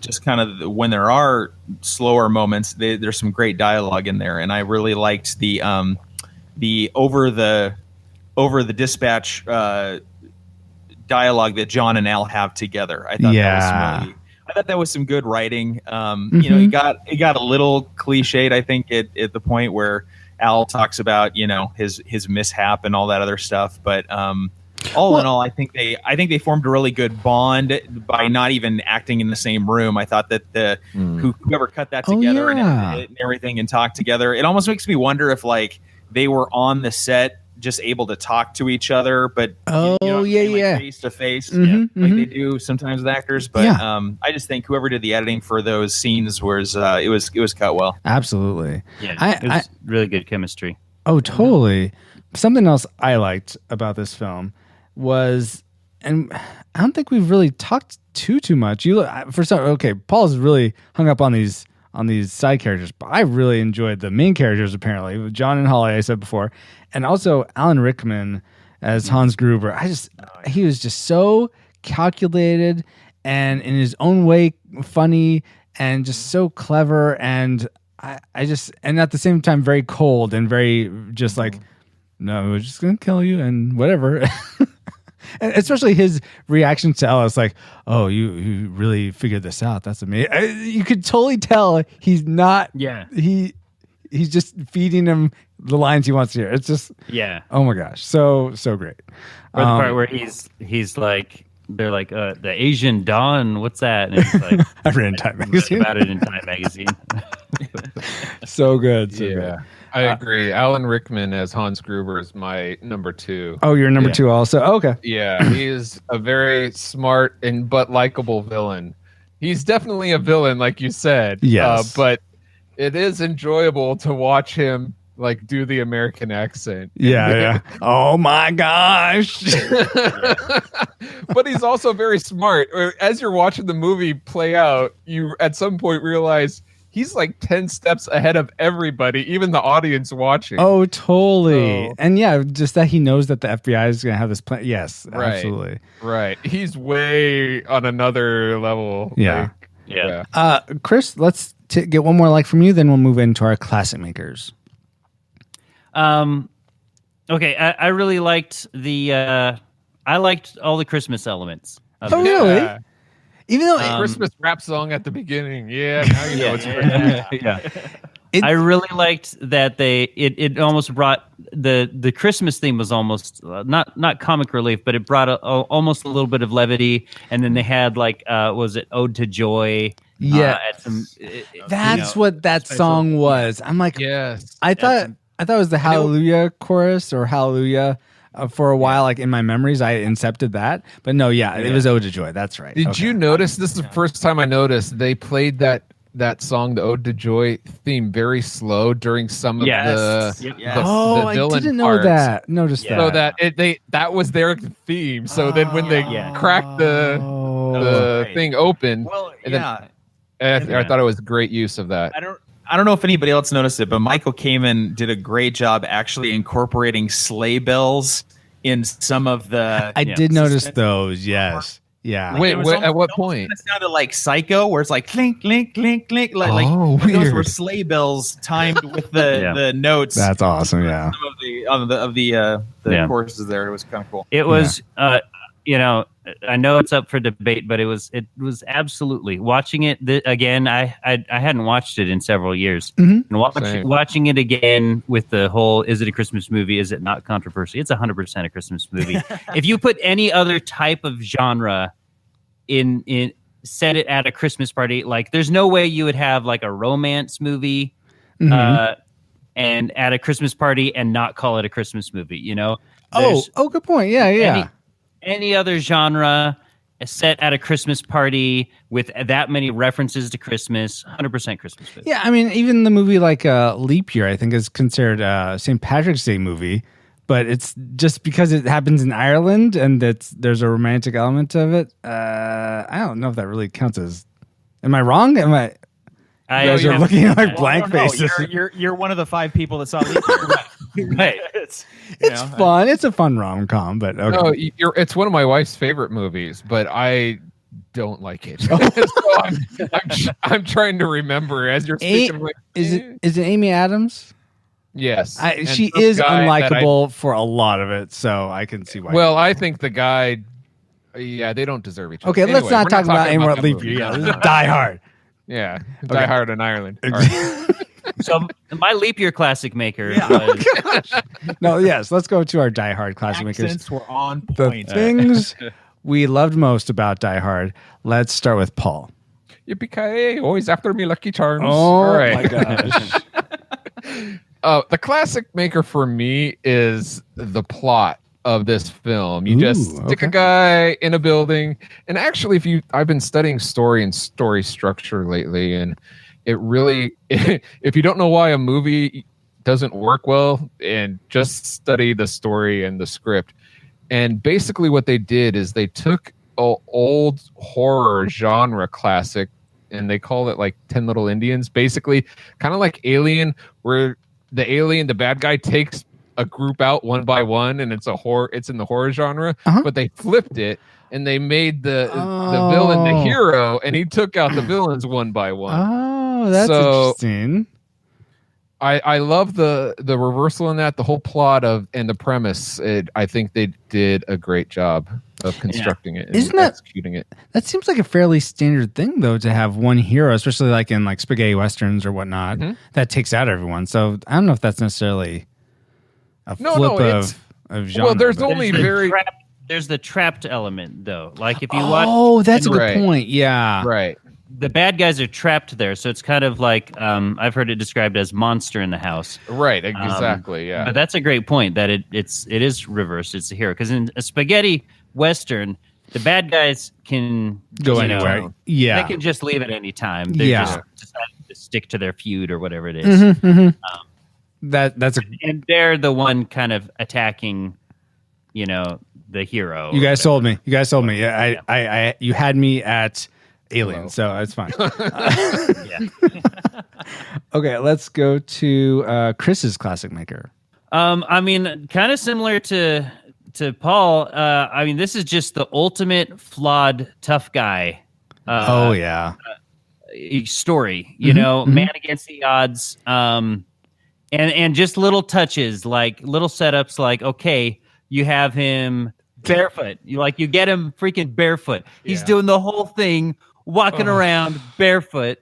just kind of when there are slower moments, there's some great dialogue in there, and I really liked the the over the dispatch dialogue that John and Al have together. I thought that was some good writing. You know, it got a little cliched, I think, at the point where Al talks about, you know, his mishap and all that other stuff. But all in all, I think they formed a really good bond by not even acting in the same room. I thought that whoever cut that together and everything and talked together, it almost makes me wonder if like they were on the set just able to talk to each other, but face to face, like they do sometimes with actors. But I just think whoever did the editing for those scenes was it was cut well.
Absolutely.
Yeah, it was really good chemistry.
Oh, totally. Something else I liked about this film was, and I don't think we've really talked too much. Paul's really hung up on these side characters, but I really enjoyed the main characters, apparently. John and Holly, I said before, and also Alan Rickman as Hans Gruber. He was just so calculated and in his own way funny and just so clever, and and at the same time very cold and very just like, no, we're just gonna kill you and whatever. And especially his reaction to Ellis, like, "Oh, you really figured this out? That's amazing." You could totally tell he's not.
Yeah.
He's just feeding him the lines he wants to hear. It's just.
Yeah.
Oh my gosh, so great.
Or the part where he's like, they're like, the Asian Dawn. What's that? And it's like,
I read in Time Magazine.
About it in Time Magazine.
So good.
Good. I agree. Alan Rickman as Hans Gruber is my number 2.
Oh, you're number 2 also? Okay.
Yeah, he is a very smart but likable villain. He's definitely a villain, like you said.
Yes.
But it is enjoyable to watch him like do the American accent.
Yeah. Oh my gosh.
But he's also very smart. As you're watching the movie play out, you at some point realize he's like 10 steps ahead of everybody, even the audience watching.
Oh, totally. And just that he knows that the FBI is going to have this plan. Yes, absolutely.
Right. He's way on another level.
Yeah.
Chris,
let's get one more like from you, then we'll move into our classic makers.
Okay, I really liked I liked all the Christmas elements.
Really?
Yeah.
Even though
Christmas rap song at the beginning, now you know it's
I really liked that it almost brought the Christmas theme was almost not comic relief, but it brought almost a little bit of levity, and then they had like was it Ode to Joy?
Yeah,
that's
what that song was. I'm like,
yes,
I thought it was the Hallelujah chorus or Hallelujah. For a while, like in my memories, I incepted that, but no, it was Ode to Joy. That's right.
Did you notice? This is the first time I noticed they played that song, the Ode to Joy theme, very slow during some of the villain
I didn't know
parts.
that. Noticed that.
So that was their theme. So then when they cracked the thing open, I thought it was great use of that.
I don't know if anybody else noticed it, but Michael Kamen did a great job actually incorporating sleigh bells in some of the.
I did notice those. Yes. Yeah.
Wait, at what point?
It sounded like Psycho, where it's like clink, clink, clink, clink. Like those were sleigh bells timed with the notes.
That's awesome. Yeah.
Some of the choruses there. It was kind of cool.
It was. I know it's up for debate, but it was absolutely watching it again. I hadn't watched it in several years, and watching it again with the whole "Is it a Christmas movie? Is it not?" controversy. It's 100% a Christmas movie. If you put any other type of genre in set it at a Christmas party, like there's no way you would have like a romance movie and at a Christmas party and not call it a Christmas movie. You know?
Oh, good point. Yeah.
Any other genre set at a Christmas party with that many references to Christmas, 100% Christmas movie.
Yeah, I mean, even the movie like Leap Year, I think, is considered a St. Patrick's Day movie, but it's just because it happens in Ireland and there's a romantic element of it. I don't know if that really counts as. Am I wrong? You guys are looking at like blank faces.
You're one of the 5 people that saw Leap Year.
Right.
It's fun. It's a fun rom-com, but okay.
No, it's one of my wife's favorite movies, but I don't like it. So I'm trying to remember as you're speaking.
Is it Amy Adams?
Yes. And
She
some
is
guy that
unlikable for a lot of it, so I can see why.
Well, I think the guy, they don't deserve each other.
Okay, let's not talk about any more
that
Leap
movie.
Year. Yeah, this is Die Hard.
Yeah,
Okay.
Die Hard in Ireland. All right.
So my leap year classic maker.
No, yes, let's go to our Die Hard classic makers.
Accents were on
The
point.
things we loved most about Die Hard. Let's start with Paul.
Yippee-ki-yay, always after me, Lucky Charms.
Oh,
All right.
my gosh.
The classic maker for me is the plot of this film. You just stick a guy in a building, and actually, I've been studying story and story structure lately, and it really, if you don't know why a movie doesn't work well, and just study the story and the script. And basically, what they did is they took an old horror genre classic, and they call it like 10 Little Indians, basically kind of like Alien, where the bad guy takes a group out one by one, and it's in the horror genre, but they flipped it and they made the villain the hero, and he took out the villains one by one.
Oh, that's interesting.
I love the reversal in that, the whole plot and the premise. I think they did a great job of constructing it and executing it.
That seems like a fairly standard thing, though, to have one hero, especially like in like spaghetti westerns or whatnot, that takes out everyone. So I don't know if that's necessarily a flip of genre.
Well, there's
but-
only
There's the trapped element, though. Like if you watch.
Oh, that's a good point. Yeah.
Right.
The bad guys are trapped there, so it's kind of like I've heard it described as monster in the house.
Right. Exactly. Yeah.
But that's a great point that it is reversed. It's a hero because in a spaghetti western, the bad guys can
Go anywhere. Yeah.
they can just leave at any time. They just decide to stick to their feud or whatever it is.
Mhm, mhm. That's
and they're the one kind of attacking, the hero.
You guys sold me. Yeah, I you had me at Alien, so it's fine. Okay, let's go to Chris's classic maker.
I mean, kind of similar to Paul. I mean, this is just the ultimate flawed tough guy. Story. Man against the odds. And just little touches, like little setups, like okay, you have him barefoot. You get him freaking barefoot. He's doing the whole thing, walking around barefoot.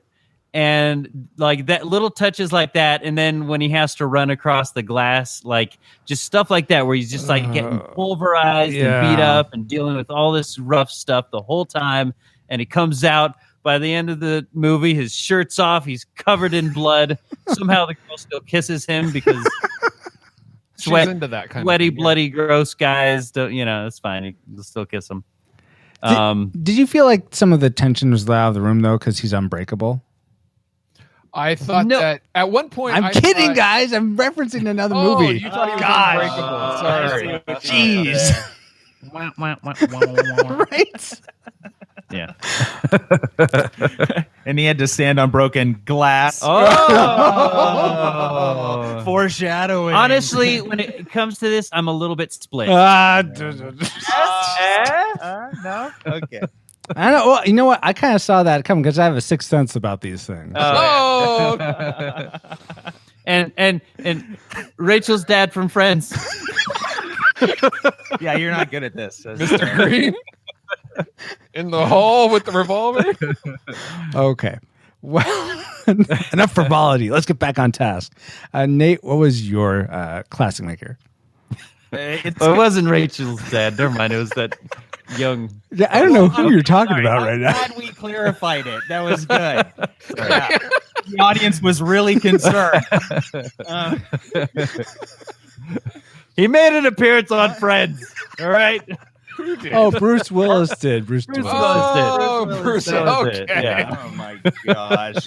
And like that little touches like that, and then when he has to run across the glass, like just stuff like that, where he's just like getting pulverized and beat up and dealing with all this rough stuff the whole time. And he comes out by the end of the movie, his shirt's off, he's covered in blood. Somehow the girl still kisses him because
She's into that kind
sweaty,
of thing,
bloody, gross guys. Don't, it's fine. He'll still kiss him.
Did you feel like some of the tension was out of the room though, because he's unbreakable?
I thought that at one point.
I'm kidding, guys. I'm referencing another movie.
You thought he was unbreakable. Sorry.
Jeez. Right?
Yeah.
And he had to stand on broken glass. Foreshadowing.
Honestly, when it comes to this, I'm a little bit split.
No? Okay.
I know. Well, you know what? I kind of saw that coming because I have a sixth sense about these things.
And Rachel's dad from Friends.
Yeah, you're not good at this.
Mr. Green in the hall with the revolver.
Okay. Well, enough frivolity. Let's get back on task. Nate, what was your classic maker?
It wasn't Rachel's dad. Never mind. It was that young.
Yeah, I don't know who you're talking about right now.
Glad we clarified it. That was good. Yeah. The audience was really concerned.
He made an appearance on Friends. All right.
Oh, Bruce Willis did. Bruce Willis did.
Okay.
Yeah.
Oh my gosh.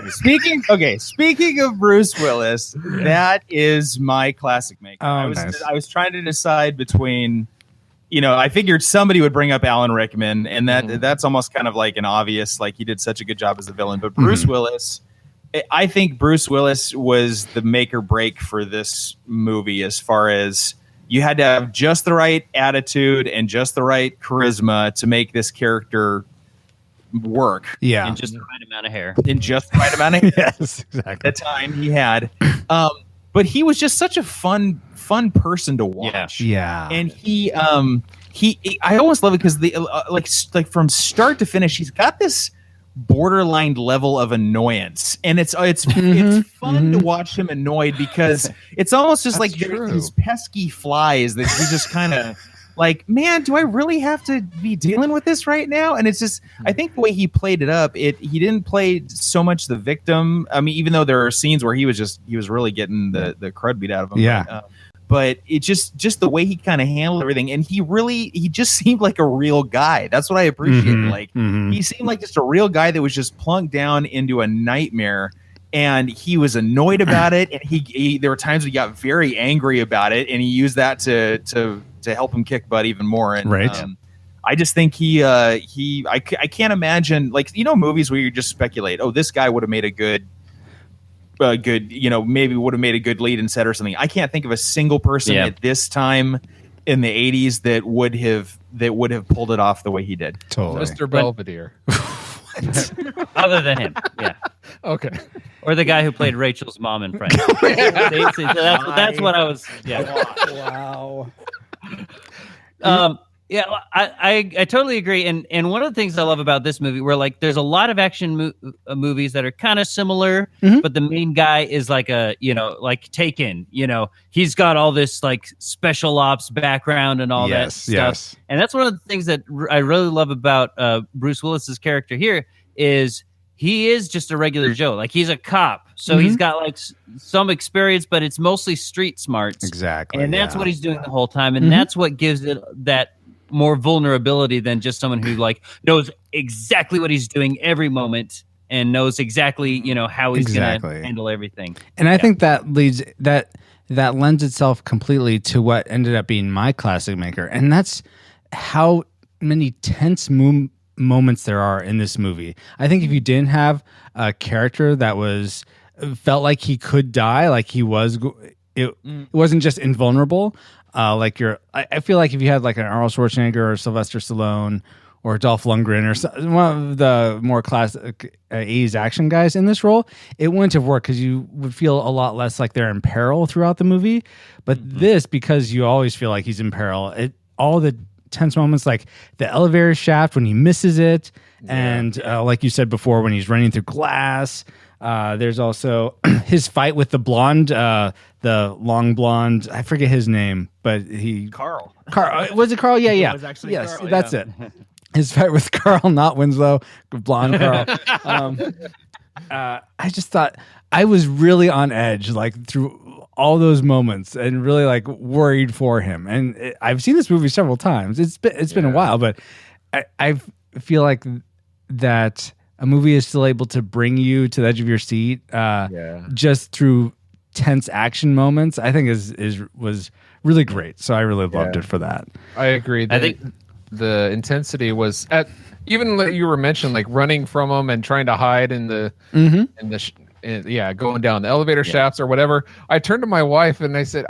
Speaking of Bruce Willis, that is my classic maker. I was trying to decide between, I figured somebody would bring up Alan Rickman, and that's almost kind of like an obvious, like he did such a good job as a villain. But Bruce Willis, I think Bruce Willis was the make or break for this movie, as far as you had to have just the right attitude and just the right charisma to make this character work.
Yeah.
And just the right amount of hair.
In just the right amount of hair.
Yes, exactly.
The time he had. but he was just such a fun person to watch.
Yeah.
And he I almost love it because the like from start to finish, he's got this borderline level of annoyance, and it's fun to watch him annoyed because it's almost just like there's these pesky flies that he just kind of like, man, do I really have to be dealing with this right now? And it's just, I think the way he played it up, he didn't play so much the victim. I mean, even though there are scenes where he was really getting the crud beat out of him.
Yeah.
But it just the way he kind of handled everything, and he just seemed like a real guy. That's what I appreciate. Like he seemed like just a real guy that was just plunked down into a nightmare, and he was annoyed about it. And he there were times he got very angry about it, and he used that to help him kick butt even more. And I just think I can't imagine, like, movies where you just speculate, oh, this guy would have made a good, maybe would have made a good lead and set or something. I can't think of a single person at this time in the 80s that would have pulled it off the way he did.
Totally. Mr. Belvedere.
Other than him, yeah.
Okay.
Or the guy who played Rachel's mom in Friends. That's what I was. Yeah.
Wow.
Yeah, I totally agree. And one of the things I love about this movie, where like there's a lot of action movies that are kind of similar, but the main guy is like like Taken. He's got all this like special ops background and all that stuff.
Yes.
And that's one of the things that I really love about Bruce Willis's character here is he is just a regular Joe. Like, he's a cop, so he's got like some experience, but it's mostly street smarts.
Exactly.
And that's what he's doing the whole time, and that's what gives it that more vulnerability than just someone who like knows exactly what he's doing every moment and knows exactly how he's going to handle everything.
And I think that leads that lends itself completely to what ended up being my classic maker, and that's how many tense moments there are in this movie. I think if you didn't have a character that felt like he could die, like he was, it wasn't just invulnerable. I feel like if you had like an Arnold Schwarzenegger or Sylvester Stallone or Dolph Lundgren or one of the more classic 80s action guys in this role, it wouldn't have worked because you would feel a lot less like they're in peril throughout the movie. But this, because you always feel like he's in peril, all the tense moments, like the elevator shaft when he misses it, and like you said before, when he's running through glass. There's also his fight with the blonde, the long blonde. I forget his name, but
Carl.
Was it Carl? Yeah.
It was actually
yes,
Carl,
that's it. His fight with Carl, not Winslow, blonde Carl. I just thought I was really on edge, like through all those moments, and really like worried for him. And I've seen this movie several times. It's been a while, but I feel like that a movie is still able to bring you to the edge of your seat just through tense action moments. I think was really great. So I really loved it for that.
I agree. I think the intensity was at even like you were mentioning, like running from them and trying to hide in the going down the elevator shafts or whatever. I turned to my wife and I said,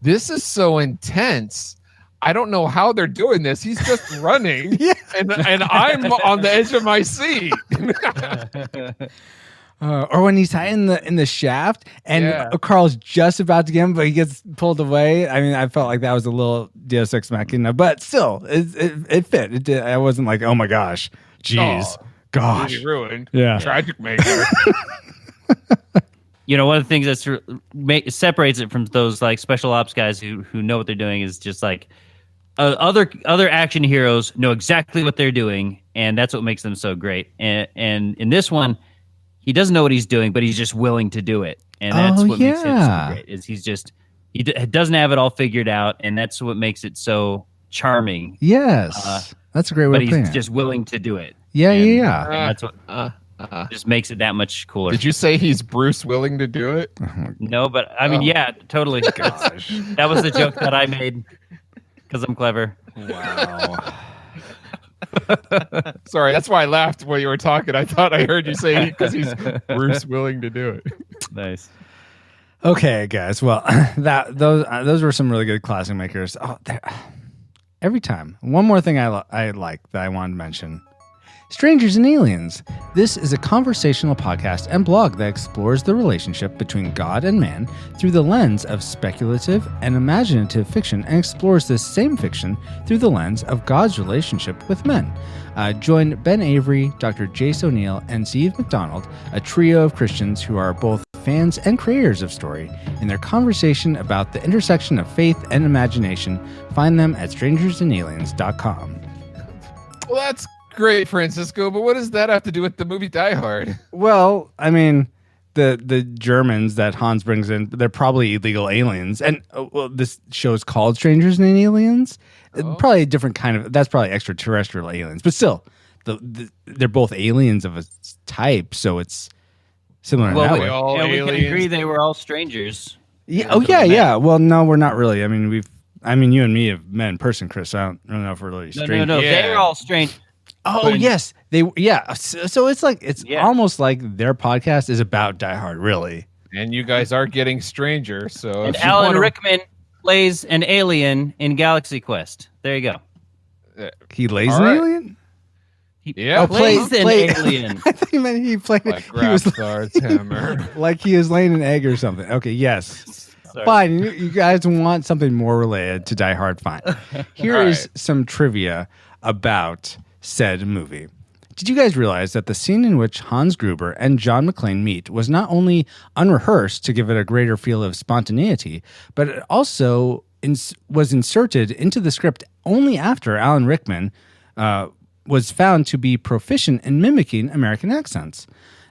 this is so intense. I don't know how they're doing this. He's just running, and I'm on the edge of my seat.
Or when he's hiding in the shaft, and Carl's just about to get him, but he gets pulled away. I mean, I felt like that was a little Deus Ex Machina, but still, it fit. I wasn't like, oh my gosh, jeez, gosh,
really ruined.
Yeah,
tragic maker.
One of the things that separates it from those like special ops guys who know what they're doing is just like other action heroes know exactly what they're doing, and that's what makes them so great. And in this one, he doesn't know what he's doing, but he's just willing to do it, and that's what makes it so great. Is he doesn't have it all figured out, and that's what makes it so charming.
Yes, that's a great way.
But he's just willing to do it.
And
that's what. Just makes it that much cooler.
Did you say he's Bruce willing to do it?
No, but I mean, yeah, totally. That was the joke that I made because I'm clever.
Wow.
Sorry, that's why I laughed when you were talking. I thought I heard you say because he's Bruce willing to do it.
Nice.
Okay, guys. Well, those were some really good classic makers. Oh, every time. One more thing I like that I wanted to mention. Strangers and Aliens. This is a conversational podcast and blog that explores the relationship between God and man through the lens of speculative and imaginative fiction and explores this same fiction through the lens of God's relationship with men. Join Ben Avery, Dr. Jace O'Neill, and Steve McDonald, a trio of Christians who are both fans and creators of story, in their conversation about the intersection of faith and imagination. Find them at strangersandaliens.com.
Well, that's great, Francisco, but what does that have to do with the movie Die Hard?
Well, I mean, the Germans that Hans brings in, they're probably illegal aliens. And well, this show's called Strangers and Aliens. Probably a different kind of, that's probably extraterrestrial aliens. But still, they're both aliens of a type, so it's similar in that way.
We can agree they were all strangers.
Yeah. Oh, yeah. Well, no, we're not really. I mean, you and me have met in person, Chris. I don't know if we're really strangers.
No. Yeah. They're all strange.
Oh, yes. So it's like, almost like their podcast is about Die Hard, really.
And you guys are getting stranger, so.
And Alan Rickman plays an alien in Galaxy Quest. There you go.
He lays an alien?
Plays an alien.
I think he meant he played
like
he was
Grabthar's hammer.
Like he was laying an egg or something. Okay, yes.
Sorry.
Fine. You guys want something more related to Die Hard, fine. Here is some trivia about said movie. Did you guys realize that the scene in which Hans Gruber and John McClane meet was not only unrehearsed to give it a greater feel of spontaneity, but it also was inserted into the script only after Alan Rickman was found to be proficient in mimicking American accents?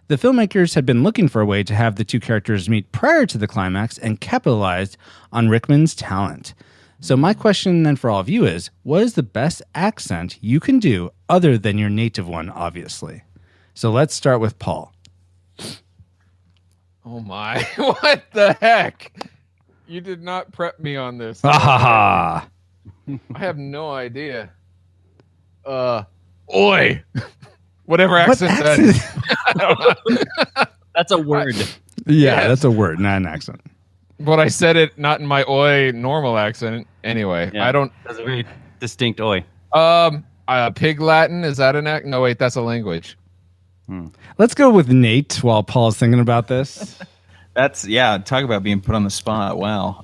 The filmmakers had been looking for a way to have the two characters meet prior to the climax and capitalized on Rickman's talent. So my question then for all of you is, what is the best accent you can do other than your native one, obviously? So let's start with Paul.
Oh my, what the heck? You did not prep me on this.
I
have no idea. Oi. Whatever accent that is. I don't know.
That's a word.
Yeah, that's a word, not an accent.
But I said it not in my oi normal accent. Anyway,
Yeah,
I don't.
That's a very distinct oi.
Pig Latin, is that an act? No, wait, that's a language.
Let's go with Nate while Paul's thinking about this.
Talk about being put on the spot. Wow.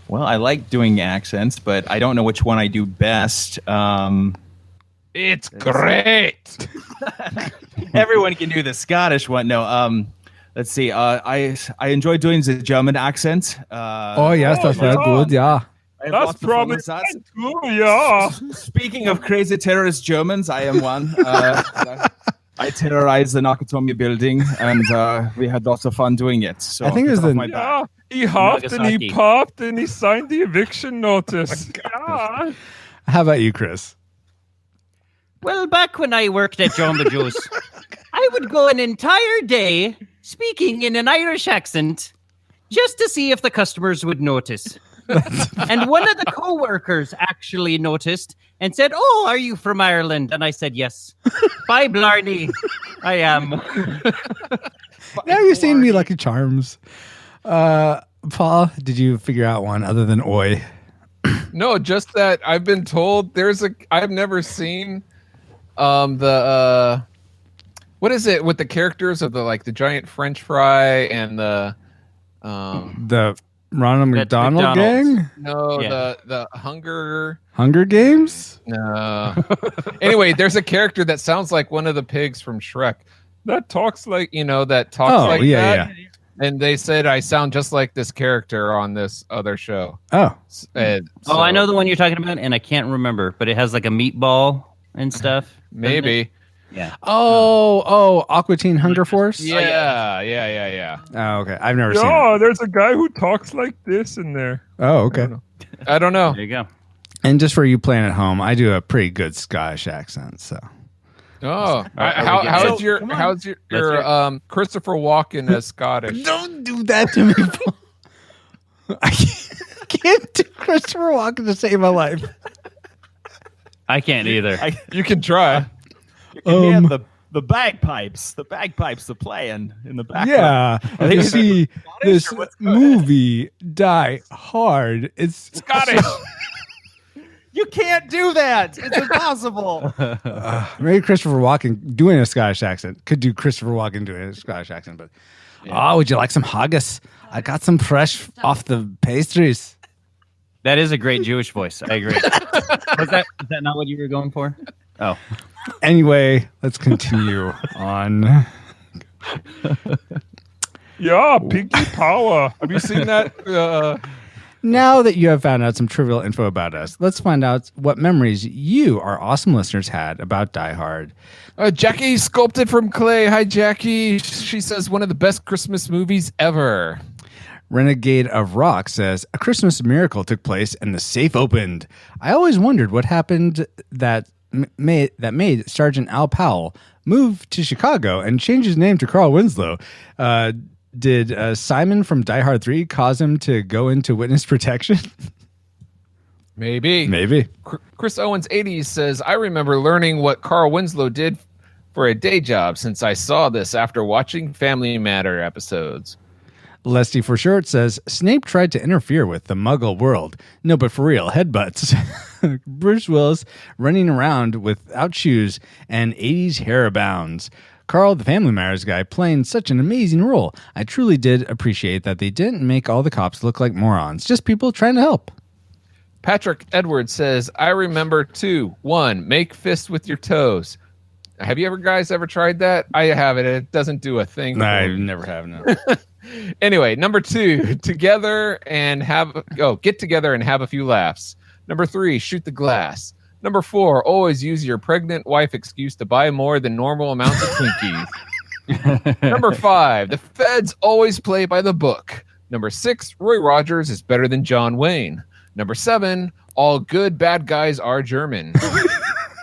Well, I like doing accents, but I don't know which one I do best.
It's great.
Everyone can do the Scottish one. No, let's see. I enjoy doing the German accent.
Oh, yes, that's very good, yeah.
That's probably
cool, yeah.
Speaking of crazy terrorist Germans, I am one. I terrorized the Nakatomi building, and we had lots of fun doing it. So
I think it was
my back.
He huffed and he puffed and he signed the eviction notice. Yeah.
How about you, Chris?
Well, back when I worked at Jamba Juice, I would go an entire day speaking in an Irish accent just to see if the customers would notice. And one of the co-workers actually noticed and said, "Oh, are you from Ireland?" And I said, "Yes." Bye, Blarney. I am.
Now you're seeing me Lucky Charms. Paul, did you figure out one other than oi?
No, just that I've been told I've never seen what is it with the characters of the giant French fry and the
Ronald McDonald gang?
No, yeah. the
Hunger Games?
No. Anyway, there's a character that sounds like one of the pigs from Shrek. That talks like that.
Yeah.
And they said I sound just like this character on this other show.
Oh.
I know the one you're talking about, and I can't remember, but it has like a meatball and stuff.
Maybe.
Yeah.
Oh, Aqua Teen Hunger Force?
Yeah.
Oh, okay. I've never seen it.
There's a guy who talks like this in there.
Oh, okay.
I don't know.
There you go.
And just for you playing at home, I do a pretty good Scottish accent, so.
Oh, how's your Christopher Walken as Scottish?
Don't do that to me, Paul. I can't do Christopher Walken to save my life.
I can't either.
You can try.
You can hear the bagpipes. The bagpipes are playing in the background.
Yeah, you see this movie Die Hard. It's
Scottish.
You can't
can't do that. It's impossible.
Maybe Christopher Walken doing a Scottish accent could do Christopher Walken doing a Scottish accent, but would you like some haggis? I got some fresh off the pastries.
That is a great Jewish voice. I agree. Is that not what you were going for? Oh.
Anyway, let's continue on.
Yeah, Pinky Power. Have you seen that?
Now that you have found out some trivial info about us, let's find out what memories you, our awesome listeners, had about Die Hard.
Jackie Sculpted from Clay. Hi, Jackie. She says one of the best Christmas movies ever.
Renegade of Rock says, a Christmas miracle took place and the safe opened. I always wondered what happened that made Sergeant Al Powell move to Chicago and change his name to Carl Winslow. Did Simon from Die Hard 3 cause him to go into witness protection?
Maybe. Chris Owens 80 says, I remember learning what Carl Winslow did for a day job since I saw this after watching Family Matter episodes.
Lesty for short says, Snape tried to interfere with the Muggle world. No, but for real, headbutts. Bruce Willis running around without shoes and 80s hair abounds. Carl, the Family Matters guy, playing such an amazing role. I truly did appreciate that they didn't make all the cops look like morons, just people trying to help.
Patrick Edwards says, I remember 2. 1, make fists with your toes. Have you guys ever tried that? I haven't. It doesn't do a thing.
I never have, no.
Anyway, number 2, get together and have a few laughs. Number 3, shoot the glass. Number 4, always use your pregnant wife excuse to buy more than normal amounts of Twinkies. Number 5, the feds always play by the book. Number 6, Roy Rogers is better than John Wayne. Number 7, all good bad guys are German.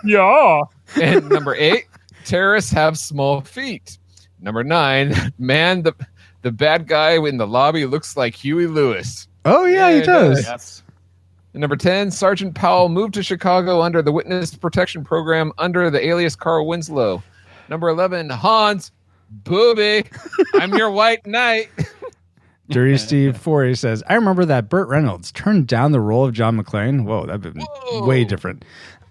Yeah.
And number 8, terrorists have small feet. Number 9, man, the bad guy in the lobby looks like Huey Lewis.
Oh, yeah, he does.
Yes. And number 10, Sergeant Powell moved to Chicago under the Witness Protection Program under the alias Carl Winslow. Number 11, Hans Booby, I'm your white knight.
Dirty Steve 40 says, I remember that Burt Reynolds turned down the role of John McClane. Whoa, that'd been way different.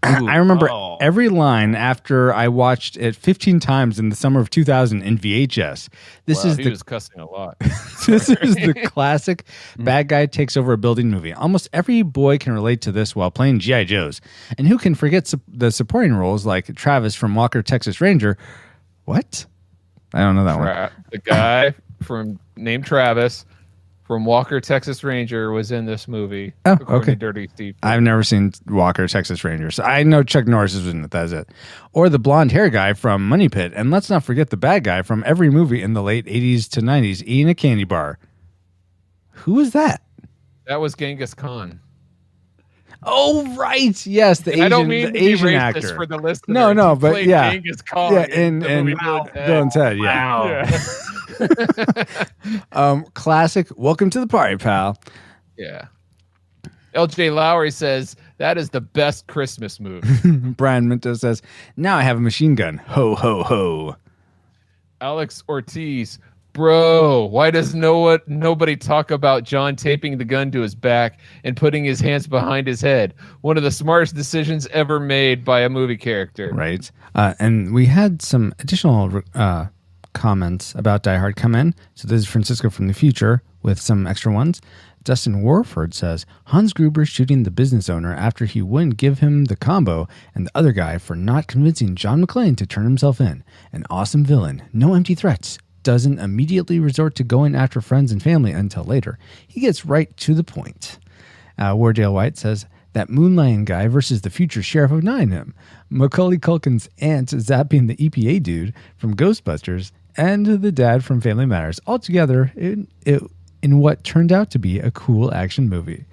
I remember every line after I watched it 15 times in the summer of 2000 in VHS.
He was cussing a lot.
This is the classic bad guy takes over a building movie. Almost every boy can relate to this while playing G.I. Joes. And who can forget the supporting roles like Travis from Walker, Texas Ranger? What? I don't know that one.
The guy named Travis from Walker, Texas Ranger was in this movie.
Oh, okay.
Dirty Steve.
I've never seen Walker, Texas Ranger. So I know Chuck Norris is in it. That's it. Or the blonde hair guy from Money Pit. And let's not forget the bad guy from every movie in the late 80s to 90s eating a candy bar. Who was that?
That was Genghis Khan.
Oh, right. Yes, the Asian,
I don't mean
the Asian
racist
actor.
For the listener.
No, but yeah.
Genghis Khan
in Bill and Ted, yeah.
Wow.
Classic. Welcome to the party, pal.
Yeah. LJ Lowry says that is the best Christmas movie.
Brian Minto says, now I have a machine gun. Ho, ho, ho.
Alex Ortiz, bro, why does nobody talk about John taping the gun to his back and putting his hands behind his head? One of the smartest decisions ever made by a movie character.
Right. And we had some additional comments about Die Hard come in. So this is Francisco from the future with some extra ones. Dustin Warford says, Hans Gruber shooting the business owner after he wouldn't give him the combo, and the other guy for not convincing John McClane to turn himself in. An awesome villain. No empty threats. Doesn't immediately resort to going after friends and family until later. He gets right to the point. Wardale White says, that Moonlion guy versus the future Sheriff of Nottingham. Macaulay Culkin's aunt zapping the EPA dude from Ghostbusters and the dad from Family Matters. All together in what turned out to be a cool action movie.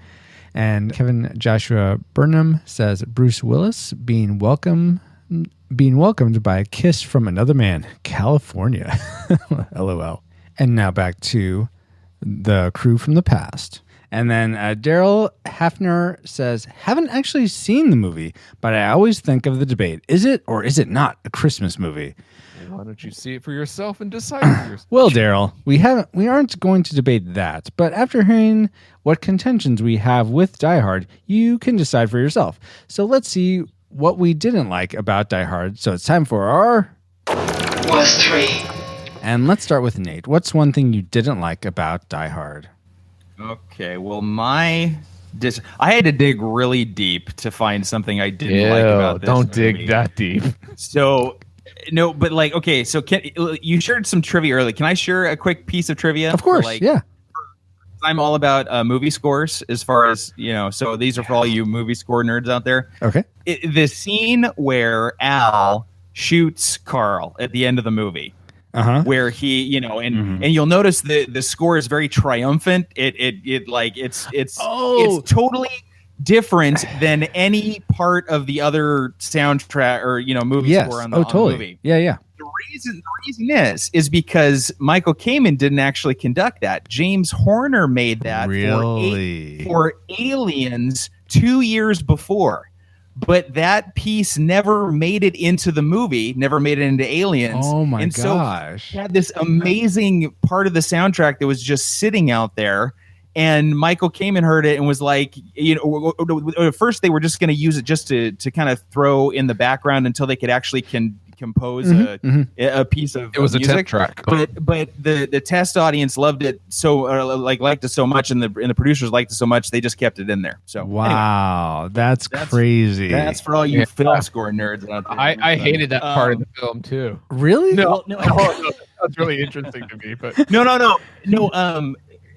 And Kevin Joshua Burnham says, Bruce Willis being welcomed by a kiss from another man, California. LOL. And now back to the crew from the past. And then Daryl Hafner says, haven't actually seen the movie, but I always think of the debate. Is it or is it not a Christmas movie?
Why don't you see it for yourself and decide for yourself?
Well, Daryl, we aren't going to debate that, but after hearing what contentions we have with Die Hard, you can decide for yourself. So let's see what we didn't like about Die Hard. So it's time for our
Worst 3.
And let's start with Nate. What's one thing you didn't like about Die Hard?
Okay, well, I had to dig really deep to find something I didn't like about this
Don't
movie.
dig that deep.
So, no, but like, okay, so you shared some trivia earlier. Can I share a quick piece of trivia?
Of course, yeah.
I'm all about movie scores as far as, so these are for all you movie score nerds out there.
Okay.
The scene where Al shoots Carl at the end of the movie. Where he, and you'll notice the score is very triumphant. It's totally different than any part of the other soundtrack or movie score on the movie.
Yeah.
The reason is because Michael Kamen didn't actually conduct that. James Horner made that for Aliens 2 years before. But that piece never made it into the movie, never made it into Aliens.
Oh my
gosh.
gosh.
So had this amazing part of the soundtrack that was just sitting out there. And Michael Kamen heard it and was like, at first they were just going to use it just to kind of throw in the background until they could actually compose a piece of
It was
music.
a test track.
But the test audience loved it liked it so much, and the producers liked it so much they just kept it in there. So
wow, that's crazy.
That's for all you film score nerds out there.
I hated that part of the film too.
Really?
No, that's really interesting to me. But
no.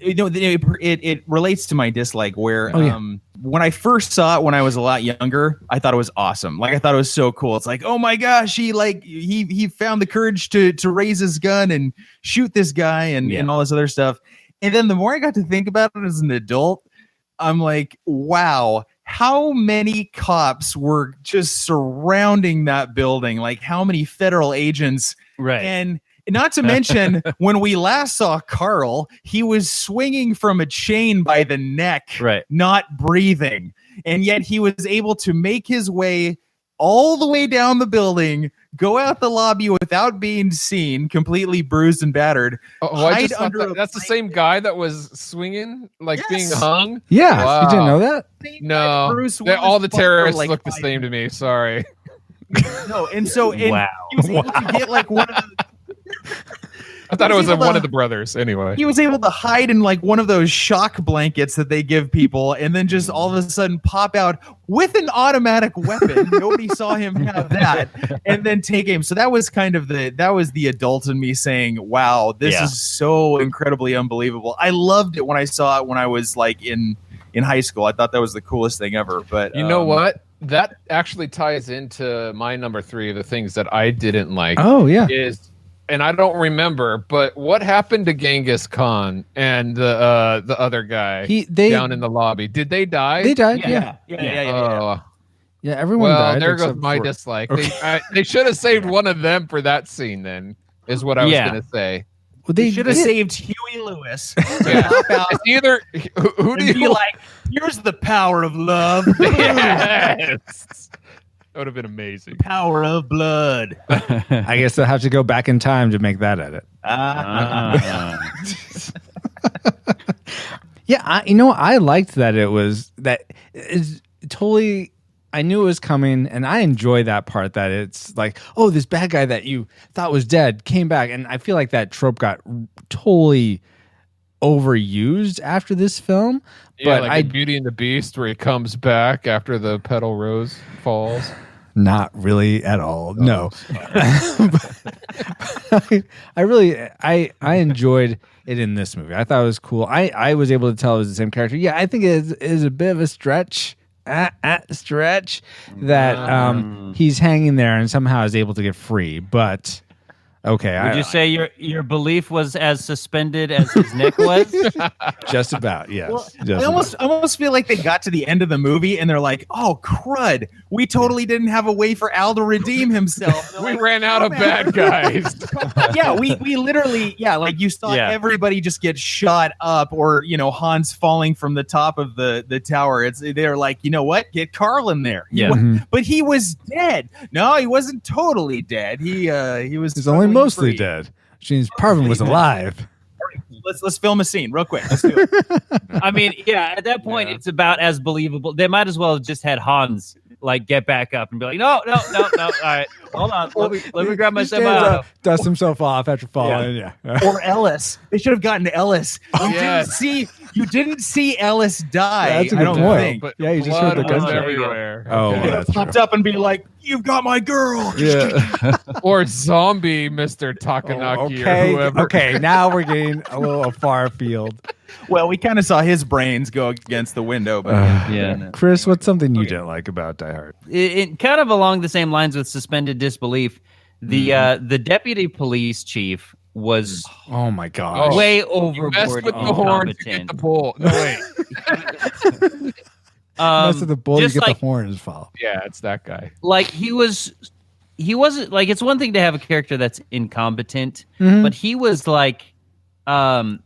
It relates to my dislike where when I first saw it when I was a lot younger, I thought it was awesome. Like I thought it was so cool. It's like, oh my gosh, he found the courage to raise his gun and shoot this guy and all this other stuff. And then the more I got to think about it as an adult, I'm like, wow, how many cops were just surrounding that building? Like how many federal agents?
Right.
And not to mention, when we last saw Carl, he was swinging from a chain by the neck, not breathing. And yet he was able to make his way all the way down the building, go out the lobby without being seen, completely bruised and battered.
That's the same guy that was swinging, being hung?
Yeah.
Wow.
You didn't know that?
No. All the terrorists look the same to me. Sorry.
No, and so he was able to get one of the...
I thought it was one of the brothers anyway.
He was able to hide in one of those shock blankets that they give people and then just all of a sudden pop out with an automatic weapon. Nobody saw him have that and then take aim. So that was kind of the adult in me saying, wow, this is so incredibly unbelievable. I loved it when I saw it when I was in high school. I thought that was the coolest thing ever. But
you know what? That actually ties into my number 3 of the things that I didn't like.
Oh, yeah.
And I don't remember, but what happened to Genghis Khan and the other guy down in the lobby? Did they die?
They died.
Yeah.
Yeah, everyone died.
There goes my dislike. Okay. They should have saved one of them for that scene. Then is what I was going to say.
Well, they should have saved Huey Lewis.
It's either who do you
like? Here's the power of love.
Yes. That would have been amazing.
Power of blood.
I guess they'll have to go back in time to make that edit. Yeah, I liked that it's totally. I knew it was coming, and I enjoy that part. That it's like, oh, this bad guy that you thought was dead came back, and I feel like that trope got totally overused after this film.
Yeah, but Beauty and the Beast, where he comes back after the petal rose falls.
Not really at all. No. I enjoyed it in this movie. I thought it was cool. I was able to tell it was the same character. Yeah, I think it is a bit of a stretch. That he's hanging there and somehow is able to get free. But Okay.
Would you say your belief was as suspended as his neck was?
Just about, yes.
Well,
Just
I almost feel like they got to the end of the movie and they're like, "Oh crud, we totally didn't have a way for Al to redeem himself.
We ran out of bad guys."
Yeah, we literally, like you saw everybody just get shot up, or Hans falling from the top of the tower. They're like, you know what? Get Carl in there. But he was dead. No, he wasn't totally dead. He was.
He's only mostly dead. Which means Parvin was alive.
Let's film a scene real quick. Let's do it.
I mean, at that point, it's about as believable. They might as well have just had Hans get back up and be like, no. All right, hold on. Let me grab my semi-auto.
Dust himself off after falling. Yeah.
Or Ellis. They should have gotten to Ellis. You didn't see Ellis die.
That's a good point. But you just heard the gunshot
everywhere.
Oh, that's
popped up and be like, "You've got my girl."
Yeah. Or zombie Mr. Takanaki or whoever.
Okay, now we're getting a little far afield.
Well, we kind of saw his brains go against the window. But
Chris, what's something you didn't like about Die Hard?
It kind of along the same lines with suspended disbelief. The deputy police chief was
oh my gosh
way
You
overboard.
messed with the horn to get the bull. No wait.
Mess with the bull, you
just
get the horns fall.
Yeah, it's that guy.
Like he wasn't like, it's one thing to have a character that's incompetent, but he was like the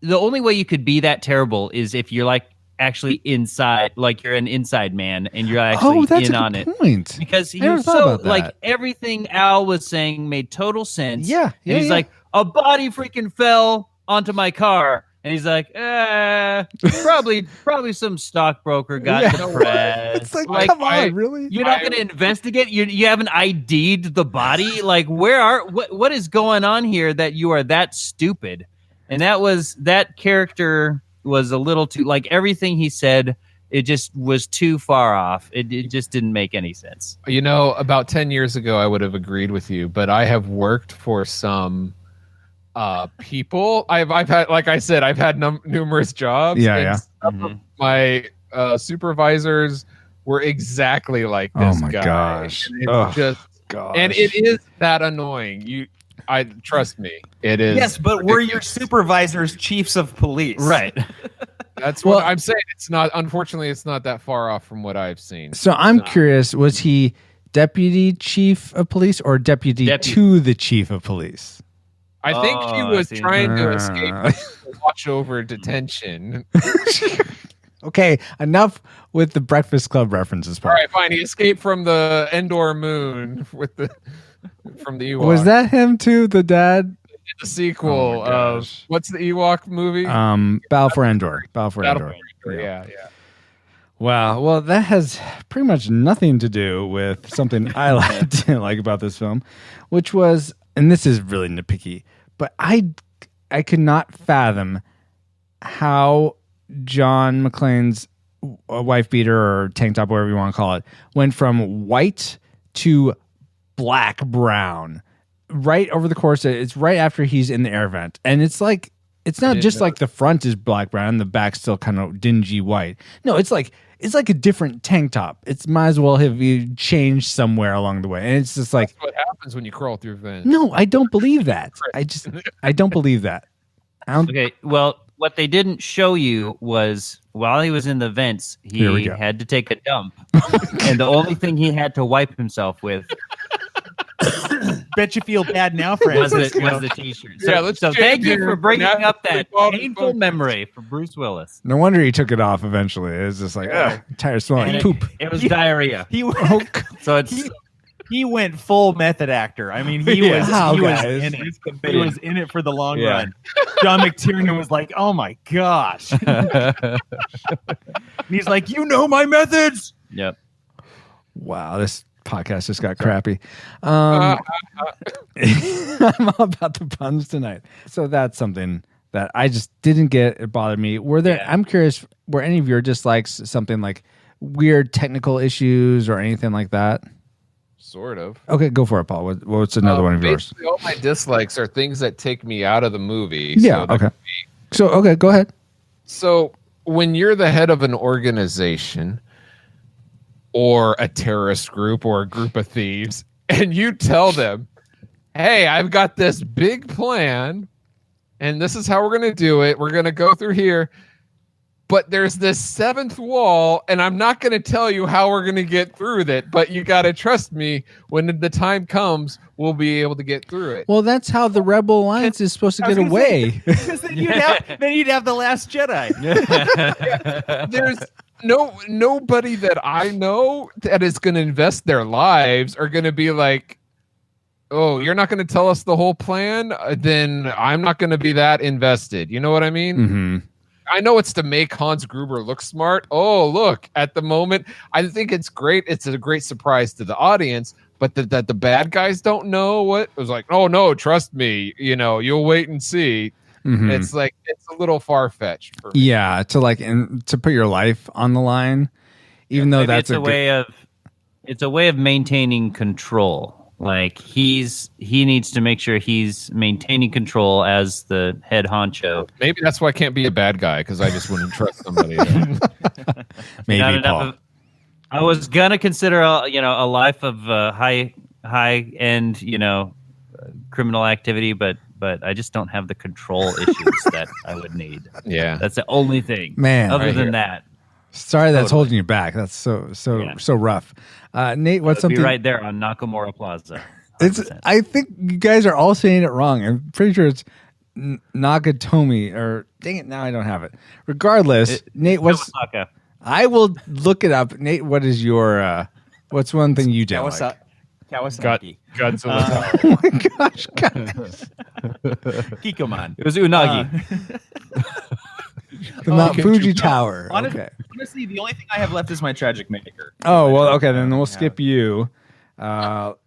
only way you could be that terrible is if you're actually inside, you're an inside man and you're actually
that's
in
a
on
good
it.
point.
Because he
I never
was
thought
so
about that.
everything Al was saying made total sense.
Yeah,
And he's like, a body freaking fell onto my car. And he's like, probably some stockbroker got depressed.
It's like come on, really?
You're not going to investigate? You haven't ID'd the body? What is going on here that you are that stupid? And that character was a little too, everything he said, it just was too far off. It just didn't make any sense.
About 10 years ago, I would have agreed with you, but I have worked for some people. I've had, like I said, I've had numerous jobs. Some of my supervisors were exactly like this guy.
Gosh.
And it is that annoying. Trust me, it is.
Yes, but were your supervisors chiefs of police?
Right.
That's what I'm saying. It's not. Unfortunately, it's not that far off from what I've seen.
So I'm curious: was he deputy chief of police or deputy to the chief of police?
I think he was trying to escape watch over detention.
Okay, enough with the Breakfast Club references.
All right, fine. He escaped from the Endor moon from the Ewok.
Was that him too? The dad?
The sequel of what's the Ewok movie?
Battle for Endor. Battle for Endor.
Yeah.
Wow. Well, that has pretty much nothing to do with something I didn't like about this film, which was, and this is really nitpicky, but I could not fathom how John McClane's wife beater or tank top, whatever you want to call it, went from white to black brown right over the course. It's right after he's in the air vent, and it's like it's not just like the front is black brown, the back's still kind of dingy white. No, it's like a different tank top. It's might as well have you changed somewhere along the way, and it's just like
that's what happens when you crawl through vents.
No, I don't believe that. I don't believe that.
Okay, well, what they didn't show you was while he was in the vents, he had to take a dump, and the only thing he had to wipe himself with.
Bet you feel bad now, friends.
Was the t-shirt. So thank you for bringing up that painful memory for Bruce Willis.
No wonder he took it off eventually. It was just like, I'm tired of smelling poop.
It was diarrhea.
He went full method actor. I mean, he was in it. He was in it for the long run. John McTiernan was like, "Oh my gosh!" And he's like, "You know my methods."
Yep.
Wow, this podcast just got crappy. I'm all about the puns tonight. So that's something that I just didn't get. It bothered me. I'm curious, were any of your dislikes something like weird technical issues or anything like that?
Sort of.
Okay, go for it, Paul. What's another one of yours?
Basically, all my dislikes are things that take me out of the movie.
Yeah, okay. So, go ahead.
So, when you're the head of an organization or a terrorist group or a group of thieves, and you tell them, hey, I've got this big plan, and this is how we're going to do it. We're going to go through here. But there's this seventh wall, and I'm not going to tell you how we're going to get through it, but you got to trust me. When the time comes, we'll be able to get through it.
Well, that's how the Rebel Alliance is supposed to get away.
Then you'd have the Last Jedi.
There's nobody that I know that is going to invest their lives are going to be like, oh, you're not going to tell us the whole plan? Then I'm not going to be that invested. You know what I mean?
Mm-hmm.
I know it's to make Hans Gruber look smart. Oh, look, at the moment, I think it's great. It's a great surprise to the audience, but that the bad guys don't know what it was like. Oh, no, trust me. You'll wait and see.
Mm-hmm.
It's like, it's a little far-fetched for me.
Yeah, to put your life on the line, even though that's
it's a way of maintaining control. Like he needs to make sure he's maintaining control as the head honcho.
Maybe that's why I can't be a bad guy, because I just wouldn't trust somebody.
Maybe Paul.
I was gonna consider a life of high end criminal activity, but I just don't have the control issues that I would need.
Yeah,
that's the only thing.
Man,
other than that.
Sorry, that's holding you back. That's so rough. Nate, what's something?
Be right there on Nakamura Plaza.
100%. I think you guys are all saying it wrong. I'm pretty sure it's Nakatomi, or dang it, now I don't have it. Regardless, Nate,
Kawasaka.
I will look it up. Nate, what is your? What's one thing you don't like?
Kawasaki.
Godzilla.
Oh my gosh, guys.
Kikoman.
It was Unagi.
The Mount Fuji Tower.
Honestly, the only thing I have left is my Tragic Maker.
Oh, well, okay, then we'll skip you. I'll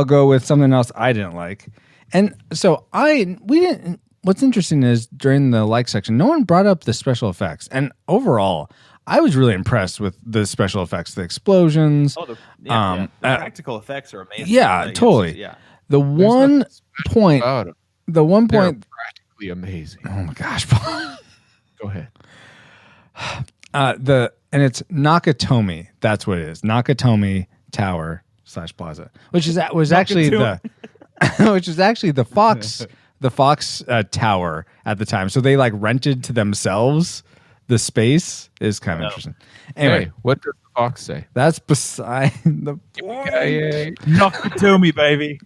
go with something else I didn't like. And so we didn't. What's interesting is during the like section, no one brought up the special effects. And overall, I was really impressed with the special effects, the explosions.
The practical effects are amazing.
Yeah,
Like,
totally. The one point,
practically amazing.
Oh my gosh.
Go ahead.
And it's Nakatomi. That's what it is. Nakatomi Tower / Plaza, which was actually the Fox Tower at the time. So they like rented to themselves the space. Is kind of interesting. Anyway,
hey, what does the Fox say?
That's beside the point.
Nakatomi, baby.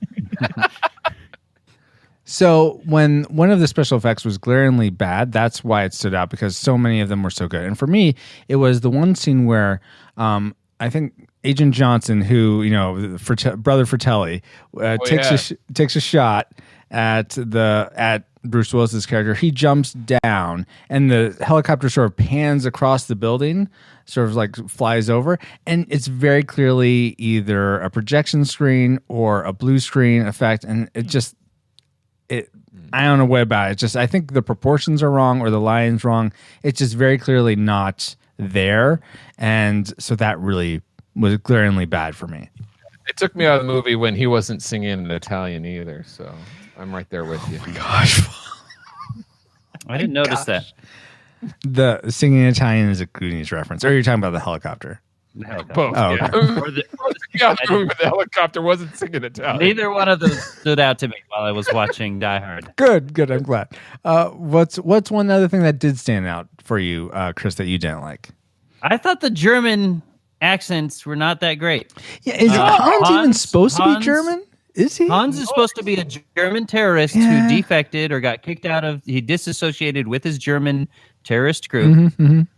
So when one of the special effects was glaringly bad, that's why it stood out, because so many of them were so good. And for me, it was the one scene where I think Agent Johnson, who Brother Fratelli, takes a shot at Bruce Willis's character. He jumps down, and the helicopter sort of pans across the building, sort of like flies over, and it's very clearly either a projection screen or a blue screen effect, and I don't know what about it. Just I think the proportions are wrong or the line's wrong. It's just very clearly not there, and so that really was glaringly bad for me.
It took me out of the movie when he wasn't singing in Italian either, so I'm right there with you.
Oh my gosh.
I didn't notice that.
The singing in Italian is a Goonies reference. Or you're talking about the helicopter?
Both.
Oh, okay.
The helicopter wasn't singing Italian.
Neither one of those stood out to me while I was watching Die Hard.
Good. I'm glad. What's one other thing that did stand out for you, Chris, that you didn't like?
I thought the German accents were not that great.
Yeah, is Hans even supposed to be German? Is he?
Hans is supposed to be a German terrorist who defected or got kicked out of. He disassociated with his German terrorist group, and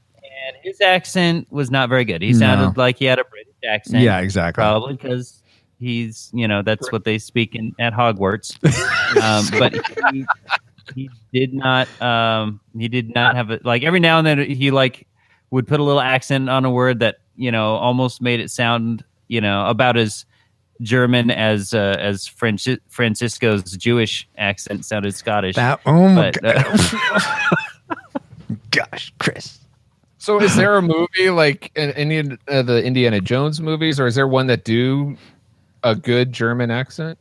his accent was not very good. He sounded like he had a British accent.
Yeah, exactly.
Probably because he's, that's what they speak at Hogwarts. But he did not. He did not have it. Like every now and then, he would put a little accent on a word that almost made it sound about as German as Francisco's Jewish accent sounded Scottish.
Gosh, Chris.
So is there a movie like any of the Indiana Jones movies, or is there one that do a good German accent?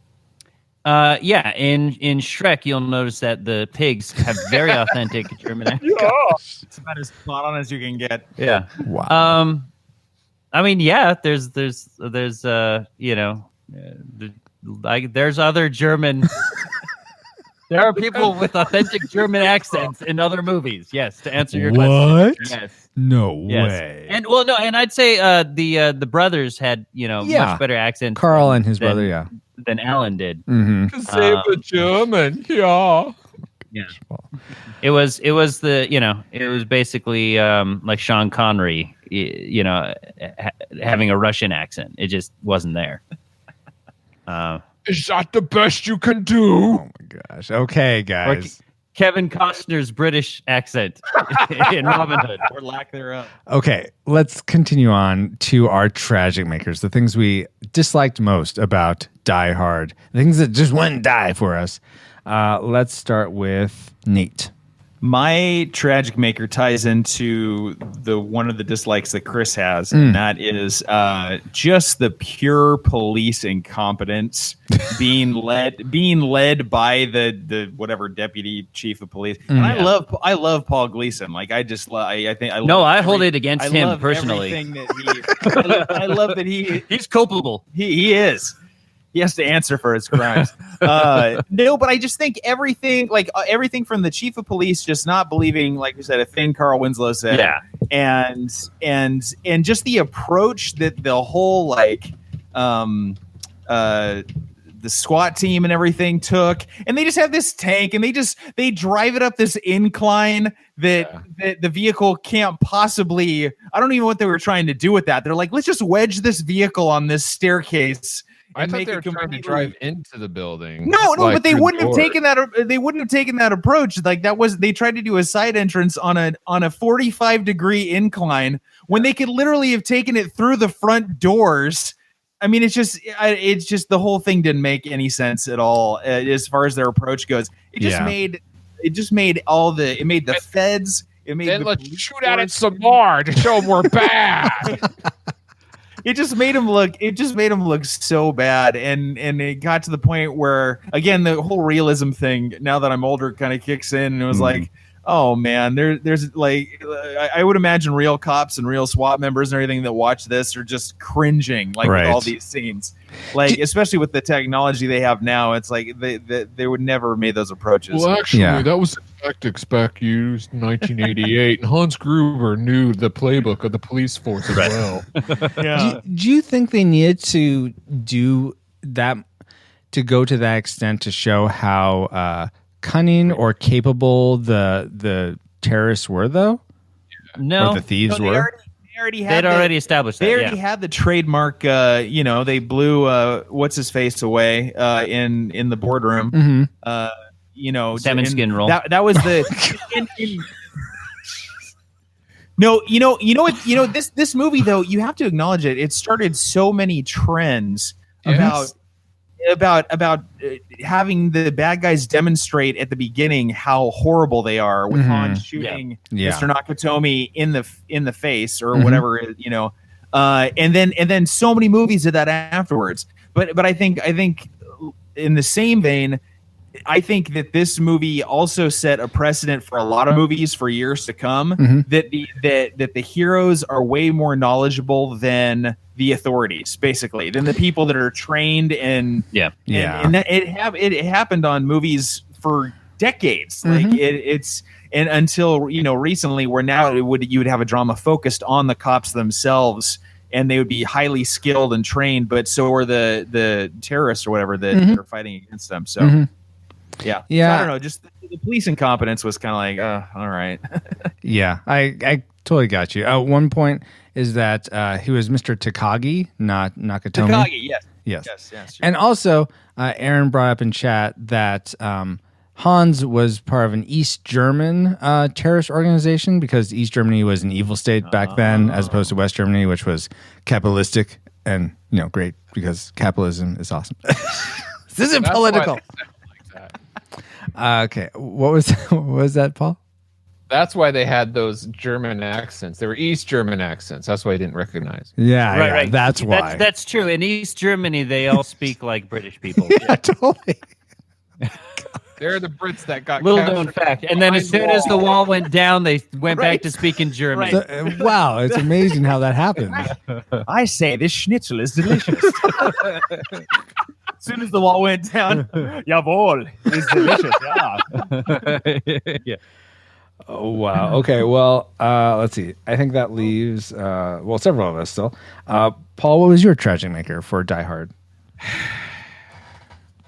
Yeah, in Shrek, you'll notice that the pigs have very authentic German accents.
It's about as spot on as you can get.
Yeah.
Wow.
I mean, yeah, there's like there's other German. There are people with authentic German accents in other movies. Yes, to answer your
What?
question. Yes.
No
Yes.
way.
And and I'd say the brothers had much better accents.
Carl and his brother, yeah.
Than Alan did.
Mm-hmm.
They were German, yeah.
Yeah. It was basically like Sean Connery, having a Russian accent. It just wasn't there.
Is that the best you can do?
Oh my gosh. Okay, guys.
Kevin Costner's British accent in Robin Hood,
or lack thereof.
Okay, let's continue on to our tragic makers, the things we disliked most about Die Hard, the things that just wouldn't die for us. Let's start with Nate.
My tragic maker ties into one of the dislikes that Chris has, and that is just the pure police incompetence being led by the whatever deputy chief of police. And I love Paul Gleason. Like I hold
it against him personally.
I love that
he's culpable.
He is. He has to answer for his crimes. No, but I just think everything from the chief of police just not believing, like you said, a thing Carl Winslow said.
Yeah.
And just the approach that the whole the SWAT team and everything took, and they just have this tank and they drive it up this incline that the vehicle can't possibly. I don't even know what they were trying to do with that. They're like, let's just wedge this vehicle on this staircase.
I thought they were trying to drive into the building.
No, but they wouldn't have taken that. They wouldn't have taken that approach. Like they tried to do a side entrance on a 45-degree incline when they could literally have taken it through the front doors. I mean, it's just the whole thing didn't make any sense at all as far as their approach goes. It just made the feds. It made
let's shoot at it some more to show them we're bad.
It just made him look so bad, and it got to the point where, again, the whole realism thing, now that I'm older, kind of kicks in, and it was like, oh man, there's like, I would imagine real cops and real SWAT members and everything that watch this are just cringing, like with all these scenes, like especially with the technology they have now. It's like they would never have made those approaches.
Well, actually, that was the tactics back used in 1988, and Hans Gruber knew the playbook of the police force as well.
Yeah.
Do you think they needed to do that, to go to that extent, to show how cunning or capable the terrorists were, though?
No,
or the thieves were.
They'd already established that.
They already had the trademark. They blew what's his face away in the boardroom.
Mm-hmm.
Salmon skin roll.
That was the. No, this movie though, you have to acknowledge it. It started so many trends about having the bad guys demonstrate at the beginning how horrible they are with Han shooting Mr. Nakatomi in the face or whatever, and then so many movies did that afterwards. But I think in the same vein, I think that this movie also set a precedent for a lot of movies for years to come. That the heroes are way more knowledgeable than the authorities, basically, than the people that are trained and it happened on movies for decades. Like it's until recently, where now you would have a drama focused on the cops themselves, and they would be highly skilled and trained, but so are the terrorists or whatever that are fighting against them. So. Yeah. So I don't know. Just the police incompetence was kind of like, all right.
Yeah, I totally got you. One point is that he was Mr. Takagi, not Nakatomi.
Takagi, yes.
Yes. And also, Aaron brought up in chat that Hans was part of an East German terrorist organization, because East Germany was an evil state back then, as opposed to West Germany, which was capitalistic and great because capitalism is awesome. This isn't political. Okay, what was that, Paul?
That's why they had those German accents. They were East German accents. That's why I didn't recognize.
Yeah, right. That's why.
That's true. In East Germany, they all speak like British people.
Yeah, totally.
They're the Brits that got
little known fact. And then as soon as the wall went down, they went back to speaking German.
So, wow, it's amazing how that happened.
I say this schnitzel is delicious.
soon as the wall went down, jawohl, it's delicious. Yeah.
Yeah. Oh wow. Okay. Well, let's see. I think that leaves several of us still. Paul, what was your tragic maker for Die Hard?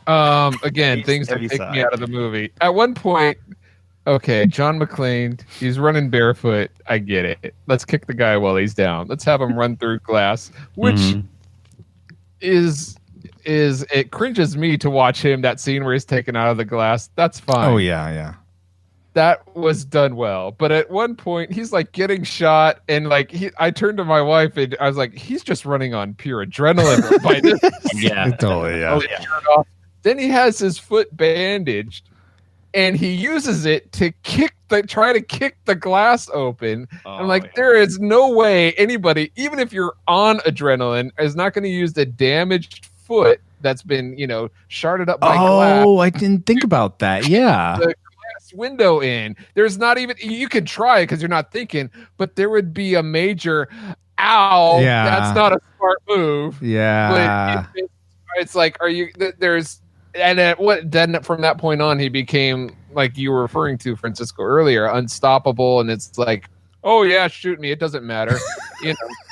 Again, things that take me out of the movie. At one point, okay, John McClane, he's running barefoot. I get it. Let's kick the guy while he's down. Let's have him run through glass, which is it cringes me to watch him. That scene where he's taken out of the glass. That's fine.
Oh yeah.
That was done well. But at one point, he's like getting shot, and like I turned to my wife and I was like, he's just running on pure adrenaline by this.
Yeah,
totally. Yeah.
Then he has his foot bandaged, and he uses it to try to kick the glass open. There is no way anybody, even if you're on adrenaline, is not going to use the damaged foot that's been, sharded up by glass.
Oh, I didn't think about that. Yeah.
The glass window in. There's not even, you could try because you're not thinking, but there would be a major ow.
Yeah.
That's not a smart move.
Yeah.
But it's like, then from that point on, he became, like you were referring to, Francisco, earlier, unstoppable. And it's like, oh yeah, shoot me. It doesn't matter.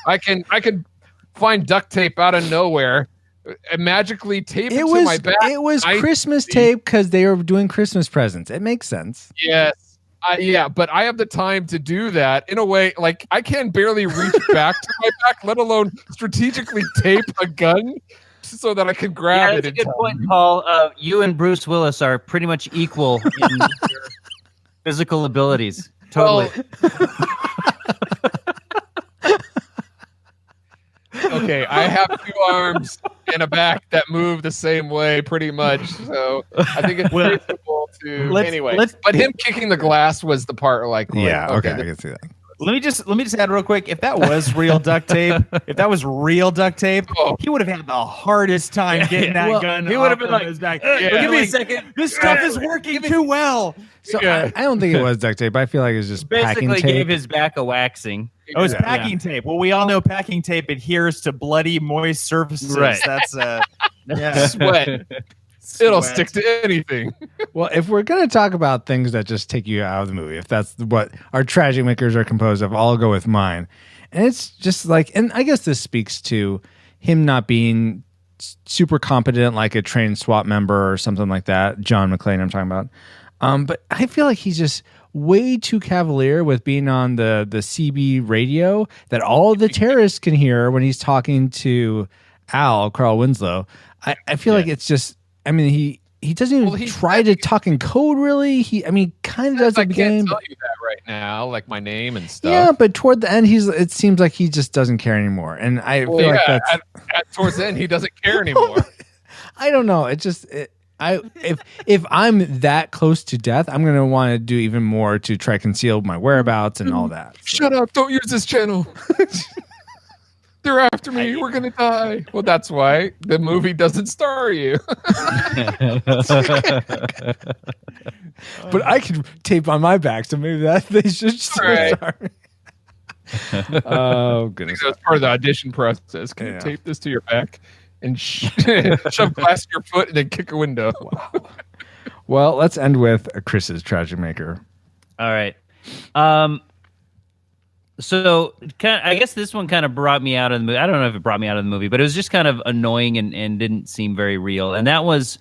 I can find duct tape out of nowhere and magically tape it to my back.
It was Christmas tape because they were doing Christmas presents. It makes sense.
Yes. But I have the time to do that in a way, like I can barely reach back to my back, let alone strategically tape a gun so that I can grab it.
That's a good point, Paul. You and Bruce Willis are pretty much equal in your physical abilities. Totally.
Okay, I have 2 arms and a back that move the same way, pretty much. So I think it's reasonable to. But him kicking the glass was the part like.
Yeah. Okay, I can see that.
Let me just add real quick. If that was real duct tape, he would have had the hardest time getting that gun. He would have been like, his back. Give me a second. This stuff is working too well.
So I don't think it was duct tape. I feel like it was just packing
basically
tape.
gave his back a waxing.
Oh, it's packing tape. Well, we all know packing tape adheres to bloody, moist surfaces.
Right.
That's
sweat. It'll stick to anything.
Well, if we're going to talk about things that just take you out of the movie, if that's what our tragic makers are composed of, I'll go with mine. And it's just like, and I guess this speaks to him not being super competent like a trained SWAT member or something like that. John McClane I'm talking about. But I feel like he's just way too cavalier with being on the CB radio that all of the terrorists can hear when he's talking to Carl Winslow. I feel like it's just, I mean, he doesn't even try to talk in code, really. He kind of does at the beginning.
I can't tell you that right now, like my name and stuff.
Yeah, but toward the end, it seems like he just doesn't care anymore. And I feel like that's...
towards the end, he doesn't care anymore.
I don't know. If I'm that close to death, I'm going to want to do even more to try to conceal my whereabouts and all that. So.
Shut up. Don't use this channel. They're after me. We're going to die. Well, that's why the movie doesn't star you.
But I can tape on my back, so maybe they should star me. Oh, goodness.
That's part of the audition process. Can you tape this to your back and shove glass in your foot and then kick a window?
Wow. Well, let's end with Chris's tragic maker.
All right. So I guess this one kind of brought me out of the movie. I don't know if it brought me out of the movie, but it was just kind of annoying and didn't seem very real. And that was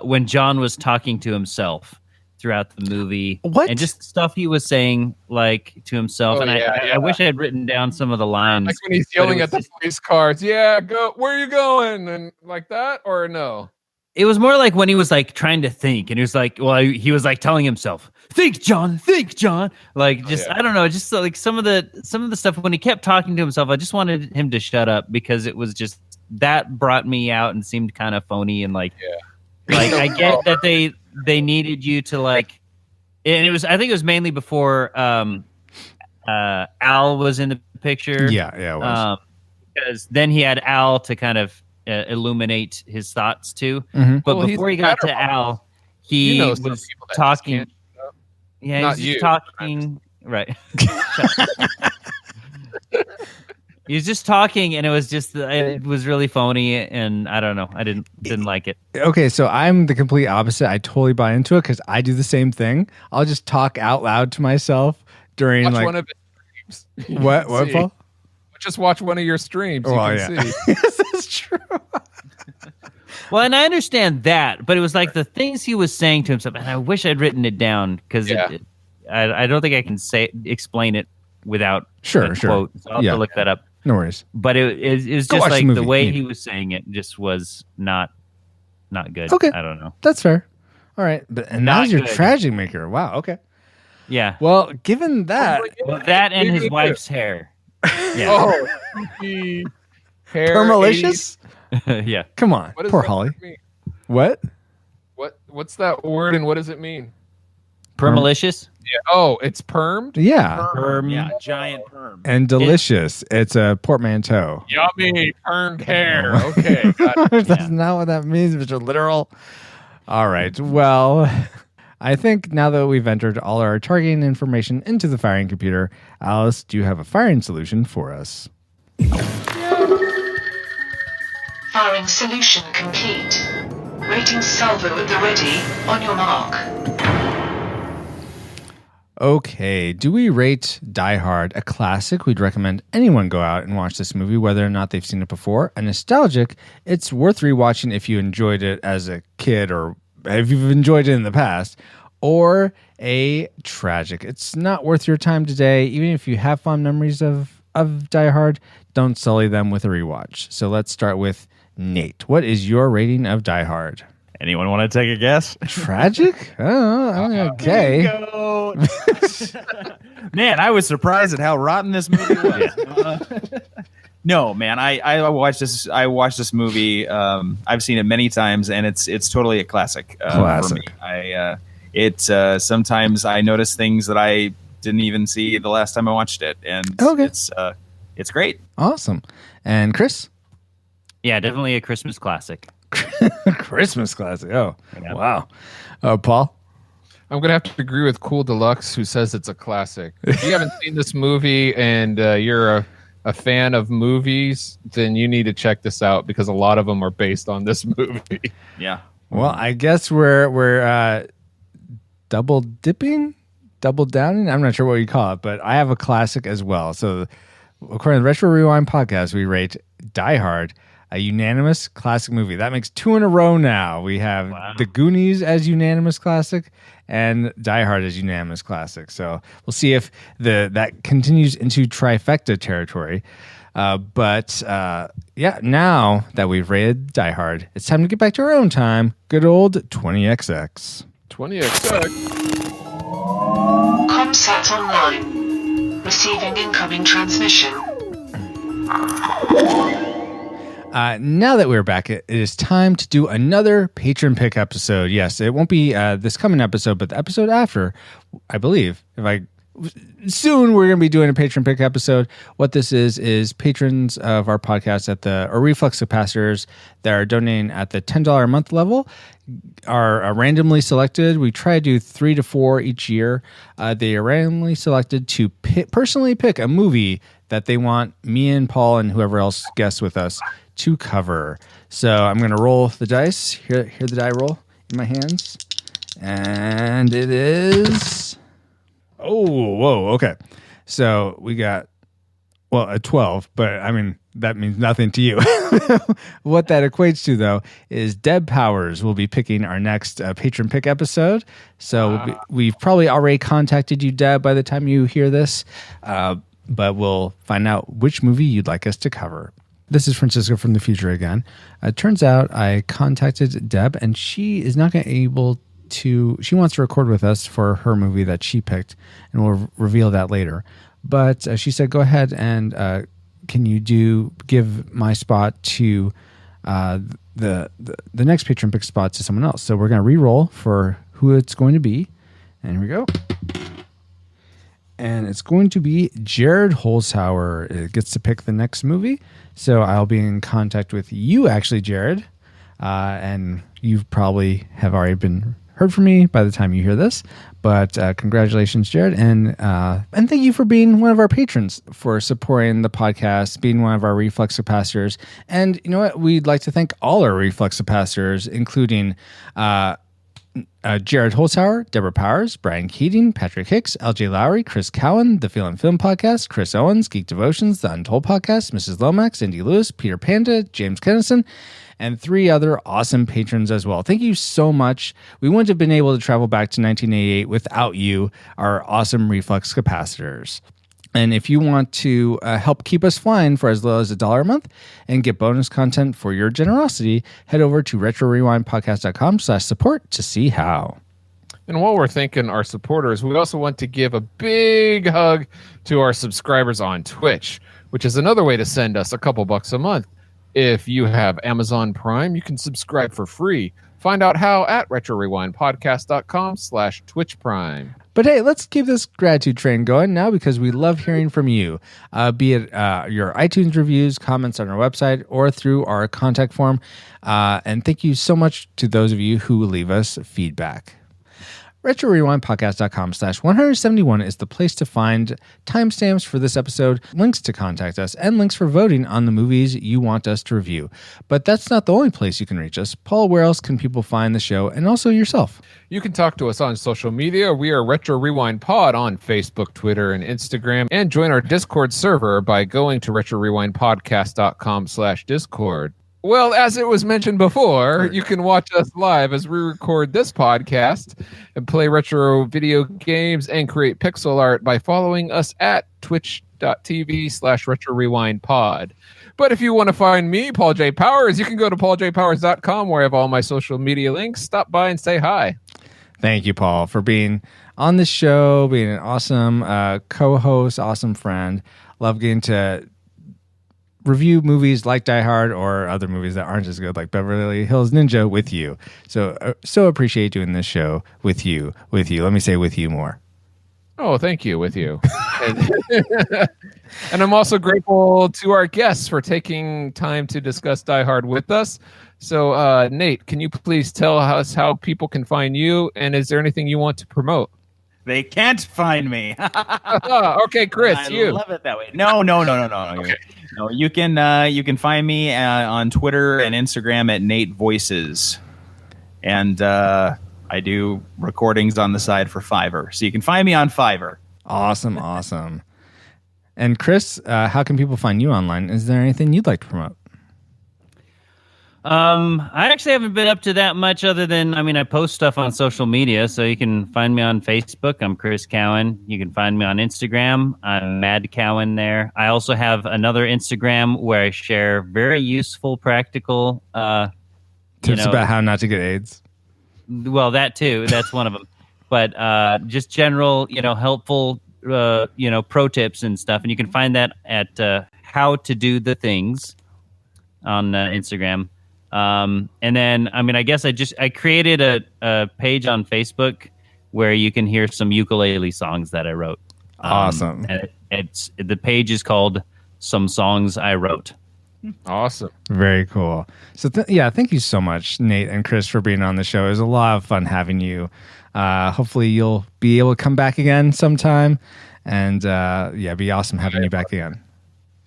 when John was talking to himself throughout the movie.
What?
And just stuff he was saying like to himself. I wish I had written down some of the lines.
Like when he's yelling at the police cars. Yeah, go. Where are you going? And like that, or no?
It was more like when he was like trying to think, and he was like, he was like telling himself, "Think, John, think, John." Like I don't know, just like some of the stuff when he kept talking to himself. I just wanted him to shut up because it was just that brought me out and seemed kind of phony and like I get that they needed you to like, and I think it was mainly before Al was in the picture.
Yeah, it was.
Because then he had Al to kind of illuminate his thoughts too.
Mm-hmm.
But before he got to Al, he was talking. Yeah, he's talking. Right. He was just talking, and it was really phony, and I don't know. I didn't like it.
Okay, so I'm the complete opposite. I totally buy into it because I do the same thing. I'll just talk out loud to myself during
Watch
like
one of his streams.
What, Paul?
Just watch one of your streams.
Oh,
you can see.
Yes, that's true.
Well, and I understand that, but it was like the things he was saying to himself, and I wish I'd written it down because I don't think I can explain it without
Sure.
quote. So I'll have to look that up.
No worries.
But it was
Go
just
watch
like
the
the
movie.
way he was saying it just was not good.
Okay.
I don't know.
That's fair. All right. And
Not
now's your
good.
tragic maker. Wow. Okay.
Yeah.
Well, given that.
Well, that and his wife's hair. Yeah.
Oh, hair
Permalicious?
Yeah.
Come on.
What does
Poor
that
Holly.
mean?
What?
What's that word and what does it mean?
Permalicious?
Yeah. Oh, it's permed?
Yeah.
Perm.
Yeah, giant perm.
And delicious. It's a portmanteau.
Yummy permed hair. Okay. got it.
That's not what that means, Mr. Literal. All right. Well, I think now that we've entered all our targeting information into the firing computer, Alice, do you have a firing solution for us?
Firing solution complete. Rating salvo at the ready. On your mark.
Okay, do we rate Die Hard a classic? We'd recommend anyone go out and watch this movie, whether or not they've seen it before. A nostalgic, it's worth rewatching if you enjoyed it as a kid or if you've enjoyed it in the past. Or a tragic, it's not worth your time today. Even if you have fond memories of Die Hard, don't sully them with a rewatch. So let's start with Nate. What is your rating of Die Hard?
Anyone want to take a guess?
Tragic? Oh, okay.
There you go. Man, I was surprised at how rotten this movie was. No, man, I watched this. I watched this movie. I've seen it many times, and it's totally a classic. For me. Sometimes I notice things that I didn't even see the last time I watched it, and it's great.
Awesome. And Chris?
Yeah, definitely a Christmas classic.
Christmas classic. Oh, wow. Paul?
I'm going to have to agree with Cool Deluxe, who says it's a classic. If you haven't seen this movie and you're a fan of movies, then you need to check this out because a lot of them are based on this movie.
Yeah.
Well, I guess we're double dipping, double downing. I'm not sure what you call it, but I have a classic as well. So according to the Retro Rewind podcast, we rate Die Hard a unanimous classic movie. That makes 2 in a row now. We have The Goonies as unanimous classic and Die Hard as unanimous classic. So we'll see if that continues into trifecta territory. But now that we've rated Die Hard, it's time to get back to our own time. Good old 20XX.
20XX.
Comsat online. Receiving incoming transmission.
Now that we're back, it is time to do another patron pick episode. Yes, it won't be this coming episode, but the episode after, I believe. Soon we're going to be doing a patron pick episode. What this is patrons of our podcast or reflux capacitors that are donating at the $10 a month level are randomly selected. We try to do 3 to 4 each year. They are randomly selected to personally pick a movie that they want me and Paul and whoever else guests with us to cover. So I'm going to roll the dice. Here the die roll in my hands. And it is... Oh, whoa, okay. So we got, a 12, but I mean, that means nothing to you. What that equates to, though, is Deb Powers will be picking our next patron pick episode. So we've probably already contacted you, Deb, by the time you hear this. But we'll find out which movie you'd like us to cover. This is Francisco from the future again. It turns out I contacted Deb, and she is not going to be able to... She wants to record with us for her movie that she picked, and we'll reveal that later. But she said, go ahead and can you give my spot to the next patron pick spot to someone else. So we're going to re-roll for who it's going to be. And here we go. And it's going to be Jared Holzhauer. It gets to pick the next movie. So I'll be in contact with you, actually, Jared. And you probably have already been heard from me by the time you hear this. But congratulations, Jared, and thank you for being one of our patrons, for supporting the podcast, being one of our Reflux capacitors. And you know what? We'd like to thank all our Reflux capacitors, including Jared Holzhauer, Deborah Powers, Brian Keating, Patrick Hicks, LJ Lowry, Chris Cowan, the Feel and Film Podcast, Chris Owens, Geek Devotions, The Untold Podcast, Mrs. Lomax, Indy Lewis, Peter Panda, James Kennison, and 3 other awesome patrons as well. Thank you so much. We wouldn't have been able to travel back to 1988 without you, our awesome Reflux capacitors. And if you want to help keep us flying for as low as $1 a month and get bonus content for your generosity, head over to retrorewindpodcast.com/support to see how.
And while we're thanking our supporters, we also want to give a big hug to our subscribers on Twitch, which is another way to send us a couple bucks a month. If you have Amazon Prime, you can subscribe for free. Find out how at retrorewindpodcast.com/Twitch Prime.
But hey, let's keep this gratitude train going now, because we love hearing from you, be it your iTunes reviews, comments on our website, or through our contact form. And thank you so much to those of you who leave us feedback. retrorewindpodcast.com/171 is the place to find timestamps for this episode, links to contact us, and links for voting on the movies you want us to review. But that's not the only place you can reach us. Paul, where else can people find the show, and also yourself?
You can talk to us on social media. We are Retro Rewind Pod on Facebook, Twitter, and Instagram, and join our Discord server by going to retrorewindpodcast.com/Discord. Well, as it was mentioned before, you can watch us live as we record this podcast and play retro video games and create pixel art by following us at twitch.tv/retrorewindpod. But if you want to find me, Paul J. Powers, you can go to pauljpowers.com, where I have all my social media links. Stop by and say hi.
Thank you, Paul, for being on the show, being an awesome co-host, awesome friend. Love getting to review movies like Die Hard or other movies that aren't as good, like Beverly Hills Ninja, with you. So appreciate doing this show with you. Let me say with you more.
Oh, thank you. With you. And I'm also grateful to our guests for taking time to discuss Die Hard with us. So, Nate, can you please tell us how people can find you, and is there anything you want to promote?
They can't find me.
Okay, Chris,
I love it that way. No. Okay. No, you can find me on Twitter and Instagram at Nate Voices, and I do recordings on the side for Fiverr, so you can find me on Fiverr.
Awesome. And Chris, how can people find you online? Is there anything you'd like to promote?
I actually haven't been up to that much, other than, I post stuff on social media, so you can find me on Facebook. I'm Chris Cowan. You can find me on Instagram. I'm Mad Cowan there. I also have another Instagram where I share very useful, practical
tips about how not to get AIDS.
Well, that too. That's one of them. But just general, helpful, pro tips and stuff. And you can find that at How to Do the Things on Instagram. And then, I guess I created a page on Facebook where you can hear some ukulele songs that I wrote.
Awesome.
And the page is called Some Songs I Wrote.
Awesome.
Very cool. So thank you so much, Nate and Chris, for being on the show. It was a lot of fun having you. Hopefully you'll be able to come back again sometime, and be awesome having you back again.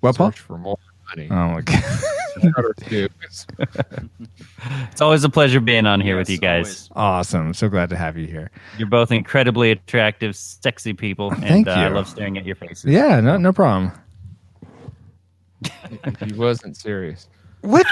Well, Paul?
Search for more money.
Oh my God.
It's always a pleasure being on here with you guys.
Always. Awesome. So glad to have you here.
You're both incredibly attractive, sexy people.
Thank you.
I love staring at your faces.
Yeah, no problem.
He wasn't serious.
What?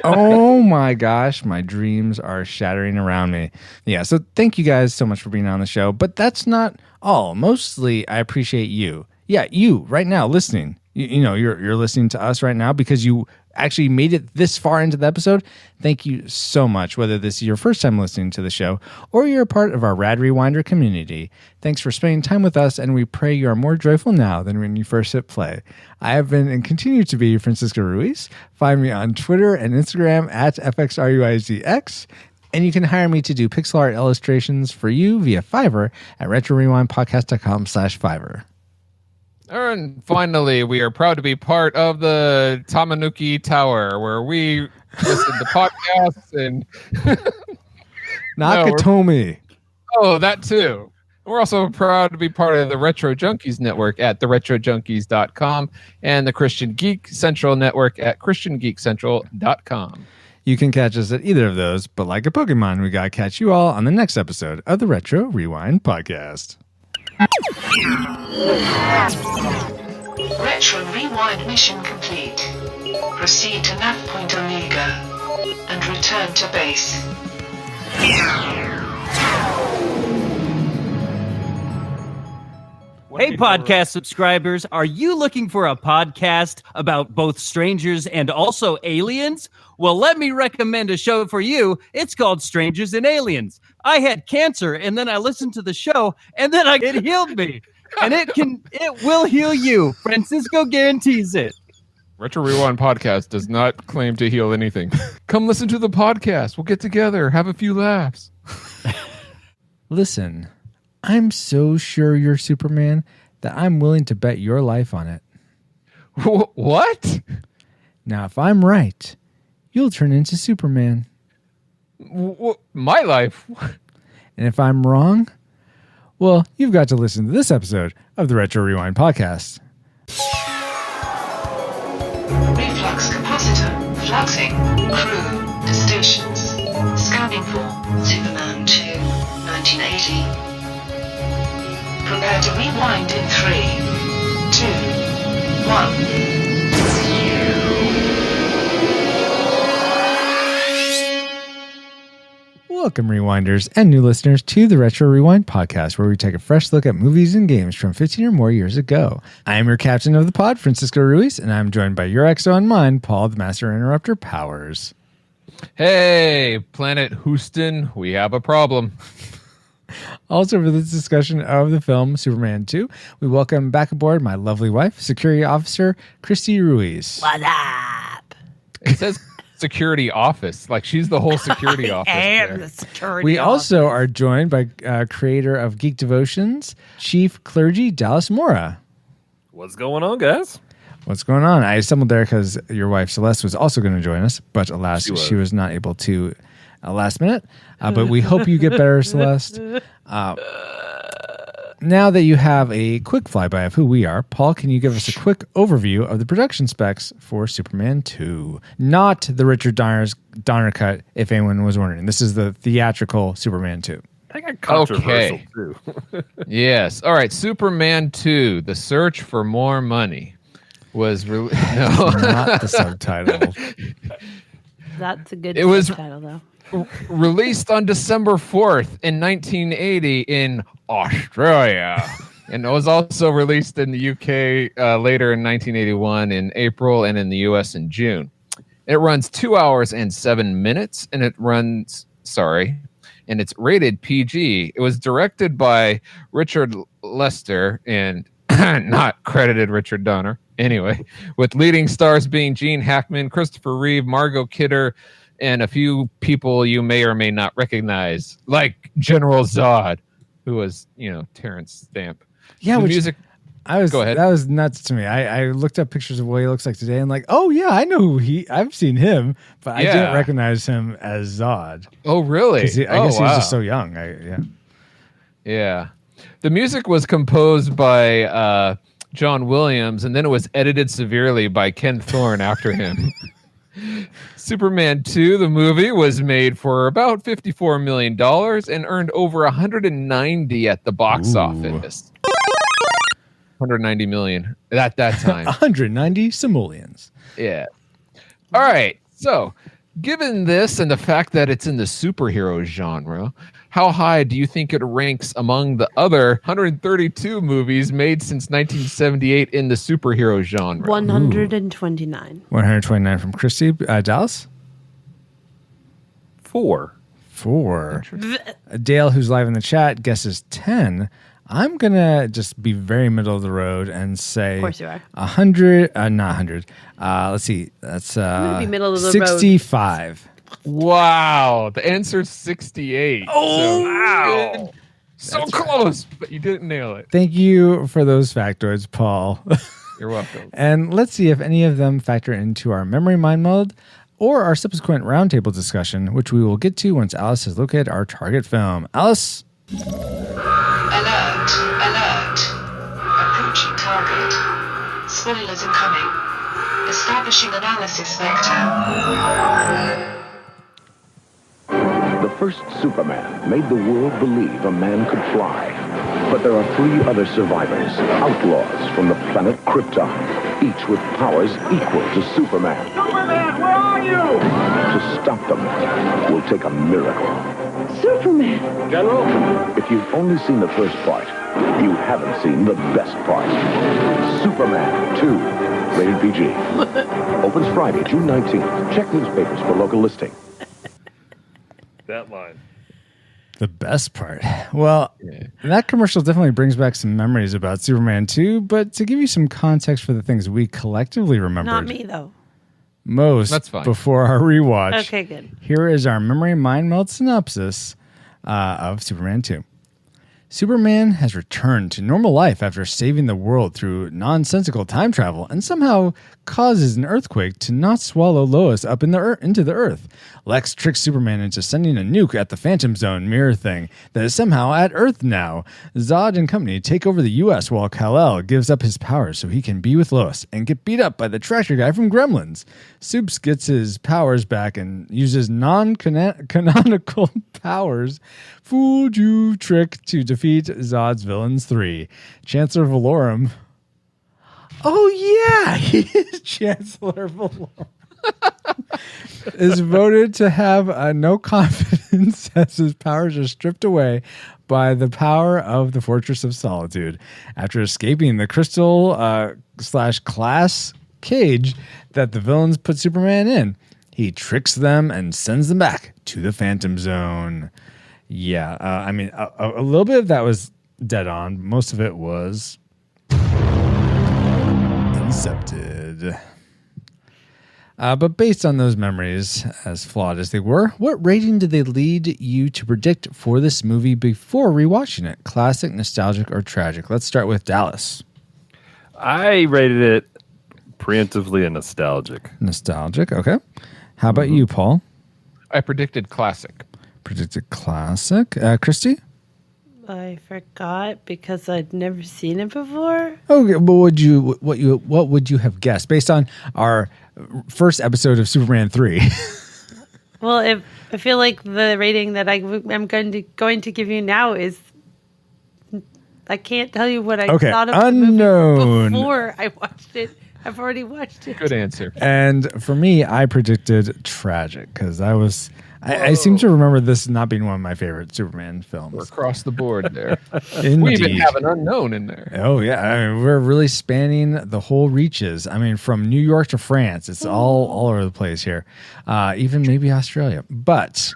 Oh my gosh, my dreams are shattering around me. Yeah, so thank you guys so much for being on the show. But that's not all. Mostly, I appreciate you. Yeah, you right now listening. You're listening to us right now because you actually made it this far into the episode. Thank you so much, whether this is your first time listening to the show or you're a part of our Rad Rewinder community. Thanks for spending time with us, and we pray you are more joyful now than when you first hit play. I have been and continue to be Francisco Ruiz. Find me on Twitter and Instagram at FXRUIZX. And you can hire me to do pixel art illustrations for you via Fiverr at retrorewindpodcast.com/Fiverr.
And finally, we are proud to be part of the Tamanuki Tower, where we listen to podcasts and
Nakatomi.
Oh, that too. We're also proud to be part of the Retro Junkies Network at theretrojunkies.com and the Christian Geek Central Network at christiangeekcentral.com.
You can catch us at either of those, but like a Pokemon, we gotta catch you all on the next episode of the Retro Rewind Podcast.
Retro Rewind mission complete. Proceed to nav point Omega and return to base.
Hey, podcast subscribers, are you looking for a podcast about both strangers and also aliens? Well, let me recommend a show for you. It's called Strangers and Aliens. I had cancer, and then I listened to the show, and then it healed me. And it will heal you. Francisco guarantees it.
Retro Rewind Podcast does not claim to heal anything. Come listen to the podcast. We'll get together, have a few laughs.
Listen, I'm so sure you're Superman that I'm willing to bet your life on it.
What?
Now, if I'm right, you'll turn into Superman.
My life?
And if I'm wrong, well, you've got to listen to this episode of the Retro Rewind Podcast.
Reflux capacitor fluxing. Crew to stations. Scanning for Superman 2, 1980. Prepare to rewind in 3, 2, 1.
Welcome, Rewinders and new listeners, to the Retro Rewind Podcast, where we take a fresh look at movies and games from 15 or more years ago. I am your captain of the pod, Francisco Ruiz, and I'm joined by your XO and mine, Paul, the Master Interrupter Powers.
Hey, Planet Houston, we have a problem.
Also, for this discussion of the film Superman 2, we welcome back aboard my lovely wife, Security Officer Christy Ruiz.
What up?
It says security office, like she's the whole security office.
I am the security
We
officer.
also are joined by creator of Geek Devotions, Chief Clergy Dallas Mora.
What's going on, guys?
What's going on? I stumbled there because your wife Celeste was also going to join us, but alas, she was not able to last minute. But we hope you get better, Celeste. Now that you have a quick flyby of who we are, Paul, can you give us a quick overview of the production specs for Superman 2? Not the Richard Donner cut, if anyone was wondering. This is the theatrical Superman 2.
I got controversial too.
Yes. All right. Superman 2, The Search for More Money was not
the subtitle.
That's a good
It was-
title, though.
Released on December 4th in 1980 in Australia. And it was also released in the UK later in 1981 in April and in the US in June. It runs 2 hours and 7 minutes and and it's rated PG. It was directed by Richard Lester and not credited Richard Donner. Anyway, with leading stars being Gene Hackman, Christopher Reeve, Margot Kidder, and a few people you may or may not recognize, like General Zod, who was, Terrence Stamp.
Yeah,
the
which
music.
Go ahead. That was nuts to me. I looked up pictures of what he looks like today, and like, oh yeah, I know who I've seen him, but I didn't recognize him as Zod.
Oh really?
I guess he was just so young.
Yeah. The music was composed by John Williams, and then it was edited severely by Ken Thorne after him. Superman 2, the movie, was made for about $54 million and earned over 190 at the box office. 190 million at that time.
190 simoleons.
Yeah. All right. So, given this and the fact that it's in the superhero genre, how high do you think it ranks among the other 132 movies made since 1978 in the superhero genre?
129.
129 from Christy. Dallas?
4.
Dale, who's live in the chat, guesses 10. I'm going to just be very middle of the road and say
Of course you are.
100, not 100. Let's see. That's
gonna be middle of the
65.
Wow. The answer's 68.
Oh,
wow. So close, but you didn't nail it.
Thank you for those factoids, Paul.
You're welcome.
And let's see if any of them factor into our memory mind mode or our subsequent roundtable discussion, which we will get to once Alice has located our target film. Alice?
Alert, alert. Approaching target. Spoilers incoming. Establishing analysis vector.
The first Superman made the world believe a man could fly. But there are 3 other survivors, outlaws from the planet Krypton, each with powers equal to Superman.
Superman, where are you?
To stop them will take a miracle.
Superman.
General? If you've only seen the first part, you haven't seen the best part. Superman 2, rated PG. Opens Friday, June 19th. Check newspapers for local listing.
That line.
The best part. Well, that commercial definitely brings back some memories about Superman 2, but to give you some context for the things we collectively remembered.
Not me, though.
Most
That's fine.
before our rewatch.
Okay, good.
Here is our memory mind meld synopsis of Superman 2. Superman has returned to normal life after saving the world through nonsensical time travel and somehow causes an earthquake to not swallow Lois up in into the earth. Lex tricks Superman into sending a nuke at the Phantom Zone mirror thing that is somehow at Earth now. Zod and company take over the U.S. while Kal-El gives up his powers so he can be with Lois and get beat up by the tractor guy from Gremlins. Supes gets his powers back and uses non-canonical powers. Fooled you trick to defeat Zod's villains 3. Chancellor Valorum. Oh, yeah, he is Chancellor Valorum. is voted to have no confidence as his powers are stripped away by the power of the Fortress of Solitude. After escaping the crystal / glass cage that the villains put Superman in, he tricks them and sends them back to the Phantom Zone. Yeah, I mean, a little bit of that was dead on. Most of it was incepted. But based on those memories, as flawed as they were, what rating did they lead you to predict for this movie before rewatching it? Classic, nostalgic, or tragic? Let's start with Dallas.
I rated it preemptively a nostalgic.
Nostalgic, okay. How about you, Paul?
I predicted classic.
Predicted classic. Christy?
I forgot because I'd never seen it before.
Okay, but what would you have guessed based on our first episode of Superman 3?
Well, I feel like the rating that I'm going to give you now is, I can't tell you what I thought of
unknown.
the movie before I watched it. I've already watched it.
Good answer.
And for me, I predicted tragic because I seem to remember this not being one of my favorite Superman films.
We're across the board there.
Indeed.
We even have an unknown in there.
Oh, yeah. I mean, we're really spanning the whole reaches. I mean, from New York to France. It's all over the place here. Even maybe Australia. But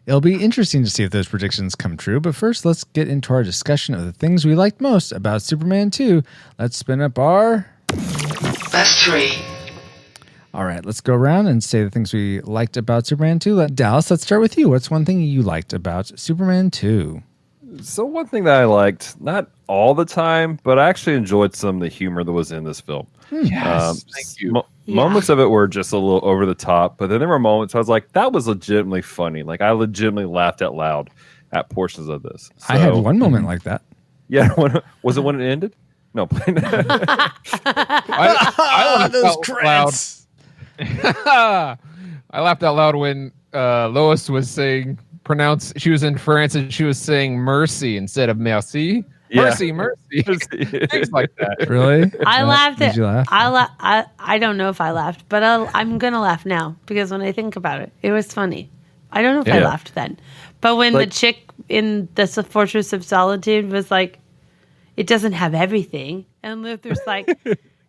it'll be interesting to see if those predictions come true. But first, let's get into our discussion of the things we liked most about Superman 2. Let's spin up our...
Best 3.
All right, let's go around and say the things we liked about Superman 2. Dallas, let's start with you. What's one thing you liked about Superman 2?
So one thing that I liked, not all the time, but I actually enjoyed some of the humor that was in this film.
Yes, thank you.
Moments of it were just a little over the top, but then there were moments I was like, that was legitimately funny. Like I legitimately laughed out loud at portions of this. So,
I had one moment like that.
Yeah, was it when it ended? No.
I
those
laughed
credits.
I laughed out loud when Lois was saying she was in France and she was saying mercy instead of merci.
Yeah.
Mercy. Things like that.
Really?
I laughed
Did you laugh?
I don't know if I laughed, but I'm going to laugh now because when I think about it, it was funny. I don't know if I laughed then. But when the chick in the Fortress of Solitude was like, it doesn't have everything. And Luther's like,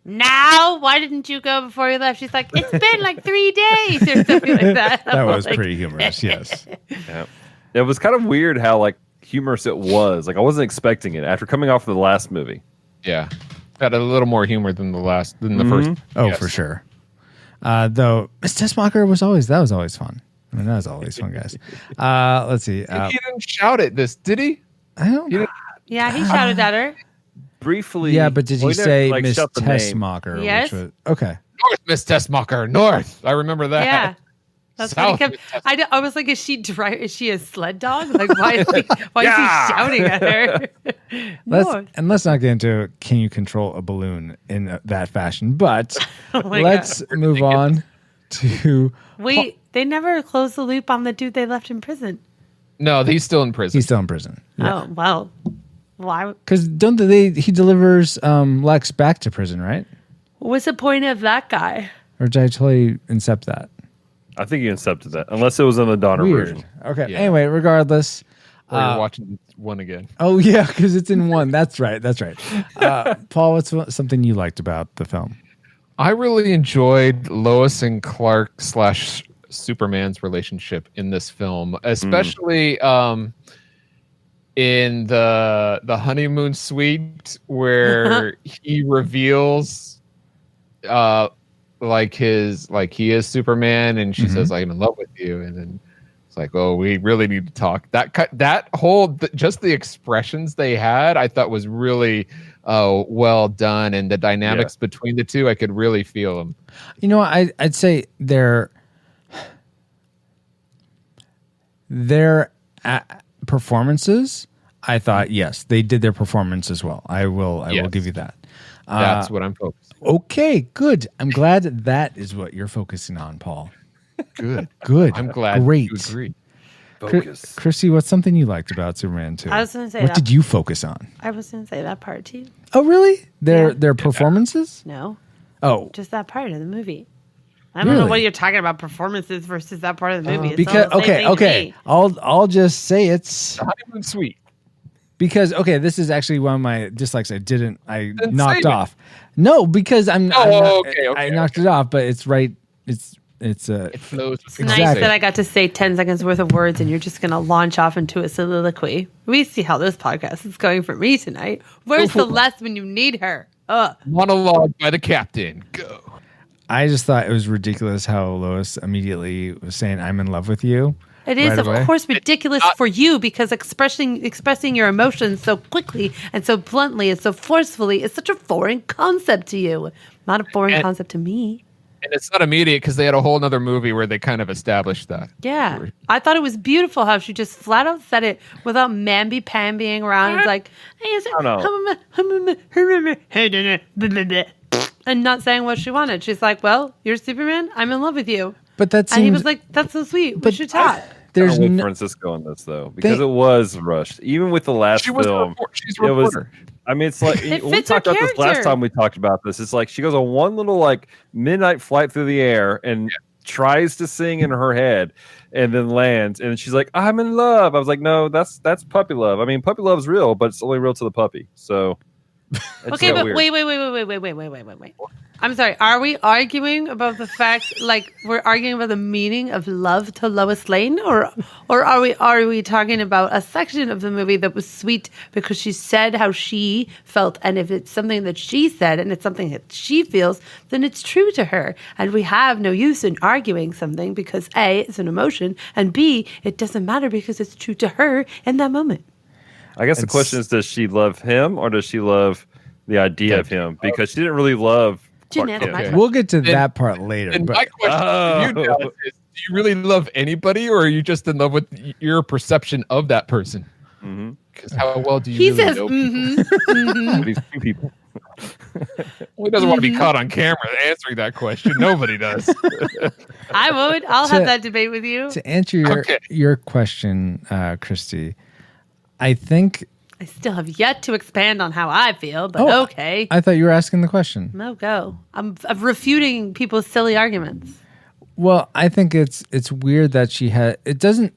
now, why didn't you go before you left? She's like, it's been like 3 days or something like that.
That was pretty humorous, yes.
Yeah. It was kind of weird how like humorous it was. Like I wasn't expecting it after coming off of the last movie.
Yeah. Had a little more humor than the first.
Oh,
Yes.
for sure. Though Miss Tessmacher was always fun. I mean, that was always fun, guys. Let's see.
He didn't shout at this, did he?
I don't know.
Yeah, he shouted at her.
Briefly.
Yeah, but did he say
like,
Miss
shut the name.
Tessmacher?
Yes.
Okay.
North, Miss Tessmacher, north. I remember that.
Yeah. That's what he
South,
kept. I was like, is she a sled dog? Like, why is he shouting at her?
Let's not get into can you control a balloon in that fashion, but let's move on to.
Wait, they never closed the loop on the dude they left in prison.
No, he's still in prison.
He's still in prison.
Yeah. Oh well, why?
Because don't they? He delivers Lex back to prison, right?
What's the point of that guy?
Or did I totally incept that?
I think you incepted that, unless it was in the Donner version.
Okay. Yeah. Anyway, regardless,
you're watching one again.
Oh yeah, because it's in one. That's right. Paul, what's something you liked about the film?
I really enjoyed Lois and Clark / Superman's relationship in this film, especially in the honeymoon suite where he reveals he is Superman, and she says, "I'm in love with you," and then it's like, "Oh, we really need to talk." That whole just the expressions they had, I thought was really well done, and the dynamics between the two, I could really feel them.
You know, I'd say their performances. I thought yes, they did their performance as well. I will give you that.
That's what I'm focusing.
Okay, good. I'm glad that is what you're focusing on, Paul.
Good.
I'm
glad
Great.
you agree.
Focus.
Chrissy, what's something you liked about Superman 2?
I was going to say
what did you focus on?
I was going to say that part too.
Oh, really? Their performances?
No.
Oh,
just that part of the movie. I don't know what you're talking about, performances versus that part of the movie.
Because okay. I'll just say it's
the honeymoon suite.
Because this is actually one of my dislikes. I knocked off. No, because I knocked it off, but it's right. It
flows.
It's nice that I got to say 10 seconds worth of words, and you're just going to launch off into a soliloquy. We see how this podcast is going for me tonight. Where's Celeste when you need her?
Monologue by the captain. Go.
I just thought it was ridiculous how Lois immediately was saying, "I'm in love with you."
It is, of course, ridiculous for you because expressing your emotions so quickly and so bluntly and so forcefully is such a foreign concept to you. Not a foreign concept to me.
And it's not immediate because they had a whole other movie where they kind of established that.
Yeah. I thought it was beautiful how she just flat out said it without mamby-pambying around. It's like, and not saying what she wanted. She's like, well, you're Superman. I'm in love with you.
But and
he was like, that's so sweet. We should talk.
There's with Francisco on this though, because it was rushed. Even with the last film,
she's a reporter.
I mean, it's like we talked about this last time we talked about this. It's like she goes on one little midnight flight through the air and tries to sing in her head, and then lands, and she's like, "I'm in love." I was like, "No, that's puppy love. I mean, puppy love is real, but it's only real to the puppy." So,
okay, but wait. I'm sorry. Are we arguing about the fact, we're arguing about the meaning of love to Lois Lane, or are we talking about a section of the movie that was sweet because she said how she felt, and if it's something that she said and it's something that she feels, then it's true to her, and we have no use in arguing something because A, it's an emotion, and B, it doesn't matter because it's true to her in that moment.
I guess the question is, does she love him or does she love the idea of him? Because she didn't really love.
We'll get to that part later.
And my question to you guys is, do you really love anybody, or are you just in love with your perception of that person? Because how well do you really know
these two people?
Well, he doesn't want to be caught on camera answering that question. Nobody does.
I would. I'll have that debate with you.
To answer your question, Christy, I think...
I still have yet to expand on how I feel, but okay.
I thought you were asking the question.
No, go. I'm refuting people's silly arguments.
Well, I think it's weird that she had... It doesn't...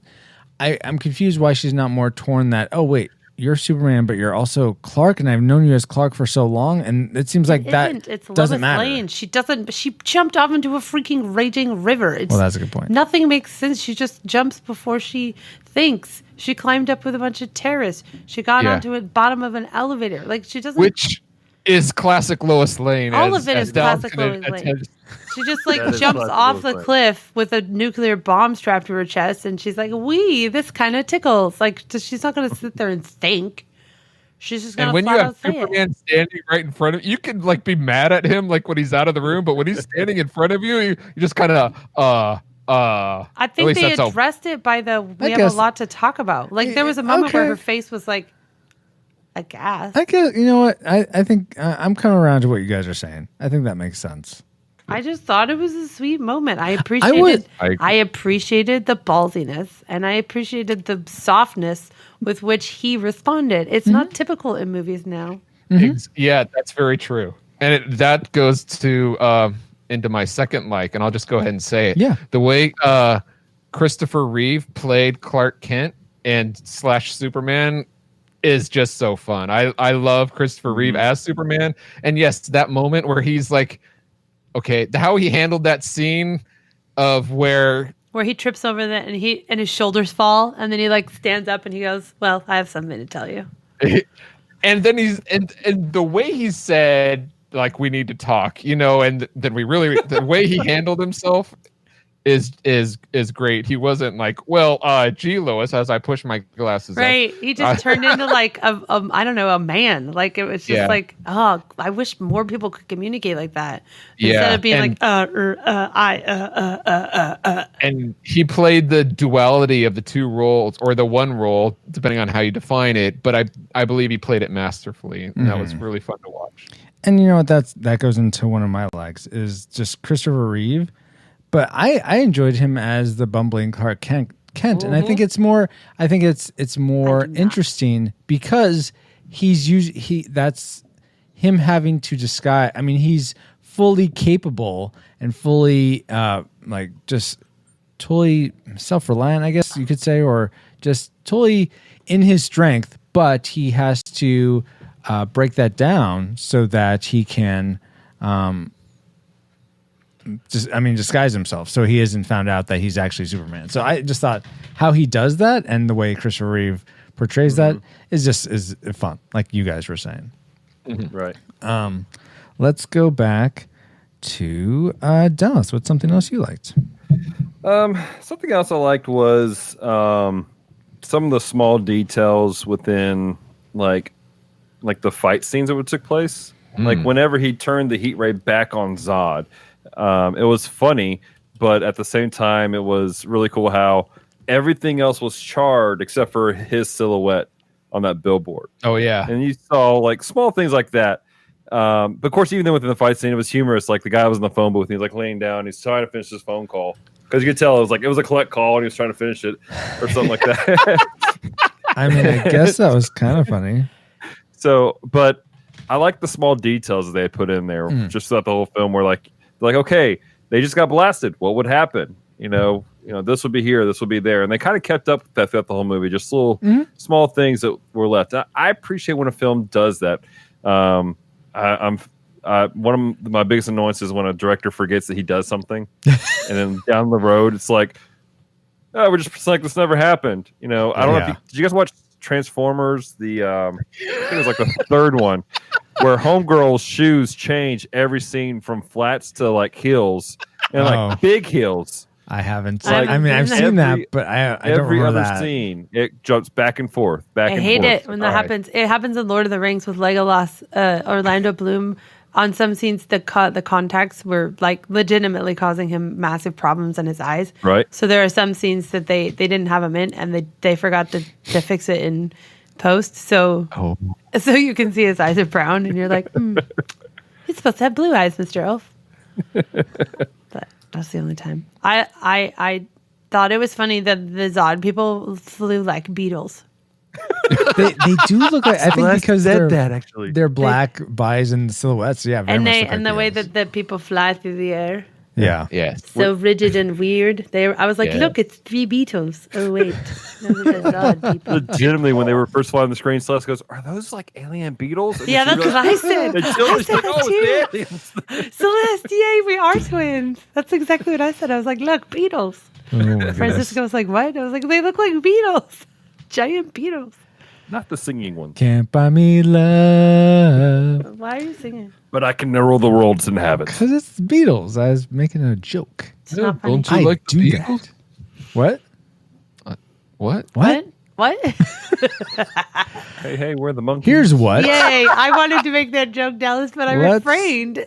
I'm confused why she's not more torn that, oh, wait, you're Superman, but you're also Clark, and I've known you as Clark for so long, and it seems like
it's
doesn't matter.
Lane. She jumped off into a freaking raging river.
Well, that's a good point.
Nothing makes sense. She just jumps before she thinks. She climbed up with a bunch of terrorists. She got onto the bottom of an elevator. She doesn't... Which
is classic Lois Lane.
All of it is classic Lois Lane. She just jumps off the cliff with a nuclear bomb strapped to her chest, and she's like, "Wee, this kind of tickles." She's not going to sit there and think. She's just gonna
And when you
flat
have
out say it.
Superman standing right in front of you, can like be mad at him like when he's out of the room, but when he's standing in front of you, you just kind of
I think they addressed it by we have a lot to talk about. Like there was a moment where her face was like aghast.
I guess you know what I think I'm coming around to what you guys are saying. I think that makes sense.
I just thought it was a sweet moment. I appreciated the ballsiness and I appreciated the softness with which he responded. It's not typical in movies now.
Yeah, that's very true. And that goes to into my second like, and I'll just go ahead and say it.
Yeah.
The way Christopher Reeve played Clark Kent and / Superman is just so fun. I love Christopher Reeve as Superman. And yes, that moment where he's like, okay, how he handled that scene of where
he trips over and his shoulders fall, and then he like stands up and he goes, "Well, I have something to tell you."
And then and the way he said, like, we need to talk, you know, and then the way he handled himself is great. He wasn't like, well, gee, Lois, as I push my glasses up.
Right. He just turned into like I don't know, a man. Like it was just like, oh, I wish more people could communicate like that. Instead of being
And he played the duality of the two roles, or the one role, depending on how you define it. But I believe he played it masterfully. And that was really fun to watch.
And you know what? That goes into one of my likes is just Christopher Reeve. But I enjoyed him as the bumbling Clark Kent, and I think it's more interesting because that's him having to disguise. I mean, he's fully capable and fully like just totally self-reliant, I guess you could say, or just totally in his strength. But he has to break that down so that he can. Disguise himself so he isn't found out that he's actually Superman. So I just thought how he does that and the way Christopher Reeve portrays that is fun, like you guys were saying.
Right.
Let's go back to Dallas. What's something else you liked?
Something else I liked was some of the small details within like the fight scenes that took place. Like whenever he turned the heat ray back on Zod. It was funny, but at the same time, it was really cool how everything else was charred except for his silhouette on that billboard.
Oh, yeah.
And you saw like small things like that. But of course, even then within the fight scene, it was humorous. Like the guy was in the phone booth and he's like laying down. He's trying to finish his phone call because you could tell it was a collect call and he was trying to finish it or something like that.
I mean, I guess that was kind of funny.
So, but I like the small details that they put in there just throughout the whole film where like, okay, they just got blasted. What would happen? You know, this would be here, this would be there, and they kind of kept up with that throughout the whole movie. Just little small things that were left. I appreciate when a film does that. I'm one of my biggest annoyances is when a director forgets that he does something, and then down the road it's like, oh, we're just like this never happened. You know, I don't know. Did you guys watch Transformers? I think it was like the third one. Where Homegirl's shoes change every scene from flats to like heels and like big heels.
I haven't.
Like,
I've seen that, but I don't
every
remember
other
that.
scene. It jumps back and forth.
I hate it when that happens. It happens in Lord of the Rings with Legolas, Orlando Bloom. On some scenes, the contacts were like legitimately causing him massive problems in his eyes.
Right.
So there are some scenes that they didn't have him in, and they forgot to fix it in post. So you can see his eyes are brown, and you're like, he's supposed to have blue eyes, Mr. Elf. But that's the only time. I thought it was funny that the Zod people flew like beetles.
they do look like, I think because
they're
black bodies and silhouettes. Yeah, very much
and the way that the people fly through the air.
Yeah.
So rigid and weird. I was like, look, it's 3 beetles. Oh wait, those are the Zod people.
Legitimately, when they were first flying the screen, Celeste goes, "Are those like alien beetles?" And
yeah, that's what I said.
And Jill said, "Oh, it's aliens."
Celeste, yay, we are twins. That's exactly what I said. I was like, look, beetles.
Oh,
Francisco was like, what? I was like, they look like beetles. Giant beetles.
Not the singing ones.
Can't buy me love.
Why are you singing?
But I can rule the world's inhabitants.
Because it's the Beatles. I was making a joke.
It's not funny.
Don't you like
do
the Beatles?
that. What?
What? What?
Hey, we're the monkeys.
Here's what.
Yay! I wanted to make that joke, Dallas, but I refrained.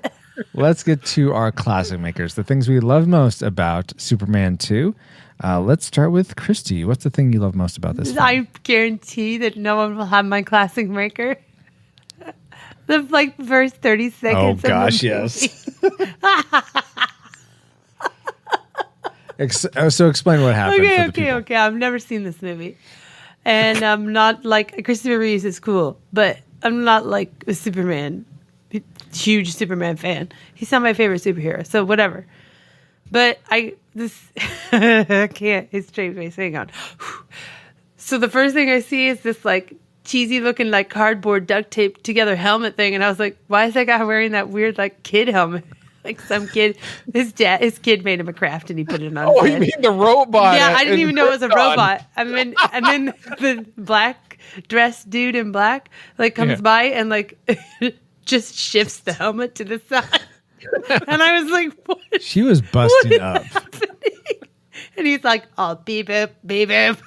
Let's get to our classic makers, the things we love most about Superman 2. Let's start with Christy. What's the thing you love most about this film?
I guarantee that no one will have my classic maker. The first 30 seconds.
Oh gosh,
of the
yes. So explain what happened.
Okay. I've never seen this movie, and I'm not like Christopher Reeves is cool, but I'm not like a huge Superman fan. He's not my favorite superhero, so whatever. But I can't his straight face. Hang on. So the first thing I see is this like cheesy looking like cardboard duct tape together helmet thing, and I was like, why is that guy wearing that weird like kid helmet? Like some kid, his kid made him a craft and he put it on.
Oh, you mean the robot?
Yeah, I didn't even know it was a robot. And then the black dressed dude in black comes by and just shifts the helmet to the side. And I was like, what?
She was busting up.
And he's like, oh, beep, beep, beep.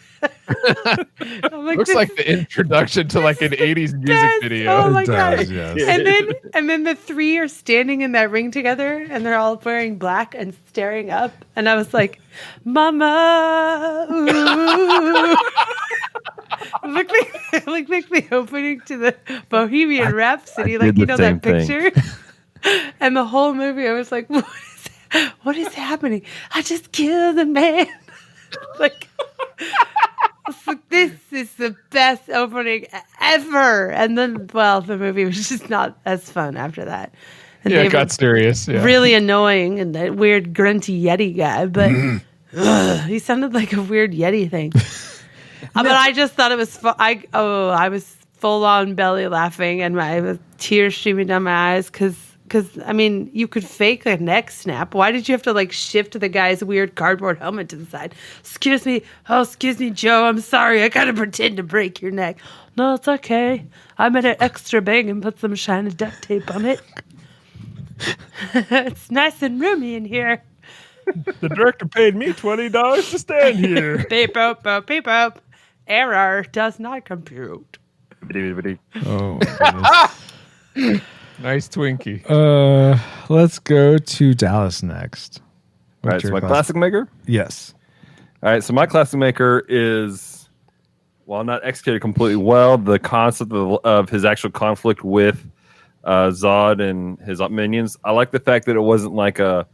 I'm like, looks like the introduction to like an 80s music video.
Oh my god!
Yes.
And then the three are standing in that ring together, and they're all wearing black and staring up. And I was like, "Mama!" Ooh. Look like the opening to the Bohemian Rhapsody, that picture. And the whole movie, I was like, "What is happening? I just killed a man!" This is the best opening ever. And then, the movie was just not as fun after that. And
it got serious. Yeah.
Really annoying, and that weird grunty Yeti guy. But he sounded like a weird Yeti thing. But I just thought it was fun. I was full on belly laughing, and my tears streaming down my eyes because you could fake a neck snap. Why did you have to shift the guy's weird cardboard helmet to the side? Excuse me, Joe. I'm sorry. I gotta pretend to break your neck. No, it's okay. I made an extra bang and put some shiny duct tape on it. It's nice and roomy in here.
The director paid me $20 to stand here.
Beep, boop, boop, beep, boop. Error does not compute.
Oh,
nice Twinkie.
Let's go to Dallas next.
All right, so my classic maker?
Yes.
All right, so my classic maker is, while not executed completely well, the concept of his actual conflict with Zod and his minions. I like the fact that it wasn't like a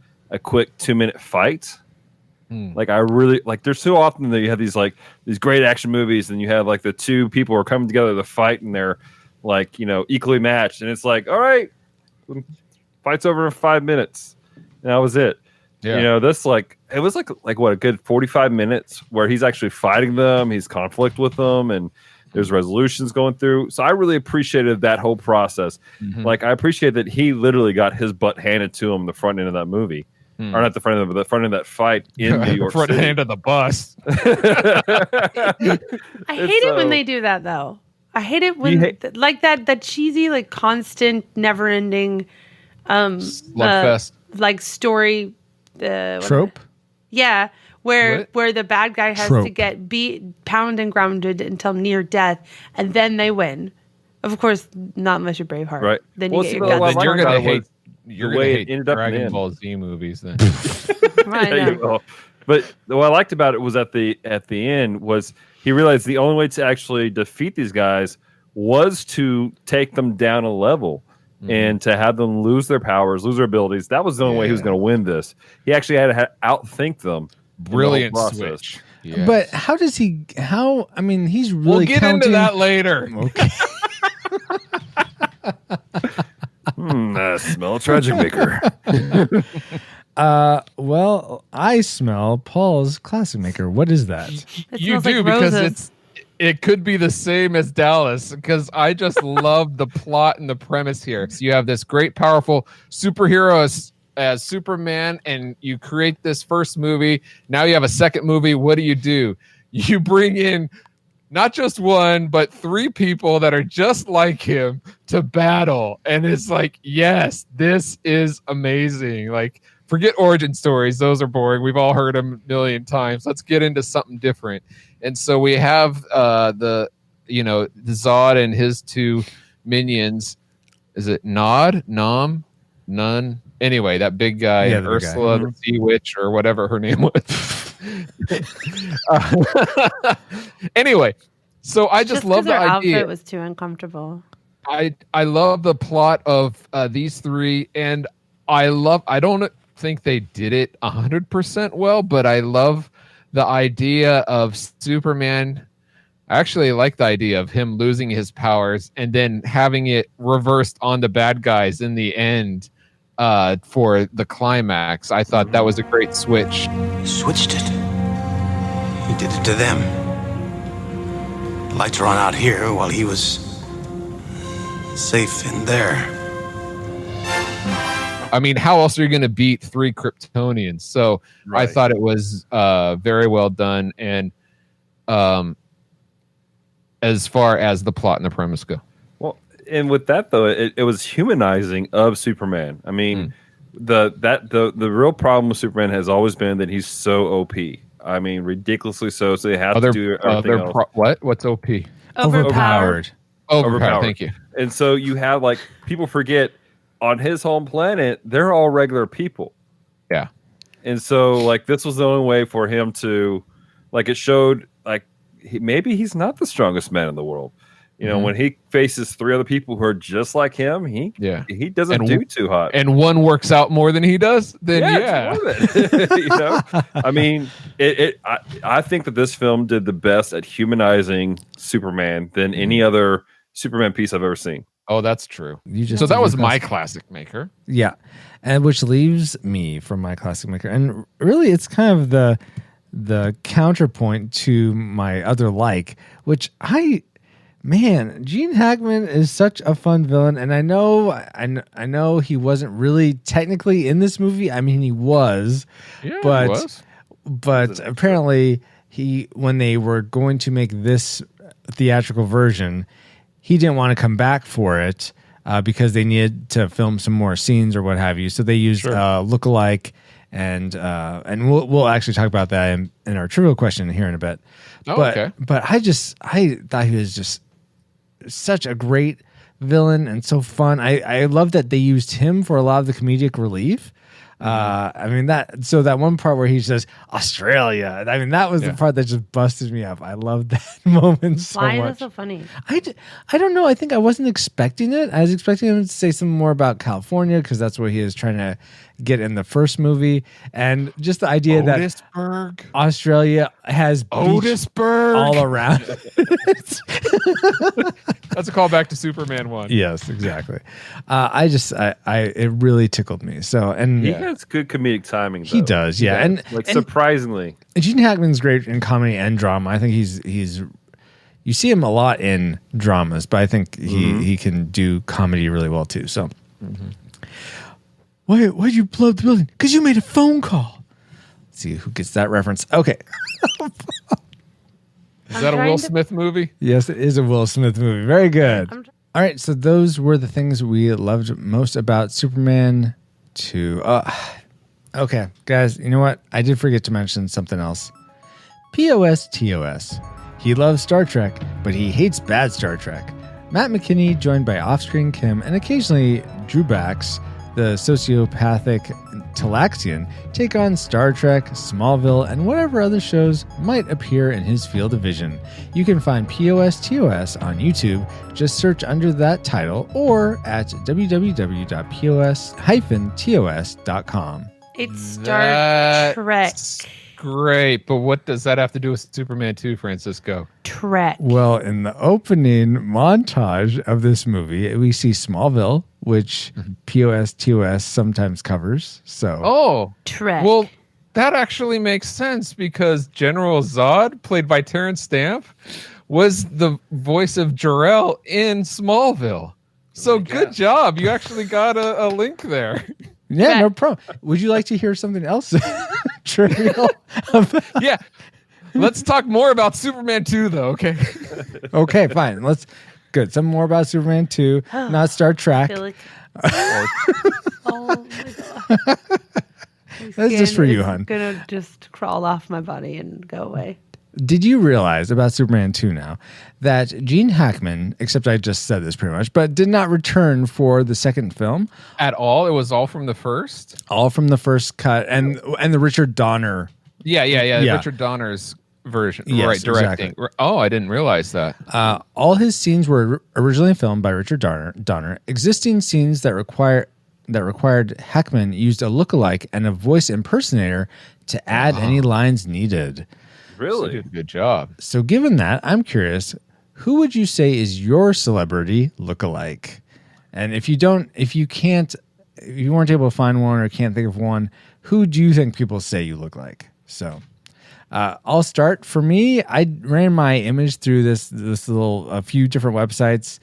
quick 2-minute fight. Like I really there's so often that you have these great action movies and you have the two people are coming together to fight and they're equally matched, and it's like, all right, fight's over in 5 minutes, and that was it. Yeah. This it was what, a good 45 minutes where he's actually fighting them, he's conflict with them, and there's resolutions going through. So I really appreciated that whole process. I appreciate that he literally got his butt handed to him the front end of that movie. Or not the front end, but the front end of that fight in New York
City. Front end of the bus.
I hate it when they do that, though. I hate it when that cheesy, constant, never-ending, story
trope.
Yeah, where the bad guy has to get beat, pound, and grounded until near death, and then they win. Of course, not unless you're Braveheart.
Right.
Then you get your guts.
Then you're gonna hate. You're
the
going
way
to
it
hate
ended up
Dragon
in.
Ball Z movies then.
Yeah, you will. But what I liked about it was at the end was he realized the only way to actually defeat these guys was to take them down a level and to have them lose their powers, lose their abilities. That was the only way he was going to win this. He actually had to outthink them.
Brilliant switch.
Yes. But how does he? He's really.
We'll get into that later.
Okay.
Smell tragic maker.
Well, I smell Paul's classic maker. What is that?
You do, because it could be the same as Dallas, because I just love the plot and the premise here. So you have this great, powerful superhero as Superman, and you create this first movie. Now you have a second movie. What do? You bring in not just one, but 3 people that are just like him to battle. And it's like, yes, this is amazing. Forget origin stories. Those are boring. We've all heard them a million times. Let's get into something different. And so we have the Zod and his two minions. Is it Nod? Nom? None? Anyway, that big guy, Ursula, the Sea Witch, or whatever her name was. Anyway, so I just love the idea.
Outfit was too uncomfortable.
I love the plot of these three, and I don't think they did it 100% well, but I love the idea of Superman. I actually like the idea of him losing his powers and then having it reversed on the bad guys in the end for the climax. I thought that was a great switch.
He switched it. He did it to them. The lights were on out here while he was safe in there.
I mean, how else are you going to beat 3 Kryptonians? So I thought it was very well done. And as far as the plot and the premise go.
Well, and with that though, it was humanizing of Superman. I mean, the real problem with Superman has always been that he's so OP. I mean, ridiculously so. So they have to do everything else.
What's OP?
Overpowered.
Thank you.
And so you have like people forget on his home planet, they're all regular people.
Yeah.
And so like this was the only way for him to, like, it showed like maybe he's not the strongest man in the world. You know, when he faces 3 other people who are just like him, he doesn't do too hot.
And one works out more than he does. Then
you know, I mean, I think that this film did the best at humanizing Superman than any other Superman piece I've ever seen.
Oh, that's true.
So
that was my classic maker.
Yeah, and which leaves me from my classic maker, and really, it's kind of the counterpoint to my other which Gene Hackman is such a fun villain, and I know he wasn't really technically in this movie. I mean, he was, but apparently when they were going to make this theatrical version, he didn't want to come back for it because they needed to film some more scenes or what have you. So they used lookalike, and we'll actually talk about that in our trivial question here in a bit. But I thought he was just such a great villain and so fun. I love that they used him for a lot of the comedic relief. I mean that one part where he says Australia. I mean that was the part that just busted me up. I loved that moment so much.
Why is that so funny?
I don't know. I think I wasn't expecting it. I was expecting him to say something more about California because that's what he is trying to get in the first movie, and just the idea that Australia has
Otisburg
all around.
That's a callback to Superman 1.
Yes, exactly. It really tickled me. So, and
he has good comedic timing. Though.
He does, yeah, and
surprisingly,
Gene Hackman's great in comedy and drama. I think he's. You see him a lot in dramas, but I think he can do comedy really well too. So. Why'd you blow up the building? Because you made a phone call. Let's see who gets that reference. Okay.
Is that a Will Smith movie?
Yes, it is a Will Smith movie. Very good. All right, so those were the things we loved most about Superman 2. Okay, guys, you know what? I did forget to mention something else. POS. He loves Star Trek, but he hates bad Star Trek. Matt McKinney, joined by Offscreen Kim and occasionally Drew Bax, the sociopathic Talaxian, take on Star Trek, Smallville, and whatever other shows might appear in his field of vision. You can find POS on YouTube. Just search under that title or at www.pos-tos.com.
It's Star Trek.
Great, but what does that have to do with Superman 2, Francisco?
Trek.
Well, in the opening montage of this movie, we see Smallville, which POS sometimes covers. So,
Trek.
Well, that actually makes sense because General Zod, played by Terrence Stamp, was the voice of Jor-El in Smallville. So good job. You actually got a link there.
Yeah, no problem. Would you like to hear something else trivial?
Yeah. Let's talk more about Superman 2, though, okay?
Okay, fine. Good. Some more about Superman 2, not Star Trek.
Oh my God.
That's just for you,
It's
hon.
gonna just crawl off my body and go away.
Did you realize about Superman 2 now that Gene Hackman, except I just said this pretty much, but did not return for the second film
at all? It was all from the first?
All from the first cut and the Richard Donner.
Yeah. Richard Donner's version,
Yes,
right? Directing.
exactly.
Oh, I didn't realize that.
All his scenes were originally filmed by Richard Donner. Existing scenes that required Hackman used a lookalike and a voice impersonator to add any lines needed.
Really?
Good job.
So given that, I'm curious, who would you say is your celebrity lookalike? And if you weren't able to find one or can't think of one, who do you think people say you look like? So I'll start. For me, I ran my image through a few different websites,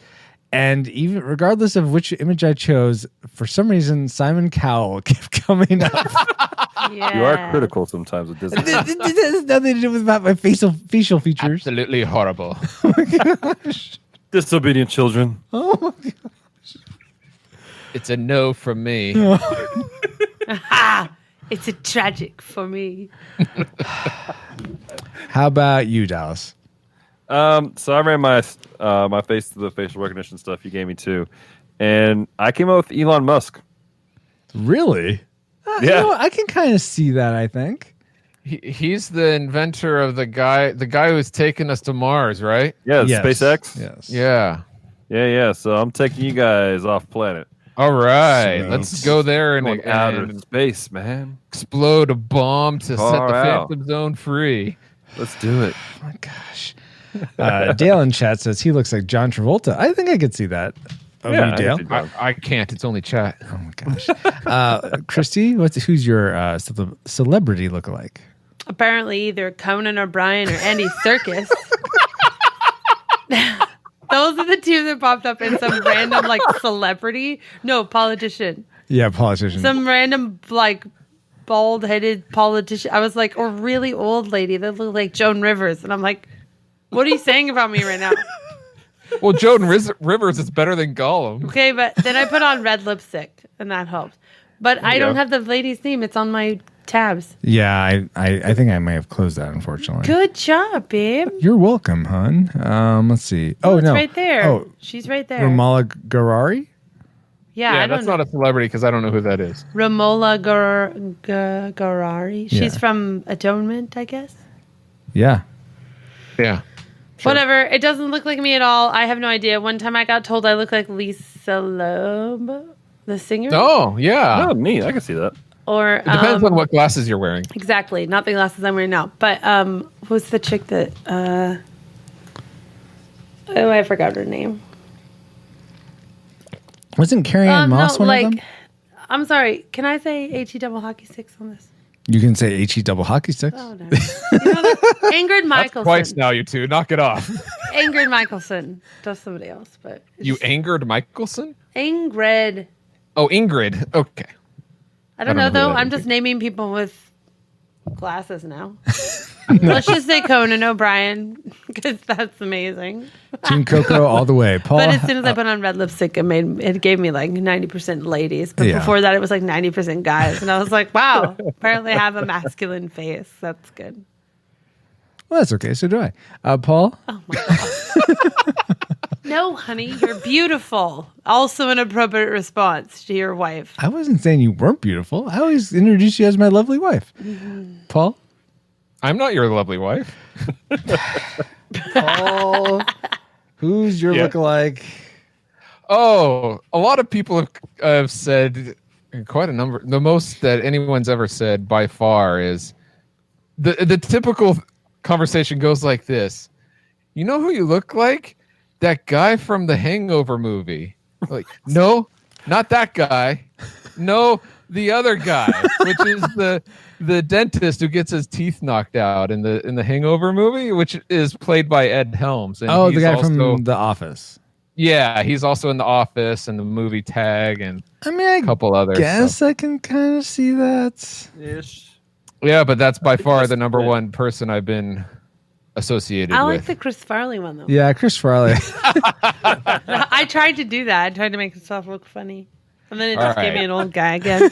and even regardless of which image I chose, for some reason Simon Cowell kept coming up.
Yeah.
You are critical sometimes with Disney.
It has nothing to do with my facial features.
Absolutely horrible.
Oh my gosh.
Disobedient children.
Oh my gosh.
It's a no from me.
It's a tragic for me.
How about you, Dallas?
So I ran my face through the facial recognition stuff you gave me too, and I came up with Elon Musk.
Really?
Yeah,
I can kind of see that. I think
he's the inventor of the guy who's taking us to Mars, right?
Yeah,
Yes.
SpaceX.
Yes.
Yeah. So I'm taking you guys off planet.
All right,
So-
let's go there and
Going outer space, man.
explode a bomb to set
Far
the
out.
Phantom Zone free.
Let's do it.
Oh my gosh. Dale in chat says he looks like John Travolta. I think I could see that. Over
Yeah,
you,
I
Dale.
can see that.
I can't. It's only chat.
Oh my gosh. Christy, who's your celebrity lookalike?
Apparently, either Conan O'Brien or Andy Serkis. Those are the two that popped up in some random politician.
Yeah, politician.
Some random bald-headed politician. I was like, a really old lady that looked like Joan Rivers, and I'm like, what are you saying about me right now?
Well, Joan Rivers is better than Gollum.
Okay, but then I put on red lipstick, and that helped. But I don't have the lady's name. It's on my tabs.
Yeah, I think I may have closed that, unfortunately.
Good job, babe.
You're welcome, hon. Let's see.
Oh, it's
no.
right there.
Oh,
She's right there.
Romola Garari?
Yeah, I don't
that's
know.
not a celebrity because I don't know who that is.
Romola Garari. She's
Yeah.
from Atonement, I guess.
Yeah.
Yeah.
Whatever. It doesn't look like me at all. I have no idea. One time I got told I look like Lisa Loeb, the singer.
Oh, yeah.
Oh, neat. I can see that.
Or
It depends on what glasses you're wearing.
Exactly. Not the glasses I'm wearing now. But who's the chick that I forgot her name.
Wasn't Carrie Ann Moss one of them?
I'm sorry. Can I say HE double hockey sticks on this?
You can say HE double hockey sticks.
Oh no. Ingrid Michaelson.
Twice now, you two. Knock it off.
Ingrid Michaelson. That's somebody else, but
You angered Michelson?
Ingrid.
Oh, Ingrid. Okay.
I don't know
who
though.
that
I'm
is.
just naming people with glasses now. Let's just say Conan O'Brien because that's amazing.
Team Coco all the way. Paul.
But as soon as I put on red lipstick, it gave me like 90% ladies. But
Yeah.
before that, it was like 90% guys, and I was like, wow. Apparently, I have a masculine face. That's good.
Well, that's okay. So do I. Paul?
Oh my god. No, honey, you're beautiful. Also, an appropriate response to your wife.
I wasn't saying you weren't beautiful. I always introduce you as my lovely wife. Paul?
I'm not your lovely wife.
Paul. Who's your lookalike?
Oh, a lot of people have said quite a number. The most that anyone's ever said by far is the typical conversation goes like this. You know who you look like? That guy from the Hangover movie. Like, no, not that guy. No, the other guy, which is the dentist who gets his teeth knocked out in the Hangover movie, which is played by Ed Helms. And
Oh, the
he's
guy
also-
from The Office.
Yeah, he's also in The Office and the movie Tag and
a
couple others.
Guess I can kind of see that.
Ish.
Yeah, but that's by far the number one person I've been associated
I
with.
like the Chris Farley one though.
Yeah, Chris Farley.
I tried to do that. I tried to make myself look funny, and then it
All
just gave me
right.
an old guy again.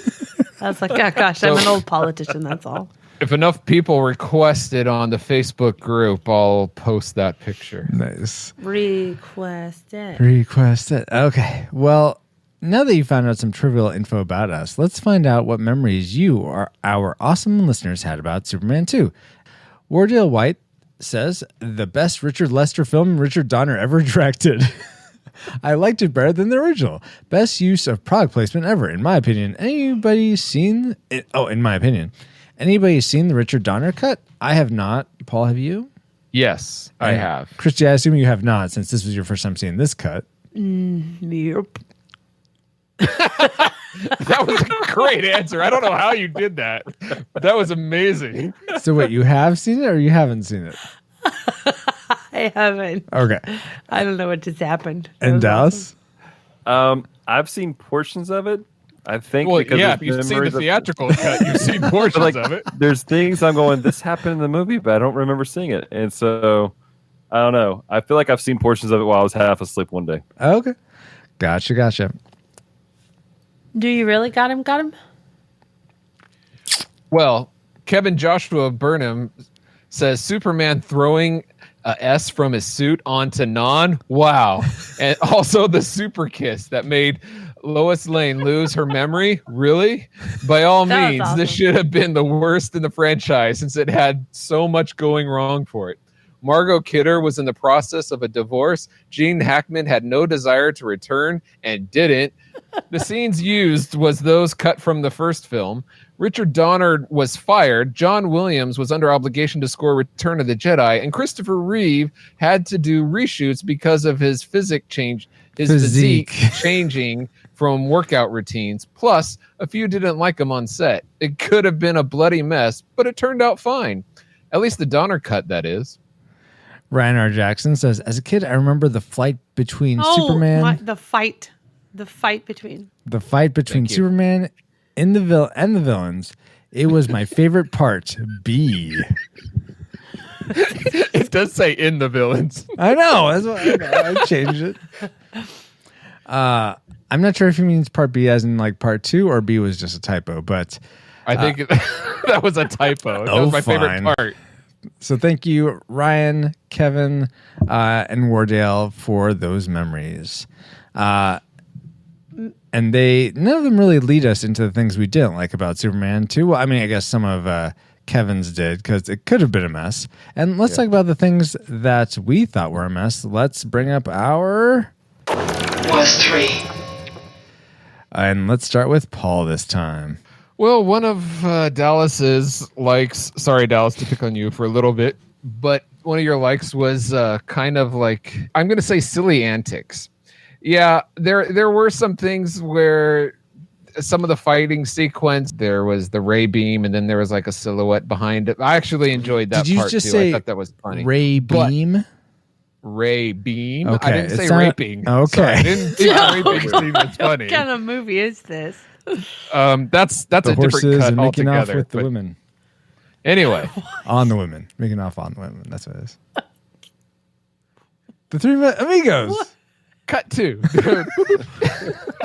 I was like, oh gosh, I'm an old politician. That's all.
If enough people request it on the Facebook group, I'll post that picture.
Nice.
Request it.
Request it. Okay. Well, now that you found out some trivial info about us, let's find out what memories you or our awesome listeners had about Superman 2. Wardale White says, the best Richard Lester film Richard Donner ever directed. I liked it better than the original. Best use of product placement ever, in my opinion. Anybody seen it? Oh, in my opinion. Anybody seen the Richard Donner cut? I have not. Paul, have you?
Yes, I have.
Christy, I assume you have not, since this was your first time seeing this cut.
Yep.
That was a great answer. I don't know how you did that, but that was amazing.
So wait, you have seen it or you haven't seen it?
I haven't.
Okay.
I don't know what just happened.
And Dallas?
I've seen portions of it. I think because
if you've seen the theatrical cut, you've seen portions of it.
There's things I'm going, this happened in the movie, but I don't remember seeing it. And so, I don't know. I feel like I've seen portions of it while I was half asleep one day.
Okay. Gotcha.
Do you really got him?
Well, Kevin Joshua Burnham says Superman throwing a S from his suit onto Non. Wow. And also the super kiss that made Lois Lane lose her memory. Really? By all means, awesome. This should have been the worst in the franchise since it had so much going wrong for it. Margot Kidder was in the process of a divorce. Gene Hackman had no desire to return and didn't. The scenes used was those cut from the first film. Richard Donner was fired. John Williams was under obligation to score Return of the Jedi, and Christopher Reeve had to do reshoots because of his physique changing from workout routines. Plus, a few didn't like him on set. It could have been a bloody mess, but it turned out fine. At least the Donner cut, that is.
Ryan R. Jackson says, as a kid, I remember the fight between Superman.
The fight between
Superman and the villains. It was my favorite part. B.
It does say in the villains.
I know. That's what I changed it. I'm not sure if he means part B as in like part 2 or B was just a typo, but
I think that was a typo. That was my favorite part.
So thank you, Ryan, Kevin, and Wardale for those memories. And none of them really lead us into the things we didn't like about Superman 2. Well, I mean, I guess some of Kevin's did because it could have been a mess. And let's talk about the things that we thought were a mess. Let's bring up our
Worst 3.
And let's start with Paul this time.
Well, one of Dallas's likes, sorry, Dallas, to pick on you for a little bit, but one of your likes was kind of like, I'm going to say silly antics. Yeah, there were some things where some of the fighting sequence, there was the ray beam, and then there was like a silhouette behind it. I actually enjoyed that part too.
Did you just say
I thought that was funny.
Ray beam?
Ray beam?
Okay,
I didn't say raping.
Okay.
Sorry, I didn't think raping scene was funny.
What kind of movie is this?
That's
the
a different
horses
cut
and making
altogether.
off with the women.
Anyway.
On the women. Making off on the women. That's what it is. The Three Amigos.
What? Cut 2.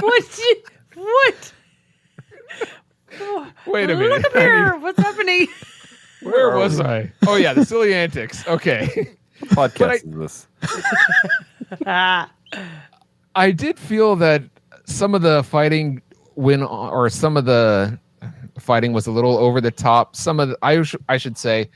What?
Wait a minute.
Look up here. What's happening?
Where was I? Oh, yeah, the silly antics. Okay.
Podcast is this?
I did feel that some of the fighting some of the fighting was a little over the top. Some of I should say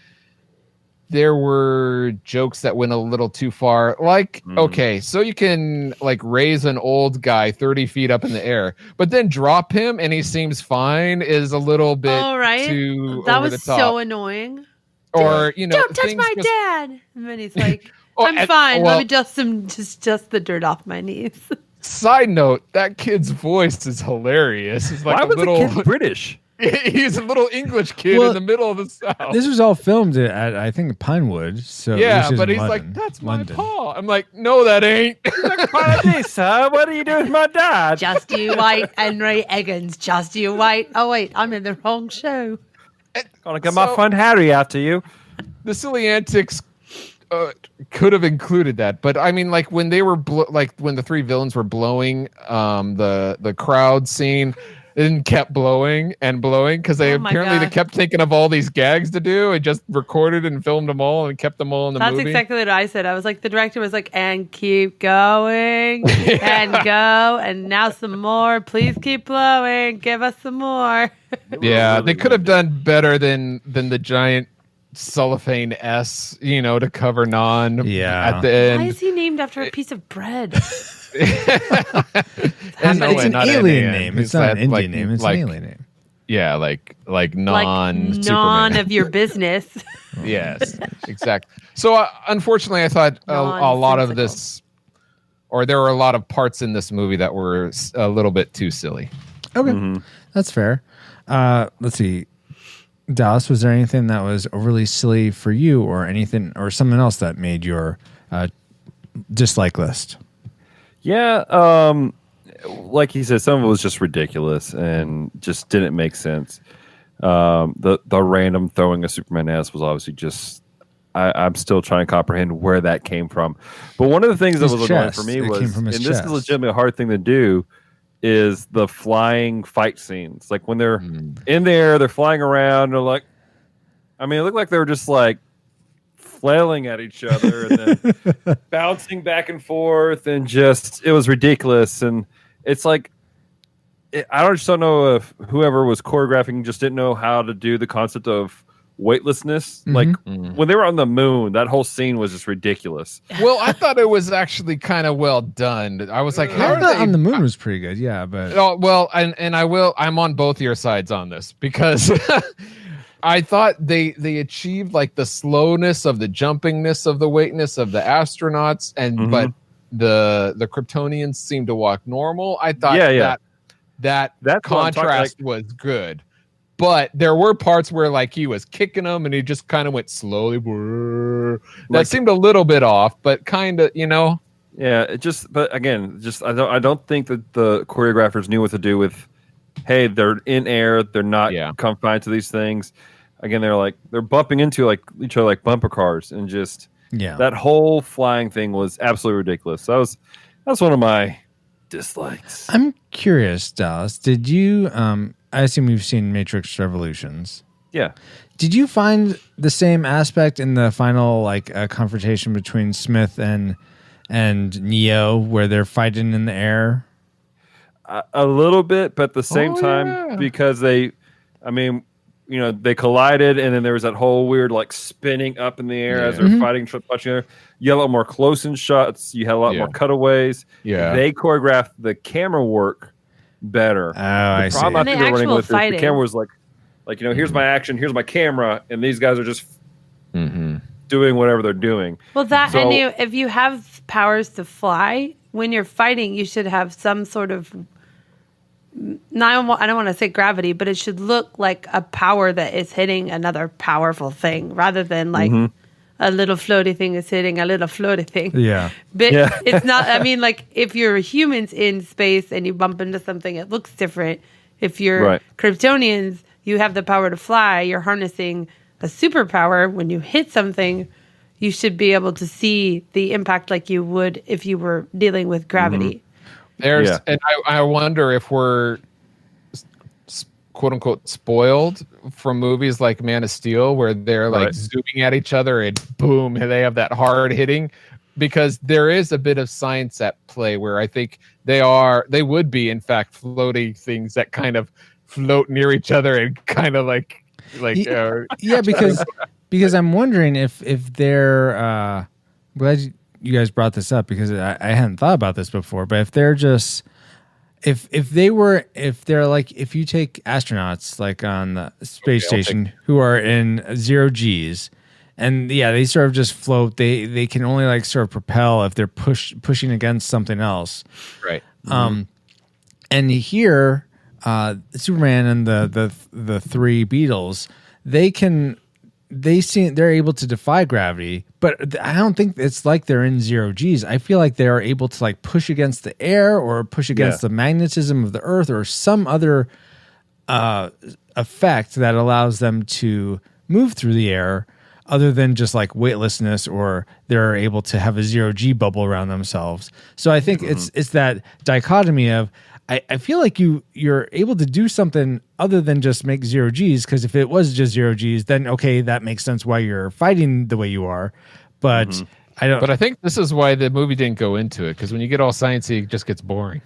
there were jokes that went a little too far. Like, okay, so you can like raise an old guy 30 feet up in the air, but then drop him and he seems fine is a little bit too
that
over
was
the top.
so annoying.
Or
don't touch my dad. And then he's like, I'm fine. Let me dust the dirt off my knees.
Side note, that kid's voice is hilarious. He's like
Why
a
was
little
the kid British?
He's a little English kid in the middle of the South.
This was all filmed at, I think, Pinewood. So
yeah, but he's like, that's London. My paw. I'm like, no, that ain't.
Sir, what are you doing with my dad?
Just you wait, Henry Eggins. Just you wait. Oh, wait, I'm in the wrong show.
Gonna get my friend Harry after you.
The silly antics could have included that, but I mean, like when they were when the three villains were blowing the crowd scene, and kept blowing and blowing because they apparently they kept thinking of all these gags to do and just recorded and filmed them all and kept them all in the movie.
That's exactly what I said. I was like, the director was like, and keep going and go and now some more. Please keep blowing. Give us some more.
Yeah, they could have done better than the giant cellophane S, to cover non.
Yeah.
At the end.
Why is he named after a piece of bread?
It's an alien name. It's not an Indian name. It's an alien name.
Yeah, like non
none of your business.
Yes, exactly. So unfortunately, I thought a lot of this, or there were a lot of parts in this movie that were a little bit too silly.
Okay, that's fair. Let's see. Dallas, was there anything that was overly silly for you, or anything, or something else that made your dislike list?
Yeah, like he said, some of it was just ridiculous and just didn't make sense. The random throwing a Superman S was obviously just. I'm still trying to comprehend where that came from. But one of the things that was annoying for me was, and this is legitimately a hard thing to do, is the flying fight scenes. Like when they're in the air, they're flying around. They're like, it looked like they were just like flailing at each other and then bouncing back and forth, and it was ridiculous. And it's like, I just don't know if whoever was choreographing just didn't know how to do the concept of weightlessness. Like when they were on the moon, that whole scene was just ridiculous.
Well, I thought it was actually kind of well done. I was like,
on the moon was pretty good, yeah. But
I'm on both your sides on this because I thought they achieved like the slowness of the jumpingness of the weightness of the astronauts, but the Kryptonians seemed to walk normal. I thought that contrast was good. But there were parts where like he was kicking them and he just kind of went slowly. That seemed a little bit off, but kind of,
Yeah, but again, I don't think that the choreographers knew what to do with, hey, they're in air, they're not confined to these things. Again, they're bumping into like each other like bumper cars, and just that whole flying thing was absolutely ridiculous. So that's one of my dislikes.
I'm curious, Dallas. Did you I assume you've seen Matrix Revolutions.
Yeah.
Did you find the same aspect in the final confrontation between Smith and Neo, where they're fighting in the air?
A little bit, but at the same time, because they collided, and then there was that whole weird like spinning up in the air as they're fighting, punching there. You had a lot more close-in shots. You had a lot more cutaways.
Yeah.
They choreographed the camera work better.
I see.
The problem I think they're running with is the camera was like here's my action, here's my camera, and these guys are just doing whatever they're doing.
Well, if you have powers to fly, when you're fighting, you should have some sort of. I don't want to say gravity, but it should look like a power that is hitting another powerful thing, rather than like a little floaty thing is hitting a little floaty thing.
Yeah.
But it's not, if you're humans in space and you bump into something, it looks different. If you're Kryptonians, you have the power to fly. You're harnessing a superpower. When you hit something, you should be able to see the impact like you would if you were dealing with gravity.
And I wonder if we're quote unquote spoiled from movies like Man of Steel, where they're like zooming at each other and boom, they have that hard hitting, because there is a bit of science at play where I think they would be in fact floating things that kind of float near each other and kind of like
because I'm wondering if they're glad you guys brought this up, because I hadn't thought about this before, but if they're just if you take astronauts like on the space station who are in 0 G's, and they sort of just float, they can only like sort of propel if they're pushing against something else,
right?
And here Superman and the three Beatles, they're able to defy gravity, but I don't think it's like they're in 0 G's. I feel like they are able to like push against the air or push against the magnetism of the earth or some other effect that allows them to move through the air, other than just like weightlessness, or they're able to have a 0 G bubble around themselves. So I think it's that dichotomy of, I feel like you're able to do something other than just make 0 Gs, because if it was just 0 Gs, then okay, that makes sense why you're fighting the way you are. But I don't.
But I think this is why the movie didn't go into it, because when you get all sciencey, it just gets boring.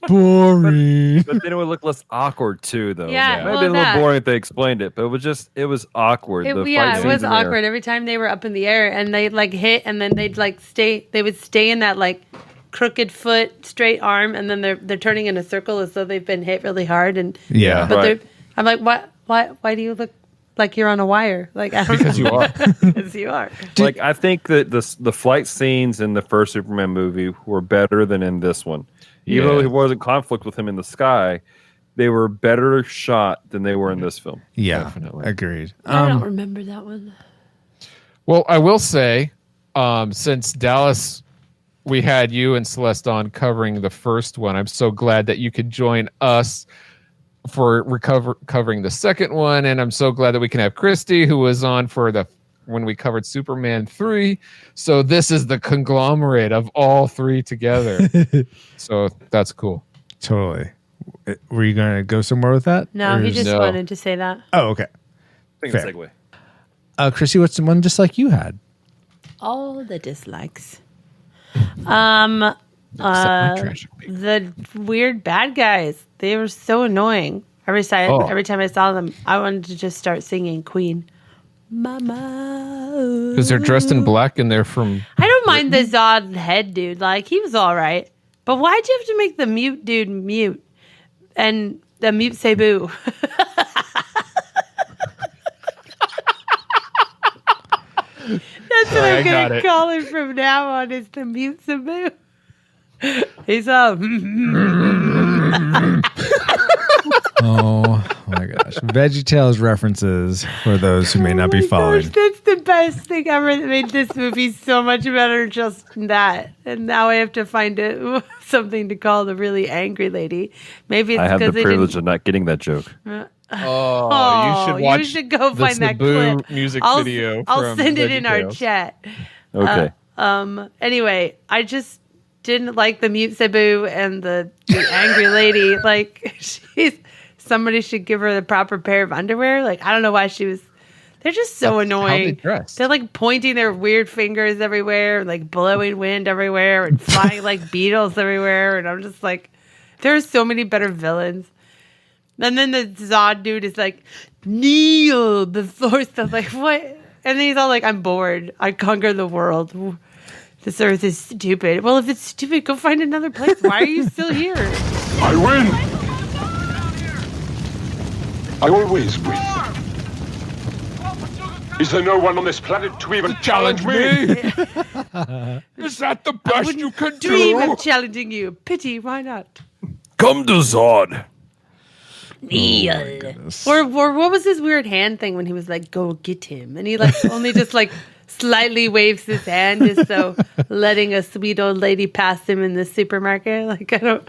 Boring.
But then it would look less awkward too, though.
Yeah,
It might have been a little boring if they explained it, but it was awkward.
It was awkward every time they were up in the air and they'd like hit, and then they'd like stay. They would stay in that like crooked foot, straight arm, and then they're turning in a circle as though they've been hit really hard. And I'm like, what? Why do you look like you're on a wire? Like I don't
Because
know.
you are.
Because you are.
Like I think that the flight scenes in the first Superman movie were better than in this one. Even though there wasn't conflict with him in the sky, they were better shot than they were in this film.
Yeah,
definitely
agreed.
I don't remember that one.
Well, I will say, since Dallas, we had you and Celeste on covering the first one. I'm so glad that you could join us for covering the second one, and I'm so glad that we can have Christy, who was on for when we covered Superman 3. So this is the conglomerate of all three together. So that's cool.
Totally. Were you going to go somewhere with that?
No, he just wanted to say that.
Oh, okay.
Think
Fair.
segue.
Chrissy, what's the one dislike you had?
All the dislikes.
trash
The weird bad guys. They were so annoying. Every time I saw them, I wanted to just start singing Queen. Mama.
Because they're dressed in black and they're from...
I don't mind the Zod head dude. Like, he was all right. But why'd you have to make the mute dude mute? And the mute Cebu? That's what I'm going to call him from now on, is the mute Cebu. He's up.
Oh my gosh. VeggieTales references for those who may not be following.
Gosh, that's the best thing ever that made this movie so much better, just that. And now I have to find something to call the really angry lady. Maybe it's
I have the
because
privilege of not getting that joke.
you should watch.
You should go find that
Cebu
clip.
music
I'll,
video.
I'll
from
send it in our
VeggieTales.
chat.
Okay.
Anyway, I just didn't like the mute Cebu and the angry lady. Like, somebody should give her the proper pair of underwear. Like, I don't know why she was. They're just so annoying. They're like pointing their weird fingers everywhere, like blowing wind everywhere, and flying like beetles everywhere. And I'm just like, there's so many better villains. And then the Zod dude is like, kneel before stuff. Like, what? And then he's all like, I'm bored. I conquer the world. This earth is stupid. Well, if it's stupid, go find another place. Why are you still here?
I win! I always win. Is there no one on this planet to even challenge me? Is that the best you can
Dream
do?
of challenging you. Pity, why not?
Come to Zod.
Neil. Or what was his weird hand thing when he was like, go get him? And he like only just like slightly waves his hand just so letting a sweet old lady pass him in the supermarket. Like, I don't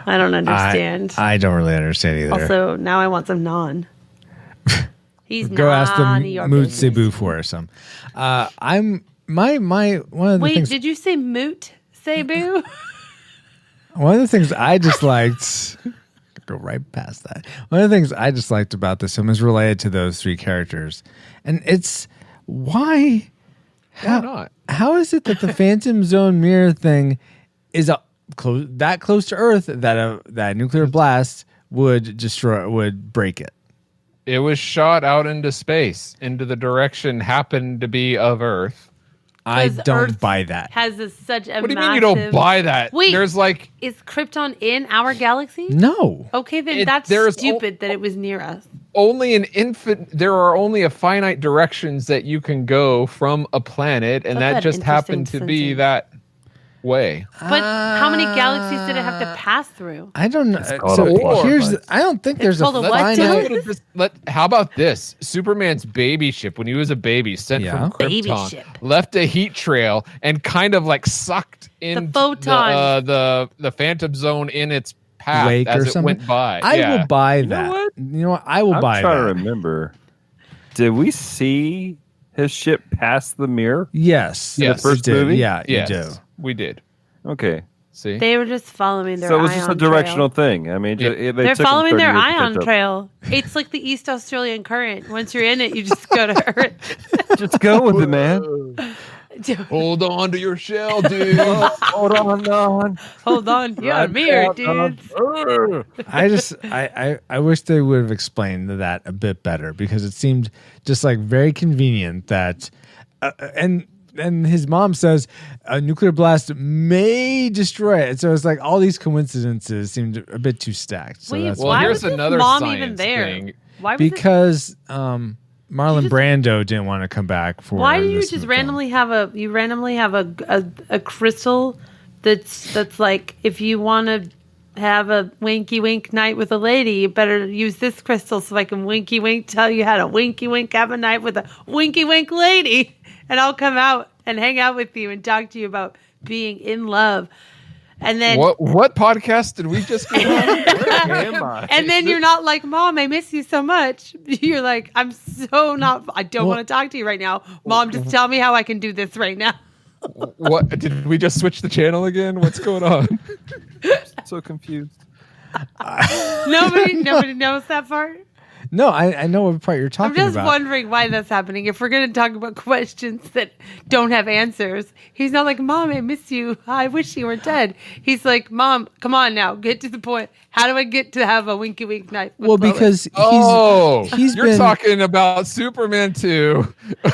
understand.
I don't really understand either.
Also, now I want some naan. He's
Go ask
none of
the
your
Moot
business.
Cebu for some. I'm my one of the
Wait,
things.
did you say Moot Cebu?
One of the things I disliked. Go right past that. One of the things I disliked about this film is related to those three characters, and it's why.
not?
How is it that the Phantom Zone mirror thing is that close to Earth that that nuclear blast would break it?
It was shot out into space, into the direction happened to be of Earth.
I don't
Earth
buy that.
Has such a
What do you mean you don't buy that?
Wait,
There's like
is Krypton in our galaxy?
No.
Okay, then that's stupid that it was near us.
only there are only a finite directions that you can go from a planet, and that just happened to be that way.
But how many galaxies did it have to pass through?
I don't know.
called
So
a plot
here's
device.
I don't think there's a
called a what,
finite.
How about this? Superman's baby ship, when he was a baby, sent from
Baby
Krypton,
ship.
left a heat trail and kind of like sucked in
photon.
the Phantom Zone in its path
Wake or
as it
something?
went by.
I
Yeah.
will buy
You know
that.
what?
You know what? I will
I'm
buy
trying
that.
to remember. Did we see his ship pass the mirror?
Yes.
In the first
it did.
movie?
Yeah,
Yes,
you do.
we did.
Okay.
See,
They were just following their.
So it was just a
ion
directional
trail.
thing. I mean,
They're following their ion trail. It's like the East Australian current. Once you're in it, you just go to Earth.
Just go with it, man.
Hold on to your shell, dude.
Hold on.
Hold on, you're a mirror, dude.
I wish they would have explained that a bit better, because it seemed just like very convenient that, and his mom says a nuclear blast may destroy it. So it's like all these coincidences seemed a bit too stacked. So
Wait,
that's
why
here's
was
another
his mom
science
even there?
thing.
Why was
because Marlon Brando didn't want to come back for.
Why do you
this
just
film.
randomly have a crystal that's like, if you want to have a winky wink night with a lady, you better use this crystal so I can winky wink tell you how to winky wink have a night with a winky wink lady, and I'll come out and hang out with you and talk to you about being in love. And then
what podcast did we just get on? Where am I?
And then you're not like, Mom, I miss you so much. You're like, I don't want to talk to you right now. Mom, just tell me how I can do this right now.
What did we just switch the channel again? What's going on?
So confused.
Nobody knows that part.
No, I know what part you're talking about.
I'm just wondering why that's happening. If we're going to talk about questions that don't have answers, he's not like, Mom, I miss you. I wish you were dead. He's like, Mom, come on now, get to the point. How do I get to have a winky wink night? With Lois?
Because
you're talking about Superman 2.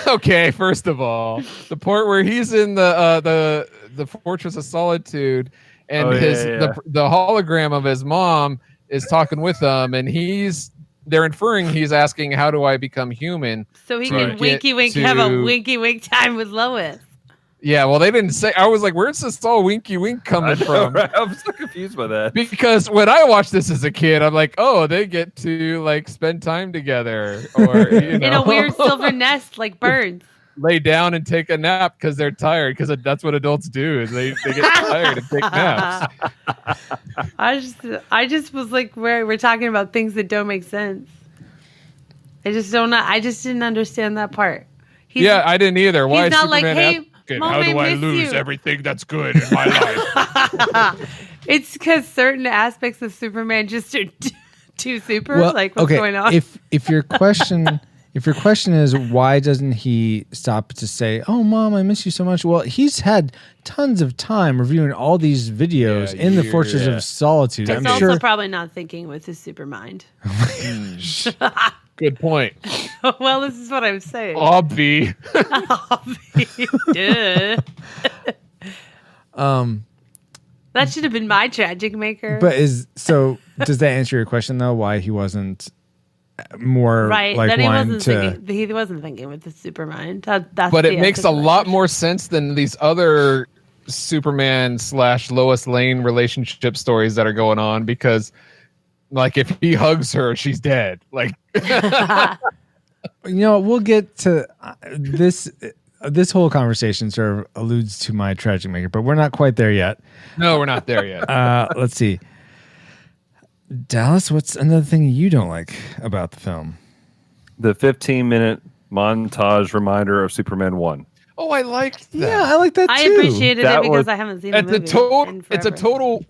Okay, first of all, the part where he's in the Fortress of Solitude, and the hologram of his mom is talking with him, and they're inferring he's asking, how do I become human?
So he can winky wink have a winky wink time with Lois.
Yeah, well, they didn't say. I was like, where's this all winky wink coming from?
Right? I'm so confused by that.
Because when I watched this as a kid, I'm like, oh, they get to like spend time together, or
in a weird silver nest like birds.
Lay down and take a nap because they're tired, because that's what adults do, is they get tired and take naps.
I just was like, we're talking about things that don't make sense. I just didn't understand that part.
I didn't either. Why
he's
is
not
Superman
like, hey, Mom,
how do I
miss
lose
you.
everything that's good in my life?
It's because certain aspects of Superman just are too super. What's going on?
If your question is why doesn't he stop to say, "Oh, Mom, I miss you so much"? Well, he's had tons of time reviewing all these videos in the Fortress of Solitude.
He's
I'm
also
sure.
probably not thinking with his super mind.
Good point.
Well, this is what I'm saying.
Obvi.
Duh. That should have been my tragic maker.
But does that answer your question though? Why he wasn't more
right?
like
That he
he
wasn't thinking with his super mind. That's
but it makes a lot more sense than these other Superman / Lois Lane relationship stories that are going on, because like if he hugs her, she's dead. Like
we'll get to this. This whole conversation sort of alludes to my tragic maker, but we're not quite there yet.
No, we're not there yet.
Let's see. Dallas, what's another thing you don't like about the film?
The 15-minute montage reminder of Superman 1.
Oh, I liked that.
Yeah, I like that too.
I appreciated it because I haven't seen the movie.
It's a total,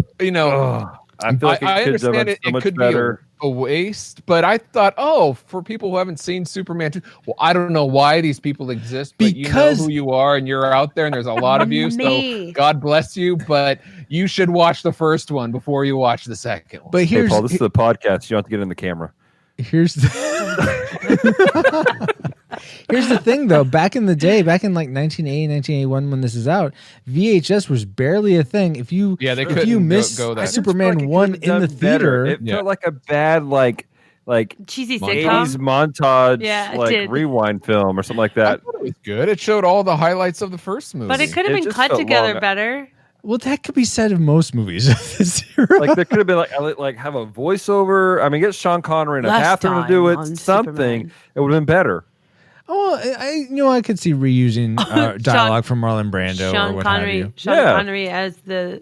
I feel like
I
it could have
understand
been so much
could
better.
be a waste, but I thought, for people who haven't seen Superman 2, well, I don't know why these people exist, but
because
you know who you are, and you're out there, and there's a lot of you, so God bless you, but you should watch the first one before you watch the second one.
But
Hey, Paul, this is a podcast. You don't have to get in the camera.
Here's the thing, though. Back in the day, back in like 1980, 1981, when this is out, VHS was barely a thing. If you missed Superman 1 in the theater,
it felt like a bad like
cheesy
80s montage,
did.
rewind film or something like that.
I thought it was good. It showed all the highlights of the first movie.
But it could have been cut together better.
Well, that could be said of most movies of this era.
Like there could have been like have a voiceover. I mean, get Sean Connery in a bathroom to do it. Something.
Superman.
It would have been better.
Oh, I could see reusing dialogue from Marlon Brando or what have you.
Sean Connery as the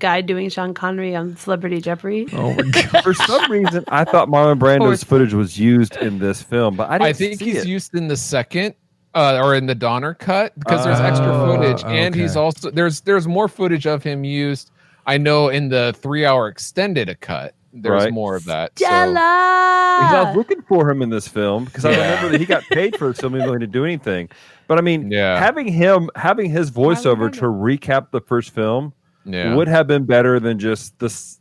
guy doing Sean Connery on Celebrity Jeopardy.
Oh my God.
For some reason, I thought Marlon Brando's footage was used in this film, but I think
he's used in the second. or in the Donner cut, because there's extra footage, and he's also there's more footage of him used. I know in the 3-hour extended cut, there's more of that.
Stella!
I was looking for him in this film because I remember that he got paid for this film, even though he didn't do anything. But I mean, having his voiceover to recap the first film would have been better than just here's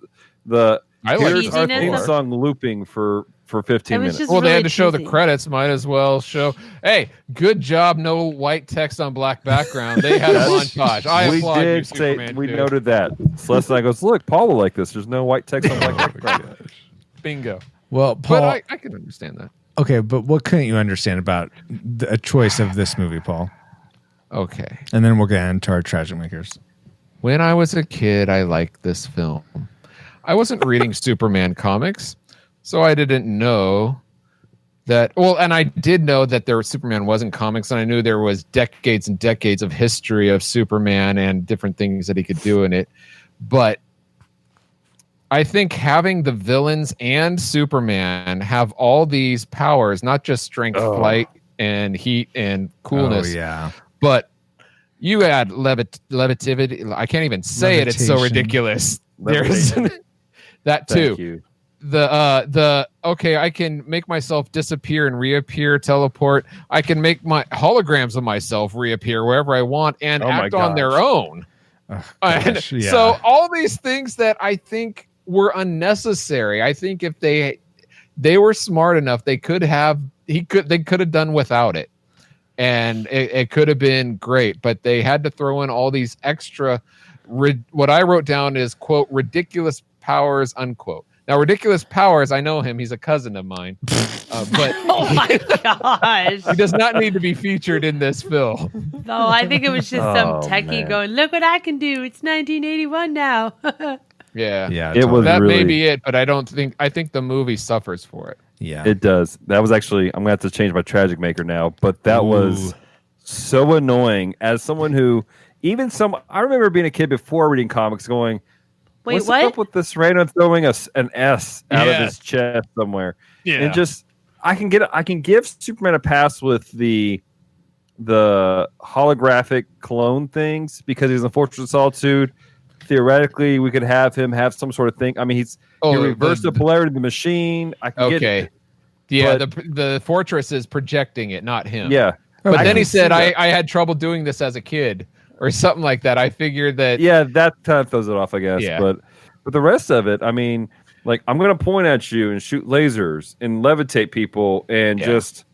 our theme song looping for 15 minutes.
Well, they had to show the credits. Might as well show, hey, good job, no white text on black background. They had a montage. I applaud you, Superman.
We noted that. Celeste and I goes, look, Paul will like this. There's no white text on black background.
Bingo.
Well, Paul,
but I can understand that.
Okay, but what couldn't you understand about a choice of this movie, Paul?
Okay.
And then we'll get into our Tragic Makers.
When I was a kid, I liked this film. I wasn't reading Superman comics, so I didn't know that. Well, and I did know that Superman was in comics, and I knew there was decades and decades of history of Superman and different things that he could do in it. But I think having the villains and Superman have all these powers, not just strength, flight, and heat and coolness.
Oh, yeah.
But you add levitivity. I can't even say it. It's so ridiculous. There's that too.
Thank you.
I can make myself disappear and reappear, teleport. I can make my holograms of myself reappear wherever I want and act on their own. So all these things that I think were unnecessary. I think if they were smart enough, they could have done without it. And it could have been great, but they had to throw in all these extra what I wrote down is, quote, ridiculous powers, unquote. Now, ridiculous powers, I know him. He's a cousin of mine. But
oh my gosh.
He does not need to be featured in this film.
No, I think it was just some techie going, look what I can do. It's 1981 now.
Yeah.
It was
that
really,
may be it, but I think the movie suffers for it.
Yeah.
It does. That was actually, I'm going to have to change my Tragic Maker now, but that was so annoying as someone who, I remember being a kid before reading comics going,
wait,
what's
what?
up with this random throwing an S out of his chest somewhere?
Yeah.
And just, I can give Superman a pass with the holographic clone things because he's in the Fortress of Solitude. Theoretically, we could have him have some sort of thing. I mean, he reversed the polarity of the machine. I can get it.
Yeah, the fortress is projecting it, not him.
Yeah.
But then he said, I had trouble doing this as a kid or something like that. I figured that.
Yeah, that kind of throws it off, I guess.
Yeah.
But the rest of it, I mean, like, I'm going to point at you and shoot lasers and levitate people and just,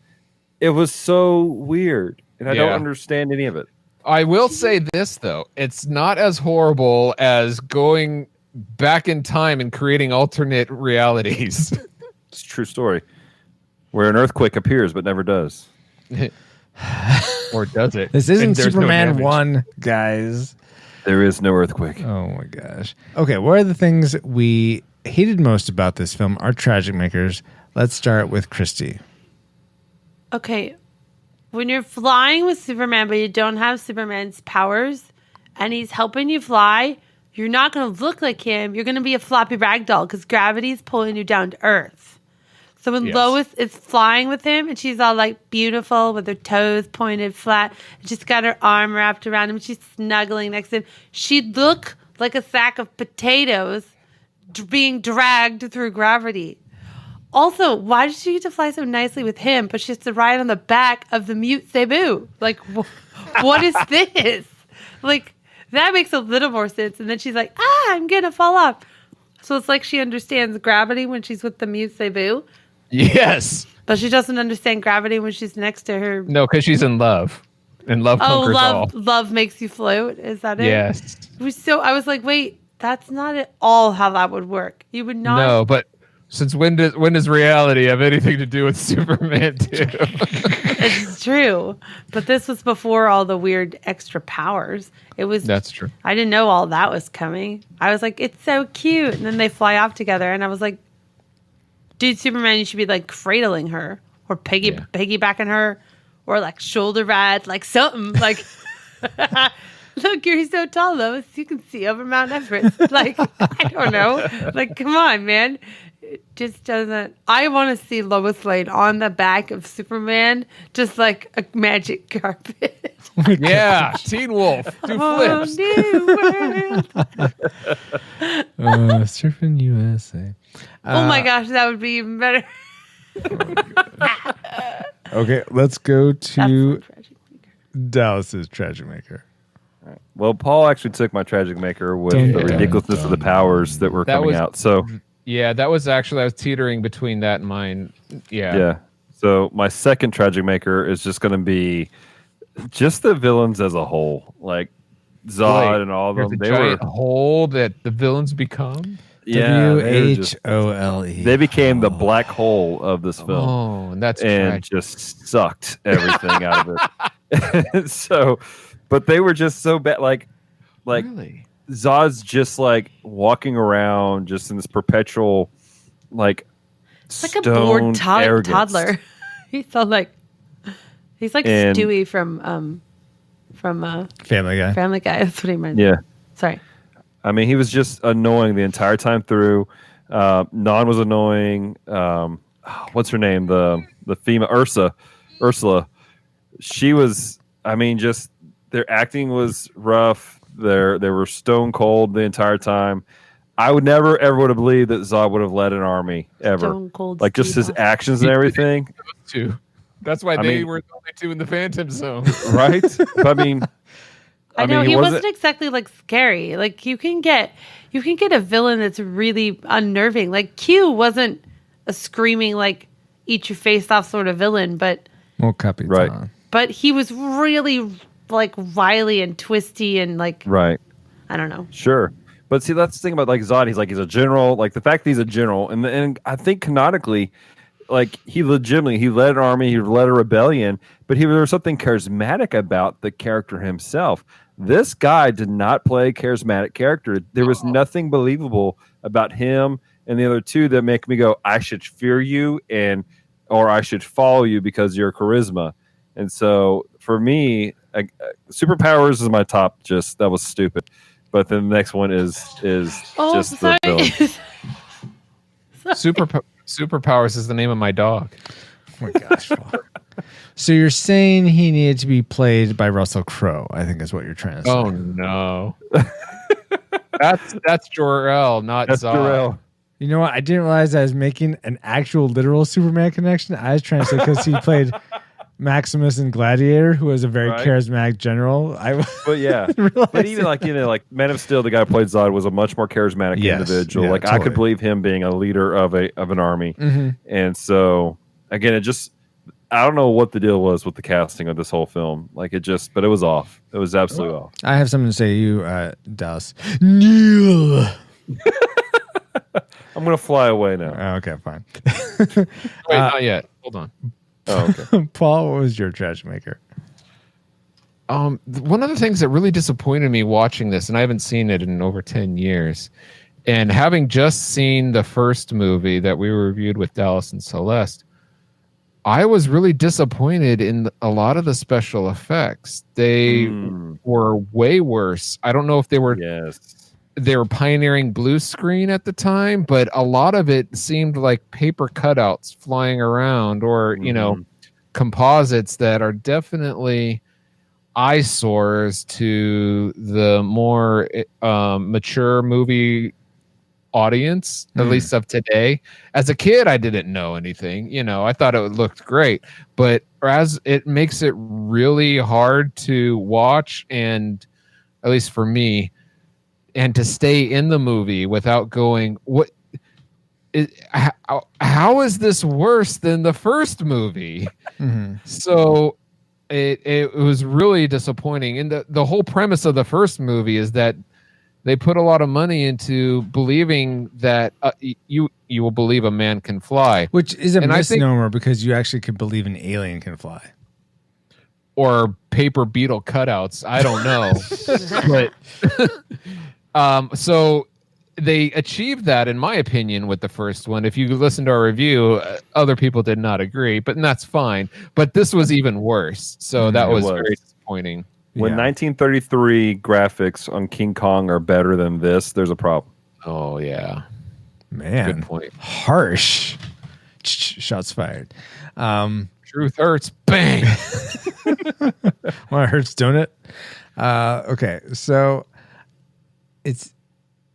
it was so weird. And I don't understand any of it.
I will say this, though. It's not as horrible as going back in time and creating alternate realities.
It's a true story. Where an earthquake appears but never does.
Or does it?
This isn't Superman 1, guys.
There is no earthquake.
Oh, my gosh. Okay, what are the things we hated most about this film? Our Tragic Makers. Let's start with Christy.
Okay. When you're flying with Superman, but you don't have Superman's powers, and he's helping you fly, you're not going to look like him. You're going to be a floppy ragdoll because gravity is pulling you down to Earth. So when Lois is flying with him, and she's all like beautiful with her toes pointed flat, and she's got her arm wrapped around him, and she's snuggling next to him, she'd look like a sack of potatoes being dragged through gravity. Also, why did she get to fly so nicely with him, but she has to ride on the back of the mute Cebu? Like, what is this? Like, that makes a little more sense. And then she's like, I'm going to fall off. So it's like she understands gravity when she's with the mute Cebu.
Yes.
But she doesn't understand gravity when she's next to her.
No, because she's in love. And love conquers all.
Love makes you float. Is that it?
Yes.
I was like, wait, that's not at all how that would work. You would not.
No, but since when does reality have anything to do with Superman 2?
It's true. But this was before all the weird extra powers.
That's true.
I didn't know all that was coming. I was like, it's so cute. And then they fly off together. And I was like, dude, Superman, you should be like cradling her or piggybacking her or like shoulder ride, like something like, look, you're so tall, Lois. You can see over Mount Everest. Like, I don't know. Like, come on, man. just doesn't. I want to see Lois Lane on the back of Superman, just like a magic carpet.
Yeah, Teen Wolf. Do flips.
Surfing USA.
Oh my gosh, that would be even better.
Okay, let's go to Dallas's Tragic Maker.
Well, Paul actually took my Tragic Maker with the ridiculousness of the powers that were coming out. So
yeah, that was actually, I was teetering between that and mine.
Yeah. So my second Tragic Maker is just going to be just the villains as a whole, like Zod and all of them.
They were hole that the villains become.
Yeah,
WHOLE.
They became the black hole of this film.
Oh, and that's
and just sucked everything out of it. So, but they were just so bad. Like
really?
Zod's just like walking around, just in this perpetual, like,
it's like a bored toddler. He's like Stewie from
Family Guy.
Family Guy. That's what he meant.
Yeah.
Sorry.
I mean, he was just annoying the entire time through. Non was annoying. What's her name? The female Ursula. She was. I mean, just their acting was rough. They were stone cold the entire time. I would never ever would have believed that Zod would have led an army ever.
Stone cold.
Like just his actions and everything.
That's why they were the only two in the Phantom Zone,
right? I mean.
I know he wasn't exactly like scary. Like you can get a villain that's really unnerving. Like Q wasn't a screaming like eat your face off sort of villain, but
right.
But he was really like wily and twisty and like
right.
I don't know.
Sure, but see that's the thing about like Zod. He's a general. Like the fact that he's a general, and I think canonically, like he led an army, he led a rebellion, but there was something charismatic about the character himself. This guy did not play a charismatic character. There was nothing believable about him and the other two that make me go, I should fear you or I should follow you because of your charisma. And so for me, superpowers is my top. Just that was stupid. But then the next one is just the villain.
Superpowers is the name of my dog.
Oh my gosh. So you're saying he needed to be played by Russell Crowe, I think is what you're trying to say.
Oh no. that's Jor-El, not Zod.
Jor-El.
You know what? I didn't realize I was making an actual literal Superman connection. I was trying to say because he played Maximus in Gladiator, who was a very charismatic general.
But yeah, but even like Man of Steel, the guy who played Zod was a much more charismatic individual.
Yeah,
like
totally.
I could believe him being a leader of an army.
Mm-hmm.
And so again, I don't know what the deal was with the casting of this whole film. Like but it was off. It was absolutely off.
I have something to say to you, Dallas. Neil.
I'm gonna fly away now.
Okay, fine.
Wait, not yet. Hold on.
Oh, okay.
Paul, what was your Tragic Maker?
One of the things that really disappointed me watching this, and I haven't seen it in over 10 years, and having just seen the first movie that we reviewed with Dallas and Celeste, I was really disappointed in a lot of the special effects. They were way worse. I don't know if they were pioneering blue screen at the time, but a lot of it seemed like paper cutouts flying around or, composites that are definitely eyesores to the more mature movie audience, at least of today. As a kid, I didn't know anything. I thought it looked great, but as it makes it really hard to watch, and at least for me, and to stay in the movie without going, how is this worse than the first movie?
Mm-hmm.
So it was really disappointing. And the whole premise of the first movie is that they put a lot of money into believing that you will believe a man can fly,
which is a misnomer because you actually could believe an alien can fly,
or paper beetle cutouts. I don't know, but so they achieved that, in my opinion, with the first one. If you listen to our review, other people did not agree, but that's fine. But this was even worse, so that was very disappointing.
When 1933 graphics on King Kong are better than this, there's a problem.
Oh, yeah.
Man,
Good point.
Harsh. Shots fired.
Truth hurts. Bang.
Well, it hurts, don't it? Okay, so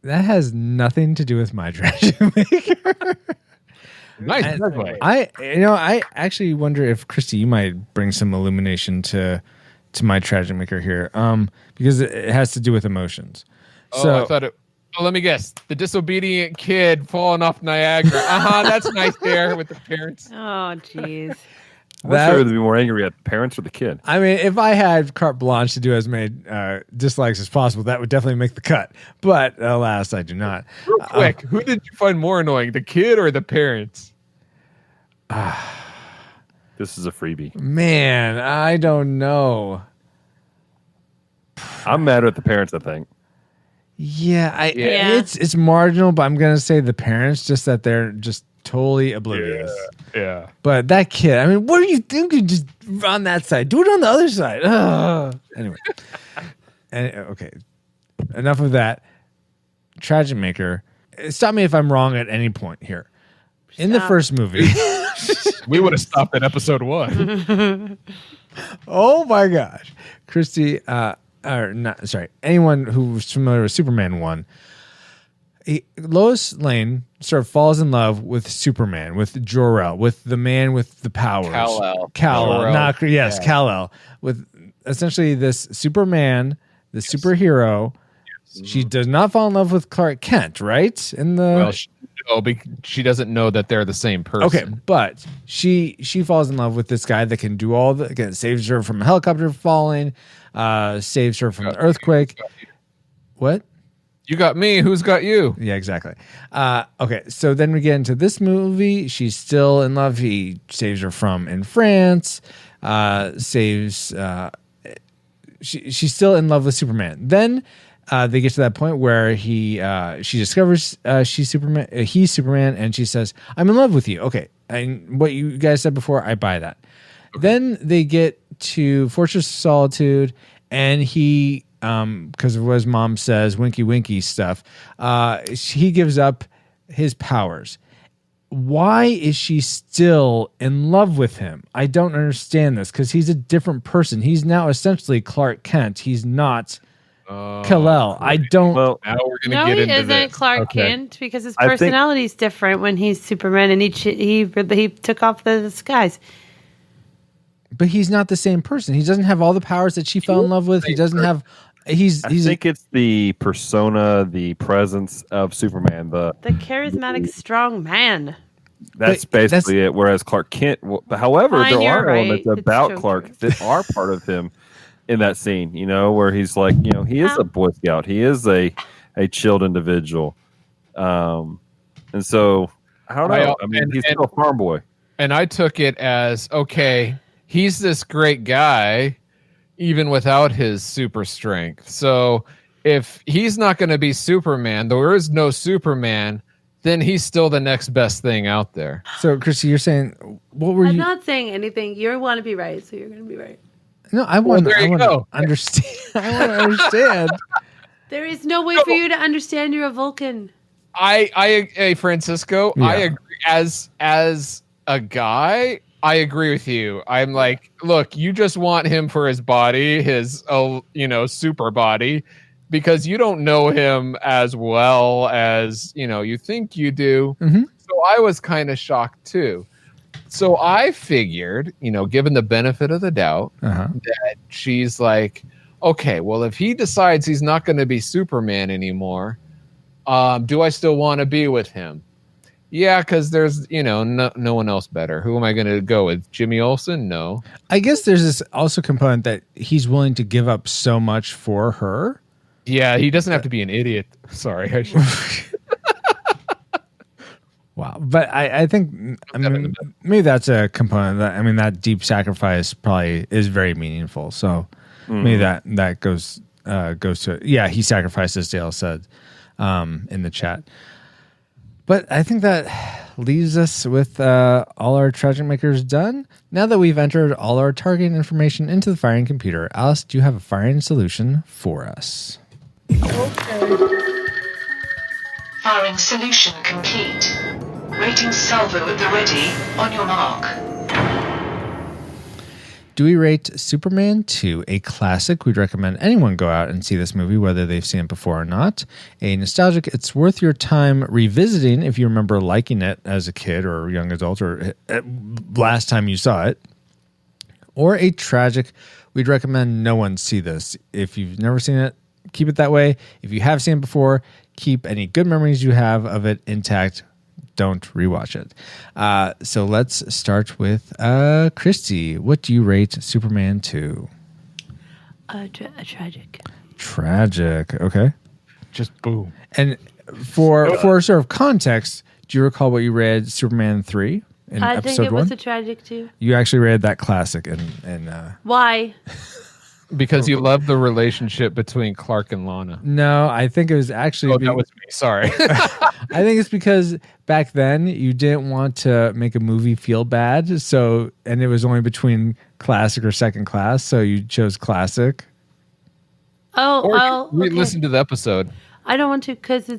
that has nothing to do with my tragic maker.
Nice
And
segue.
I actually wonder if Christy, you might bring some illumination to my tragic maker here, because it has to do with emotions.
I thought it. Oh, let me guess. The disobedient kid falling off Niagara. That's nice there with the parents.
Oh, jeez.
I'm not sure who'd be more angry at the parents or the kid.
I mean, if I had carte blanche to do as many dislikes as possible, that would definitely make the cut. But alas, I do not.
Real quick, who did you find more annoying, the kid or the parents?
This is a freebie.
Man, I don't know.
I'm mad at the parents, I think.
Yeah, it's marginal, but I'm gonna say the parents, just that they're just totally oblivious.
Yeah.
But that kid, I mean, what are you thinking? Just on that side, do it on the other side. Ugh. Anyway, okay, enough of that. Tragic Maker. Stop me if I'm wrong at any point here. In the first movie,
we would have stopped at episode 1.
Oh my gosh, Christy. Anyone who's familiar with Superman 1, Lois Lane sort of falls in love with Superman, with Jor-El, with the man with the powers.
Kal-El.
Kal-El. With essentially this Superman, the superhero. She does not fall in love with Clark Kent, right?
She doesn't know that they're the same person.
Okay, but she falls in love with this guy that can do all saves her from a helicopter falling, saves her from an earthquake. What?
You got me. Who's got you?
Yeah, exactly. Okay, so then we get into this movie. She's still in love. He saves her from in France. She's still in love with Superman. Then they get to that point where she discovers he's Superman, and she says, "I'm in love with you." Okay, and what you guys said before, I buy that. Okay. Then they get to Fortress of Solitude, and he, because of what his mom says, winky winky stuff, he gives up his powers. Why is she still in love with him? I don't understand this, because he's a different person. He's now essentially Clark Kent. He's not Kal-El. I don't.
Well,
now we're gonna
No,
get
he
into
isn't
this.
Clark Kent, because his personality is different when he's Superman, and he took off the disguise.
But he's not the same person. He doesn't have all the powers that she fell in love with. He doesn't have. I think
it's the persona, the presence of Superman. The
charismatic, strong man.
That's basically it. Whereas Clark Kent, however,
Fine,
there are
right.
elements about Clark that are part of him in that scene. Where he's like, he is a Boy Scout. He is a chilled individual. And so I don't know. He's still a farm boy.
And I took it as, okay, he's this great guy, even without his super strength. So if he's not going to be Superman, there is no Superman, then he's still the next best thing out there.
So, Chrissy, you're saying, what were
I'm
you?
not saying anything. You want to be right, so you're going to be right.
No, I want
there you
to
go.
understand. I want to understand.
There is no way for you to understand you're a Vulcan.
Francisco,
Yeah.
I agree. As a guy, I agree with you. I'm like, look, you just want him for his body, his super body, because you don't know him as well as you think you do.
Mhm.
So I was kind of shocked too. So I figured, given the benefit of the doubt, that she's like, okay, well, if he decides he's not going to be Superman anymore, do I still want to be with him? Yeah, because there's, no one else better. Who am I going to go with? Jimmy Olsen? No.
I guess there's this also component that he's willing to give up so much for her.
Yeah, he doesn't have to be an idiot. Sorry. I should...
Wow. But I think, maybe that's a component that, that deep sacrifice probably is very meaningful. So maybe that goes to, yeah, he sacrificed, as Dale said in the chat. But I think that leaves us with all our tragic makers done. Now that we've entered all our targeting information into the firing computer, Alice, do you have a firing solution for us?
Okay.
Firing solution complete. Rating salvo at the ready. On your mark.
Do we rate Superman 2 a classic? We'd recommend anyone go out and see this movie, whether they've seen it before or not. A nostalgic, it's worth your time revisiting if you remember liking it as a kid or a young adult or last time you saw it. Or a tragic, we'd recommend no one see this. If you've never seen it, keep it that way. If you have seen it before, keep any good memories you have of it intact. Don't rewatch it. So let's start with Christy. What do you rate Superman 2?
A tragic.
Tragic. Okay.
Just boom.
And for sort of context, do you recall what you read Superman 3 in
I
episode
think it
1?
was a tragic too.
You actually read that classic and
Why?
Because you love the relationship between Clark and Lana.
No, I think it was actually.
That was me. Sorry.
I think it's because back then you didn't want to make a movie feel bad, and it was only between classic or second class, so you chose classic.
Oh, okay.
Listen to the episode.
I don't want to because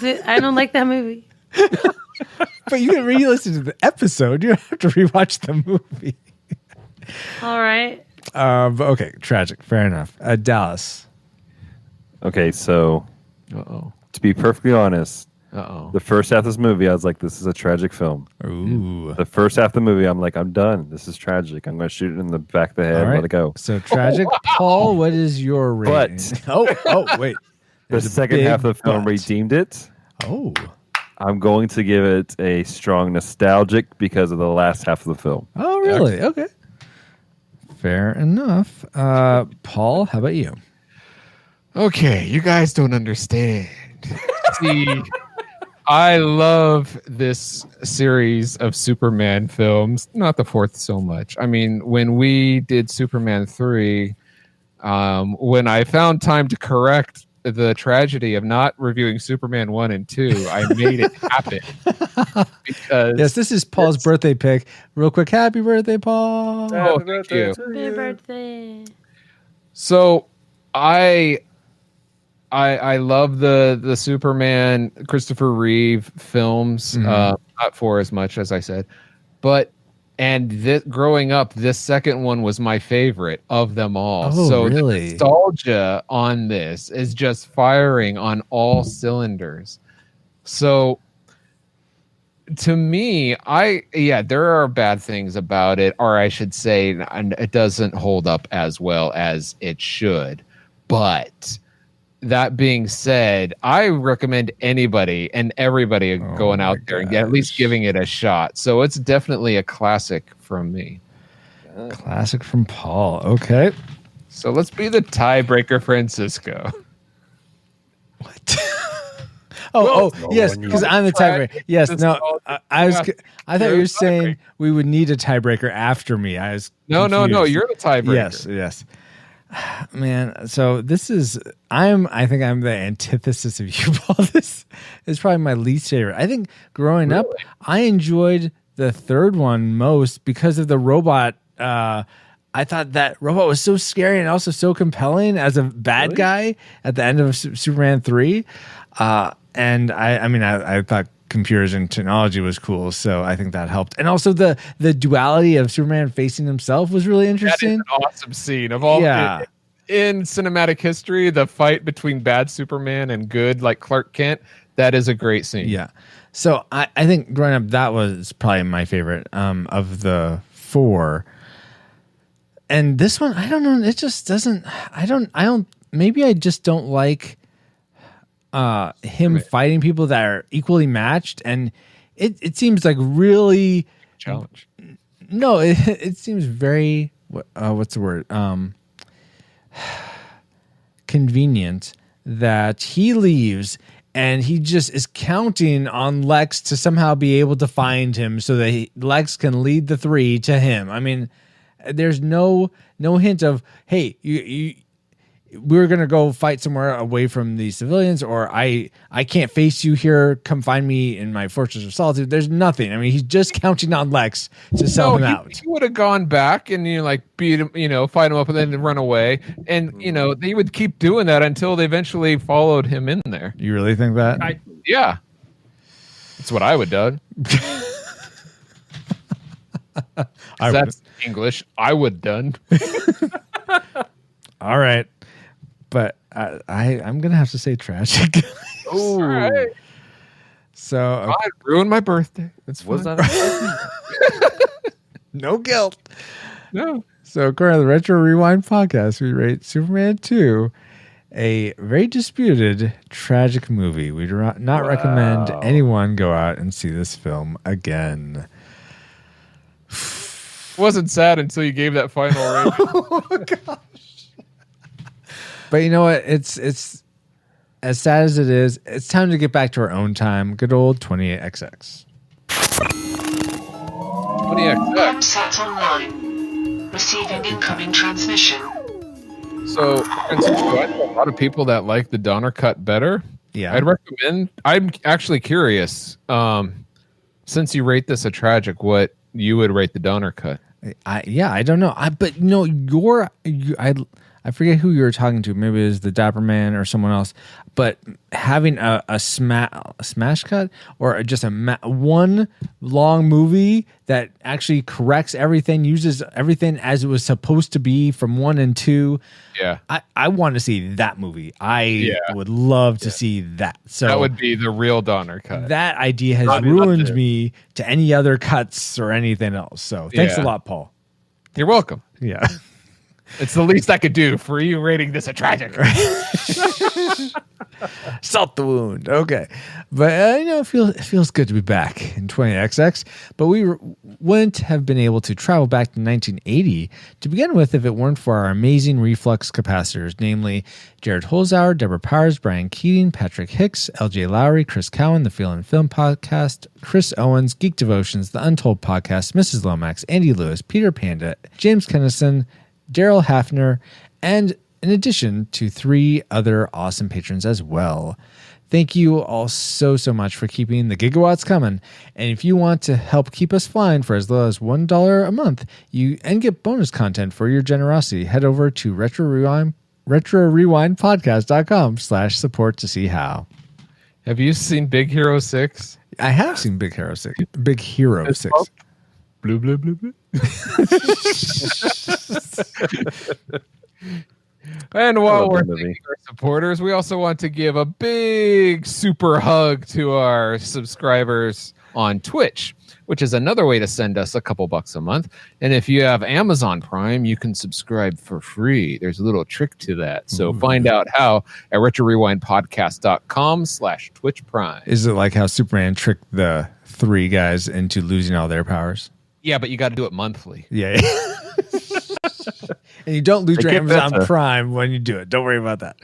I don't like that movie.
But you can re-listen to the episode. You don't have to rewatch the movie.
All right.
Okay, tragic. Fair enough. Dallas.
Okay, so to be perfectly honest, the first half of this movie, I was like, this is a tragic film.
Ooh.
The first half of the movie, I'm like, I'm done. This is tragic. I'm going to shoot it in the back of the head.
Right.
Let it go.
So tragic. Paul, what is your rating?
But
wait.
The second half of the film redeemed it.
Oh.
I'm going to give it a strong nostalgic because of the last half of the film.
Oh, really? Okay. Fair enough. Paul, how about you?
Okay, you guys don't understand. See, I love this series of Superman films, not the fourth so much. I mean, when we did Superman 3, when I found time to correct the tragedy of not reviewing Superman 1 and 2, I made it happen. Because
yes, this is Paul's birthday pick. Real quick, happy birthday, Paul.
Oh, thank you.
Happy birthday.
So I love the Superman Christopher Reeve films, not for as much as I said, but growing up, this second one was my favorite of them all.
Oh,
so
really?
The nostalgia on this is just firing on all cylinders. So to me, there are bad things about it, or I should say, it doesn't hold up as well as it should. But that being said, I recommend anybody and everybody going out there and at least giving it a shot. So it's definitely a classic from me.
Classic from Paul. Okay.
So let's be the tiebreaker, Francisco.
Yes, because I'm the tiebreaker. Yes, no, I thought you were saying we would need a tiebreaker after me. I was
no, you're the tiebreaker.
Yes. Man, so I think I'm the antithesis of you, Paul. This is probably my least favorite. I think growing up, I enjoyed the third one most because of the robot. I thought that robot was so scary and also so compelling as a bad guy at the end of Superman 3. And I thought computers and technology was cool, so I think that helped. And also the duality of Superman facing himself was really interesting.
That is an awesome scene of all in cinematic history. The fight between bad Superman and good, like Clark Kent, that is a great scene.
Yeah. So I think growing up, that was probably my favorite of the four. And this one, I don't know. It just doesn't. I don't. Maybe I just don't like him fighting people that are equally matched, and it seems like really
challenge.
No, it seems very what's the word? Convenient that he leaves and he just is counting on Lex to somehow be able to find him so that Lex can lead the three to him. I mean, there's no hint of, hey, you we're gonna go fight somewhere away from the civilians, or I can't face you here. Come find me in my Fortress of Solitude. There's nothing. I mean, he's just counting on Lex to sell him out.
He would have gone back and beat him, fight him up, and then run away. And they would keep doing that until they eventually followed him in there.
You really think that?
Yeah, that's what I would have done. That's English. I would done.
All right, but I'm gonna have to say tragic.
Oh, right.
So
I ruined my birthday. That's fine.
No guilt.
No.
So according to the Retro Rewind podcast, we rate Superman 2 a very disputed, tragic movie. We do not recommend anyone go out and see this film again.
Wasn't sad until you gave that final rating.
Oh gosh. But you know what? It's as sad as it is. It's time to get back to our own time. Good old 28XX.
28XX.
Contact online. Receiving incoming transmission.
So, I know a lot of people that like the Donner cut better.
Yeah,
I'd recommend. I'm actually curious. Since you rate this a tragic, what you would rate the Donner cut?
I don't know. But I forget who you were talking to. Maybe it was the Dapper Man or someone else. But having a smash cut or just one long movie that actually corrects everything, uses everything as it was supposed to be from 1 and 2.
Yeah,
I want to see that movie. I would love to see that. So
that would be the real Donner cut.
That idea has ruined me to any other cuts or anything else. So thanks a lot, Paul.
You're welcome.
Yeah.
It's the least I could do for you rating this a tragic.
Salt the wound. Okay. But, it feels good to be back in 20XX. But we wouldn't have been able to travel back to 1980 to begin with if it weren't for our amazing reflux capacitors, namely Jared Holzhauer, Deborah Powers, Brian Keating, Patrick Hicks, LJ Lowry, Chris Cowan, the Feel and Film Podcast, Chris Owens, Geek Devotions, The Untold Podcast, Mrs. Lomax, Andy Lewis, Peter Panda, James Kennison, Daryl Hafner, and in addition to 3 other awesome patrons as well. Thank you all so much for keeping the gigawatts coming. And if you want to help keep us flying for as low as $1 a month, and get bonus content for your generosity, head over to retrorewindpodcast.com/support to see how.
Have you seen Big Hero 6?
I have seen Big Hero 6. Big Hero 6.
Blue, blue, blue, blue. And while we're thanking our supporters, we also want to give a big super hug to our subscribers on Twitch, which is another way to send us a couple bucks a month. And if you have Amazon Prime, you can subscribe for free. There's a little trick to that. So find out how at retrorewindpodcast.com/Twitch Prime.
Is it like how Superman tricked the 3 guys into losing all their powers?
Yeah, but you got to do it monthly.
Yeah. And you don't lose your Amazon Prime when you do it. Don't worry about that.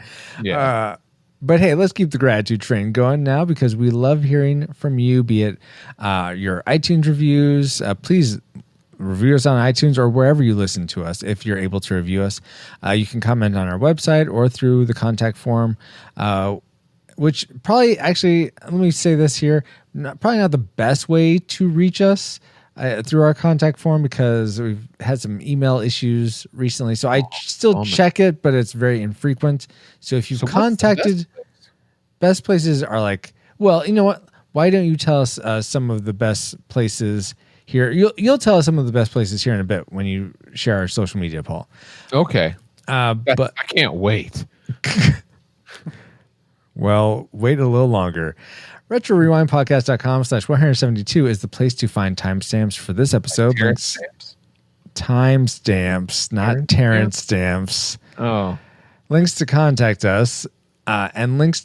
Yeah.
But hey, let's keep the gratitude train going now because we love hearing from you, be it your iTunes reviews. Please review us on iTunes or wherever you listen to us. If you're able to review us, you can comment on our website or through the contact form, which probably actually, let me say this here, probably not the best way to reach us. Through our contact form because we've had some email issues recently. So I still check it, but it's very infrequent. So if you've contacted, best places are like, well, you know what? Why don't you tell us some of the best places here? You'll tell us some of the best places here in a bit when you share our social media, Paul.
Okay.
But
I can't wait.
Well, wait a little longer. RetroRewindPodcast.com/172 is the place to find timestamps for this episode. Timestamps, not Terrence stamps.
Oh.
Links to contact us and links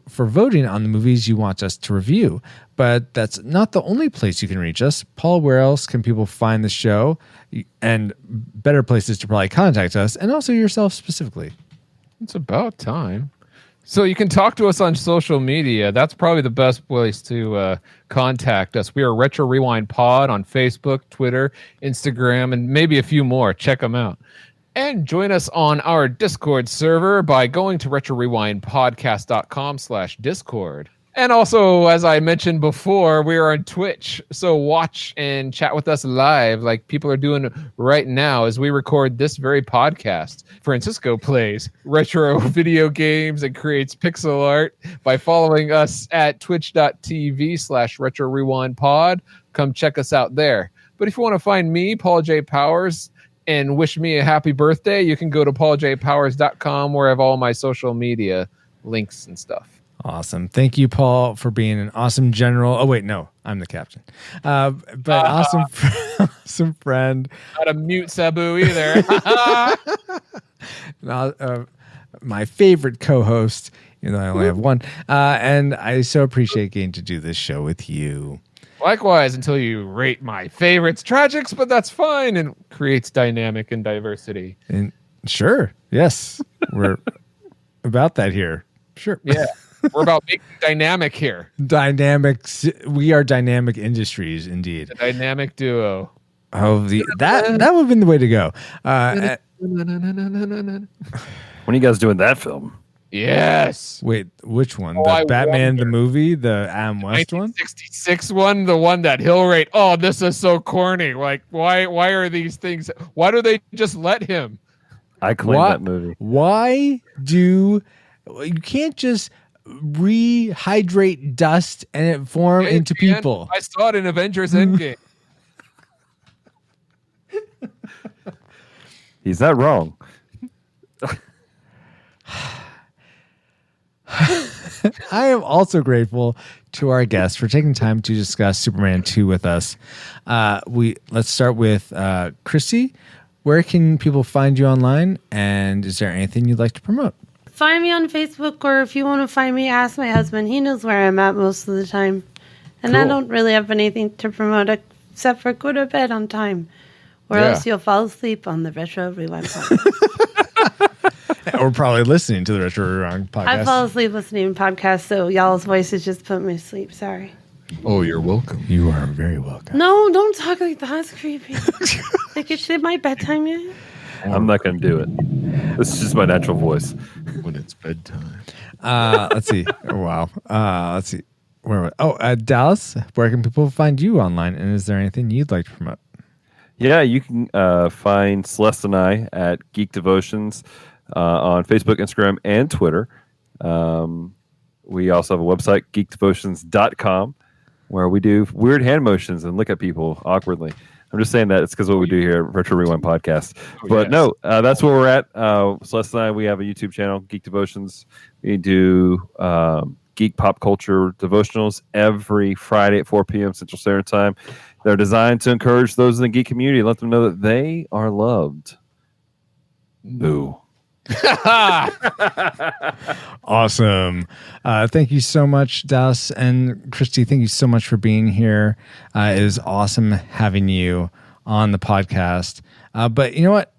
for voting on the movies you want us to review. But that's not the only place you can reach us. Paul, where else can people find the show and better places to probably contact us and also yourself specifically?
It's about time. So you can talk to us on social media. That's probably the best place to contact us. We are Retro Rewind Pod on Facebook, Twitter, Instagram, and maybe a few more. Check them out. And join us on our Discord server by going to retrorewindpodcast.com/Discord. And also, as I mentioned before, we are on Twitch. So watch and chat with us live like people are doing right now as we record this very podcast. Francisco plays retro video games and creates pixel art by following us at twitch.tv/retrorewindpod. Come check us out there. But if you want to find me, Paul J. Powers, and wish me a happy birthday, you can go to pauljpowers.com where I have all my social media links and stuff.
Awesome. Thank you, Paul, for being an awesome general. Oh, wait, no, I'm the captain. But awesome friend.
Not a mute Sabu either.
My favorite co-host, I only have one. And I so appreciate getting to do this show with you.
Likewise, until you rate my favorites tragics, but that's fine and creates dynamic and diversity.
And sure. Yes. We're about that here. Sure.
Yeah. We're about making dynamic here.
Dynamics. We are dynamic industries, indeed.
The dynamic duo.
Oh, that would have been the way to go.
When are you guys doing that film?
Yes.
Wait, which one? The Batman the movie, the Adam West one?
1966 one, the one that he'll rate. Oh, this is so corny. Like, why are these things? Why do they just let him?
I claim that movie.
Why do you can't just rehydrate dust and it form into people?
I saw it in Avengers Endgame.
He's not wrong.
I am also grateful to our guests for taking time to discuss Superman 2 with us. Let's start with Chrissy. Where can people find you online? And is there anything you'd like to promote?
Find me on Facebook, or if you want to find me, ask my husband. He knows where I'm at most of the time. And I don't really have anything to promote except for go to bed on time, or else you'll fall asleep on the Retro Rewind podcast.
Or probably listening to the Retro Rewind podcast.
I fall asleep listening to podcasts, so y'all's voices just put me to sleep. Sorry.
Oh, you're welcome. You are very welcome.
No, don't talk like that. It's creepy. Like it's my bedtime yet?
I'm not going to do it. This is just my natural voice.
When it's bedtime. Let's see. Wow. Let's see. Where? Dallas. Where can people find you online? And is there anything you'd like to promote?
Yeah, you can find Celeste and I at Geek Devotions on Facebook, Instagram, and Twitter. We also have a website, geekdevotions.com, where we do weird hand motions and look at people awkwardly. I'm just saying that it's because what we do here at Retro Rewind Podcast. But no, that's where we're at. Celeste and I, we have a YouTube channel, Geek Devotions. We do geek pop culture devotionals every Friday at 4 p.m. Central Standard Time. They're designed to encourage those in the geek community and let them know that they are loved. Boo.
Awesome. Thank you so much, Dallas and Christy. Thank you so much for being here. It is awesome having you on the podcast. But you know what?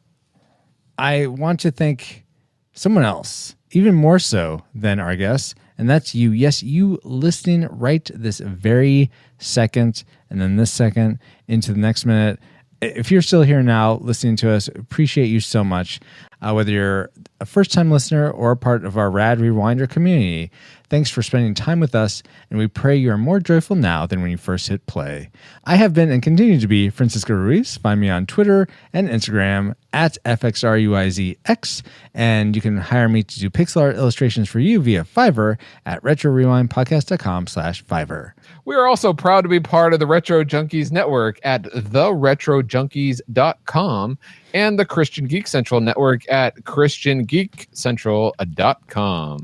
I want to thank someone else, even more so than our guests, and that's you. Yes, you listening right this very second, and then this second into the next minute. If you're still here now listening to us, appreciate you so much. Whether you're a first-time listener or a part of our Rad Rewinder community, thanks for spending time with us, and we pray you are more joyful now than when you first hit play. I have been and continue to be Francisco Ruiz. Find me on Twitter and Instagram at FXRUIZX, and you can hire me to do pixel art illustrations for you via Fiverr at retrorewindpodcast.com/Fiverr.
We are also proud to be part of the Retro Junkies Network at theretrojunkies.com and the Christian Geek Central Network at christiangeekcentral.com.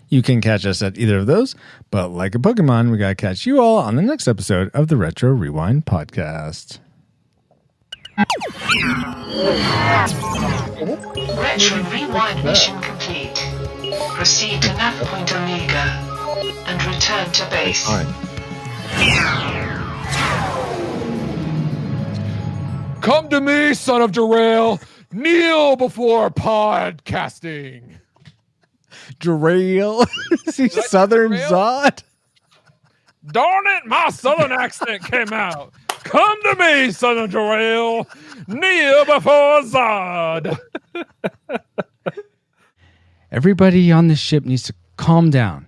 You can catch us at either of those, but like a Pokemon, we got to catch you all on the next episode of the Retro Rewind Podcast.
Retro Rewind mission complete. Proceed to nav point Omega and return to base.
Come to me, son of Jarail. Kneel before podcasting.
Jarail? Is he Southern Zod?
Darn it, my Southern accent came out. Come to me, son of Jarail.
Kneel before Zod.
Zod. Everybody on this ship needs to calm down,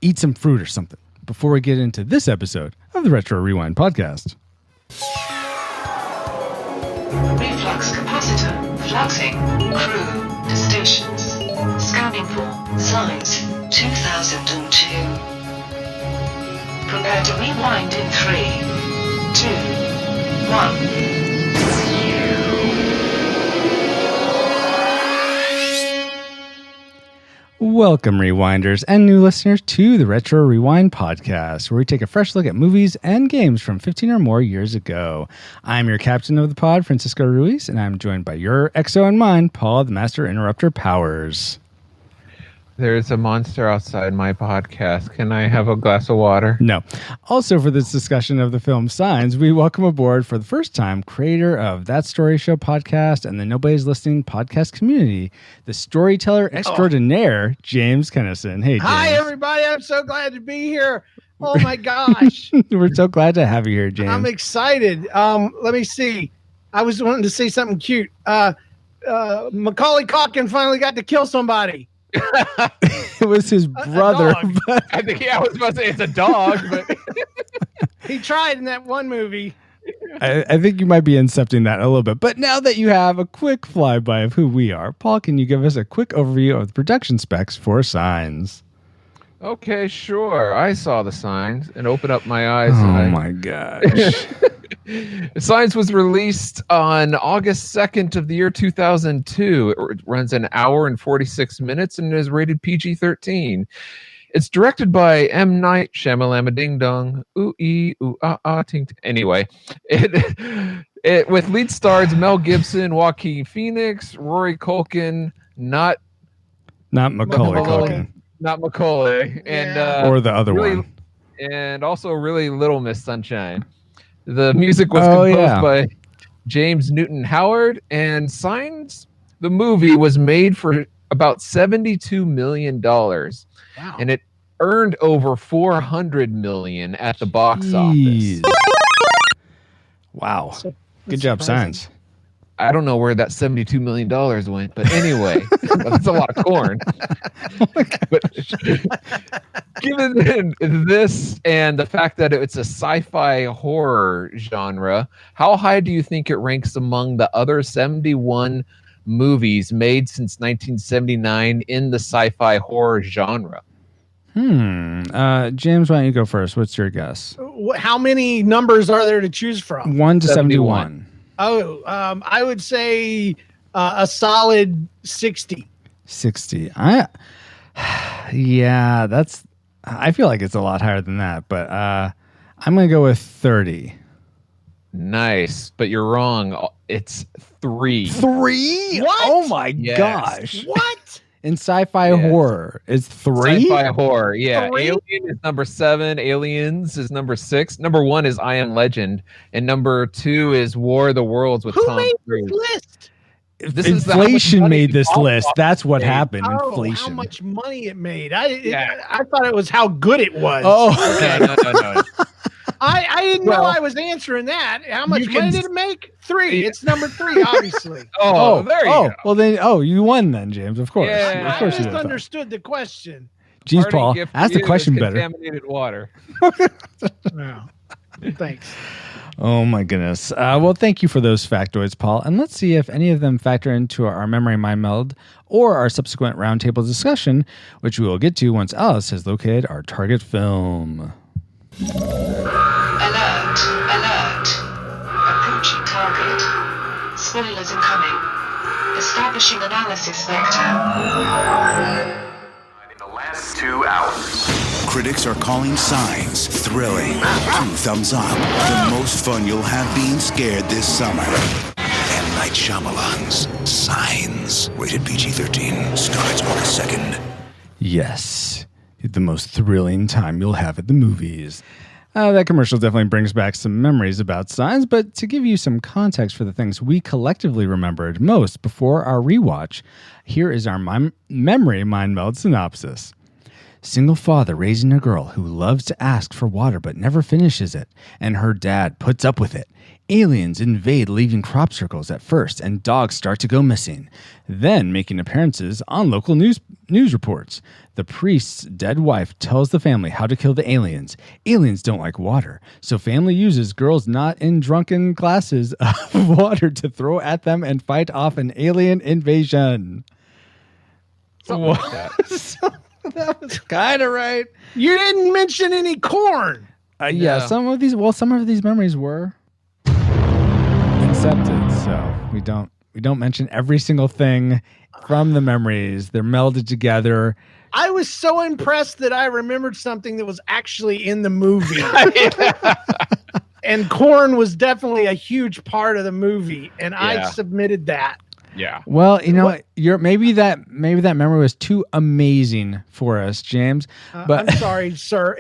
eat some fruit or something before we get into this episode of the Retro Rewind podcast.
Reflux capacitor fluxing. Crew to stations. Scanning for signs 2002. Prepare to rewind in 3, 2, 1.
Welcome, Rewinders and new listeners, to the Retro Rewind podcast, where we take a fresh look at movies and games from 15 or more years ago. I'm your captain of the pod, Francisco Ruiz, and I'm joined by your XO and mine, Paul, the Master Interrupter Powers.
There's a monster outside my podcast. Can I have a glass of water?
No. Also, for this discussion of the film Signs, we welcome aboard for the first time creator of That Story Show podcast and the Nobody's Listening podcast community, the storyteller extraordinaire, James Kennison. Hey, James.
Hi, everybody. I'm so glad to be here. Oh, my gosh.
We're so glad to have you here, James.
I'm excited. Let me see. I was wanting to say something cute. Macaulay Culkin finally got to kill somebody.
It was his brother.
But
I think I was about to say it's a dog, but
he tried in that one movie.
I think you might be incepting that a little bit. But now that you have a quick flyby of who we are, Paul, can you give us a quick overview of the production specs for Signs?
Okay, sure. I saw the Signs and opened up my eyes.
Oh my gosh.
Signs was released on August 2nd of the year 2002. It runs an hour and 46 minutes and is rated PG-13. It's directed by M. Night Shyamalama Ding Dong. Ooh ee ooh ah ah ting. Anyway, it with lead stars Mel Gibson, Joaquin Phoenix, Rory Culkin, not
Macaulay Culkin,
not Macaulay, and
or the other one,
and also really Little Miss Sunshine. The music was composed by James Newton Howard, and Signs, the movie, was made for about $72 million. Wow. And it earned over $400 million at the box office.
Wow. Good job, Signs.
I don't know where that $72 million went, but anyway, that's a lot of corn. But given this and the fact that it's a sci-fi horror genre, how high do you think it ranks among the other 71 movies made since 1979 in the sci-fi horror genre?
James, why don't you go first? What's your guess?
How many numbers are there to choose from?
1 to 71.
Oh, I would say a solid 60.
60. I feel like it's a lot higher than that, but I'm going to go with 30.
Nice, but you're wrong. It's 3.
3?
What?
Oh my gosh.
What?
In sci-fi horror, it's 3?
Sci-fi horror, yeah.
3?
Alien is number 7. Aliens is number 6. Number 1 is I Am Legend. And number 2 is War of the Worlds with Tom Cruise.
Who made this list?
Inflation made this list. That's what happened. Inflation.
How much money it made. I thought it was how good it was.
Oh,
no.
I didn't know I was answering that. How much money did it make? 3. It's number 3, obviously.
There you go.
Well, then, you won then, James. Of course.
Yeah,
of course
I just understood the question.
Jeez, Paul, ask the question better.
Contaminated water.
Wow. Thanks.
Oh, my goodness. Well, thank you for those factoids, Paul. And let's see if any of them factor into our memory mind meld or our subsequent roundtable discussion, which we will get to once Alice has located our target film.
Alert, alert. Approaching target. Spoilers incoming. Establishing analysis vector.
In the last 2 hours. Critics are calling Signs thrilling. 2 thumbs up. The most fun you'll have being scared this summer. M. Night Shyamalan's Signs. Rated PG-13. Starts August 2nd.
Yes. The most thrilling time you'll have at the movies. That commercial definitely brings back some memories about Signs, but to give you some context for the things we collectively remembered most before our rewatch, here is our memory mind meld synopsis. Single father raising a girl who loves to ask for water but never finishes it, and her dad puts up with it. Aliens invade, leaving crop circles at first, and dogs start to go missing, then making appearances on local news reports. The priest's dead wife tells the family how to kill the aliens. Aliens don't like water, so family uses girls not in drunken glasses of water to throw at them and fight off an alien invasion.
Something like that.
That was kind of right.
You didn't mention any corn.
Yeah, some of these memories were incepted, so we don't mention every single thing from the memories. They're melded together.
I was so impressed that I remembered something that was actually in the movie. And corn was definitely a huge part of the movie, and I submitted that.
Yeah.
Well, maybe that memory was too amazing for us, James. But
I'm sorry, sir.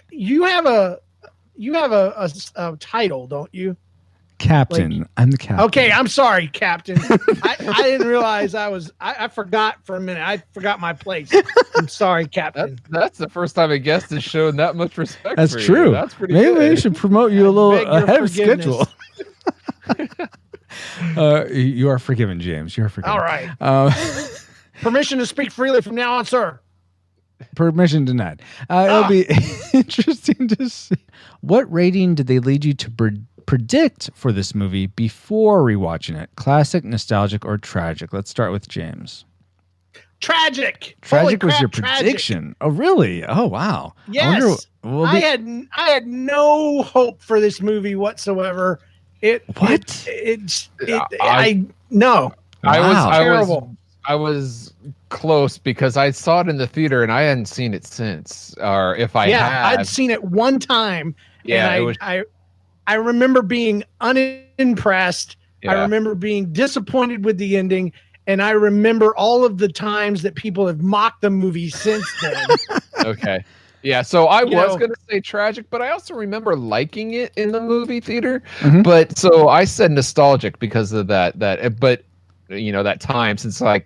You have a title, don't you?
Captain. I'm the captain.
Okay, I'm sorry, Captain. I didn't realize I forgot for a minute. I forgot my place. I'm sorry, Captain.
That's the first time a guest has shown that much respect.
That's
for
true.
You. That's pretty
Maybe
good.
we should promote you a little ahead of
forgiveness.
schedule. You are forgiven, James. You are forgiven.
All right. Permission to speak freely from now on, sir.
Permission denied. It'll be interesting to see. What rating did they lead you to predict for this movie before rewatching it? Classic, nostalgic, or tragic? Let's start with James.
Tragic.
Tragic was your prediction. Oh, really? Oh, wow.
Yes. I had no hope for this movie whatsoever. No.
I was close because I saw it in the theater and I hadn't seen it since. Or if I had,
I'd seen it one time.
Yeah,
and I remember being unimpressed.
Yeah.
I remember being disappointed with the ending. And I remember all of the times that people have mocked the movie since then.
Okay. Yeah, so I was going to say tragic, but I also remember liking it in the movie theater.
Mm-hmm.
But so I said nostalgic because of that. But that time since no,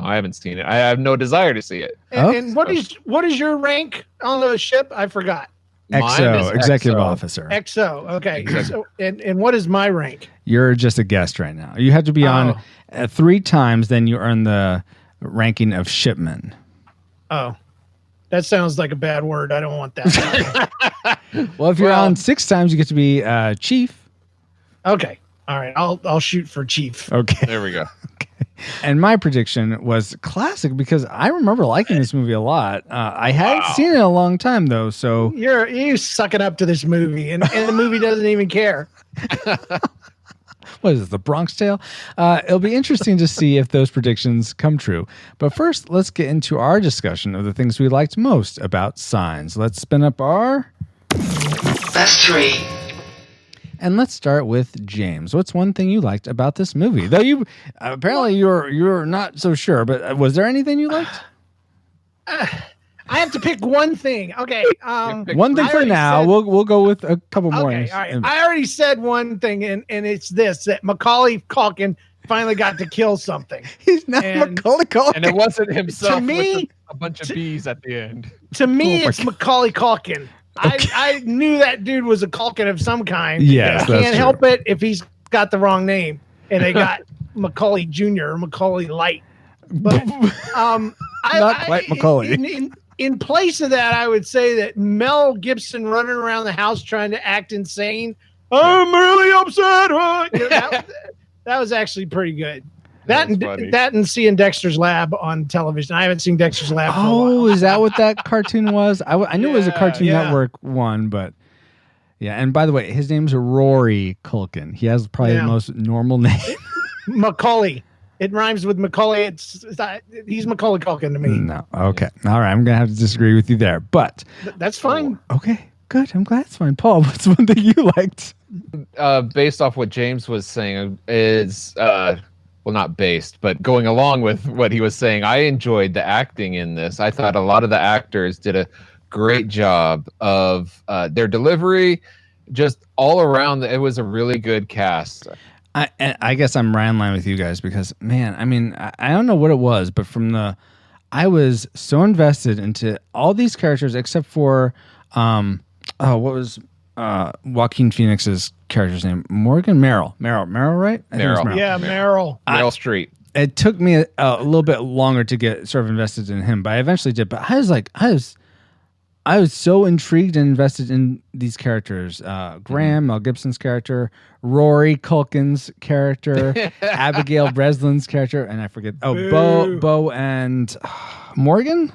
I haven't seen it. I have no desire to see it.
And what is your rank on the ship? I forgot.
XO, executive officer.
XO. Okay. So, and what is my rank?
You're just a guest right now. You have to be on 3 times, then you earn the ranking of shipman.
Oh, that sounds like a bad word. I don't want that.
Well, if you're on 6 times, you get to be chief.
Okay. All right. I'll shoot for chief.
Okay.
There we go.
Okay. And my prediction was classic because I remember liking this movie a lot. I hadn't seen it in a long time though, so
you suck it up to this movie, and the movie doesn't even care.
What is it, The Bronx Tale? It'll be interesting to see if those predictions come true. But first, let's get into our discussion of the things we liked most about Signs. Let's spin up our
Best 3.
And let's start with James. What's one thing you liked about this movie? Though you apparently you're not so sure, but was there anything you liked?
I have to pick one thing. Okay.
One thing for now. We'll go with a couple more.
Okay. All right. I already said one thing, and it's this: that Macaulay Culkin finally got to kill something.
He's not Macaulay Culkin,
and it wasn't himself.
To me,
with a bunch of bees at the end.
To me, it's Macaulay Culkin. Okay. I knew that dude was a Culkin of some kind.
Yes,
I can't help it if he's got the wrong name and they got Macaulay Jr. or Macaulay Light. But
not quite Macaulay.
In place of that, I would say that Mel Gibson running around the house trying to act insane. I'm really upset. That was actually pretty good. That and seeing Dexter's Lab on television. I haven't seen Dexter's Lab for a while.
Is that what that cartoon was? I knew it was a Cartoon Network one, but yeah. And by the way, his name's Rory Culkin. He has probably the most normal name.
Macaulay. It rhymes with Macaulay. He's Macaulay Culkin to me.
No. Okay. All right. I'm going to have to disagree with you there, but
that's fine.
Okay. Good. I'm glad it's fine. Paul, what's one thing you liked?
Based off what James was saying is, well, not based, but going along with what he was saying, I enjoyed the acting in this. I thought a lot of the actors did a great job of their delivery, just all around. It was a really good cast.
I guess I'm right in line with you guys because, man, I mean, I don't know what it was, but from the I was so invested into all these characters except for what was Joaquin Phoenix's character's name? Meryl, right? I think it was
Meryl.
Yeah, Meryl.
Meryl Streep.
It took me a little bit longer to get sort of invested in him, but I eventually did. But I was so intrigued and invested in these characters. Graham, Mel Gibson's character, Rory Culkin's character, Abigail Breslin's character, and I forget. Bo and Morgan,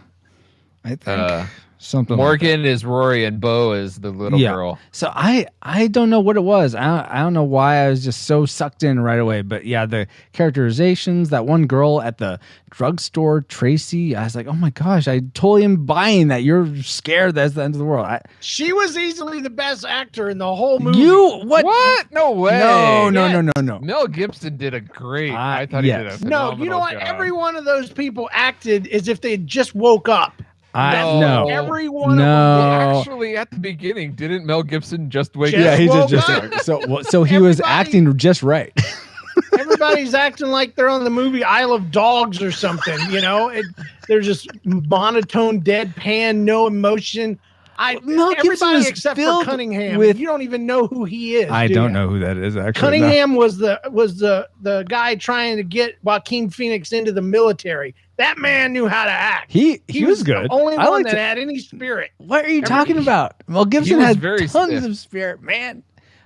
I think. Something
Morgan
like
is Rory and Bo is the little girl.
So I don't know what it was. I don't know why I was just so sucked in right away. But yeah, the characterizations, that one girl at the drugstore, Tracy, I was like, oh my gosh, I totally am buying that. You're scared that's the end of the world.
She was easily the best actor in the whole movie.
What? No way.
No.
Mel Gibson did a great. I thought he did a phenomenal
No, you know what?
job.
Every one of those people acted as if they just woke up.
No.
Every one
No.
of them.
Actually, at the beginning, didn't Mel Gibson just wake
Just
up?
He did
woke
just
up.
so he was acting just right.
Everybody's acting like they're on the movie Isle of Dogs or something. They're just monotone, deadpan, no emotion.
Mel Gibson
Everybody
is
except for
filled
Cunningham.
with-
You don't even know who he is.
I
do
don't
you?
know who that is actually.
Cunningham was the guy trying to get Joaquin Phoenix into the military. That man knew how to act.
He was good.
The only
I
one
liked
that
it.
had any spirit.
What are you talking about? Mel Gibson
was
had
very
tons
stiff.
of spirit, man.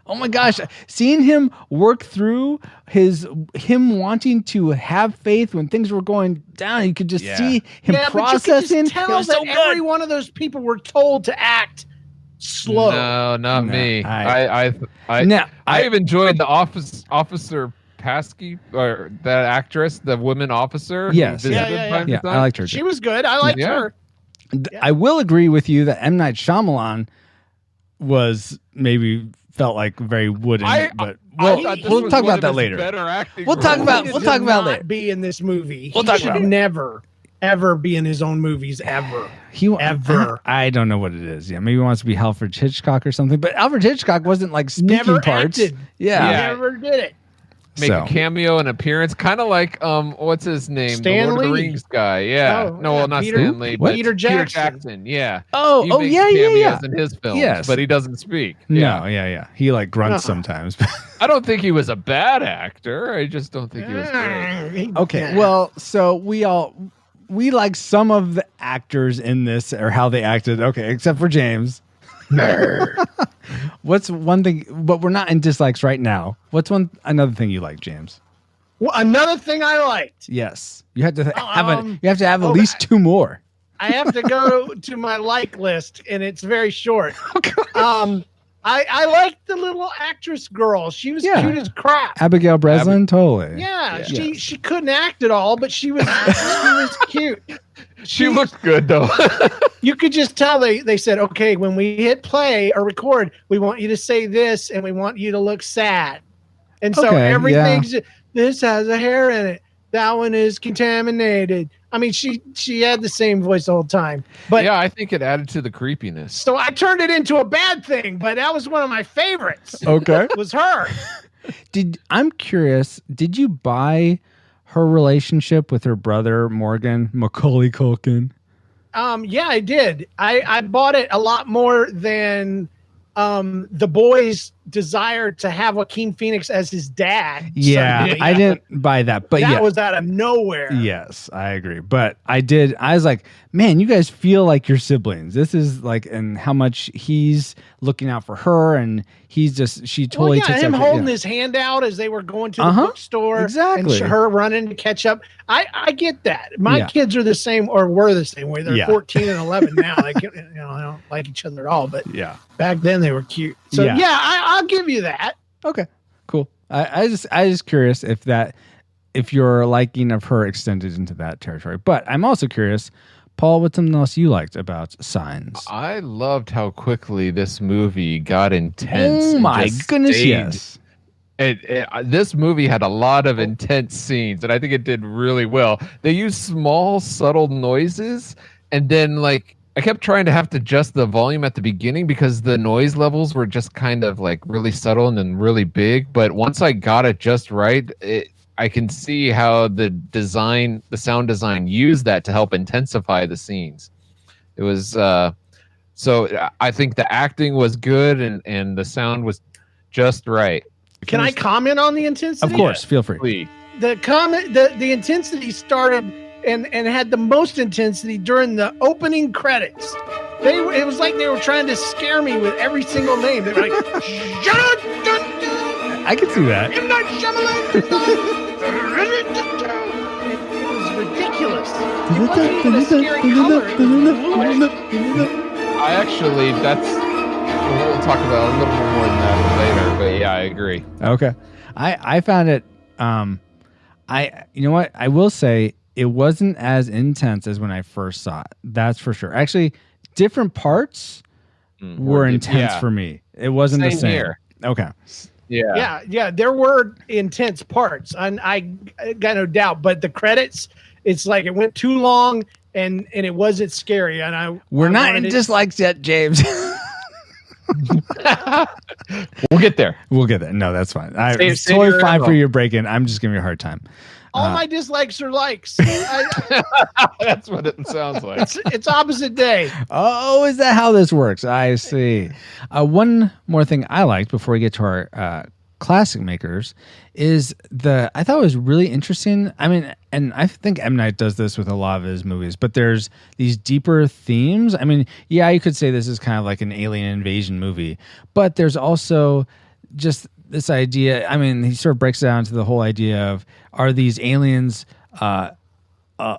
Oh my gosh, seeing him work through him wanting to have faith when things were going down, you could just see him
But you
processing.
could just
It
tell
was
that
so good.
every one of those people were told to act slow.
No, not me. I
Now,
have enjoyed the Officer Paskey, or that actress, the woman officer. who
Yes.
visited
Yeah.
time to
Yeah,
time.
I liked her.
She was good. I liked her.
I will agree with you that M. Night Shyamalan felt like very wooden, but
I thought this
we'll
was
talk
one
about
of
that
his
later.
better acting
We'll talk
roles.
about
He
we'll
should
talk about
not
later.
be in this movie.
We'll
He
talk
should
about it.
never, ever be in his own movies ever.
Ever. I don't know what it is. Yeah, maybe he wants to be Alfred Hitchcock or something. But Alfred Hitchcock wasn't like speaking
Never
parts.
acted.
Yeah.
Yeah.
Never did it.
Make a cameo and appearance, kind of like what's his name,
Stan
the Lord of the
Lee.
Rings guy. Yeah,
Oh,
no,
yeah,
well, not
Peter-
Stan Lee, but
Peter Jackson.
Yeah.
Oh,
He makes
yeah.
cameos in his films,
Yes.
but he doesn't speak.
No, yeah. He like grunts sometimes.
I don't think he was a bad actor. I just don't think he was great.
Okay, well, so we like some of the actors in this or how they acted. Okay, except for James. What's one thing? But we're not in dislikes right now. What's another thing you like, James?
Well, another thing I liked.
Yes, you have to have
Um,
at least two more.
I have to go to my like list, and it's very short. I liked the little actress girl. She was
Yeah.
cute as crap.
Abigail Breslin, totally.
Yeah,
Yes.
she couldn't act at all, but she was cute.
She looked good though.
You could just tell they said, okay, when we hit play or record, we want you to say this, and we want you to look sad. And so
Okay,
everything's this has a hair in it. That one is contaminated. I mean, she had the same voice the whole time. But
yeah, I think it added to the creepiness.
so I turned it into a bad thing, but that was one of my favorites.
Okay.
Was her.
I'm curious, did you buy her relationship with her brother Morgan Macaulay Culkin?
Yeah, I did. I bought it a lot more than the boys' desire to have Joaquin Phoenix as his dad.
Yeah,
suddenly.
I didn't buy that, but
that was out of nowhere.
Yes, I agree. But I was like, man, you guys feel like your siblings. This is like, and how much he's looking out for her, and she totally takes
him
after-
holding
yeah.
his hand out as they were going to the
Uh-huh,
bookstore,
exactly.
and her running to catch up. I get that. My
Yeah.
kids are the same, or were the same way. They're
Yeah.
14 and 11 now. They they don't like each other at all, but
Yeah.
back then they were cute. So
Yeah.
yeah, I'll give you that.
Okay, cool. I just curious if your liking of her extended into that territory. But I'm also curious, Paul, what's something else you liked about Signs?
I loved how quickly this movie got intense.
Oh
and
my
just
goodness,
stayed.
yes.
This movie had a lot of intense scenes, and I think it did really well. They used small, subtle noises, and then I kept trying to have to adjust the volume at the beginning because the noise levels were just kind of like really subtle and then really big. But once I got it just right, I can see how the sound design used that to help intensify the scenes. It was so I think the acting was good and the sound was just right.
Can I comment on the intensity?
Of course, feel free.
Please.
The intensity started and had the most intensity during the opening credits. It was like they were trying to scare me with every single name. They were like,
I can see that.
M. Night Shyamalan. It was ridiculous. It wasn't even a scary color. It was
I actually, we'll talk about a little bit more than that later, but yeah, I agree.
Okay. I found it, you know what? I will say it wasn't as intense as when I first saw it. That's for sure. Actually, different parts were intense for me. It wasn't the same. Here. Okay.
Yeah. There were intense parts, and I got no doubt. But the credits, it's like it went too long, and it wasn't scary. And
we're not in dislikes yet, James.
We'll get there.
No, that's fine. It's totally fine for you break in. I'm just giving you a hard time.
All my dislikes are likes.
That's what it sounds like.
It's opposite day.
Oh, is that how this works? I see. One more thing I liked before we get to our classic makers is I thought it was really interesting. I mean, and I think M. Night does this with a lot of his movies, but there's these deeper themes. I mean, yeah, you could say this is kind of like an alien invasion movie, but there's also just this idea. I mean, he sort of breaks it down to the whole idea of, are these aliens a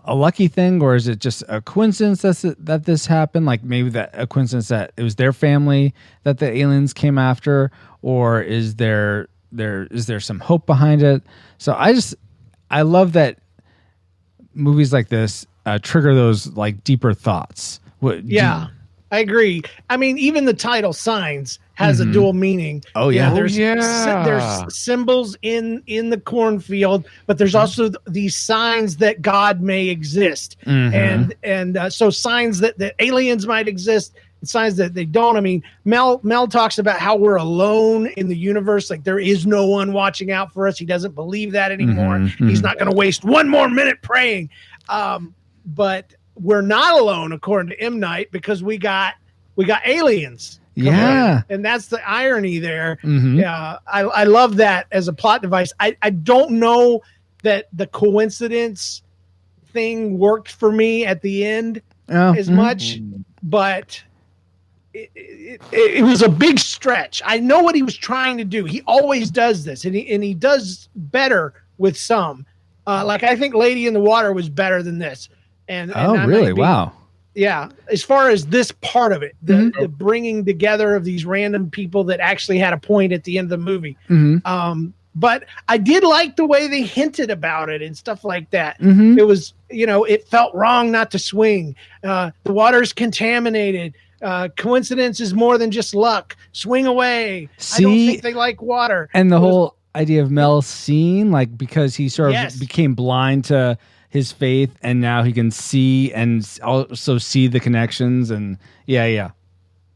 lucky thing, or is it just a coincidence that this happened? Like maybe a coincidence that it was their family that the aliens came after, or is there some hope behind it? So I love that movies like this trigger those like deeper thoughts.
I agree. I mean, even the title Signs has a dual meaning.
Oh yeah.
There's symbols in the cornfield, but there's also these signs that God may exist. And so signs that aliens might exist, and signs that they don't. I mean, Mel talks about how we're alone in the universe. Like there is no one watching out for us. He doesn't believe that anymore. He's not going to waste one more minute praying. But we're not alone, according to M. Night, because we got aliens.
Yeah.
And that's the irony there. Yeah. I love that as a plot device. I don't know that the coincidence thing worked for me at the end as much, but it was a big stretch. I know what he was trying to do. He always does this, and he does better with some. Like I think Lady in the Water was better than this. And
really? Wow.
Yeah, as far as this part of it, the bringing together of these random people that actually had a point at the end of the movie. But I did like the way they hinted about it and stuff like that. It was, it felt wrong not to swing. The water's contaminated. Coincidence is more than just luck. Swing away. I don't think they like water.
And the whole idea of Mel seeing, like, because he sort of became blind to his faith, and now he can see and also see the connections. And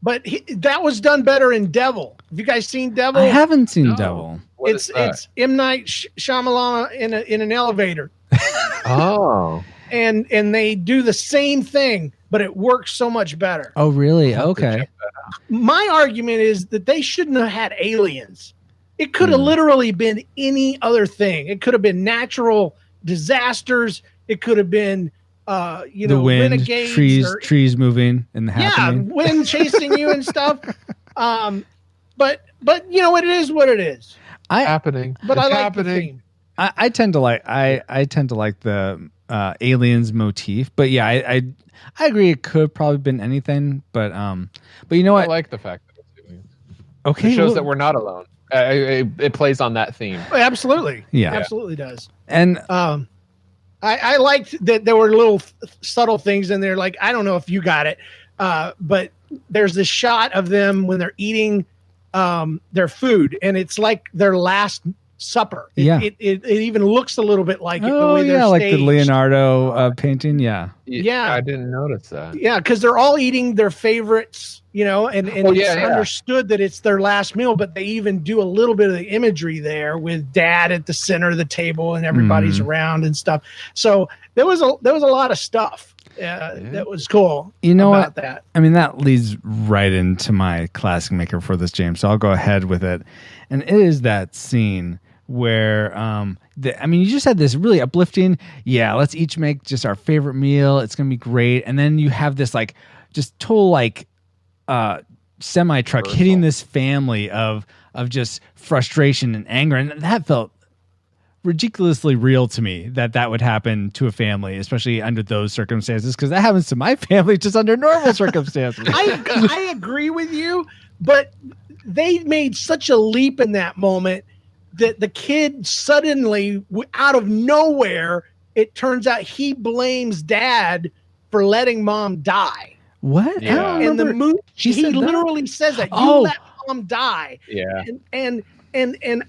but that was done better in Devil. Have you guys seen Devil?
I haven't seen Devil.
It's M. Night Shyamalan in an elevator. And they do the same thing, but it works so much better.
Oh really? Okay.
My argument is that they shouldn't have had aliens. It could have literally been any other thing. It could have been natural disasters. It could have been the wind, renegades,
trees moving and happening.
Yeah, wind chasing you and stuff. But it is what it is.
Happening.
But I like the theme.
I tend to like the aliens motif, but yeah, I agree. It could have probably been anything, but you know what?
I like the fact that it's aliens.
Okay,
it shows that we're not alone. It plays on that theme.
Absolutely.
Yeah.
Absolutely does.
And
I liked that there were little subtle things in there. Like, I don't know if you got it, but there's this shot of them when they're eating their food, and it's like their last supper. It even looks a little bit like it. The way they're
like
staged.
the Leonardo painting. Yeah.
Yeah,
I didn't notice that.
Yeah, because they're all eating their favorites, and it's understood that it's their last meal, but they even do a little bit of the imagery there with dad at the center of the table and everybody's around and stuff. So there was a lot of stuff that was cool.
You know
about
what?
That.
I mean, that leads right into my classic maker for this, James. So I'll go ahead with it, and it is that scene where you just had this really uplifting, let's each make just our favorite meal, it's gonna be great, and then you have this like just total like semi truck hitting this family of just frustration and anger, and that felt ridiculously real to me that would happen to a family, especially under those circumstances, because that happens to my family just under normal circumstances.
I agree with you, but they made such a leap in that moment that the kid suddenly, out of nowhere, it turns out he blames dad for letting mom die.
What?
Yeah. In the movie, he literally says that you let mom die.
Yeah.
And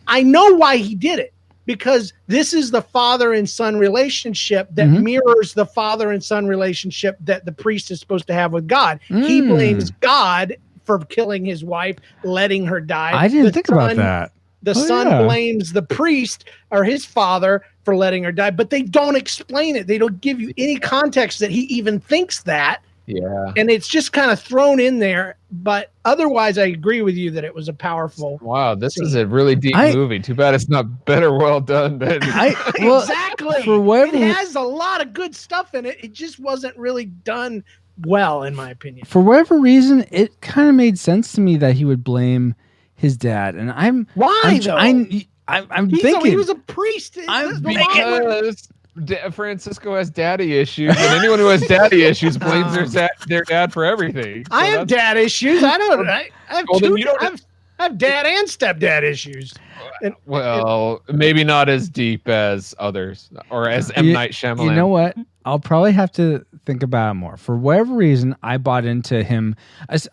I know why he did it, because this is the father and son relationship that mirrors the father and son relationship that the priest is supposed to have with God. He blames God for killing his wife, letting her die.
I didn't think about that.
The son blames the priest or his father for letting her die, but they don't explain it. They don't give you any context that he even thinks that.
Yeah.
And it's just kind of thrown in there. But otherwise, I agree with you that it was a powerful.
Wow, this is a really deep movie. Too bad it's not better well done than
exactly. It has a lot of good stuff in it. It just wasn't really done well, in my opinion.
For whatever reason, it kind of made sense to me that he would blame his dad, and I'm thinking
he was a priest.
Because Francisco has daddy issues, and anyone who has daddy issues blames their dad for everything.
So I have dad issues. I have dad and stepdad issues.
Maybe not as deep as others, or as M. Night Shyamalan.
You know what? I'll probably have to think about it more. For whatever reason, I bought into him.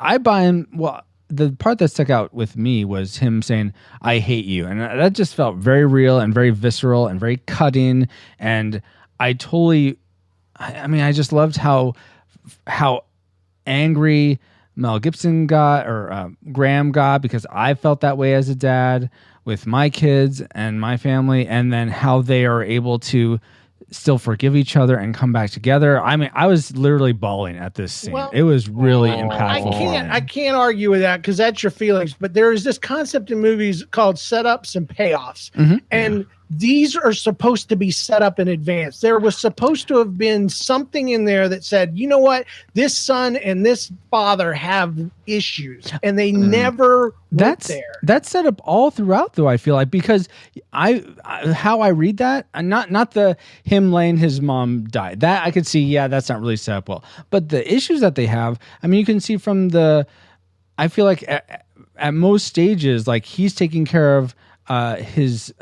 I buy him. Well, the part that stuck out with me was him saying, "I hate you." And that just felt very real and very visceral and very cutting. And I just loved how angry Mel Gibson got, or Graham got, because I felt that way as a dad with my kids and my family, and then how they are able to still forgive each other and come back together. I mean, I was literally bawling at this scene.
Well,
it was really impactful.
I can't argue with that, because that's your feelings. But there is this concept in movies called setups and payoffs. And these are supposed to be set up in advance. There was supposed to have been something in there that said, you know what, this son and this father have issues, and they never went there.
That's set up all throughout, though, I feel like, because how I read that, and not the him laying his mom died, that I could see, that's not really set up well. But the issues that they have, I mean, you can see from I feel like at most stages, like he's taking care of his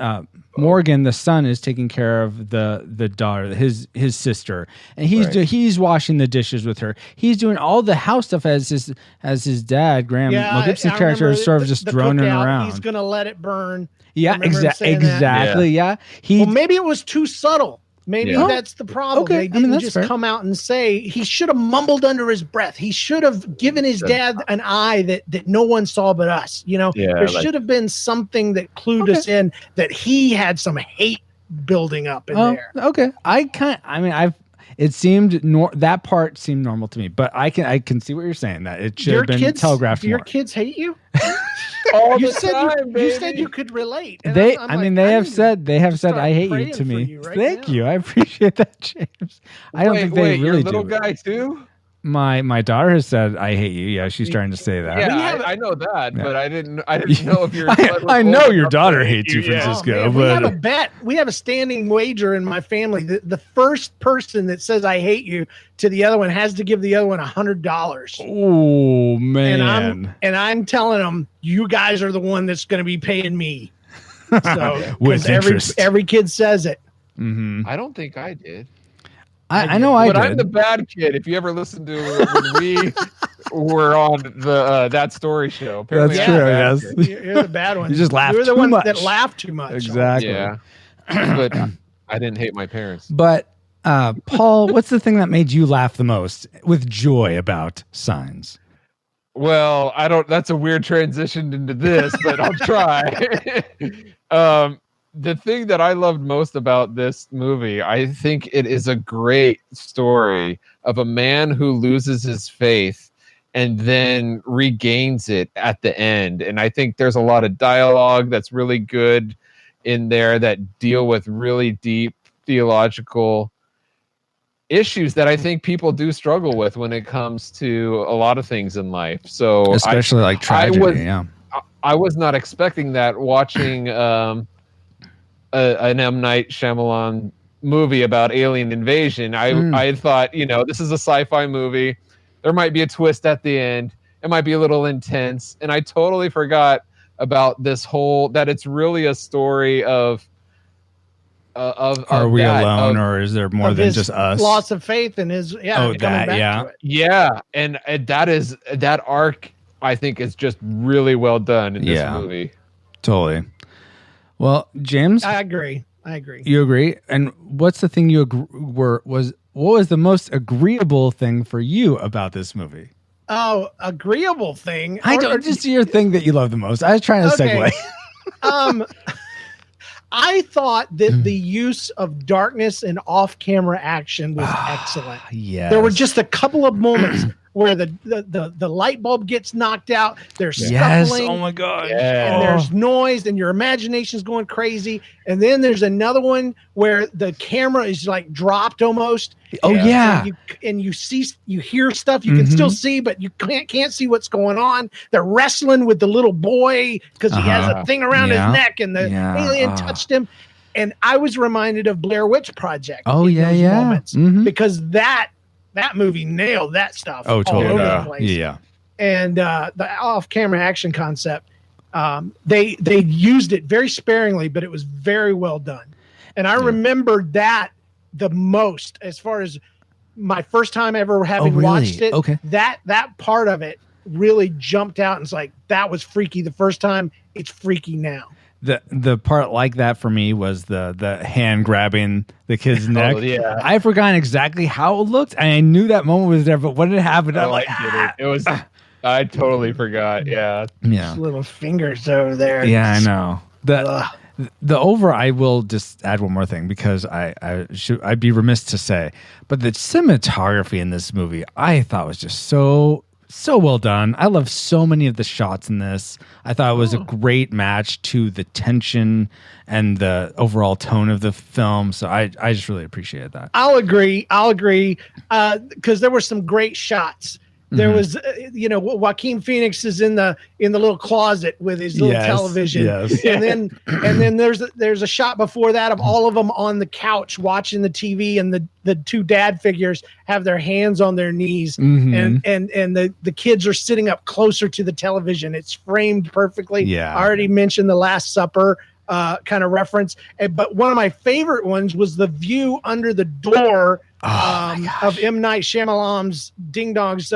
Morgan, the son, is taking care of the daughter, his sister, and he's washing the dishes with her. He's doing all the house stuff as his dad, Graham Mel Gibson's character, is sort of just droning around.
He's gonna let it burn.
Yeah, exactly. Yeah.
Maybe it was too subtle. Maybe that's the problem.
Okay.
They didn't just come out and say. He should have mumbled under his breath. He should have given his dad an eye that no one saw but us. There should have been something that clued us in that he had some hate building up in there.
Okay. It seemed that part seemed normal to me, but I can see what you're saying, that it should have been telegraphed more.
Your kids hate you?
You
said you could relate.
They have said I hate you to me. Thank you. I appreciate that, James. I don't think they really do.
Little guy too?
My daughter has said I hate you. Yeah, she's trying to say that.
Yeah, I know that, but I didn't know if you're.
I know your daughter hates you, Francisco.
Man, we have a bet. We have a standing wager in my family. The first person that says I hate you to the other one has to give the other one $100.
Oh man!
And I'm telling them, you guys are the one that's going to be paying me. So
with interest,
every kid says it.
Mm-hmm.
I don't think I did.
I know I did.
But I'm the bad kid. If you ever listen to when we were on the That Story show.
That's true, yes.
You're the bad one.
You just laughed
You're the
too
one
much.
that laughed too much.
Exactly.
Yeah. But I didn't hate my parents.
But Paul, what's the thing that made you laugh the most with joy about Signs?
Well, I don't. That's a weird transition into this, but I'll try. The thing that I loved most about this movie, I think it is a great story of a man who loses his faith and then regains it at the end. And I think there's a lot of dialogue that's really good in there that deal with really deep theological issues that I think people do struggle with when it comes to a lot of things in life. So
especially like tragedy.
I was not expecting that watching an M. Night Shyamalan movie about alien invasion. I had thought, this is a sci-fi movie. There might be a twist at the end. It might be a little intense. And I totally forgot about this that it's really a story of
are we alone, or is there more than just us?
Loss of faith in his coming back to it.
And that arc I think is just really well done in this movie.
Totally. Well, James,
I agree.
You agree? And what's the thing what was the most agreeable thing for you about this movie?
Oh, agreeable thing.
Just your thing that you love the most. I was trying to segue.
I thought that the use of darkness and off-camera action was excellent.
Yeah,
there were just a couple of moments where the light bulb gets knocked out. There's scuffling.
Oh my god!
And there's noise, and your imagination's going crazy. And then there's another one where the camera is like dropped almost.
Oh yeah.
And you hear stuff you can still see, but you can't see what's going on. They're wrestling with the little boy because he has a thing around his neck, and the alien touched him. And I was reminded of Blair Witch Project.
Oh yeah,
moments, because that movie nailed that stuff.
Oh, totally.
All over the place.
Yeah.
And the off-camera action concept, they used it very sparingly, but it was very well done. And I remembered that the most, as far as my first time ever having watched it.
Okay.
That part of it really jumped out, and it's like, that was freaky the first time. It's freaky now.
The part like that for me was the hand grabbing the kid's neck.
Oh, yeah.
I forgot exactly how it looked. And I knew that moment was there, but when it happened, I'm like,
it was. I totally forgot. Yeah.
Yeah.
His little fingers over there.
Yeah, I know. I will just add one more thing, because I'd be remiss to say, but the cinematography in this movie I thought was just so well done. I love so many of the shots in this. I thought it was a great match to the tension and the overall tone of the film. So I just really appreciated that.
I'll agree. Because there were some great shots. There was, Joaquin Phoenix is in the little closet with his little television, and then there's a shot before that of all of them on the couch watching the TV, and the two dad figures have their hands on their knees, and the kids are sitting up closer to the television. It's framed perfectly.
Yeah,
I already mentioned the Last Supper kind of reference, but one of my favorite ones was the view under the door. Of M. Night Shyamalan's Ding Dong's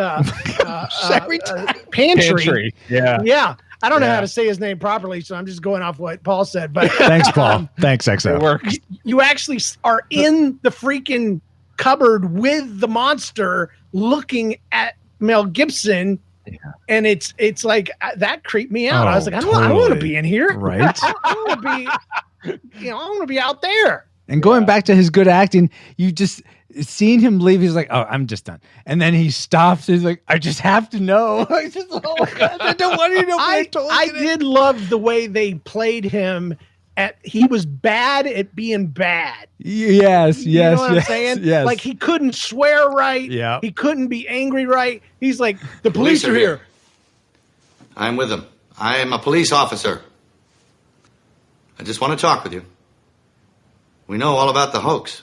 pantry. Yeah. I don't know how to say his name properly, so I'm just going off what Paul said. But
thanks, Paul. Thanks, XO.
It works.
You actually are in the freaking cupboard with the monster, looking at Mel Gibson. Yeah. And it's like that creeped me out. I was like, I don't want to be in here.
Right.
I want to be, I want to be out there.
And going back to his good acting, you just seeing him leave, he's like, "Oh, I'm just done." And then he stops. He's like, "I just have to know." I just, oh my God, I don't want you to know.
I did love the way they played him. He was bad at being bad.
Yes,
you know what I'm saying?
Yes.
Like he couldn't swear right.
Yeah.
He couldn't be angry right. He's like, the police are here.
I'm with them. I am a police officer. I just want to talk with you. We know all about the hoax.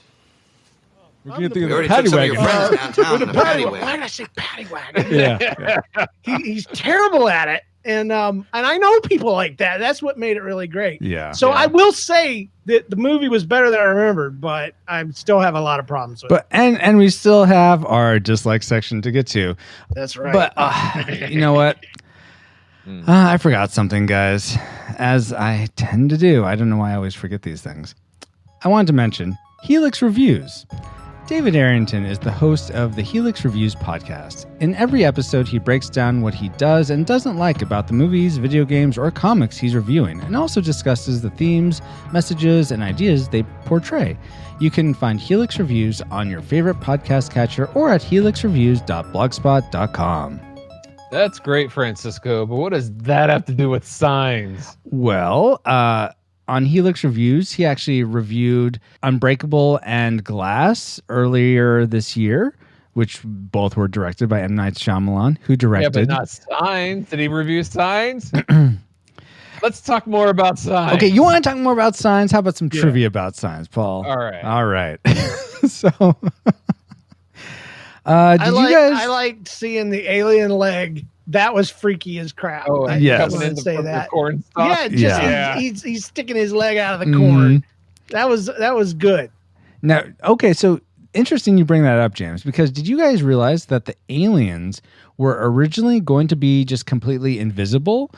We already took some of your friends downtown in a paddy wagon.
Why did I say paddy wagon?
Yeah.
He's terrible at it. And I know people like that. That's what made it really great.
Yeah.
So I will say that the movie was better than I remembered, but I still have a lot of problems with it.
And we still have our dislike section to get to.
That's right.
But you know what? I forgot something, guys. As I tend to do. I don't know why I always forget these things. I wanted to mention Helix Reviews. David Arrington is the host of the Helix Reviews podcast. In every episode, he breaks down what he does and doesn't like about the movies, video games, or comics he's reviewing, and also discusses the themes, messages, and ideas they portray. You can find Helix Reviews on your favorite podcast catcher or at helixreviews.blogspot.com.
That's great, Francisco, but what does that have to do with signs?
Well, on Helix Reviews, he actually reviewed Unbreakable and Glass earlier this year, which both were directed by M. Night Shyamalan, who directed...
Yeah, but not Signs. Did he review Signs? Let's talk more about Signs.
Okay, you want to talk more about Signs? How about some trivia about Signs, Paul?
All right.
All right. So... I
liked seeing the alien leg. That was freaky as crap.
Oh, yes.
I didn't say that.
Corn
Yeah, he's sticking his leg out of the corn. That was good.
Now, okay, so interesting you bring that up, James, because did you guys realize that the aliens were originally going to be just completely invisible,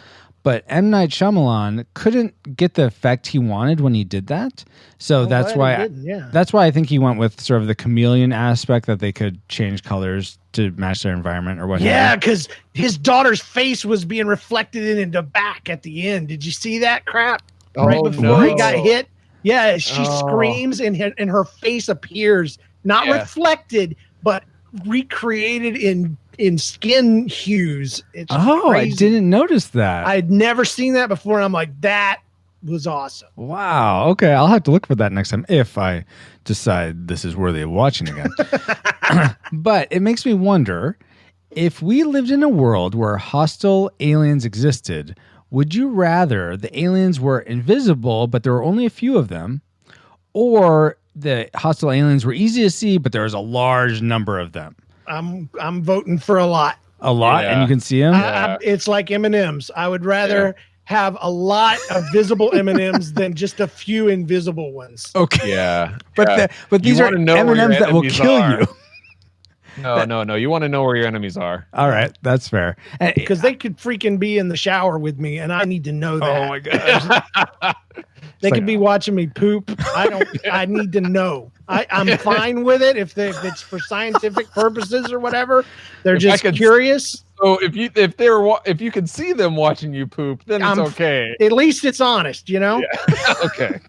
but M. Night Shyamalan couldn't get the effect he wanted when he did that. So that's why that's why I think he went with sort of the chameleon aspect, that they could change colors to match their environment or whatnot.
Yeah, because his daughter's face was being reflected in the back at the end. Did you see that crap? Right before he got hit? Yeah, she screams and her face appears not reflected, but recreated in skin hues. It's crazy.
I didn't notice that.
I'd never seen that before. And I'm like, that was awesome.
Wow. Okay, I'll have to look for that next time if I decide this is worthy of watching again. But it makes me wonder, if we lived in a world where hostile aliens existed, would you rather the aliens were invisible, but there were only a few of them, or the hostile aliens were easy to see, but there was a large number of them?
I'm voting for a lot.
A lot, and you can see them?
It's like M&Ms. I would rather have a lot of visible M&Ms than just a few invisible ones.
Okay.
Yeah.
But these are M&Ms that will kill you.
No. You want to know where your enemies are.
All right, that's fair.
Because they could freaking be in the shower with me, and I need to know that.
Oh my gosh.
They could be watching me poop. I need to know. I'm fine with it if it's for scientific purposes or whatever. They're just curious.
So if you can see them watching you poop, then it's okay.
At least it's honest, you know.
Yeah. Okay.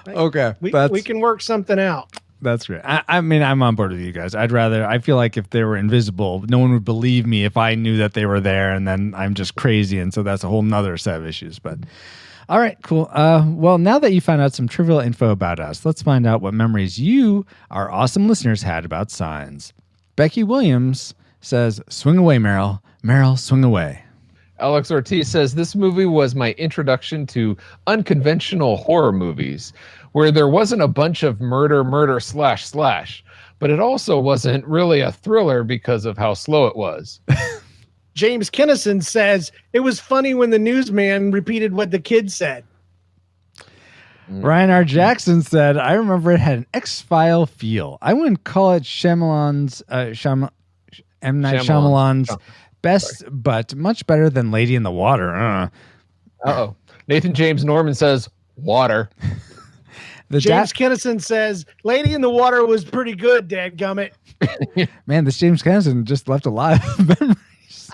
Okay.
We can work something out.
That's great. I mean, I'm on board with you guys. I feel like if they were invisible, no one would believe me if I knew that they were there, and then I'm just crazy. And so that's a whole nother set of issues. But all right, cool. Well, now that you found out some trivial info about us, let's find out what memories you, our awesome listeners, had about Signs. Becky Williams says, "Swing away, Meryl. Meryl, swing away."
Alex Ortiz says, "This movie was my introduction to unconventional horror movies, where there wasn't a bunch of murder, //, but it also wasn't really a thriller because of how slow it was."
James Kinnison says, "It was funny when the newsman repeated what the kid said."
Ryan R. Jackson said, "I remember it had an X-File feel. I wouldn't call it Shyamalan's M. Night Shyamalan's best, but much better than Lady in the Water."
Uh-oh. Nathan James Norman says, "Water."
James Kinnison says, "Lady in the Water was pretty good, dadgummit."
Man, this James Kinnison just left a lot of memories.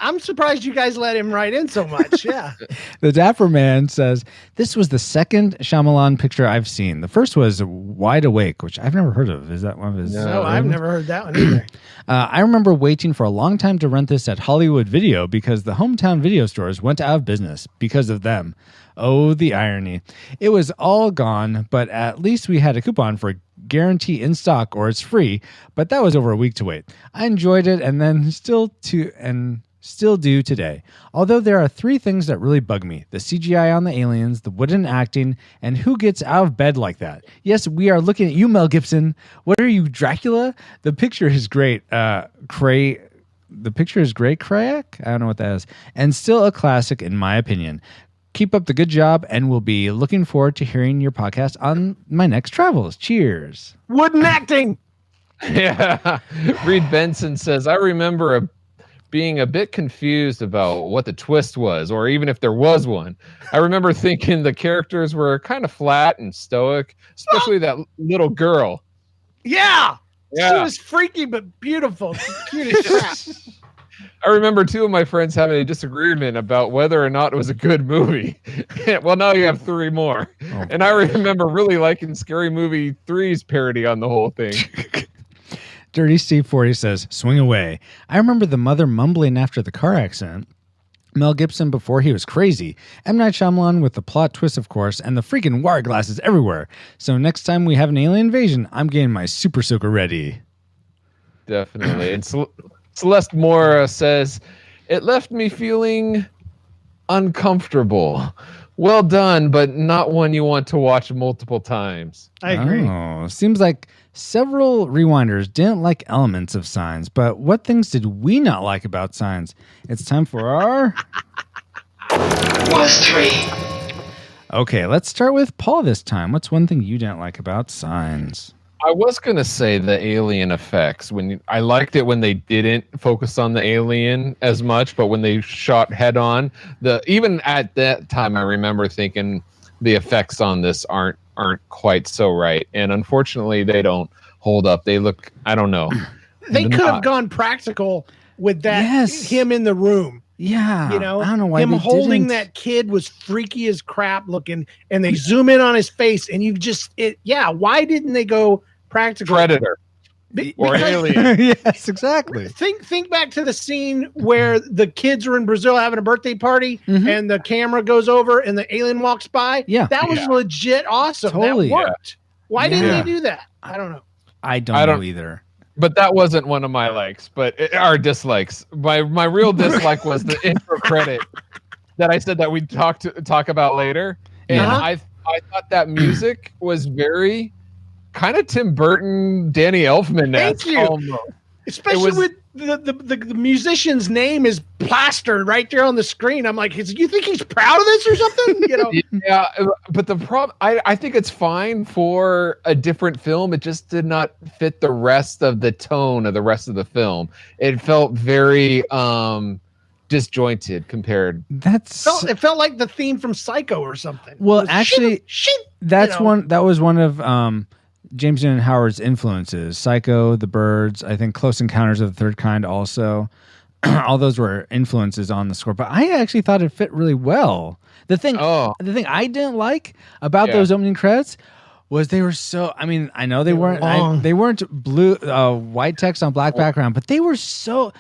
I'm surprised you guys let him write in so much. Yeah.
The Dapper Man says, "This was the second Shyamalan picture I've seen. The first was Wide Awake, which I've never heard of. Is that one of his?
No, I've never heard that one either."
I remember waiting for a long time to rent this at Hollywood Video because the hometown video stores went out of business because of them. Oh, the irony. It was all gone, but at least we had a coupon for guarantee in stock or it's free, but that was over a week to wait. I enjoyed it and then still do today. Although there are 3 things that really bug me: the CGI on the aliens, the wooden acting, and who gets out of bed like that. Yes, we are looking at you, Mel Gibson. What are you, Dracula? The picture is great. The picture is great, Krayak? I don't know what that is. And still a classic in my opinion. Keep up the good job, and we'll be looking forward to hearing your podcast on my next travels. Cheers.
Wooden acting.
Yeah. Reed Benson says, "I remember being a bit confused about what the twist was, or even if there was one. I remember thinking the characters were kind of flat and stoic, especially that little girl.
Yeah.
Yeah.
She was freaky but beautiful. Cute as crap.
I remember two of my friends having a disagreement about whether or not it was a good movie. Well, now you have three more. And I remember really liking Scary Movie 3's parody on the whole thing.
Dirty Steve 40 says, swing away. I remember the mother mumbling after the car accident. Mel Gibson before he was crazy. M. Night Shyamalan with the plot twist, of course, and the freaking wire glasses everywhere. So next time we have an alien invasion, I'm getting my super soaker ready.
Definitely. And Celeste Moore says, it left me feeling uncomfortable. Well done, but not one you want to watch multiple times.
I agree.
Oh, seems like several rewinders didn't like elements of Signs, but what things did we not like about Signs? It's time for our...
Worst 3.
Okay, let's start with Paul this time. What's one thing you didn't like about Signs?
I was going to say the alien effects. I liked it when they didn't focus on the alien as much, but when they shot head on, even at that time, I remember thinking the effects on this aren't quite so right. And unfortunately, they don't hold up. They look, I don't know.
They could have gone practical with that.
Yes.
Him in the room.
Yeah.
You know,
I don't know why
him
they
holding
didn't.
that kid was freaky as crap looking, and they zoom in on his face, and why didn't they go practical?
Predator. Or alien.
Yes, exactly.
Think back to the scene where the kids are in Brazil having a birthday party, and the camera goes over and the alien walks by.
Yeah.
That was legit awesome.
Totally.
That worked. Why didn't
Yeah.
they do that? I don't know.
I don't know either.
But that wasn't one of my likes, our dislikes. My real dislike was the intro credit that I said that we'd talk about later. And I thought that music was very kind of Tim Burton, Danny Elfman.
Thank you. Especially with the musician's name is plastered right there on the screen. I'm like, you think he's proud of this or something? You know?
Yeah, but the problem, I think it's fine for a different film. It just did not fit the rest of the tone of the rest of the film. It felt very disjointed compared.
It felt like the theme from Psycho or something.
Well, actually, that was one of James Newton Howard's influences. Psycho, The Birds, I think Close Encounters of the Third Kind also. All those were influences on the score, but I actually thought it fit really well. The thing I didn't like about those opening credits was they were so, I mean, I know they weren't blue, white text on black background, but they were just so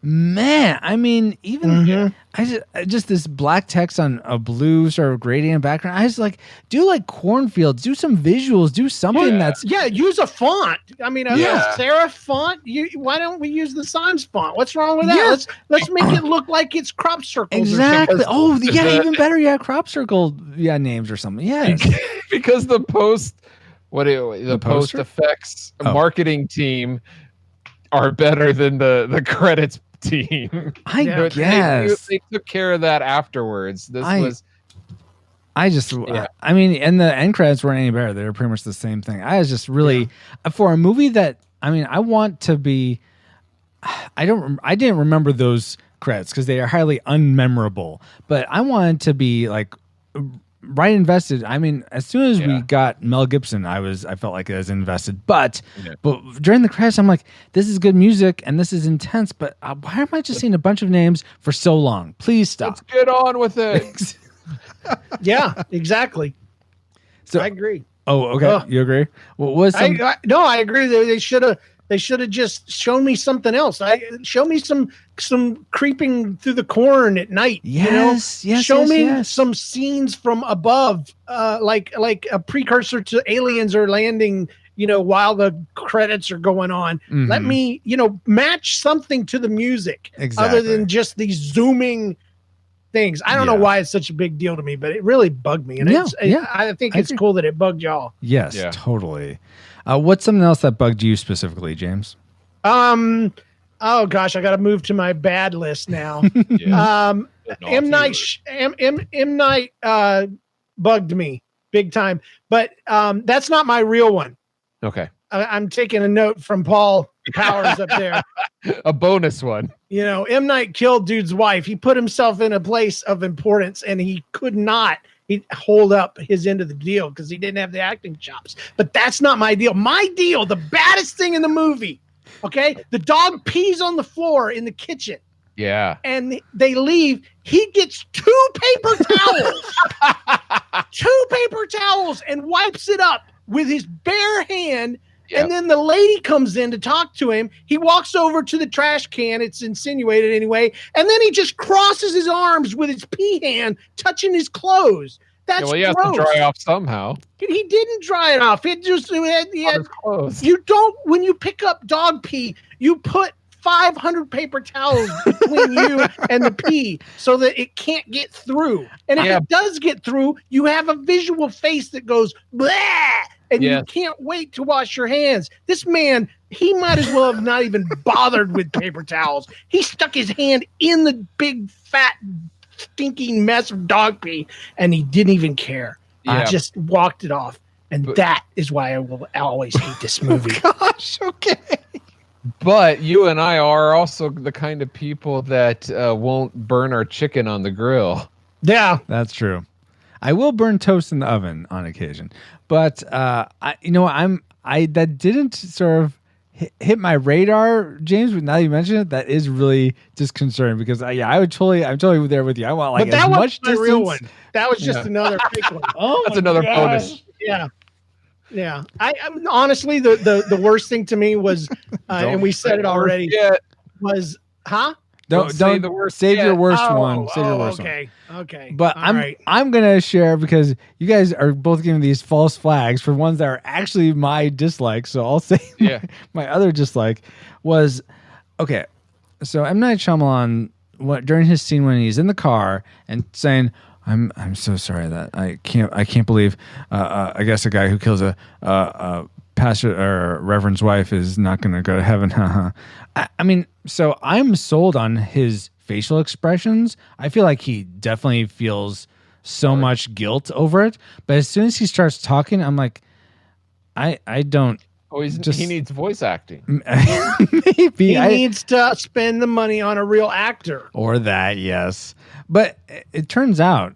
man, I mean, even I just this black text on a blue sort of gradient background. I was like, do like cornfields, do some visuals, do something that's
use a font. I mean, a serif font. Why don't we use the Signs font? What's wrong with that?
Yeah.
Let's make it look like it's crop circles.
Exactly. Oh, yeah, even better. Yeah, crop circle. Yeah, names or something. Yes,
because the post effects marketing team are better than the credits team.
I guess
they took care of that afterwards. I
mean, and the end credits weren't any better. They were pretty much the same thing. I was just really for a movie that, I mean, I want to be. I didn't remember those credits because they are highly unmemorable. But I wanted to be like right invested. I mean, as soon as we got Mel Gibson, I felt like I was invested. But during the credits, I'm like, this is good music and this is intense. But why am I just seeing a bunch of names for so long? Please stop.
Let's get on with it.
Yeah, exactly.
So
I agree.
Oh, okay. You agree? What was
I agree. They should have just shown me something else. Show me some creeping through the corn at night.
Yes, yes.
Show me some scenes from above, like a precursor to aliens are landing. While the credits are going on, let me match something to the music other than just these zooming things. I don't know why it's such a big deal to me, but it really bugged me. And I think it's cool that it bugged y'all.
Yes, totally. What's something else that bugged you specifically, James?
Oh gosh, I got to move to my bad list now. M. Night bugged me big time, but that's not my real one.
Okay.
I'm taking a note from Paul Powers up there.
A bonus one.
M. Night killed dude's wife. He put himself in a place of importance, and he could not he'd hold up his end of the deal because he didn't have the acting chops. But that's not my deal. My deal, the baddest thing in the movie, okay? The dog pees on the floor in the kitchen.
Yeah.
And they leave. He gets 2 paper towels. 2 paper towels and wipes it up with his bare hand. Yep. And then the lady comes in to talk to him. He walks over to the trash can. It's insinuated anyway. And then he just crosses his arms with his pee hand, touching his clothes. That's
well, he has to dry off somehow.
He didn't dry it off. It just he had clothes. You don't, when you pick up dog pee, you put 500 paper towels between you and the pee so that it can't get through. And if it does get through, you have a visual face that goes blah, and you can't wait to wash your hands. This man, he might as well have not even bothered with paper towels. He stuck his hand in the big, fat, stinking mess of dog pee, and he didn't even care. He just walked it off. And that is why I will always hate this movie.
Oh, gosh, okay.
But you and I are also the kind of people that won't burn our chicken on the grill.
Yeah,
that's true. I will burn toast in the oven on occasion, but that didn't sort of hit my radar, James. But now you mention it, that is really disconcerting because I'm totally there with you. I want
but that as much distance. Real one. That was just another fake one.
Oh, that's another bonus.
Yeah. Yeah, I honestly the worst thing to me was, and we said it already, was
Don't say the worst. Save your worst one. Save your worst one.
Okay.
But I'm gonna share because you guys are both giving these false flags for ones that are actually my dislikes. So I'll say my other dislike was okay. So M. Night Shyamalan, during his scene when he's in the car and saying, I'm so sorry that I can't believe I guess a guy who kills a pastor or reverend's wife is not going to go to heaven. I mean, so I'm sold on his facial expressions. I feel like he definitely feels so much guilt over it. But as soon as he starts talking, I'm like, I don't.
Oh, he needs voice acting.
Maybe
he needs to spend the money on a real actor.
Or that, yes. But it turns out,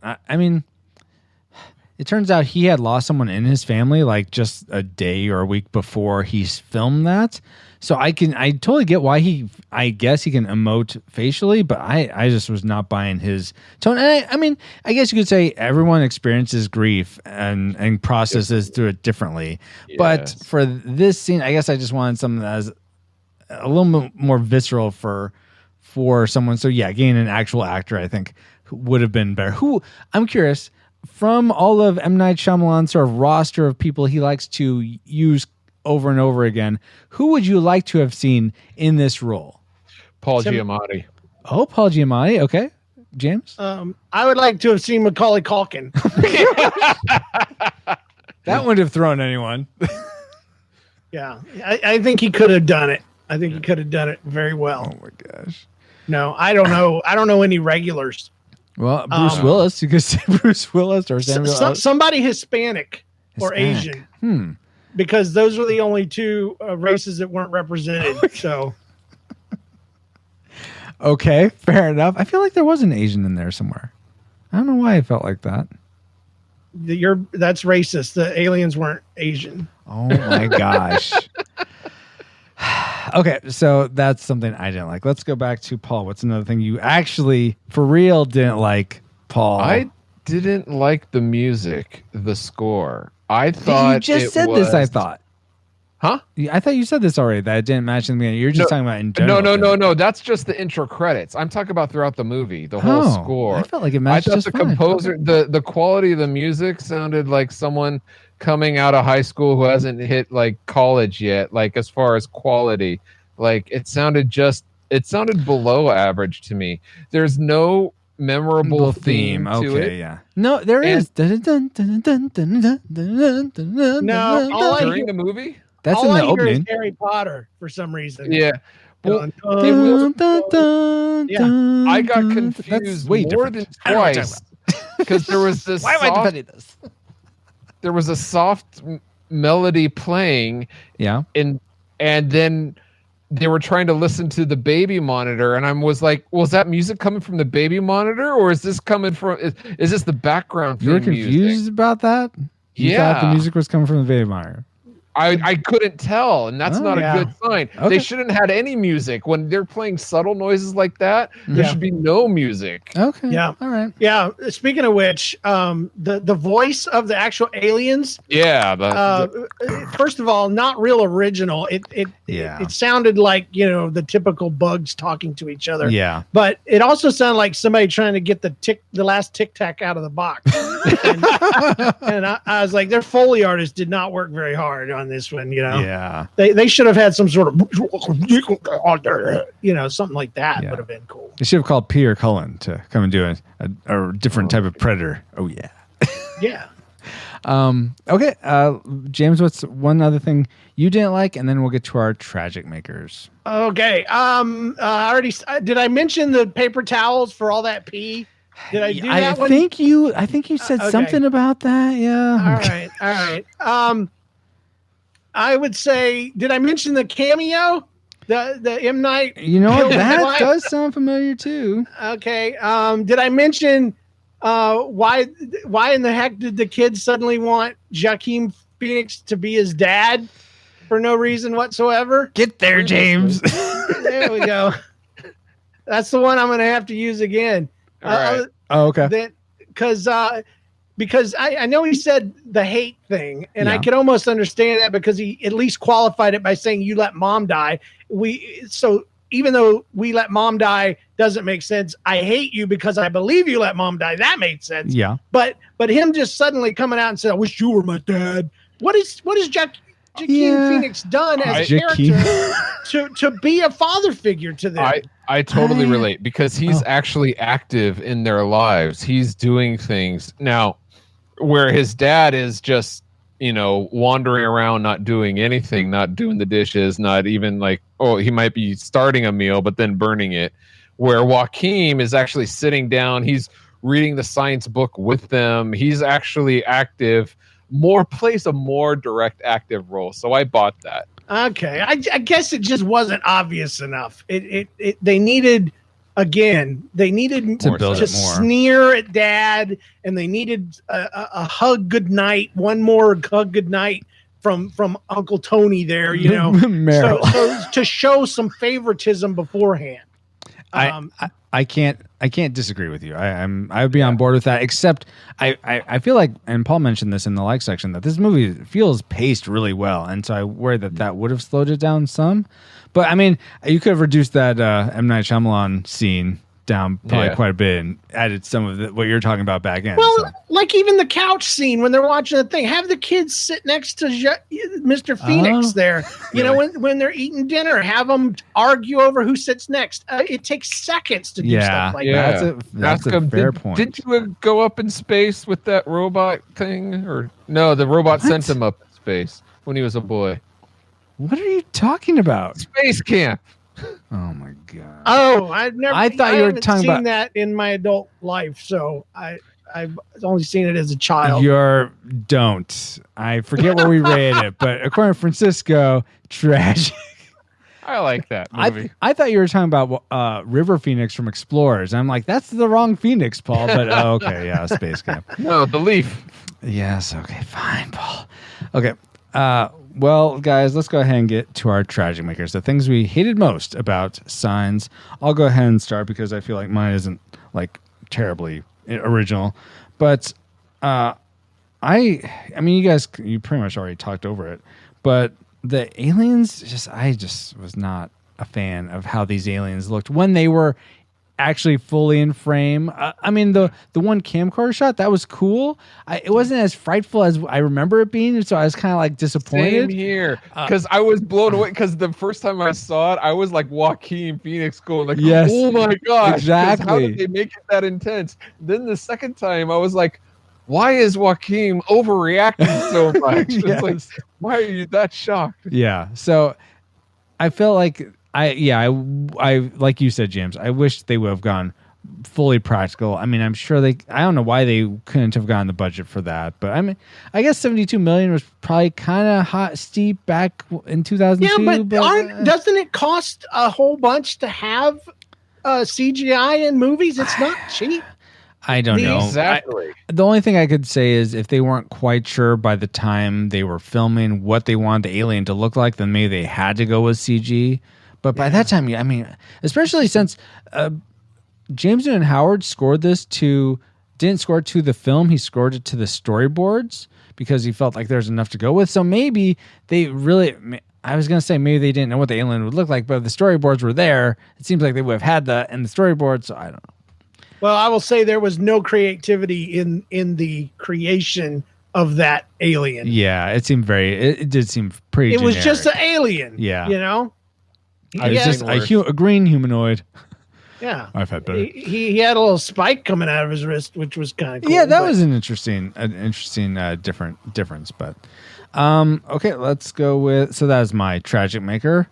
he had lost someone in his family like just a day or a week before he filmed that. So I totally get why I guess he can emote facially, but I just was not buying his tone. And I guess you could say everyone experiences grief and processes through it differently. Yes. But for this scene, I guess I just wanted something that was a little bit more visceral for someone. So yeah, getting an actual actor, I think would have been better. I'm curious, from all of M. Night Shyamalan's sort of roster of people he likes to use over and over again, who would you like to have seen in this role?
Paul Giamatti.
Oh, Paul Giamatti. Okay. James?
I would like to have seen Macaulay Culkin.
That wouldn't have thrown anyone.
Yeah. I think he could have done it. I think he could have done it very well.
Oh my gosh.
No, I don't know. I don't know any regulars.
Well, Bruce Willis. You could say Bruce Willis or Samuel.
Somebody Hispanic or Asian. Because those were the only two races that weren't represented. So,
okay, fair enough. I feel like there was an Asian in there somewhere. I don't know why I felt like that.
That's racist. The aliens weren't Asian.
Oh my gosh. Okay, so that's something I didn't like. Let's go back to Paul. What's another thing you actually, for real, didn't like, Paul?
I didn't like the music, the score. I thought
you just said this. I thought,
huh?
I thought you said this already. That it didn't match in the beginning. You're just talking about in general.
No. That's just the intro credits. I'm talking about throughout the movie, the whole score.
I felt like it matched.
I thought the composer, the quality of the music sounded like someone coming out of high school who hasn't hit like college yet. Like as far as quality, like it sounded below average to me. There's no memorable theme to it.
Yeah. No, there is.
No,
during the movie.
That's
all
in the
I hear
opening.
is Harry Potter for some reason.
Yeah. Well, I got confused more than twice because there was this.
Why am I defending this?
There was a soft melody playing.
Yeah.
And then they were trying to listen to the baby monitor, and I was like, well, is that music coming from the baby monitor, or is this coming from is this the background?
You were confused about that? You thought the music was coming from the baby monitor.
I couldn't tell, and that's not a good sign. Okay. They shouldn't have had any music when they're playing subtle noises like that. There should be no music.
Okay.
Yeah.
All right.
Yeah. Speaking of which, the voice of the actual aliens.
Yeah.
First of all, not real original. It sounded like the typical bugs talking to each other.
Yeah.
But it also sounded like somebody trying to get the last Tic Tac out of the box. and I was like, their Foley artist did not work very hard on this one.
Yeah.
They should have had some sort of something like that would have been cool.
They should have called Peter Cullen to come and do a different type of Predator. Oh yeah.
Yeah.
Okay. James, what's one other thing you didn't like, and then we'll get to our tragic makers.
Okay. Did I mention the paper towels for all that pee? Did I do that one?
I think you said something about that. Yeah.
All right. I would say, did I mention the cameo? The M. Night?
That does sound familiar too.
Okay. Did I mention why in the heck did the kid suddenly want Joaquin Phoenix to be his dad for no reason whatsoever?
Get there, James.
There we go. That's the one I'm going to have to use again.
Right.
Okay.
Because I know he said the hate thing, and I could almost understand that because he at least qualified it by saying you let mom die. So even though we let mom die doesn't make sense, I hate you because I believe you let mom die. That made sense.
Yeah.
But him just suddenly coming out and saying, I wish you were my dad. What is Joaquin Phoenix done as a character to be a father figure to them?
I totally relate because he's actually active in their lives. He's doing things now where his dad is just, wandering around, not doing anything, not doing the dishes, not even he might be starting a meal, but then burning it. Where Joaquin is actually sitting down. He's reading the science book with them. He's actually active, plays a more direct active role. So I bought that.
Okay, I guess it just wasn't obvious enough. They needed to sneer at dad, and they needed a hug goodnight, one more hug goodnight from Uncle Tony there, so to show some favoritism beforehand.
I can't disagree with you. I would be on board with that, except I feel like, and Paul mentioned this in the like section, that this movie feels paced really well, and so I worry that would have slowed it down some. But I mean, you could have reduced that M. Night Shyamalan scene down probably quite a bit and added some of what you're talking about back in.
Well, like even the couch scene when they're watching the thing, have the kids sit next to Mr. Phoenix there. When they're eating dinner, have them argue over who sits next. It takes seconds to do stuff like that.
That's a fair point.
Did you go up in space with that robot thing, or no? The robot sent him up in space when he was a boy.
What are you talking about?
Space camp.
Oh my god.
Oh, I
thought you were talking about
that in my adult life, so I've only seen it as a child.
Don't. I forget where we rated it, but according to Francisco, tragic.
I like that movie.
I thought you were talking about River Phoenix from Explorers. I'm like, that's the wrong Phoenix, Paul. But okay, yeah, Space Camp.
No, the Leaf.
Yes. Okay. Fine, Paul. Okay. Well, guys, let's go ahead and get to our tragic makers. The things we hated most about Signs. I'll go ahead and start because I feel like mine isn't terribly original. But I mean, you pretty much already talked over it. But the aliens, I just was not a fan of how these aliens looked when they were actually fully in frame. I mean, the one camcorder shot, that was cool. It wasn't as frightful as I remember it being, so I was kind of disappointed.
Same here, because I was blown away. Because the first time I saw it, I was like Joaquin Phoenix going
yes,
oh my gosh,
exactly.
How did they make it that intense? Then the second time, I was like, why is Joaquin overreacting so much?
Yes.
It's why are you that shocked?
Yeah, so I felt like I like you said, James, I wish they would have gone fully practical. I mean, I'm sure I don't know why they couldn't have gotten the budget for that, but I mean, I guess 72 million was probably kind of steep back in 2002.
Yeah, but doesn't it cost a whole bunch to have CGI in movies? It's not cheap.
I don't know.
Exactly.
The only thing I could say is if they weren't quite sure by the time they were filming what they wanted the alien to look like, then maybe they had to go with CG. But by that time, I mean, especially since James Newton Howard didn't score it to the film, he scored it to the storyboards because he felt like there's enough to go with. So maybe they really, I was going to say maybe they didn't know what the alien would look like, but if the storyboards were there, it seems like they would have had that in the storyboard. So I don't know.
Well, I will say there was no creativity in the creation of that alien.
Yeah, it did seem pretty
It
generic.
was just an alien.
Yeah.
You know?
It was just a green humanoid.
Yeah.
I've had better.
He had a little spike coming out of his wrist, which was kind of cool.
Yeah, that was an interesting difference. But okay, let's go with. So that was my tragic maker.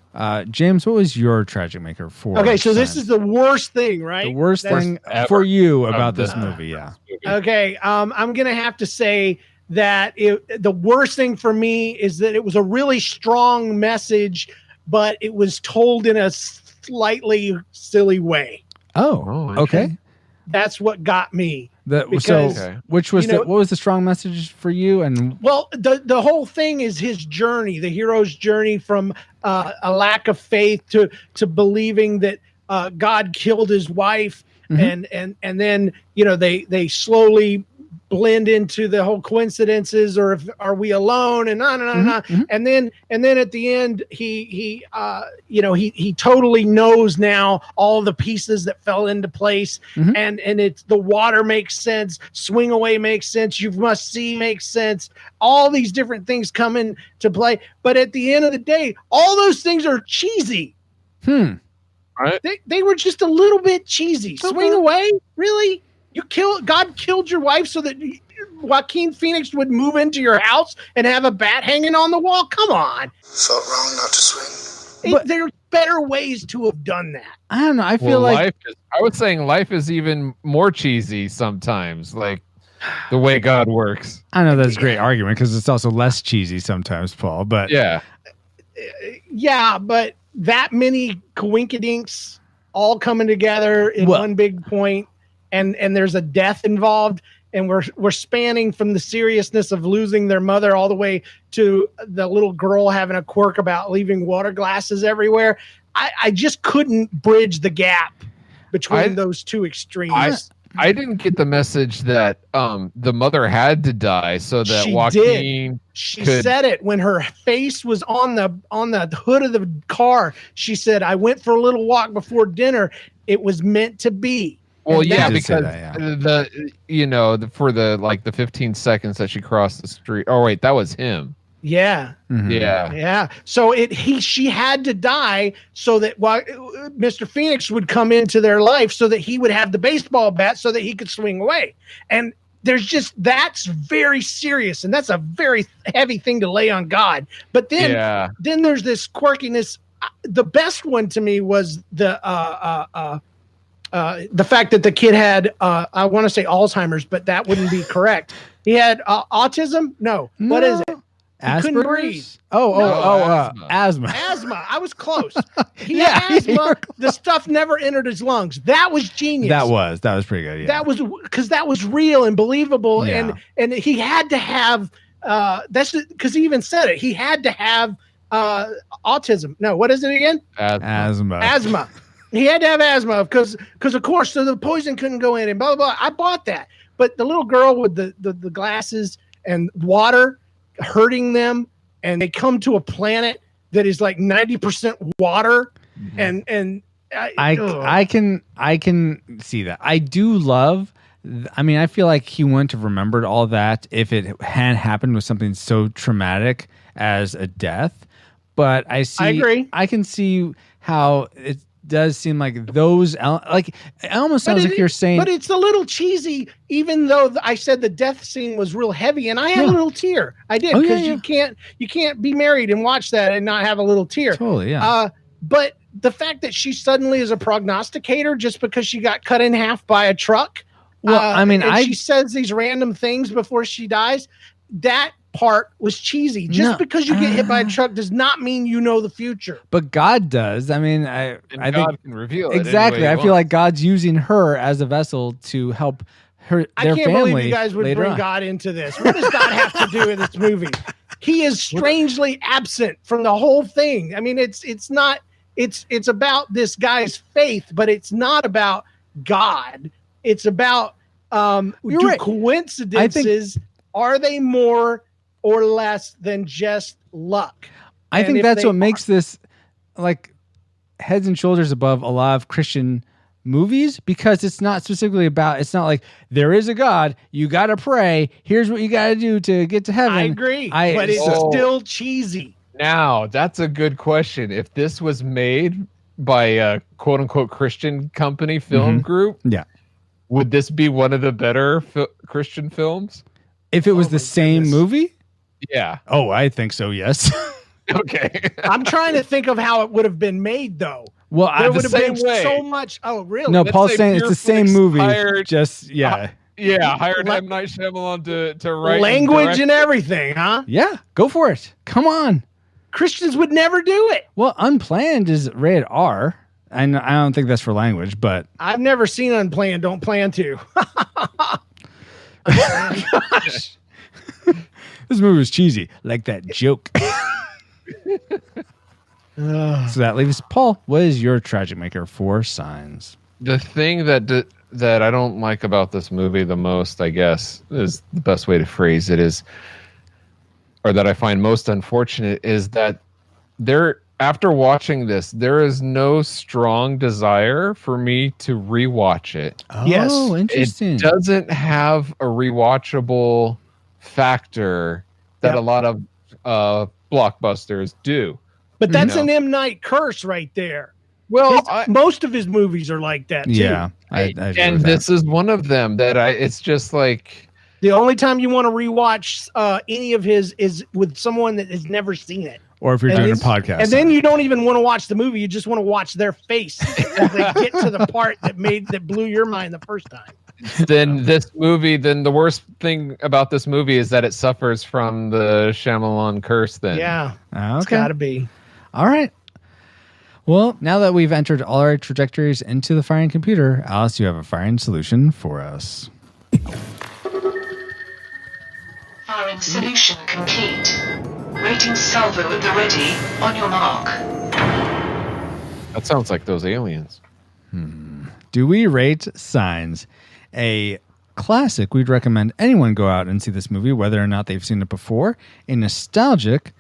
James, what was your tragic maker for?
Okay, so this is the worst thing, right?
The worst thing for you about this movie, yeah.
Okay, I'm gonna have to say that the worst thing for me is that it was a really strong message, but it was told in a slightly silly way.
Oh, okay.
That's what got me.
Which was what was the strong message for you? And
well, the whole thing is his journey, the hero's journey from a lack of faith to believing that God killed his wife, and then they slowly blend into the whole coincidences, or are we alone, and and then at the end he totally knows now all the pieces that fell into place, and it's the water makes sense, swing away makes sense, you must see makes sense, all these different things come into play, but at the end of the day all those things are cheesy.
Right.
They were just a little bit cheesy. Swing away, really? God killed your wife so that Joaquin Phoenix would move into your house and have a bat hanging on the wall? Come on.
Felt wrong not to swing.
There's better ways to have done that.
I don't know. I feel
I was saying life is even more cheesy sometimes, like the way God works.
I know that's a great argument because it's also less cheesy sometimes, Paul. But
yeah,
but that many coinkydinks all coming together in one big point. And there's a death involved, and we're spanning from the seriousness of losing their mother all the way to the little girl having a quirk about leaving water glasses everywhere. I just couldn't bridge the gap between those two extremes.
I didn't get the message that the mother had to die so that Joaquin.
She said it when her face was on the hood of the car. She said, "I went for a little walk before dinner. It was meant to be."
Well, yeah, because for the 15 seconds that she crossed the street. Oh wait, that was him.
Yeah.
Yeah.
So she had to die so that Mr. Phoenix would come into their life so that he would have the baseball bat so that he could swing away. And that's very serious, and that's a very heavy thing to lay on God. But then there's this quirkiness. The best one to me was the fact that the kid had, I want to say Alzheimer's, but that wouldn't be correct. He had autism? No. What is it? He couldn't breathe.
Asthma.
Asthma. I was close. He had asthma. The stuff never entered his lungs. That was genius.
That was pretty good. Yeah.
That was because that was real and believable. Yeah. And he had to have, that's because he even said it. He had to have autism. No, what is it again? Asthma. He had to have asthma because of course, so the poison couldn't go in and blah, blah, blah. I bought that. But the little girl with the glasses and water hurting them, and they come to a planet that is like 90% water. And
I can see that. I do love, I mean, I feel like he wouldn't have remembered all that if it had happened with something so traumatic as a death. But I agree. I can see how it does seem like those, like it almost sounds like you're saying,
but it's a little cheesy. Even though I said the death scene was real heavy, and I had a little tear. I did because you can't be married and watch that and not have a little tear.
Totally, yeah.
But the fact that she suddenly is a prognosticator just because she got cut in half by a truck.
Well, I mean,
she says these random things before she dies. That part was cheesy. Just because you get hit by a truck does not mean you know the future.
But God does. I mean, I
God
think
can reveal it
exactly. I feel like God's using her as a vessel to help her.
I
Their
can't
family
believe you guys would
later
bring
on.
God into this. What does God have to do in this movie? He is strangely absent from the whole thing. I mean, it's about this guy's faith, but it's not about God. It's about coincidences. Are they more or less than just luck?
I think that's what makes this like heads and shoulders above a lot of Christian movies, because it's not specifically about, it's not like there is a God, you got to pray, here's what you got to do to get to heaven.
I agree, but it's still cheesy.
Now, that's a good question. If this was made by a quote unquote Christian company film group, would this be one of the better Christian films?
If it was the same movie?
Yeah.
Oh, I think so, yes.
Okay.
I'm trying to think of how it would have been made, though.
Well,
there would have been so much. Oh, really?
No, Paul's saying it's the same movie.
Hired,
just,
hired M. Night Shyamalan to write
language and everything, huh?
Yeah, go for it. Come on.
Christians would never do it.
Well, Unplanned is rated R. I don't think that's for language, but
I've never seen Unplanned. Don't plan to.
Gosh. This movie was cheesy, like that joke. So that leaves Paul. What is your tragic maker for Signs?
The thing that I don't like about this movie the most, I guess, is the best way to phrase it is, or that I find most unfortunate, is that after watching this, there is no strong desire for me to rewatch it.
Oh, interesting.
It doesn't have a rewatchable factor that a lot of blockbusters do.
But that's an M. Night curse right there.
Well,
most of his movies are like that too.
Yeah,
and this is one of them that it's just like
the only time you want to rewatch any of his is with someone that has never seen it.
Or if you're doing a podcast.
And then you don't even want to watch the movie. You just want to watch their face as they get to the part that blew your mind the first time.
Then the worst thing about this movie is that it suffers from the Shyamalan curse then.
Yeah.
It's
gotta be.
All right. Well, now that we've entered all our trajectories into the firing computer, Alice, you have a firing solution for us.
Firing solution complete. Rating salvo at the ready. On your mark.
That sounds like those aliens.
Do we rate Signs a classic? We'd recommend anyone go out and see this movie, whether or not they've seen it before. A nostalgic,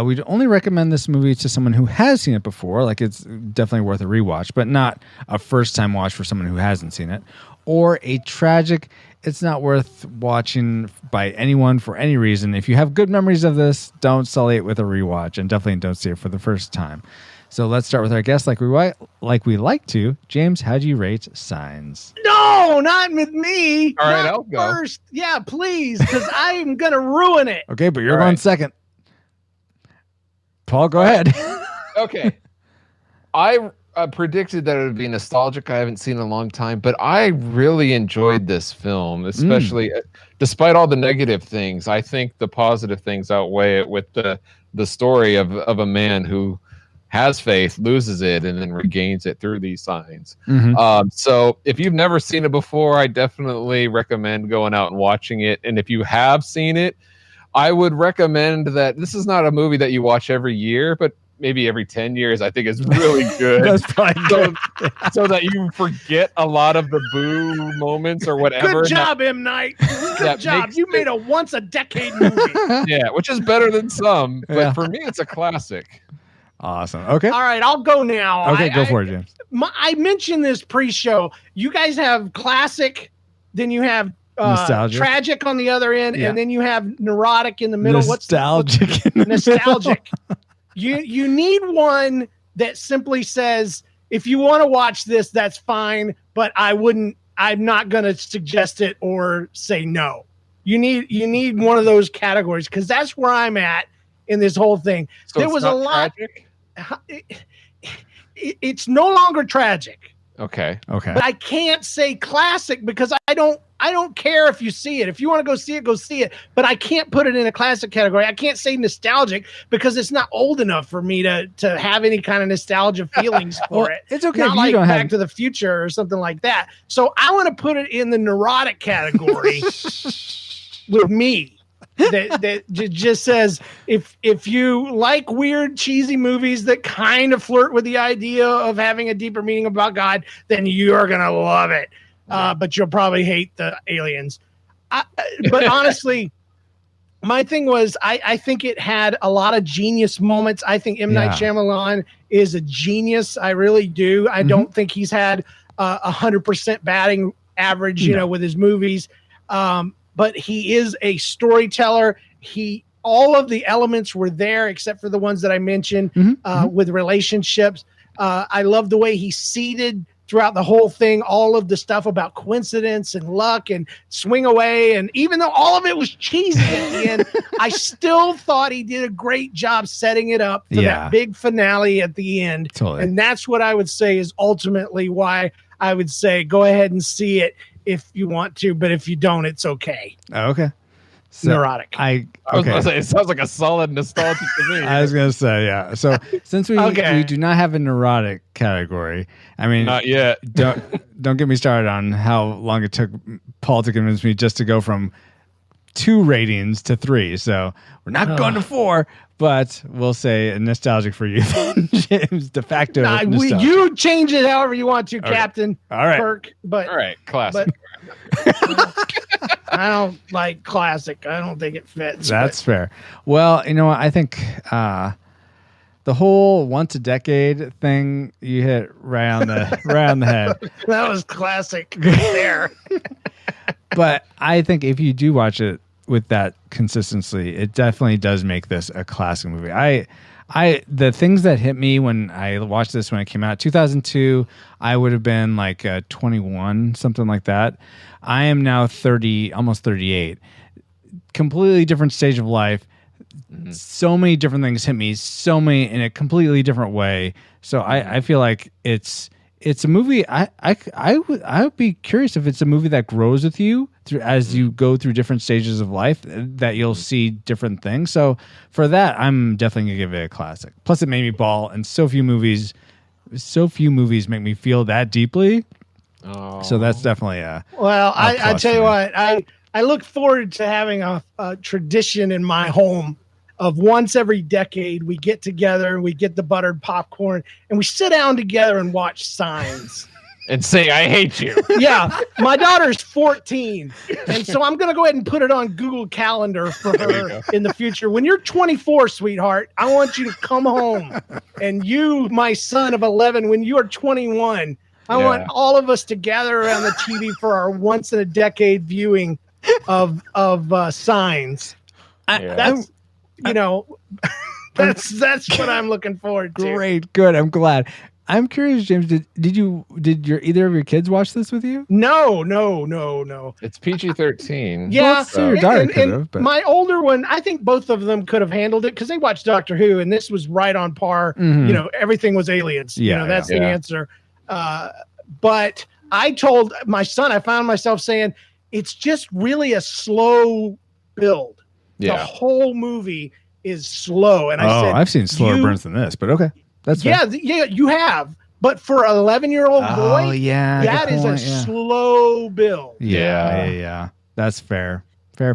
we'd only recommend this movie to someone who has seen it before, like it's definitely worth a rewatch, but not a first-time watch for someone who hasn't seen it. Or a tragic, it's not worth watching by anyone for any reason. If you have good memories of this, don't sully it with a rewatch, and definitely don't see it for the first time. So let's start with our guest like we like to. James, how do you rate Signs?
No, not with me.
All right,
not
I'll go.
First. Yeah, please, because I'm going to ruin it.
Okay, but you're going second. Paul, go ahead.
Okay. I predicted that it would be nostalgic. I haven't seen it in a long time, but I really enjoyed this film, especially despite all the negative things. I think the positive things outweigh it with the story of a man who has faith, loses it, and then regains it through these signs. So if you've never seen it before, I definitely recommend going out and watching it. And if you have seen it, I would recommend that this is not a movie that you watch every year, but maybe every 10 years. I think is really good.
That's probably good.
So that you forget a lot of the boo moments or whatever.
Good job, M. Night. Good job. You made a once-a-decade movie.
Yeah, which is better than some, but for me, it's a classic.
Awesome. Okay.
All right, I'll go now.
Okay, go for it, James.
I mentioned this pre-show. You guys have classic, then you have tragic on the other end, and then you have neurotic in the middle.
Nostalgic.
Nostalgic. You need one that simply says, if you want to watch this, that's fine, but I'm not going to suggest it or say no. You need one of those categories, because that's where I'm at in this whole thing.
So
there was a lot.
Tragic?
it's no longer tragic.
Okay.
But I can't say classic because I don't care if you see it. If you want to go see it, go see it. But I can't put it in a classic category. I can't say nostalgic because it's not old enough for me to have any kind of nostalgia feelings for it.
It's okay
not
if
like
you don't
Back
have
to the Future or something like that. So I want to put it in the neurotic category with me. that just says if you like weird cheesy movies that kind of flirt with the idea of having a deeper meaning about God, then you're gonna love it. But you'll probably hate the aliens. But honestly, my thing was I think it had a lot of genius moments. I think M. Night Shyamalan is a genius. I really do. I don't think he's had 100% batting average, with his movies. But he is a storyteller. All of the elements were there except for the ones that I mentioned with relationships. I love the way he seeded throughout the whole thing all of the stuff about coincidence and luck and swing away. And even though all of it was cheesy at the end, I still thought he did a great job setting it up for that big finale at the end.
Totally.
And that's what I would say is ultimately why I would say go ahead and see it if you want to, but if you don't, it's okay.
Oh, okay. So
neurotic.
I was gonna say, it sounds like a solid nostalgia to me.
I was gonna say, yeah. So since we do not have a neurotic category, I mean,
not yet.
Don't get me started on how long it took Paul to convince me just to go from 2 ratings to 3. So we're not going to 4, but we'll say nostalgic for you, James. De facto,
you change it however you want to, Captain.
All right,
Kirk. But
all right, classic.
I don't like classic. I don't think it fits.
That's fair. Well, you know what? I think the whole once a decade thing you hit right on the head.
That was classic there.
But I think if you do watch it with that consistency, it definitely does make this a classic movie. The things that hit me when I watched this when it came out, 2002, I would have been like 21, something like that. I am now 30, almost 38. Completely different stage of life. So many different things hit me, so many in a completely different way. So I feel like it's a movie. I would be curious if it's a movie that grows with you through as you go through different stages of life, that you'll see different things. So for that, I'm definitely gonna give it a classic. Plus, it made me bawl, and so few movies make me feel that deeply. Oh. So that's definitely a
well. I tell you what, I look forward to having a tradition in my home of once every decade we get together and we get the buttered popcorn and we sit down together and watch Signs.
And say, I hate you.
Yeah. My daughter's 14. And so I'm going to go ahead and put it on Google Calendar for her in the future. When you're 24, sweetheart, I want you to come home. And you, my son of 11, when you are 21, I want all of us to gather around the TV for our once in a decade viewing of Signs. That's what I'm looking forward to.
Great, good. I'm glad. I'm curious, James. Did either of your kids watch this with you?
No.
It's PG-13.
Yeah,
well, so your daughter could have. But
my older one, I think both of them could have handled it because they watched Doctor Who, and this was right on par.
Mm-hmm.
Everything was aliens.
Yeah,
that's the answer. But I told my son, I found myself saying, it's just really a slow build.
Yeah.
The whole movie is slow. And I said,
I've seen slower burns than this, but okay. That's fair.
Yeah, you have. But for an 11-year-old boy, that is a slow build.
Yeah. That's fair. Fair.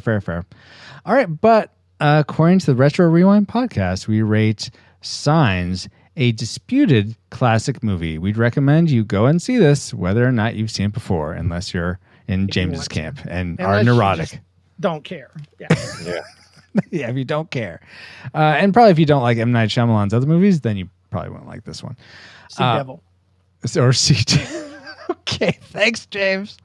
All right, but according to the Retro Rewind podcast, we rate Signs a disputed classic movie. We'd recommend you go and see this, whether or not you've seen it before, unless you're in James's camp and are neurotic.
Don't care. Yeah.
Yeah, if you don't care. And probably if you don't like M. Night Shyamalan's other movies, then you probably won't like this one.
Sea Devil.
Or Sea Okay, thanks, James.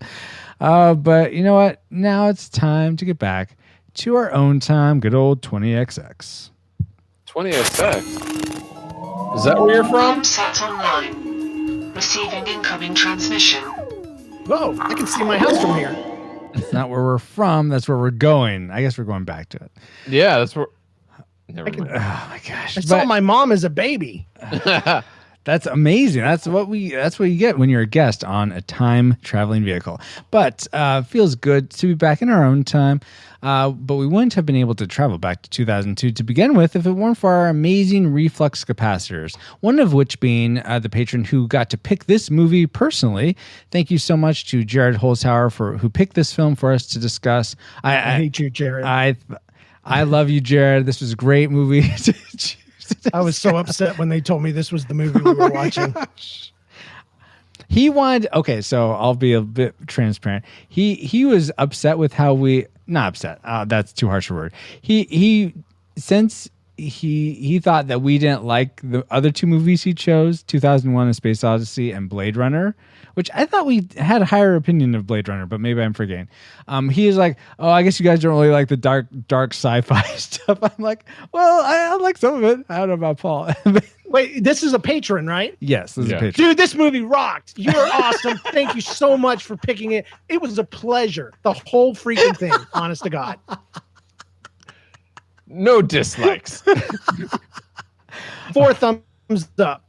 But you know what? Now it's time to get back to our own time, good old 20XX.
20XX? Is that where you're from?
Sat online. Receiving incoming transmission.
Whoa, I can see my house from here.
That's not where we're from. That's where we're going. I guess we're going back to it.
Yeah, that's where. Never mind.
Oh my gosh!
I saw my mom as a baby.
That's amazing. That's what you get when you're a guest on a time traveling vehicle. But feels good to be back in our own time. But we wouldn't have been able to travel back to 2002 to begin with if it weren't for our amazing reflux capacitors. One of which being the patron who got to pick this movie personally. Thank you so much to Jared Holzhauer who picked this film for us to discuss.
I hate you, Jared.
I love you, Jared. This was a great movie.
I was so upset when they told me this was the movie we were watching.
He wanted, okay, so I'll be a bit transparent. He was upset with how not upset. That's too harsh a word. He thought that we didn't like the other two movies he chose, 2001: A Space Odyssey and Blade Runner, which I thought we had a higher opinion of Blade Runner, but maybe I'm forgetting. He is like, oh, I guess you guys don't really like the dark sci-fi stuff. I'm like, well, I like some of it. I don't know about Paul.
Wait, this is a patron, right?
Yes, this is a patron.
Dude, this movie rocked. You're awesome. Thank you so much for picking it. It was a pleasure. The whole freaking thing, honest to God.
No dislikes.
4 thumbs up.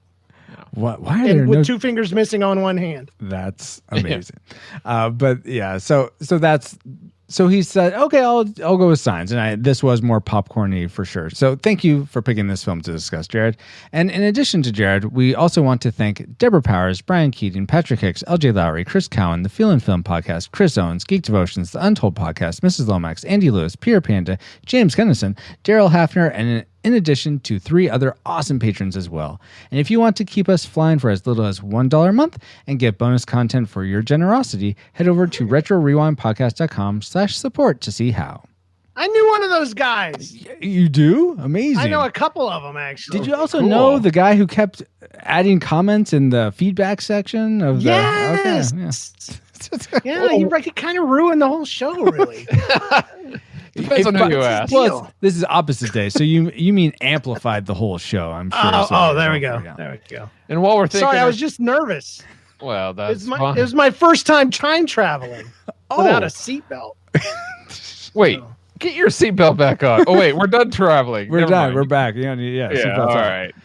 What? Why are there
with 2 fingers missing on one hand?
That's amazing. But yeah, so he said, okay, I'll go with Signs, and this was more popcorny for sure. So thank you for picking this film to discuss, Jared. And in addition to Jared, we also want to thank Deborah Powers, Brian Keating, Patrick Hicks, LJ Lowry, Chris Cowan, the Feel and Film Podcast, Chris Owens, Geek Devotions, The Untold Podcast, Mrs. Lomax, Andy Lewis, Peter Panda, James Kennison, Daryl Hafner, and in addition to 3 other awesome patrons as well. And if you want to keep us flying for as little as $1 a month and get bonus content for your generosity, head over to retrorewindpodcast.com/support to see how.
I knew one of those guys.
You do? Amazing.
I know a couple of them, actually.
Did you also know the guy who kept adding comments in the feedback section of the...
Yes! Okay, yeah, he kind of ruined the whole show, really.
Depends on who you ask.
Well, this is opposite day, so you mean amplified the whole show, I'm sure.
There we go. There we go.
And while we're thinking...
Sorry, I was just nervous.
Well, that's fine.
It was my first time time traveling without a seatbelt.
Wait, get your seatbelt back on. Oh, wait, we're done traveling.
We're done. We're back. Yeah,
all right.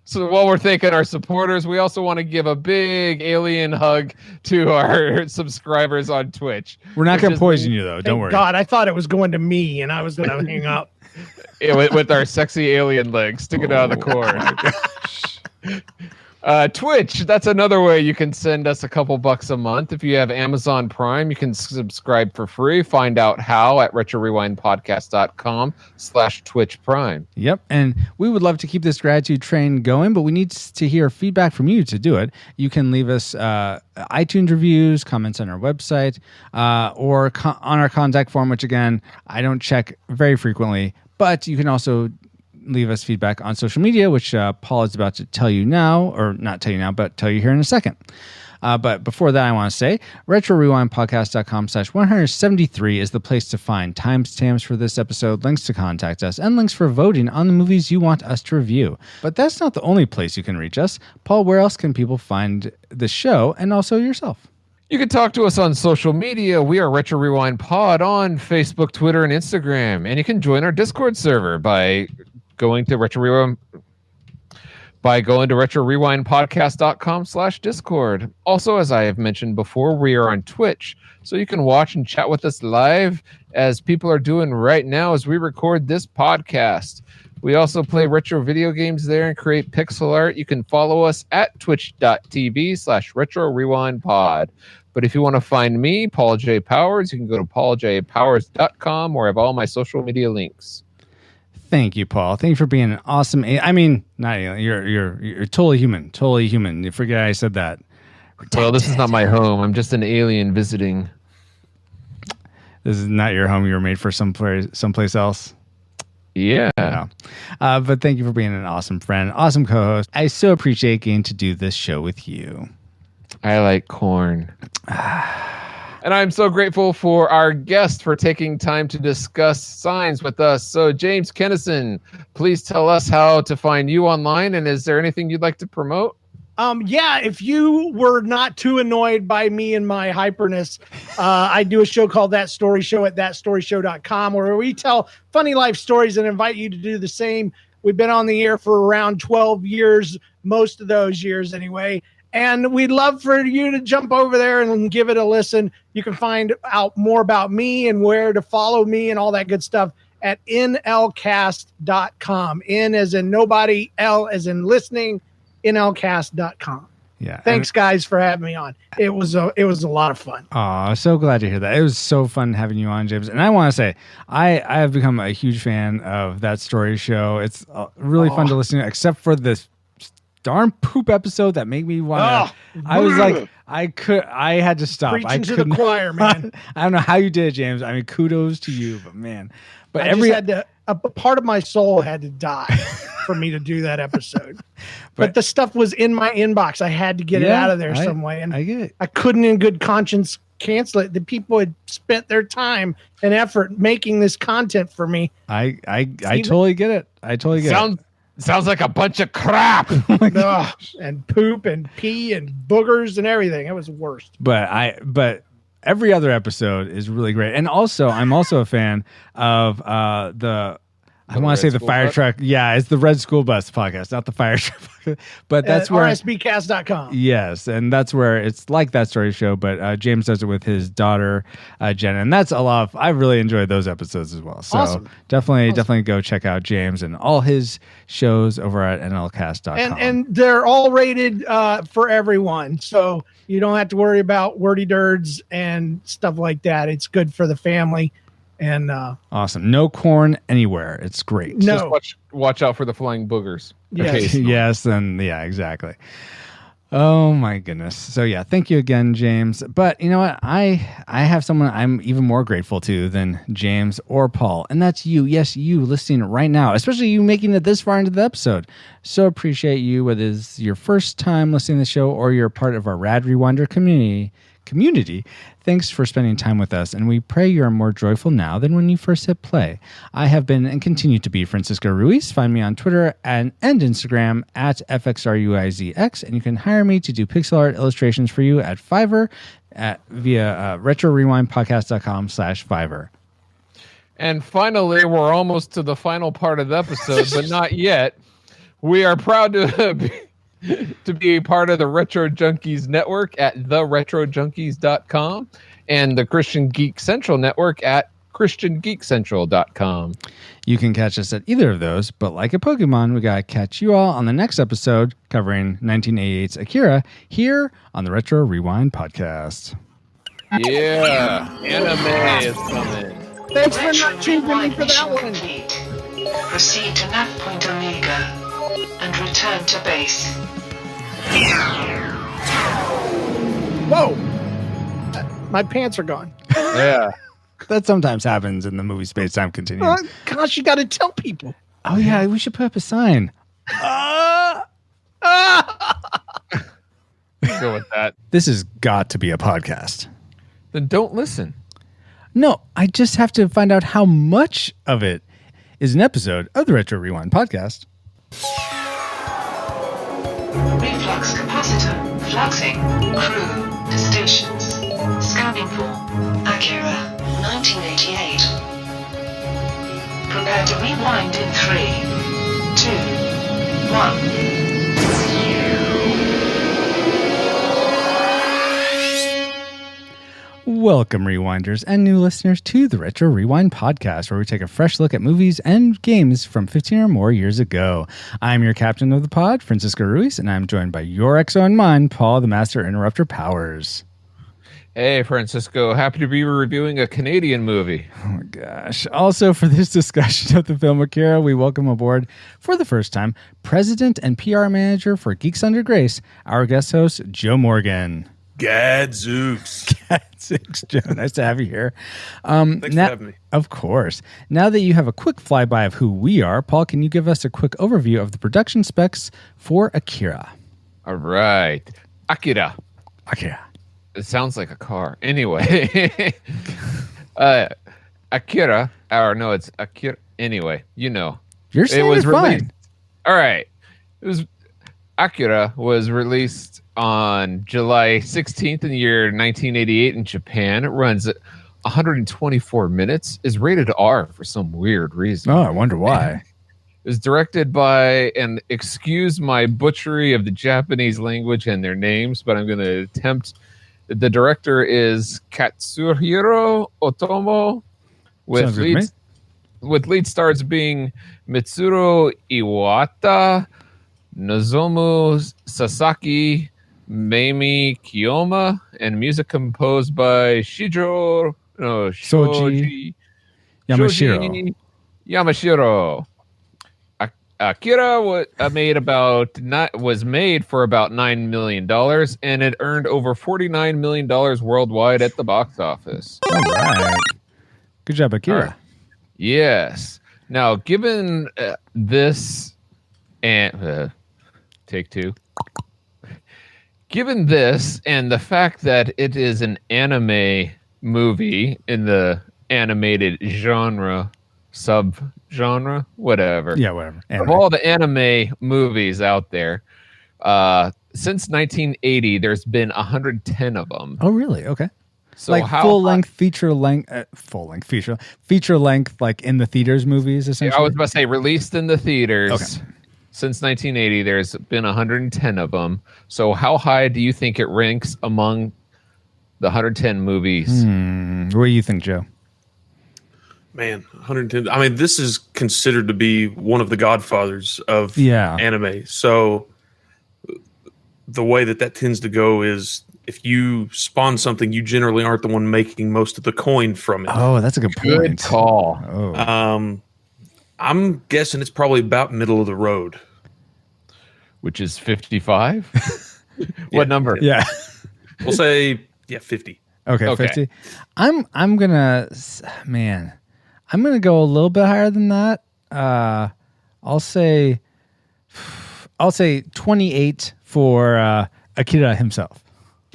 So while we're thanking our supporters, we also want to give a big alien hug to our subscribers on Twitch.
We're not going to poison you, though. Don't worry.
God, I thought it was going to me, and I was going to hang up.
With our sexy alien legs sticking out of the core. Twitch, that's another way you can send us a couple bucks a month. If you have Amazon Prime, you can subscribe for free. Find out how at retrorewindpodcast.com/Twitch Prime.
Yep. And we would love to keep this gratitude train going, but we need to hear feedback from you to do it. You can leave us iTunes reviews, comments on our website, or on our contact form, which again, I don't check very frequently, but you can also leave us feedback on social media, which Paul is about to tell you now, or not tell you now, but tell you here in a second. But before that, I want to say retrorewindpodcast.com/173 is the place to find timestamps for this episode, links to contact us, and links for voting on the movies you want us to review. But that's not the only place you can reach us. Paul, where else can people find the show and also yourself?
You can talk to us on social media. We are Retro Rewind Pod on Facebook, Twitter, and Instagram. And you can join our Discord server by going to retrorewindpodcast.com/Discord. Also, as I have mentioned before, we are on Twitch, so you can watch and chat with us live as people are doing right now as we record this podcast. We also play retro video games there and create pixel art. You can follow us at twitch.tv/retrorewindpod. But if you want to find me, Paul J. Powers, you can go to pauljpowers.com where I have all my social media links.
Thank you, Paul. Thank you for being an awesome. Not alien. You're totally human. Totally human. You forget I said that.
Well, this is not my home. I'm just an alien visiting.
This is not your home. You were made for someplace else.
Yeah.
But thank you for being an awesome friend, awesome co-host. I so appreciate getting to do this show with you.
I like corn. And I'm so grateful for our guest for taking time to discuss Signs with us. So, James Kennison, please tell us how to find you online, and is there anything you'd like to promote?
Yeah, if you were not too annoyed by me and my hyperness, I do a show called That Story Show at thatstoryshow.com, where we tell funny life stories and invite you to do the same. We've been on the air for around 12 years. most of those years anyway. And we'd love for you to jump over there and give it a listen. You can find out more about me and where to follow me and all that good stuff at nlcast.com. N as in nobody, L as in listening, nlcast.com.
Yeah.
Thanks, guys, for having me on. It was a lot of fun.
Oh, so glad to hear that. It was so fun having you on, James. And I want to say, I have become a huge fan of That Story Show. It's really fun to listen to, except for this darn poop episode that made me want to. I was like, I had to stop.
Preaching to the choir, man.
I don't know how you did it, James. I mean, kudos to you, but man. But
a part of my soul had to die for me to do that episode. but the stuff was in my inbox. I had to get it out of there some way. And
I get it.
I couldn't in good conscience cancel it. The people had spent their time and effort making this content for me.
I totally get it. I totally get it.
Sounds like a bunch of crap.
And poop and pee and boogers and everything. It was the worst.
But every other episode is really great. And also, I'm also a fan of I want to say the fire truck. Yeah, it's the Red School Bus podcast, not the fire truck. But that's where
rsbcast.com.
Yes, and that's where it's like That Story Show, but James does it with his daughter Jenna, and that's a lot of. I really enjoyed those episodes as well. So definitely go check out James and all his shows over at nlcast.com.
And they're all rated for everyone, so you don't have to worry about wordy dirds and stuff like that. It's good for the family. And
awesome. No corn anywhere. It's great.
No.
Just watch out for the flying boogers.
Yes.
Yes, and exactly. Oh my goodness. So yeah, thank you again, James. But you know what? I have someone I'm even more grateful to than James or Paul, and that's you. Yes, you listening right now, especially you making it this far into the episode. So appreciate you, whether it's your first time listening to the show or you're part of our Rad Rewinder community. Thanks for spending time with us, and we pray you are more joyful now than when you first hit play. I have been and continue to be Francisco Ruiz. Find me on Twitter and Instagram at FXRUIZX, and you can hire me to do pixel art illustrations for you at Fiverr via retrorewindpodcast.com/Fiverr.
And finally, we're almost to the final part of the episode, but not yet. We are proud to be a part of the Retro Junkies Network at theretrojunkies.com and the Christian Geek Central Network at christiangeekcentral.com.
You can catch us at either of those, but like a Pokemon, we gotta catch you all on the next episode covering 1988's Akira here on the Retro Rewind Podcast.
Yeah, anime is coming.
Thanks for not choosing me for that one.
Proceed to nav point Omega and return to base.
Whoa! My pants are gone.
Yeah.
That sometimes happens in the movie Space-Time Continuum.
Gosh, you got to tell people.
Oh, yeah, we should put up a sign.
Go with that.
This has got to be a podcast.
Then don't listen.
No, I just have to find out how much of it is an episode of the Retro Rewind Podcast.
Reflux capacitor, fluxing, crew, to stations, scanning for Akira, 1988. Prepare to rewind in 3, 2, 1.
Welcome, Rewinders and new listeners, to the Retro Rewind Podcast, where we take a fresh look at movies and games from 15 or more years ago. I'm your captain of the pod, Francisco Ruiz, and I'm joined by your XO and mine, Paul, the Master Interrupter Powers.
Hey, Francisco. Happy to be reviewing a Canadian movie.
Oh, my gosh. Also, for this discussion of the film Akira, we welcome aboard, for the first time, President and PR Manager for Geeks Under Grace, our guest host, Joe Morgan.
Gadzooks.
Gadzooks, Joe. Nice to have you here.
Thanks for having me.
Of course. Now that you have a quick flyby of who we are, Paul, can you give us a quick overview of the production specs for Akira?
All right. Akira. It sounds like a car. Anyway. Akira. Or no, it's Akira. Anyway, you know.
You're saying it fine.
All right. Akira was released on July 16th in the year 1988 in Japan. It runs 124 minutes, is rated R for some weird reason.
Oh, I wonder why.
is directed by, and excuse my butchery of the Japanese language and their names, but I'm going to attempt. The director is Katsuhiro Otomo, with lead stars being Mitsuru Iwata, Nozomu Sasaki, Mamie Kiyoma, and music composed by Shoji Yamashiro. Akira was made for about $9 million, and it earned over $49 million worldwide at the box office.
All right. Good job, Akira.
Yes. Now, given this and take two. Given this and the fact that it is an anime movie in the animated genre, subgenre, whatever.
Yeah, whatever.
Of all the anime movies out there, since 1980, there's been 110 of them.
Oh, really? Okay.
So
like full length, feature length, like in the theaters movies, essentially.
I was about to say released in the theaters. Okay. Since 1980, there's been 110 of them. So how high do you think it ranks among the 110 movies?
What do you think, Joe?
Man, 110. I mean, this is considered to be one of the godfathers of anime. So the way that tends to go is if you spawn something, you generally aren't the one making most of the coin from it.
Oh, that's a good point.
Good call.
Oh.
I'm guessing it's probably about middle of the road.
Which is 55? What number?
Yeah.
We'll say, 50.
Okay, 50. I'm gonna go a little bit higher than that. I'll say 28 for Akira himself.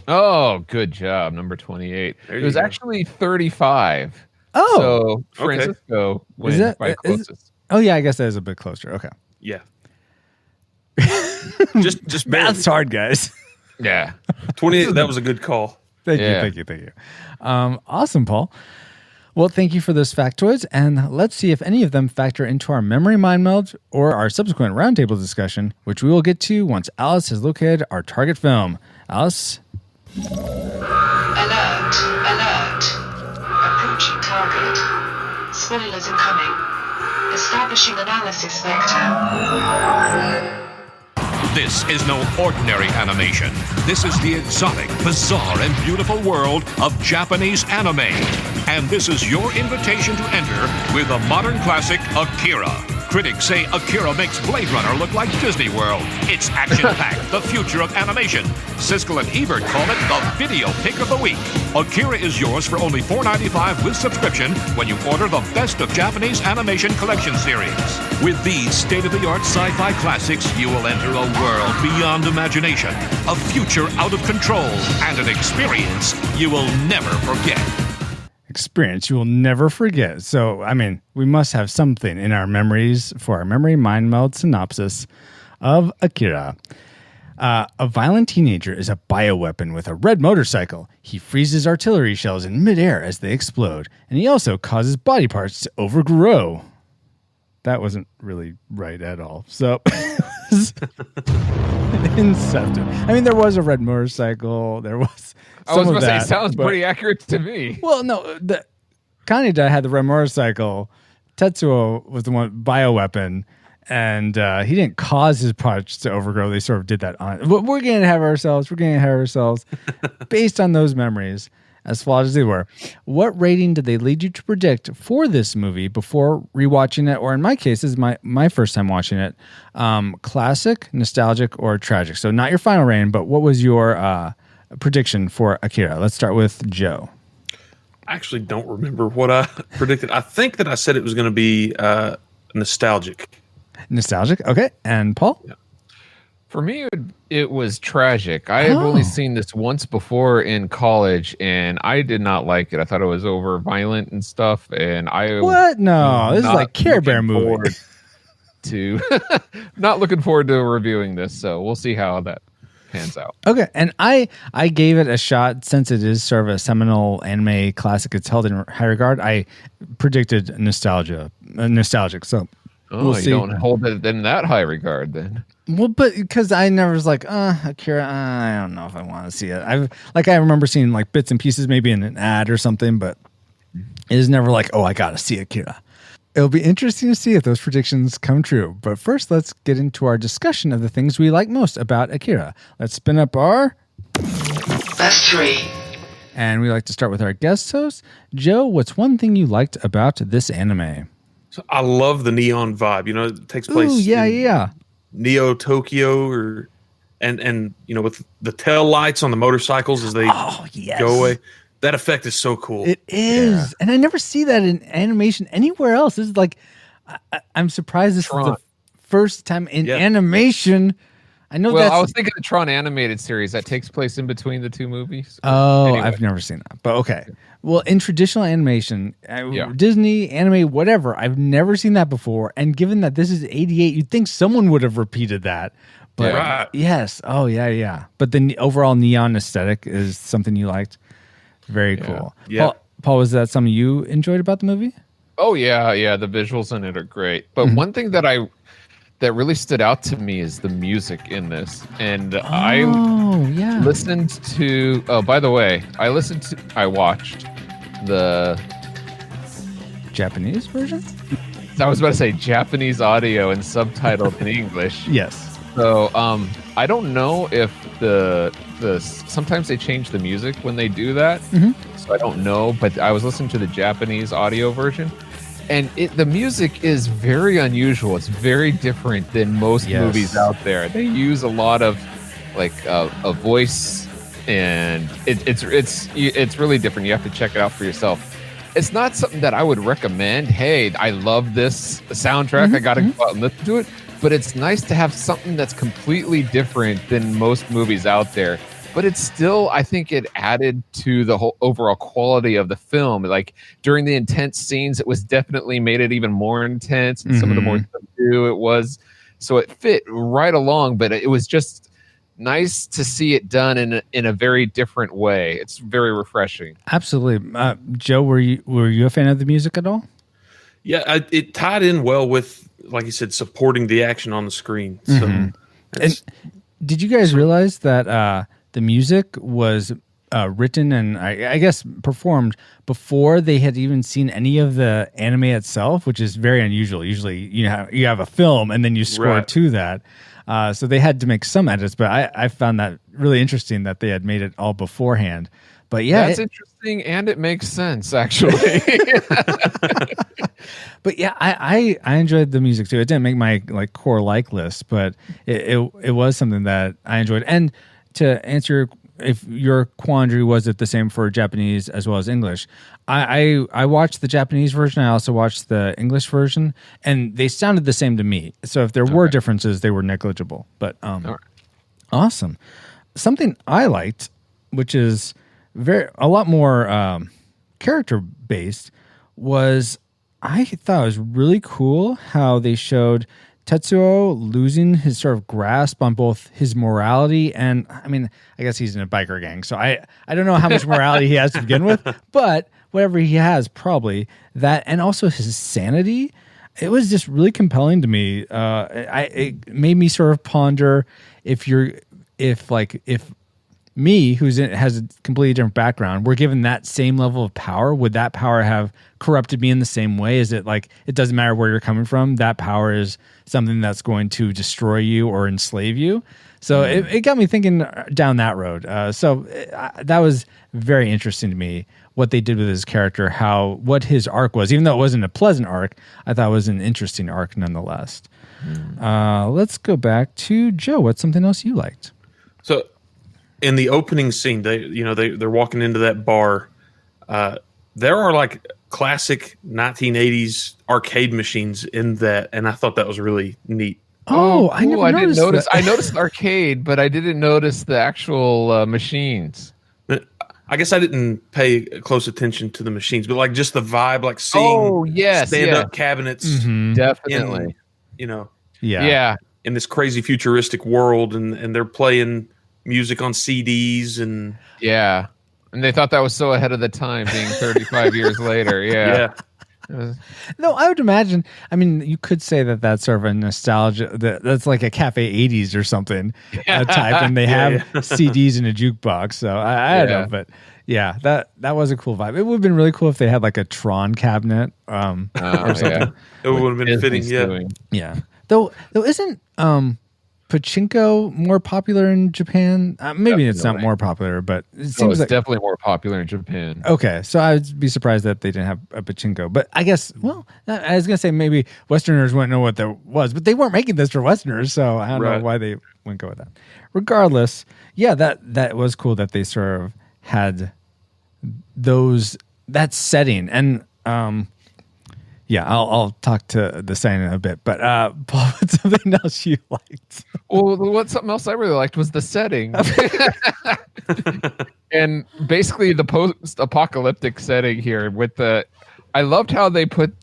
Oh, good job. Number 28. It was actually 35.
Oh.
So Francisco wins by closest.
Oh, yeah, I guess that is a bit closer. Okay.
Yeah. just
math's hard, guys.
Yeah.
28, that was a good call.
Thank you. Awesome, Paul. Well, thank you for those factoids, and let's see if any of them factor into our memory mind meld or our subsequent roundtable discussion, which we will get to once Alice has located our target film. Alice?
Alert. Approaching target. Spoilers incoming. Establishing analysis vector.
This is no ordinary animation. This is the exotic, bizarre, and beautiful world of Japanese anime. And this is your invitation to enter with the modern classic Akira. Critics say Akira makes Blade Runner look like Disney World. It's action-packed, the future of animation. Siskel and Ebert call it the video pick of the week. Akira is yours for only $4.95 with subscription when you order the Best of Japanese Animation Collection Series. With these state-of-the-art sci-fi classics, you will enter a world beyond imagination, a future out of control, and an experience you will never forget.
Experience you will never forget. So, I mean, we must have something in our memories for our memory mind meld synopsis of Akira. A violent teenager is a bioweapon with a red motorcycle. He freezes artillery shells in midair as they explode, and he also causes body parts to overgrow. That wasn't really right at all. So, Inception. I mean, there was a red motorcycle. There was.
I was going to say, it sounds pretty accurate to me.
Well, no, Kaneda had the red motorcycle. Tetsuo was the one bioweapon, and he didn't cause his parts to overgrow. They sort of did that on. We're getting ahead of ourselves. Based on those memories, as flawed as they were. What rating did they lead you to predict for this movie before rewatching it, or in my case, this is my first time watching it? Classic, nostalgic, or tragic? So not your final rating, but what was your prediction for Akira? Let's start with Joe.
I actually don't remember what I predicted. I think that I said it was going to be nostalgic.
Nostalgic? Okay. And Paul?
Yeah.
For me, it was tragic. I had only seen this once before in college, and I did not like it. I thought it was over violent and stuff, and I...
What? No, this is like Care Bear movie.
Not looking forward to reviewing this, so we'll see how that pans out.
Okay, and I gave it a shot since it is sort of a seminal anime classic. It's held in high regard. I predicted nostalgic. So
Oh, you don't hold it in that high regard then.
Well, but because I never was like, Akira, I don't know if I want to see it. I remember seeing like bits and pieces, maybe in an ad or something, but it is never like, oh, I got to see Akira. It'll be interesting to see if those predictions come true. But first, let's get into our discussion of the things we like most about Akira. Let's spin up our
Best 3.
And we like to start with our guest host. Joe, what's one thing you liked about this anime?
So I love the neon vibe. You know, it takes place
in
Neo Tokyo and you know, with the tail lights on the motorcycles as they go away. That effect is so cool.
It is. And I never see that in animation anywhere else. This is like, I'm surprised this is the first time in animation. I know that.
I was thinking the Tron animated series that takes place in between the two movies.
Oh, anyway. I've never seen that. But okay. Well, in traditional animation, Disney, anime, whatever, I've never seen that before. And given that this is 88, you'd think someone would have repeated that. But yes. Oh, yeah. But the overall neon aesthetic is something you liked. Very cool.
Yeah.
Paul, was that something you enjoyed about the movie?
Oh, yeah. The visuals in it are great. But one thing that really stood out to me is the music in this. And I listened to, by the way, I watched the
Japanese version?
I was about to say Japanese audio and subtitled in English.
Yes.
So I don't know if sometimes they change the music when they do that. So I don't know, but I was listening to the Japanese audio version. And the music is very unusual. It's very different than most movies out there. They use a lot of like a voice, and it's really different. You have to check it out for yourself. It's not something that I would recommend. Hey, I love this soundtrack. I got to go out and listen to it. But it's nice to have something that's completely different than most movies out there. But it's still, I think it added to the whole overall quality of the film. Like during the intense scenes, it was definitely made it even more intense. And some of the more subdued it was. So it fit right along, but it was just nice to see it done in a very different way. It's very refreshing.
Absolutely. Joe, were you a fan of the music at all?
Yeah, it tied in well with, like you said, supporting the action on the screen. So
and did you guys realize that the music was written and I guess performed before they had even seen any of the anime itself, which is very unusual. Usually you have a film and then you score to that. So they had to make some edits, but I found that really interesting that they had made it all beforehand. But yeah,
that's interesting, and it makes sense actually.
But yeah, I enjoyed the music too. It didn't make my core list, but it was something that I enjoyed. And to answer if your quandary, was it the same for Japanese as well as English? I watched the Japanese version. I also watched the English version, and they sounded the same to me. So if there were differences, they were negligible. But awesome. Something I liked, which is a lot more character based, was I thought it was really cool how they showed Tetsuo losing his sort of grasp on both his morality and, I mean, I guess he's in a biker gang, so I don't know how much morality he has to begin with, but whatever he has, probably that, and also his sanity. It was just really compelling to me. It made me sort of ponder if me, has a completely different background, were given that same level of power, would that power have corrupted me in the same way? Is it like, it doesn't matter where you're coming from, that power is something that's going to destroy you or enslave you? So it got me thinking down that road. So that was very interesting to me, what they did with his character, what his arc was. Even though it wasn't a pleasant arc, I thought it was an interesting arc nonetheless. Let's go back to Joe. What's something else you liked?
So in the opening scene, they're walking into that bar. There are like classic 1980s arcade machines in that, and I thought that was really neat.
I didn't notice.
I noticed arcade, but I didn't notice the actual machines.
I guess I didn't pay close attention to the machines, but like just the vibe, like seeing stand-up cabinets,
definitely.
In this crazy futuristic world, and they're playing music on CDs and
and they thought that was so ahead of the time, being 35 years later.
No, I would imagine. I mean, you could say that that's sort of a nostalgia. That's like a Cafe 80s or something type, and they have CDs in a jukebox. So I don't know, but yeah, that was a cool vibe. It would have been really cool if they had like a Tron cabinet or something.
Yeah. It would have been fitting.
Yeah. Though isn't pachinko more popular in Japan? Maybe it's not more popular, but it seems
it's definitely more popular in Japan.
Okay, so I'd be surprised that they didn't have a pachinko. But I guess, well, I was gonna say maybe Westerners wouldn't know what that was, but they weren't making this for Westerners, so I don't know why they wouldn't go with that. Regardless, yeah, that was cool that they sort of had that setting, and yeah, I'll talk to the setting in a bit. But Paul, what's something else you liked?
Well, something else I really liked was the setting. And basically the post-apocalyptic setting here I loved how they put.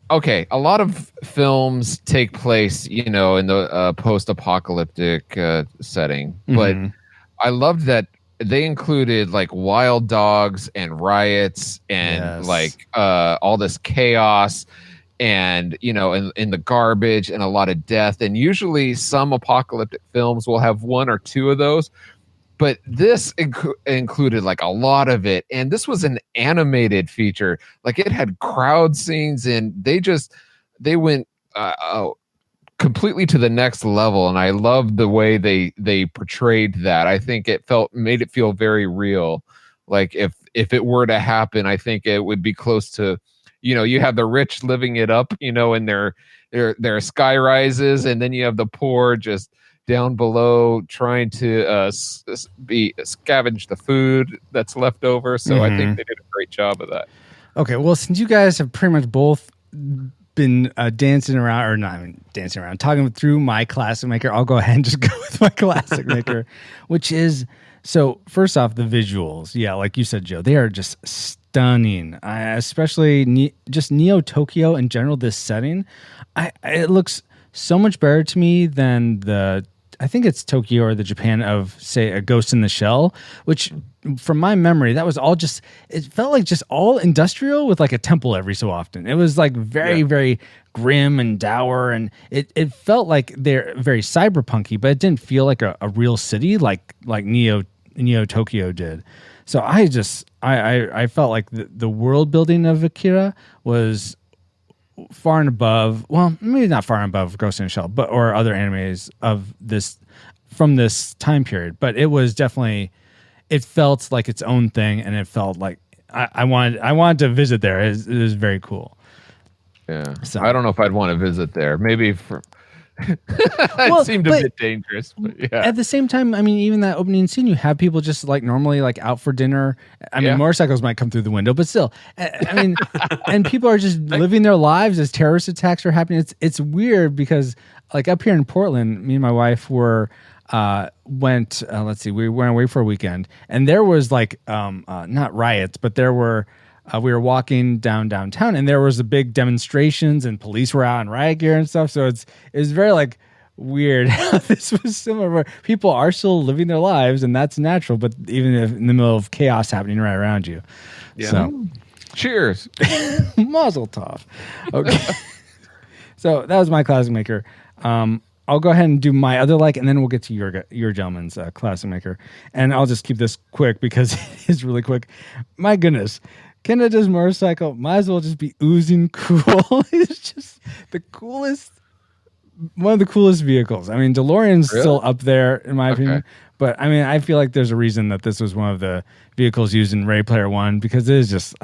Okay, a lot of films take place, in the post-apocalyptic setting, but I loved that they included like wild dogs and riots and all this chaos and in the garbage and a lot of death. And usually some apocalyptic films will have one or two of those, but this included like a lot of it. And this was an animated feature. Like it had crowd scenes, and they went completely to the next level, and I loved the way they portrayed that. I think it made it feel very real. Like if it were to happen, I think it would be close to, you have the rich living it up, in their sky rises, and then you have the poor just down below trying to scavenge the food that's left over. So I think they did a great job of that.
Okay, well, since you guys have pretty much both been talking through my classic maker, I'll go ahead and just go with my classic maker, which is, so first off, the visuals. Yeah, like you said, Joe, they are just stunning. Especially just Neo Tokyo in general, this setting. It looks so much better to me than I think it's Tokyo or the Japan of, say, a Ghost in the Shell, which from my memory, that was all it felt like just all industrial with like a temple every so often. It was like very, very grim and dour, and it felt like they're very cyberpunky, but it didn't feel like a real city like Neo Tokyo did. So I felt like the world building of Akira was far and above, well, maybe not far and above Ghost in the Shell, or other animes of this from this time period, but it was definitely, it felt like its own thing, and it felt like I wanted to visit there. It was very cool.
Yeah, so I don't know if I'd want to visit there. Maybe it seemed a bit dangerous, but yeah.
At the same time, I mean, even that opening scene, you have people just like normally like out for dinner. I mean, motorcycles might come through the window, but still, I mean, and people are just living their lives as terrorist attacks are happening. It's weird because like up here in Portland, me and my wife we went away for a weekend, and there was like not riots, but there were. We were walking downtown, and there was a big demonstrations, and police were out in riot gear and stuff. So it was very like weird how this was similar, where people are still living their lives, and that's natural. But even if in the middle of chaos happening right around you, so
cheers,
Mazel tov. Okay, so that was my classic maker. I'll go ahead and do my other and then we'll get to your gentleman's classic maker, and I'll just keep this quick because it is really quick. My goodness. Canada's motorcycle might as well just be oozing cool. It's just the coolest, one of the coolest vehicles. I mean, DeLorean's still up there in my opinion, but I mean, I feel like there's a reason that this was one of the vehicles used in Ready Player One, because it is just,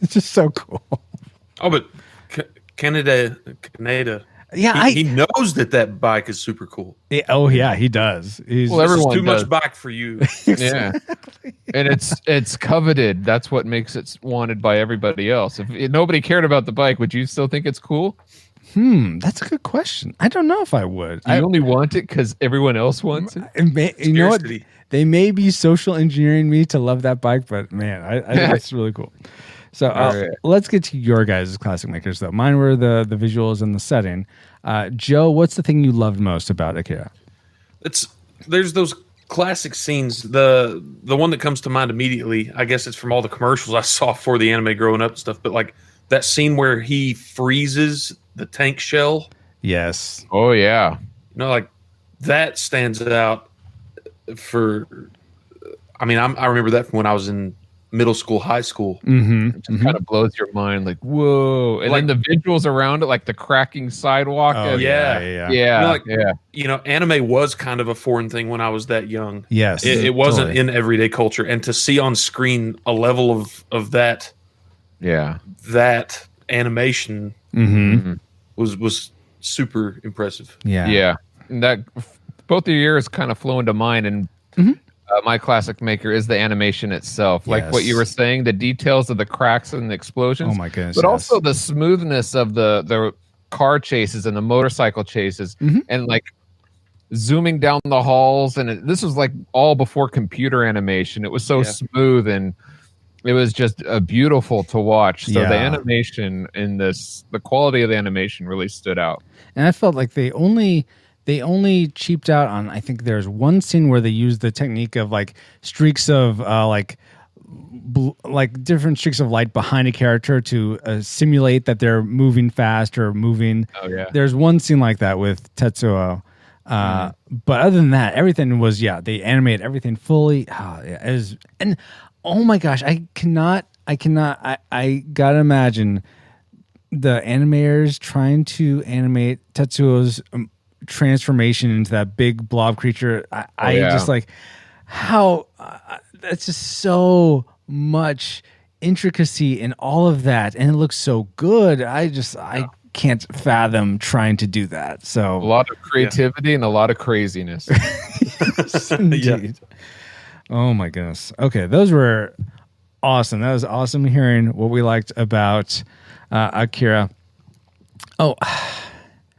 it's just so cool.
Oh, but Canada.
Yeah,
he knows that bike is super cool.
Yeah, he does.
Everyone's too much bike for you.
Yeah, and it's coveted. That's what makes it wanted by everybody else. If nobody cared about the bike, would you still think it's cool?
That's a good question. I don't know if I would.
I only want it because everyone else wants it.
You know what? They may be social engineering me to love that bike, but man, I think it's really cool. So let's get to your guys' classic makers, though. Mine were the visuals and the setting. Joe, what's the thing you loved most about Akira?
There's those classic scenes. The one that comes to mind immediately, I guess it's from all the commercials I saw for the anime growing up and stuff. But like that scene where he freezes the tank shell.
Yes.
Oh yeah.
You know, like that stands out for. I mean, I remember that from when I was in middle school, high school.
It just kind of blows your mind, like whoa, and then the visuals around it, like the cracking sidewalk.
Oh, yeah. You know, anime was kind of a foreign thing when I was that young.
Yes,
it wasn't in everyday culture, and to see on screen a level of that, that animation was super impressive.
Yeah. And that both of your years kind of flow into mine, and my classic maker is the animation itself. Like what you were saying, the details of the cracks and the explosions.
Oh my goodness!
But also the smoothness of the car chases and the motorcycle chases, and like zooming down the halls. And this was like all before computer animation. It was so smooth, and it was just beautiful to watch. So the animation in this, the quality of the animation really stood out.
And I felt like they only cheaped out on, I think there's one scene where they used the technique of like streaks of like different streaks of light behind a character to simulate that they're moving fast or moving.
Oh yeah.
There's one scene like that with Tetsuo. But other than that, everything was, they animated everything fully. And oh my gosh, I gotta imagine the animators trying to animate Tetsuo's transformation into that big blob creature. Just like how that's just so much intricacy in all of that, and it looks so good. I can't fathom trying to do that. So
a lot of creativity and a lot of craziness.
Yes, indeed. Oh my goodness. Okay, those were awesome. That was awesome hearing what we liked about Akira. Oh,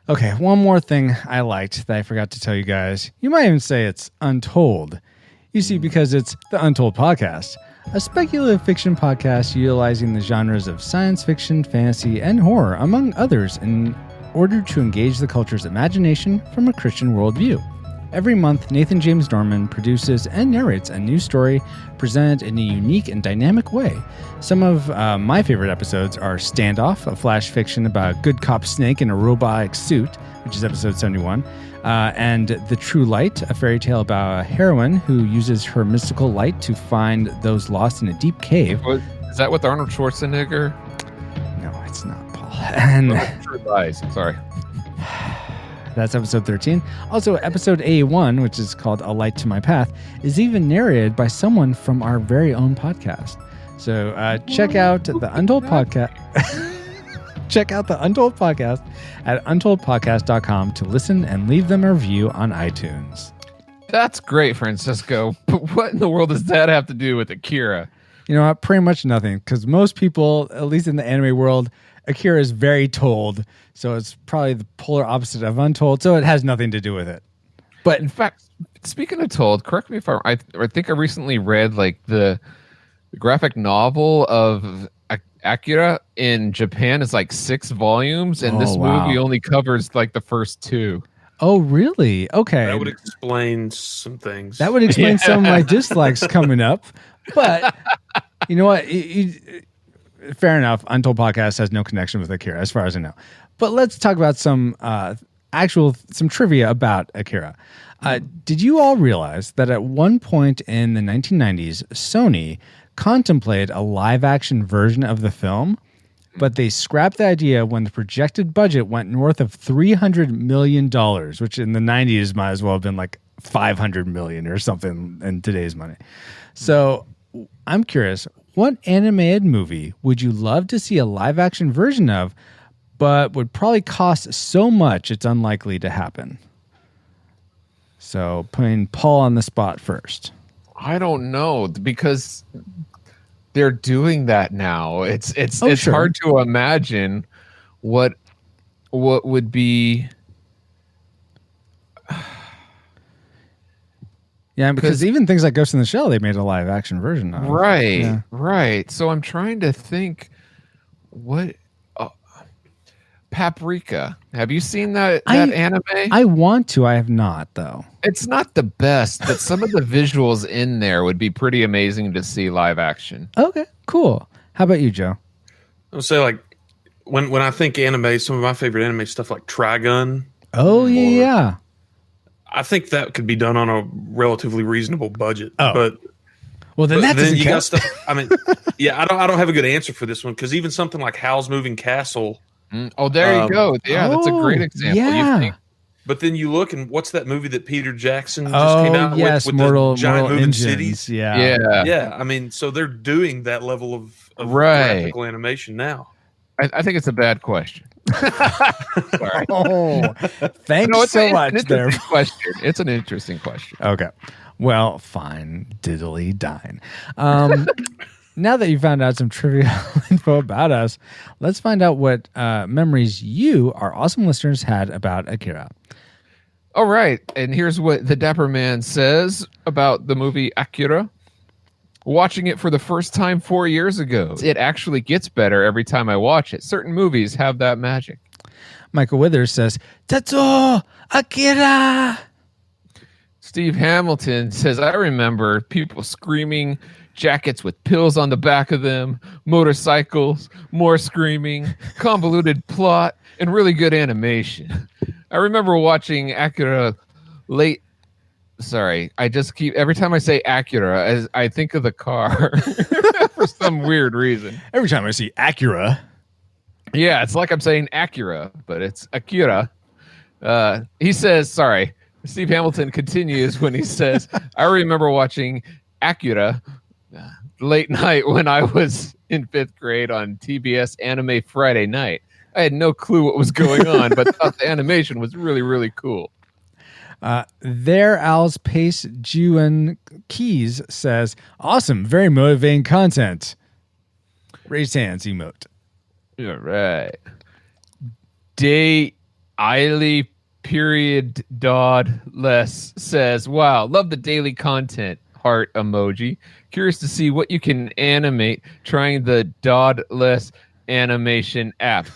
okay, one more thing I liked that I forgot to tell you guys. You might even say it's Untold. You see, because it's the Untold Podcast, a speculative fiction podcast utilizing the genres of science fiction, fantasy, and horror, among others, in order to engage the culture's imagination from a Christian worldview. Every month, Nathan James Norman produces and narrates a new story presented in a unique and dynamic way. Some of my favorite episodes are Standoff, a flash fiction about a good cop snake in a robotic suit, which is episode 71, and The True Light, a fairy tale about a heroine who uses her mystical light to find those lost in a deep cave.
Is that with Arnold Schwarzenegger?
No, it's not, Paul. And
True Lies. Sorry.
That's episode 13. Also, episode A1, which is called A Light to My Path, is even narrated by someone from our very own podcast. So check out the Untold Podcast. Check out the Untold Podcast at untoldpodcast.com to listen and leave them a review on iTunes.
That's great, Francisco. But what in the world does that have to do with Akira?
You know what? Pretty much nothing, because most people, at least in the anime world, Akira is very told, so it's probably the polar opposite of Untold, so it has nothing to do with it.
But in fact, speaking of told, correct me if I think I recently read like the graphic novel of Akira in Japan is like 6 volumes, and this movie only covers like the first 2.
Oh, really? Okay.
That would explain some things.
That would explain some of my dislikes coming up. But you know what? Fair enough. Untold Podcast has no connection with Akira, as far as I know. But let's talk about some trivia about Akira. Did you all realize that at one point in the 1990s, Sony contemplated a live-action version of the film, but they scrapped the idea when the projected budget went north of $300 million, which in the 90s might as well have been like $500 million or something in today's money. So I'm curious, what animated movie would you love to see a live-action version of, but would probably cost so much it's unlikely to happen? So putting Paul on the spot first.
I don't know, because they're doing that now. It's hard to imagine what would be.
Yeah, because even things like Ghost in the Shell, they made a live action version of.
Right. So I'm trying to think what Paprika. Have you seen that anime?
I want to. I have not, though.
It's not the best, but some of the visuals in there would be pretty amazing to see live action.
Okay, cool. How about you, Joe?
I'll say, like, when I think anime, some of my favorite anime stuff like Trigun.
Oh, yeah.
I think that could be done on a relatively reasonable budget.
Oh.
But
then that doesn't count.
Got stuff. I mean, yeah, I don't have a good answer for this one because even something like Howl's Moving Castle.
Oh, there you go. Yeah, that's a great example.
Yeah.
But then you look and what's that movie that Peter Jackson just came out with
Mortal,
the giant moving
Engines.
cities?
Yeah.
I mean, so they're doing that level of graphical animation now.
I think it's a bad question. Sorry.
Oh, thanks so much. There,
question. It's an interesting question.
Okay. Well, fine. Diddly dine. Now that you found out some trivial info about us, let's find out what memories you, our awesome listeners, had about Akira.
All right. And here's what the Dapper Man says about the movie Akira. Watching it for the first time 4 years ago. It actually gets better every time I watch it. Certain movies have that magic.
Michael Withers says, Tetsuo, Akira.
Steve Hamilton says, I remember people screaming, jackets with pills on the back of them, motorcycles, more screaming, convoluted plot, and really good animation. I remember watching Akira late. Sorry, I just keep every time I say Acura, as I think of the car for some weird reason.
Every time I see Acura,
yeah, it's like I'm saying Acura, but it's Akira. He says, sorry. Steve Hamilton continues when he says, I remember watching Akira late night when I was in 5th grade on TBS Anime Friday night. I had no clue what was going on, but thought the animation was really, really cool.
There, Al's Pace Juan Keys says, awesome, very motivating content. Raise hands emote.
All right. Day Eiley period Dodd less says, wow, love the daily content. Heart emoji. Curious to see what you can animate trying the Dodd less animation app.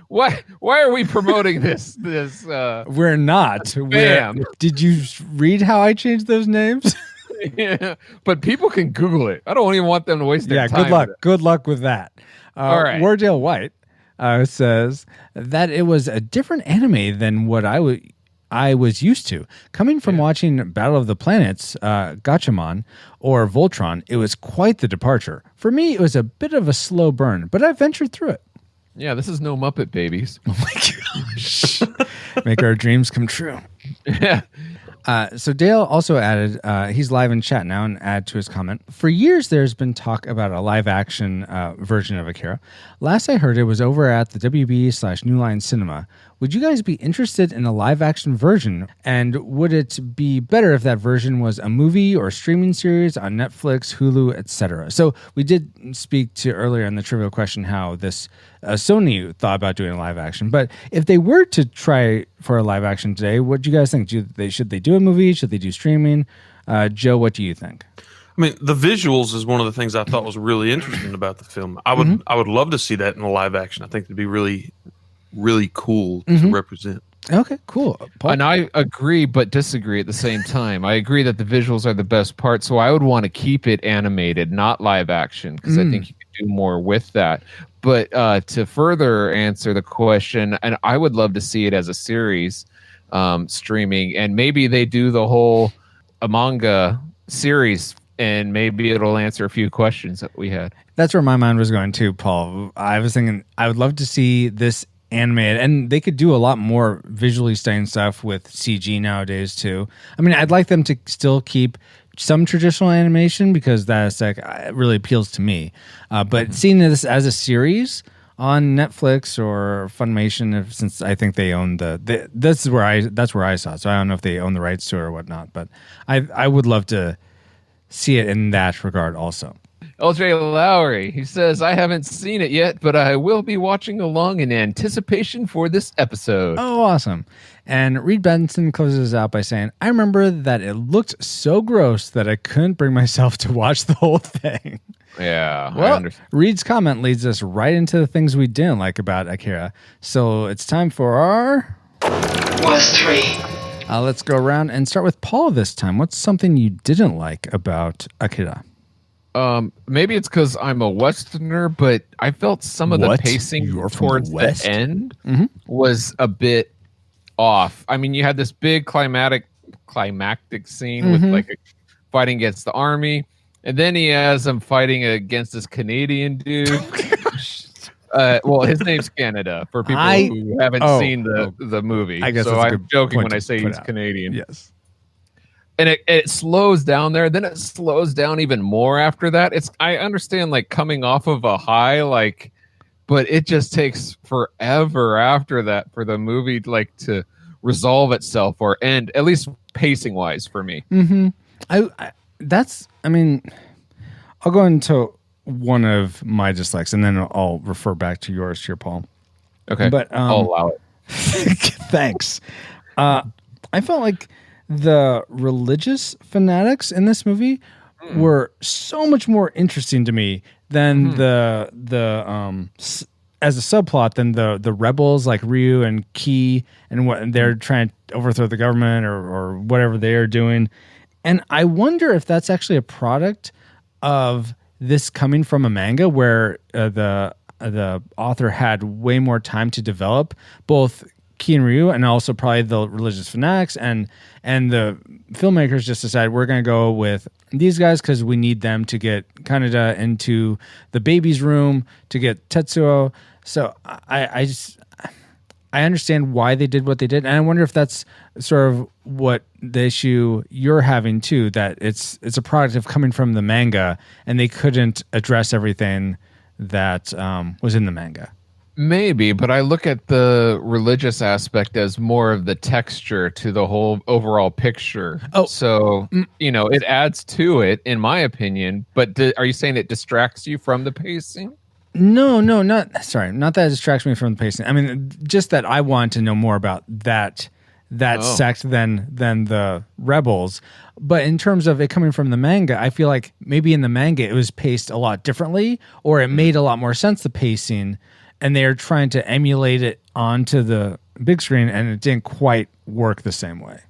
Why are we promoting this?
We're not. Did you read how I changed those names?
Yeah, but people can Google it. I don't even want them to waste their time.
Good luck. Good luck with that.
All right.
Wardale White says that it was a different anime than what I was used to. Coming from watching Battle of the Planets, Gatchaman, or Voltron, it was quite the departure. For me, it was a bit of a slow burn, but I ventured through it.
Yeah, this is no Muppet Babies.
Oh my gosh. Make our dreams come true.
Yeah.
So Dale also added, he's live in chat now and add to his comment. For years, there's been talk about a live action version of Akira. Last I heard, it was over at the WB/New Line Cinema. Would you guys be interested in a live action version? And would it be better if that version was a movie or streaming series on Netflix, Hulu, etc.? So we did speak to earlier in the trivial question how this Sony thought about doing a live action. But if they were to try for a live action today, what do you guys think? Should they do a movie? Should they do streaming? Joe, what do you think?
I mean, the visuals is one of the things I thought was really interesting about the film. I would love to see that in a live action. I think it'd be really, really cool to represent.
Okay, cool.
Paul? And I agree but disagree at the same time. I agree that the visuals are the best part, so I would want to keep it animated, not live action, because I think you could do more with that. But to further answer the question, and I would love to see it as a series streaming, and maybe they do the whole manga series, and maybe it'll answer a few questions that we had.
That's where my mind was going too, Paul. I was thinking I would love to see this animated, and they could do a lot more visually stunning stuff with CG nowadays too. I mean, I'd like them to still keep some traditional animation because that aesthetic really appeals to me. But seeing this as a series on Netflix or Funimation, since I think they own that's where I saw it. So I don't know if they own the rights to it or whatnot, but I would love to see it in that regard also.
LJ Lowry, he says, I haven't seen it yet, but I will be watching along in anticipation for this episode.
Oh, awesome. And Reed Benson closes out by saying, I remember that it looked so gross that I couldn't bring myself to watch the whole thing.
Yeah.
Well, Reed's comment leads us right into the things we didn't like about Akira. So it's time for our
Worst 3.
Let's go around and start with Paul this time. What's something you didn't like about Akira?
Maybe it's because I'm a Westerner, but I felt some of the pacing towards the end was a bit off. I mean, you had this big climactic scene with like fighting against the army, and then he has them fighting against this Canadian dude. Well, his name's Canada for people who haven't seen the movie.
I guess
so. I'm joking when I say he's Canadian.
Yes.
And it slows down there. Then it slows down even more after that. I understand like coming off of a high, like, but it just takes forever after that for the movie like to resolve itself or end, at least pacing wise for me.
Mm-hmm. I mean, I'll go into one of my dislikes and then I'll refer back to yours here, Paul.
Okay.
But
I'll allow it.
Thanks. I felt like the religious fanatics in this movie were so much more interesting to me than the as a subplot than the rebels like Ryu and Ki and what they're trying to overthrow the government or whatever they are doing. And I wonder if that's actually a product of this coming from a manga where the author had way more time to develop both Ki and Ryu, and also probably the religious fanatics, and the filmmakers just decided we're going to go with these guys because we need them to get Kaneda into the baby's room to get Tetsuo. So I understand why they did what they did, and I wonder if that's sort of what the issue you're having too, that it's a product of coming from the manga, and they couldn't address everything that was in the manga.
Maybe, but I look at the religious aspect as more of the texture to the whole overall picture.
Oh,
so it adds to it, in my opinion. But are you saying it distracts you from the pacing?
No, not that it distracts me from the pacing. I mean, just that I want to know more about that sect than the rebels. But in terms of it coming from the manga, I feel like maybe in the manga it was paced a lot differently, or it made a lot more sense, the pacing, and they're trying to emulate it onto the big screen, and it didn't quite work the same way.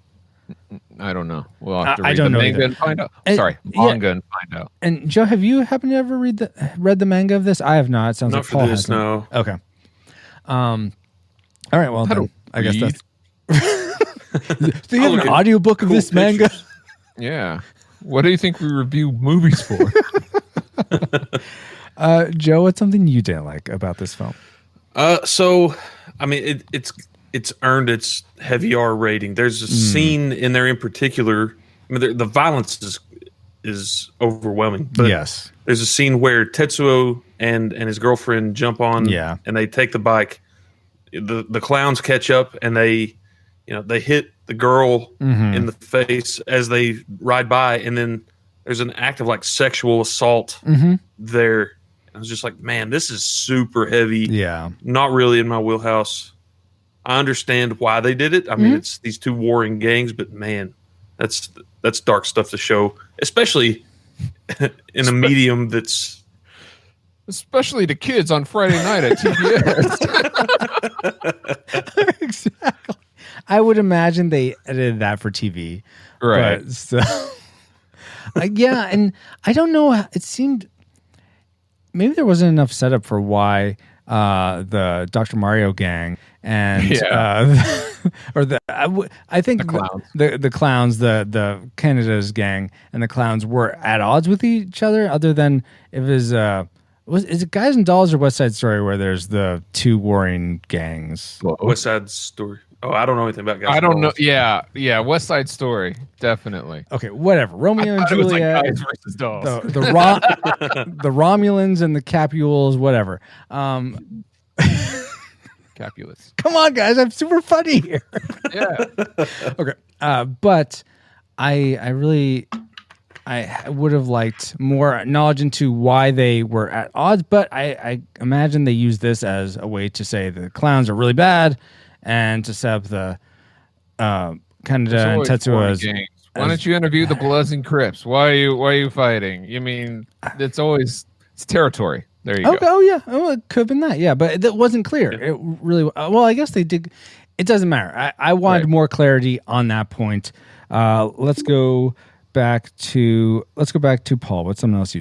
I don't know. We'll have to read the manga and find out. Manga and find out.
And Joe, have you happened to ever read the manga of this? I have not. It sounds
not
like
for
Paul
this,
has
no.
Okay. All right. Well, then, I guess that's. Do you have an audiobook of this manga?
Yeah. What do you think we review movies for?
Joe, what's something you didn't like about this film?
So, I mean, it's earned its heavy R rating. There's a scene in there in particular. I mean, the violence is overwhelming. But
yes,
there's a scene where Tetsuo and his girlfriend jump on, and they take the bike. The clowns catch up, and they hit the girl in the face as they ride by, and then there's an act of like sexual assault there. I was just like, man, this is super heavy.
Yeah.
Not really in my wheelhouse. I understand why they did it. I mean, it's these two warring gangs, but man, that's dark stuff to show, especially in a medium that's...
Especially to kids on Friday night at TBS.
Exactly. I would imagine they edited that for TV.
Right.
But, so, yeah, and I don't know. It seemed... Maybe there wasn't enough setup for why the Dr. Mario gang and or I think the clowns, the Canada's gang and the clowns were at odds with each other. Other than if is it Guys and Dolls or West Side Story where there's the two warring gangs?
West Side Story. Oh, I don't know anything about Guys.
I don't know. Yeah. West Side Story, definitely.
Okay, whatever. Romeo and Juliet,
Guys versus Dolls.
The Romulans and the Capules, whatever.
Capulets.
Come on, guys! I'm super funny here.
Yeah.
Okay, but I would have liked more knowledge into why they were at odds. But I imagine they use this as a way to say the clowns are really bad. And to set up the Kaneda and Tetsuo as...
Why don't you interview the Bloods and Crips? Why are you fighting? You mean, it's always... It's territory. There you
go.
go.
Oh yeah. Oh, it could have been that. Yeah, but it wasn't clear. It really. Well, I guess they did. It doesn't matter. I wanted more clarity on that point. Let's go back to Paul. What's something else you